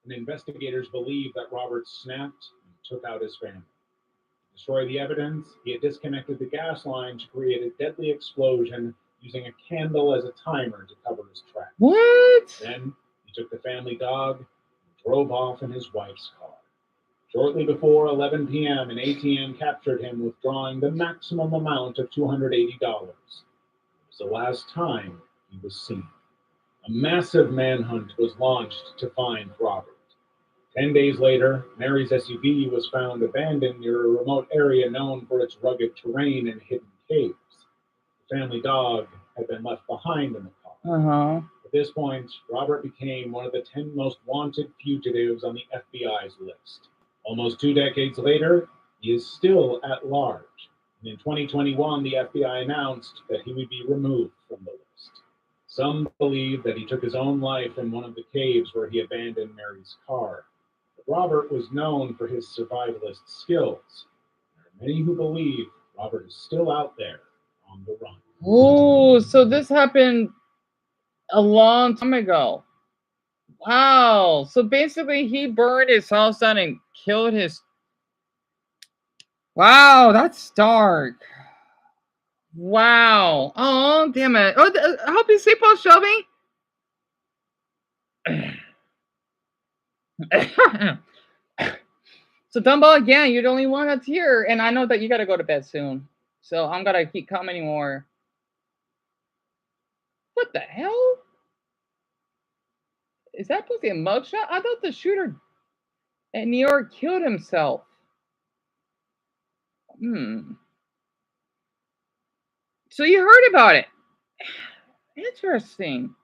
and investigators believe that Robert snapped and took out his family. destroy the evidence, he had disconnected the gas line to create a deadly explosion using a candle as a timer to cover his tracks.
What?
Then he took the family dog and drove off in his wife's car. Shortly before 11 p.m., an ATM captured him withdrawing the maximum amount of $280. It was the last time he was seen. A massive manhunt was launched to find Robert. 10 days later, Mary's SUV was found abandoned near a remote area known for its rugged terrain and hidden caves. The family dog had been left behind in the car.
Uh-huh.
At this point, Robert became one of the 10 most wanted fugitives on the FBI's list. Almost 2 decades later, he is still at large. And in 2021, the FBI announced that he would be removed from the list. Some believe that he took his own life in one of the caves where he abandoned Mary's car. Robert was known for his survivalist skills. There are many who believe Robert is still out there on the run.
Oh, so this happened a long time ago. Wow. So basically he burned his house down and killed his... Wow, that's dark. Wow. Oh, damn it. Oh, I hope you sleep well, Shelby. So Dumbo, again, you're the only one that's here, and I know that you gotta go to bed soon. So I'm gonna keep commenting more. What the hell? Is that supposed to be a mugshot? I thought the shooter in New York killed himself. So you heard about it. Interesting.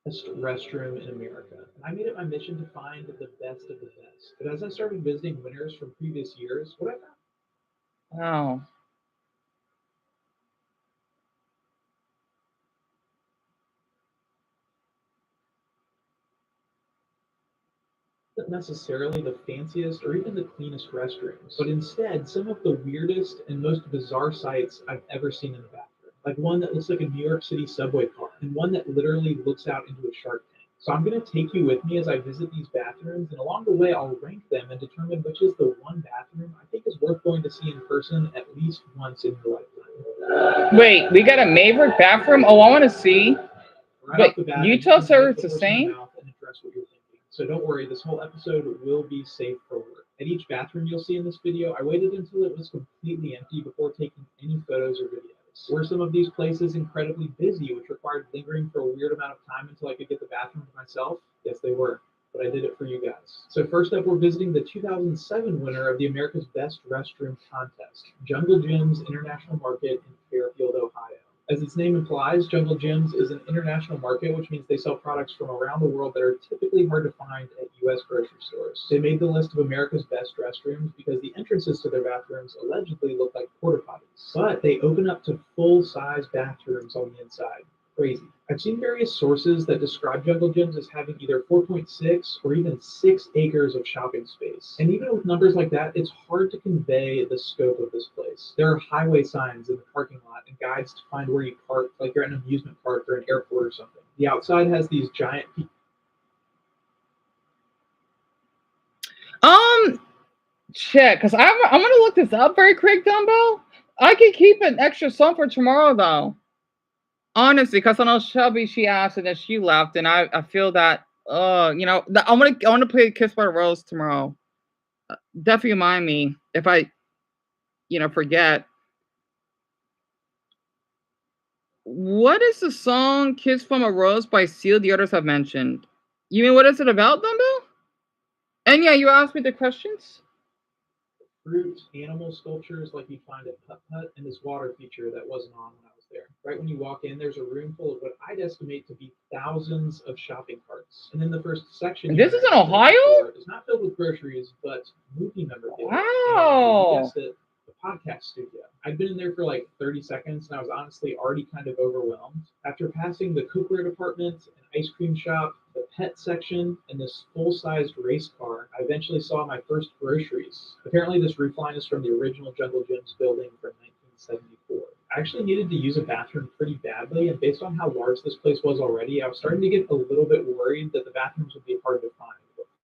Best restroom in America. I made it my mission to find the best of the best. But as I started visiting winners from previous years, what I found?
Wow.
Not necessarily the fanciest or even the cleanest restrooms, but instead some of the weirdest and most bizarre sights I've ever seen in a bathroom. Like one that looks like a New York City subway car, and one that literally looks out into a shark tank. So I'm going to take you with me as I visit these bathrooms, and along the way I'll rank them and determine which is the one bathroom I think is worth going to see in person at least once in your lifetime.
Wait, we got a Maverick bathroom? Oh, I want to see.
Right
Wait,
off the bat,
Utah serves the
horse in
same?
mouth and address what you're thinking. So don't worry, this whole episode will be safe for work. At each bathroom you'll see in this video, I waited until it was completely empty before taking any photos or videos. Were some of these places incredibly busy, which required lingering for a weird amount of time until I could get the bathroom to myself? Yes, they were, but I did it for you guys. So first up, we're visiting the 2007 winner of the America's Best Restroom Contest, Jungle Gym's International Market in Fairfield, Ohio. As its name implies, Jungle Gyms is an international market, which means they sell products from around the world that are typically hard to find at U.S. grocery stores. They made the list of America's best restrooms because the entrances to their bathrooms allegedly look like porta potties, but they open up to full-size bathrooms on the inside. Crazy. I've seen various sources that describe Jungle Gyms as having either 4.6 or even 6 acres of shopping space. And even with numbers like that, it's hard to convey the scope of this place. There are highway signs in the parking lot and guides to find where you park, like you're at an amusement park or an airport or something. The outside has these giant
Check, because I'm gonna look this up very quick, Dumbo. I could keep an extra song for tomorrow though. Honestly, because I know Shelby, she asked and then she left, and I feel that you know, I want to play Kiss by the Rose tomorrow. Definitely remind me if I forget. What is the song Kiss from a Rose by Seal the others have mentioned? You mean what is it about, Dumbo? And yeah, you asked me the questions.
fruit, animal sculptures like you find at Putt Putt, and this water feature that wasn't on when I was there. Right when you walk in, there's a room full of what I'd estimate to be thousands of shopping carts. And then the first section.
This is in Ohio?
It's not filled with groceries, but movie memorabilia.
Wow.
And you guessed it, the podcast studio. I'd been in there for like 30 seconds, and I was honestly already kind of overwhelmed. After passing the cookware department, an ice cream shop, the pet section, and this full-sized race car, I eventually saw my first groceries. Apparently this roofline is from the original Jungle Gyms building from 1974. I actually needed to use a bathroom pretty badly, and based on how large this place was already, I was starting to get a little bit worried that the bathrooms would be hard to find.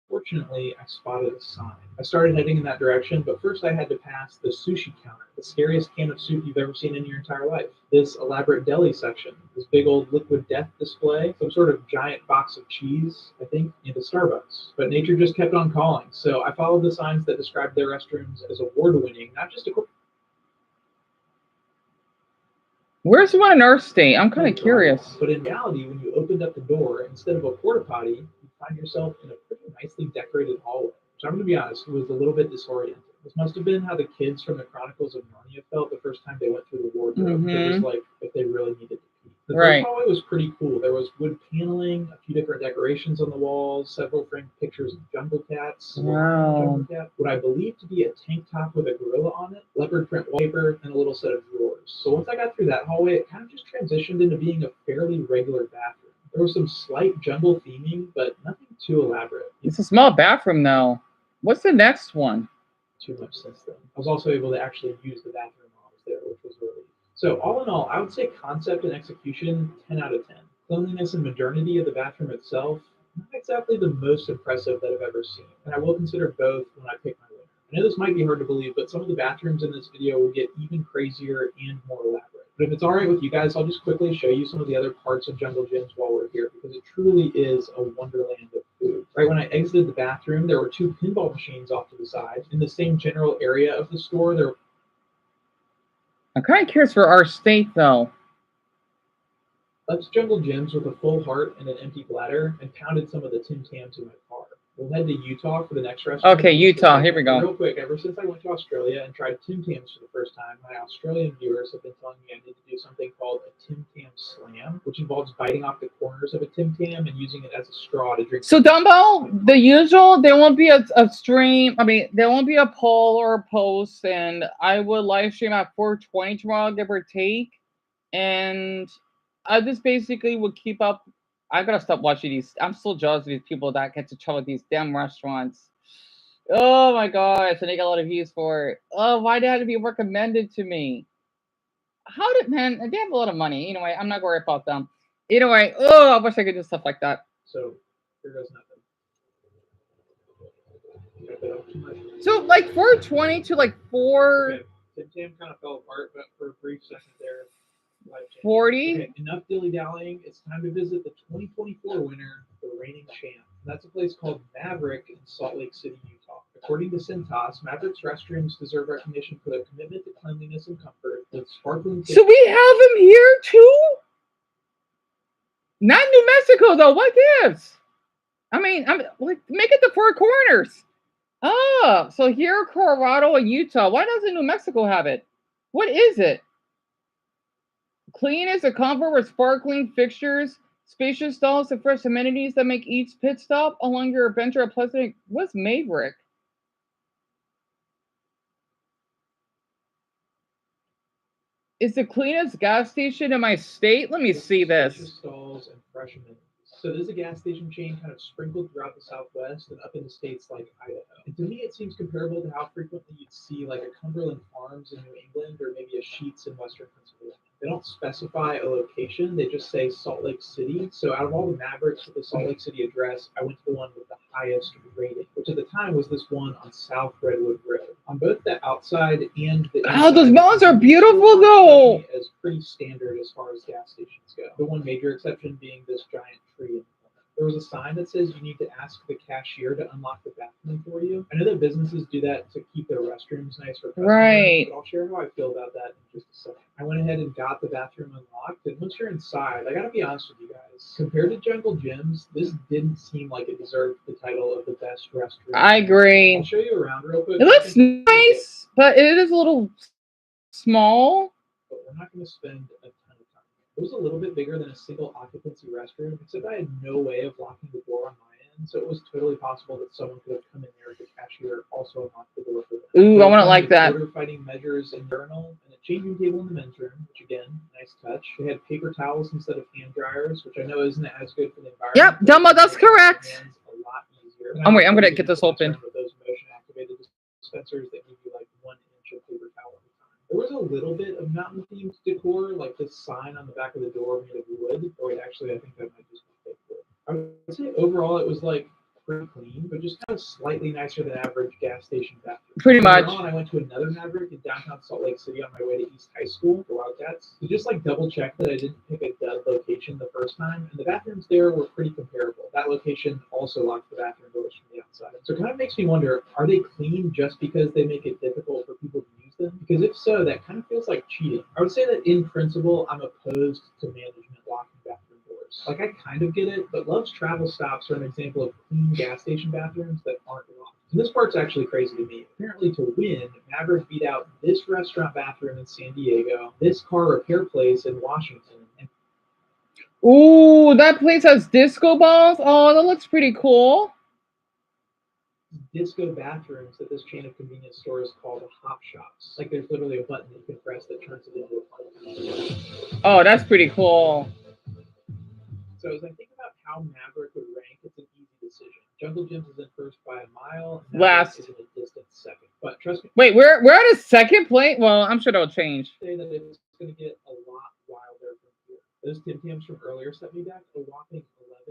Fortunately, I spotted a sign. I started heading in that direction, but first I had to pass the sushi counter, the scariest can of soup you've ever seen in your entire life. This elaborate deli section, this big old liquid death display, some sort of giant box of cheese, I think, and a Starbucks. But nature just kept on calling, so I followed the signs that described their restrooms as award-winning, not just a
Where's the one in our state? I'm kind of curious.
But in reality, when you opened up the door, instead of a porta potty, you find yourself in a pretty nicely decorated hallway. Which I'm going to be honest, was a little bit disorienting. This must have been how the kids from the Chronicles of Narnia felt the first time they went through the wardrobe. It was like if they really needed to pee. The first hallway was pretty cool. There was wood paneling, a few different decorations on the walls, several framed pictures of jungle cats.
Wow.
What I believe to be a tank top with a gorilla on it, leopard print wallpaper, and a little set of drawers. So once I got through that hallway, it kind of just transitioned into being a fairly regular bathroom. There was some slight jungle theming, but nothing too elaborate.
It's a small bathroom, though. What's the next one?
Too much since then. I was also able to actually use the bathroom while I was there, which was a relief. So all in all, I would say concept and execution, 10 out of 10. Cleanliness and modernity of the bathroom itself, not exactly the most impressive that I've ever seen. And I will consider both when I pick my winner. I know this might be hard to believe, but some of the bathrooms in this video will get even crazier and more elaborate. But if it's all right with you guys, I'll just quickly show you some of the other parts of Jungle Gyms while we're here, because it truly is a wonderland of food. Right when I exited the bathroom, there were 2 pinball machines off to the side. In the same general area of the store, there were...
I'm kind of curious for our state, though.
Left Jungle Gyms with a full heart and an empty bladder, and pounded some of the Tim Tams in my car. We'll head to Utah for the next restaurant.
Okay, Utah. Here we go.
Real quick, ever since I went to Australia and tried Tim Tams for the first time, my Australian viewers have been telling me I need to do something called a Tim Tam slam, which involves biting off the corners of a Tim Tam and using it as a straw to drink.
So, Dumbo, the usual, there won't be a stream. I mean, there won't be a poll or a post, and I will live stream at 4:20 tomorrow, give or take. And I just basically would keep up. I gotta stop watching these. I'm still jealous of these people that get to travel these damn restaurants. Oh my gosh, and they got a lot of views for it. Oh, why did it have to be recommended to me? How did, man, they have a lot of money. Anyway, I'm not worried about them. Anyway, oh, I wish I could do stuff like that.
So, here goes nothing.
So, like 4:20 to like 4.
Okay. Tim Tam kind of fell apart, but for a brief second there,
40.
Okay, enough dilly-dallying. It's time to visit the 2024 winner, the reigning champ. That's a place called Maverick in Salt Lake City, Utah. According to Cintas, Maverick's restrooms deserve recognition for their commitment to cleanliness and comfort with sparkling.
So we have them here too? Not New Mexico though. What gives? I mean, I'm like, make it the 4 corners. Oh, so here, Colorado and Utah. Why doesn't New Mexico have it? What is it? Clean as a comfort with sparkling fixtures, spacious stalls, and fresh amenities that make each pit stop along your adventure a pleasant. What's Maverick? It's the cleanest gas station in my state. Let me see this.
Stalls and fresh amenities. So there's a gas station chain kind of sprinkled throughout the Southwest and up into states like Idaho. And to me, it seems comparable to how frequently you'd see like a Cumberland Farms in New England or maybe a Sheetz in Western Pennsylvania. They don't specify a location, they just say Salt Lake City. So out of all the Mavericks with the Salt Lake City address, I went to the one with the highest rating, which at the time was this one on South Redwood Road. On both the outside and the inside,
those mountains are beautiful though.
As pretty standard as far as gas stations go. The one major exception being this giant tree. There was a sign that says you need to ask the cashier to unlock the bathroom for you. I know that businesses do that to keep their restrooms nice for customers,
right?
But I'll share how I feel about that in just a second. I went ahead and got the bathroom unlocked, and once you're inside, I gotta be honest with you guys, compared to Jungle Gyms, this didn't seem like it deserved the title of the best restroom.
I agree.
I'll show you around real quick.
It looks nice, but it is a little small.
But we're not gonna spend a ton of time. It was a little bit bigger than a single occupancy restroom, except I had no way of locking the door on my end, so it was totally possible that someone could have come in there if the cashier also unlocked the door for them.
Ooh, I wouldn't like that.
Order fighting measures and urinal, and a changing table in the men's room, which again, nice touch. They had paper towels instead of hand dryers, which I know isn't as good for the environment.
Yep, Dumbo, that's correct.
A lot easier.
I'm wait, I'm gonna get this open.
With those motion activated dispensers that give you like 1 inch of paper towel. There was a little bit of mountain-themed decor, like this sign on the back of the door made of wood. Or wait, actually, I think that might just be fake wood. I would say overall it was like
pretty clean, but just kind of slightly nicer than average gas station bathroom.
Pretty
Later
much.
on, I went to another Maverick in downtown Salt Lake City on my way to East High School for Wildcats to just like double check that I didn't pick a dud location the first time, and the bathrooms there were pretty comparable. That location also locked the bathroom doors from the outside. So it kind of makes me wonder, are they clean just because they make it difficult for people to use them? Because if so, that kind of feels like cheating. I would say that in principle, I'm opposed to management locking bathroom doors. Like, I kind of get it, but Love's Travel Stops are an example of clean gas station bathrooms that aren't locked. And this part's actually crazy to me. Apparently, to win, Maverick beat out this restaurant bathroom in San Diego, this car repair place in Washington, and
Ooh, that place has disco balls. Oh, that looks pretty cool.
disco bathrooms that this chain of convenience stores call the hop shops. Like, there's literally a button that you can press that turns it into a party.
Oh, that's pretty cool.
So as I think about how Maverick would rank, it's an easy decision. Jungle Gyms is in first by a mile, and Maverick
Last.
is in a distant second. But trust me,
Wait, we're at a second place. Well, I'm sure that'll change.
say that it's going to get a lot wilder from here. Those Tim Tams from earlier set me back a whopping $11.99.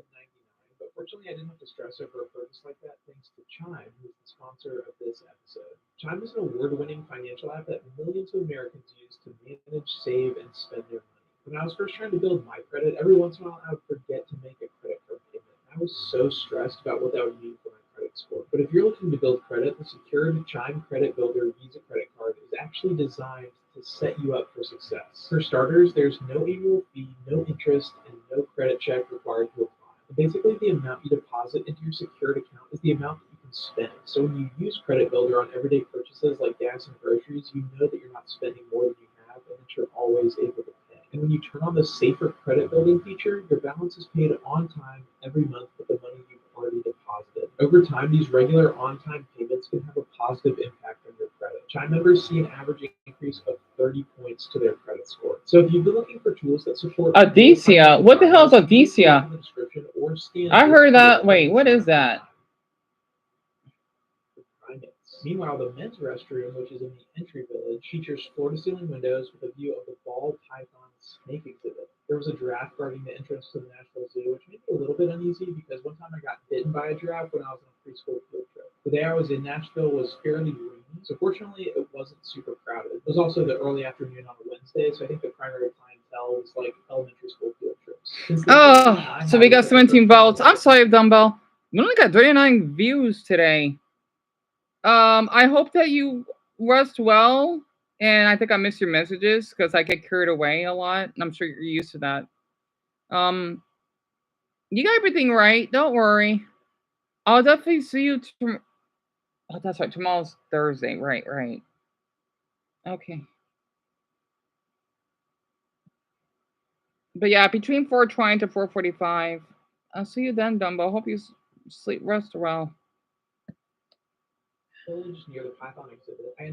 But fortunately, I didn't have to stress over a purchase like that thanks to Chime, who's the sponsor of this episode. Chime is an award-winning financial app that millions of Americans use to manage, save, and spend their money. When I was first trying to build my credit, every once in a while I would forget to make a credit card payment. I was so stressed about what that would mean for my credit score. But if you're looking to build credit, the secured Chime Credit Builder Visa credit card is actually designed to set you up for success. For starters, there's no annual fee, no interest, and no credit check required to apply. And basically, the amount you deposit into your secured account is the amount that you can spend. So when you use Credit Builder on everyday purchases like gas and groceries, you know that you're not spending more than you have and that you're always able to pay. And when you turn on the safer credit building feature, your balance is paid on time every month with the money you've already deposited. Over time, these regular on-time payments can have a positive impact on your credit. Chime members see an average increase of 30 points to their credit score. So if you've been looking for tools that support
Adicia. What the hell is Adicia? I heard that. Wait, what is that?
Meanwhile, the men's restroom, which is in the entry village, features floor-to-ceiling windows with a view of the ball python snake exhibit. There was a giraffe guarding the entrance to the Nashville Zoo, which made me a little bit uneasy because one time I got bitten by a giraffe when I was on a preschool field trip. The day I was in Nashville was fairly rainy, so fortunately it wasn't super crowded. It was also the early afternoon on a Wednesday, so I think the primary clientele was like elementary school field trips.
Oh, so we got 17 votes. I'm sorry, Dumbbell. We only got 39 views today. I hope that you rest well, and I think I missed your messages because I get carried away a lot, and I'm sure you're used to that. You got everything right. Don't worry. I'll definitely see you tomorrow. Oh, that's right. Tomorrow's Thursday. Right. Okay. But yeah, between 4:20 to 4:45. I'll see you then, Dumbo. Hope you rest well.
Village near the python exhibit. I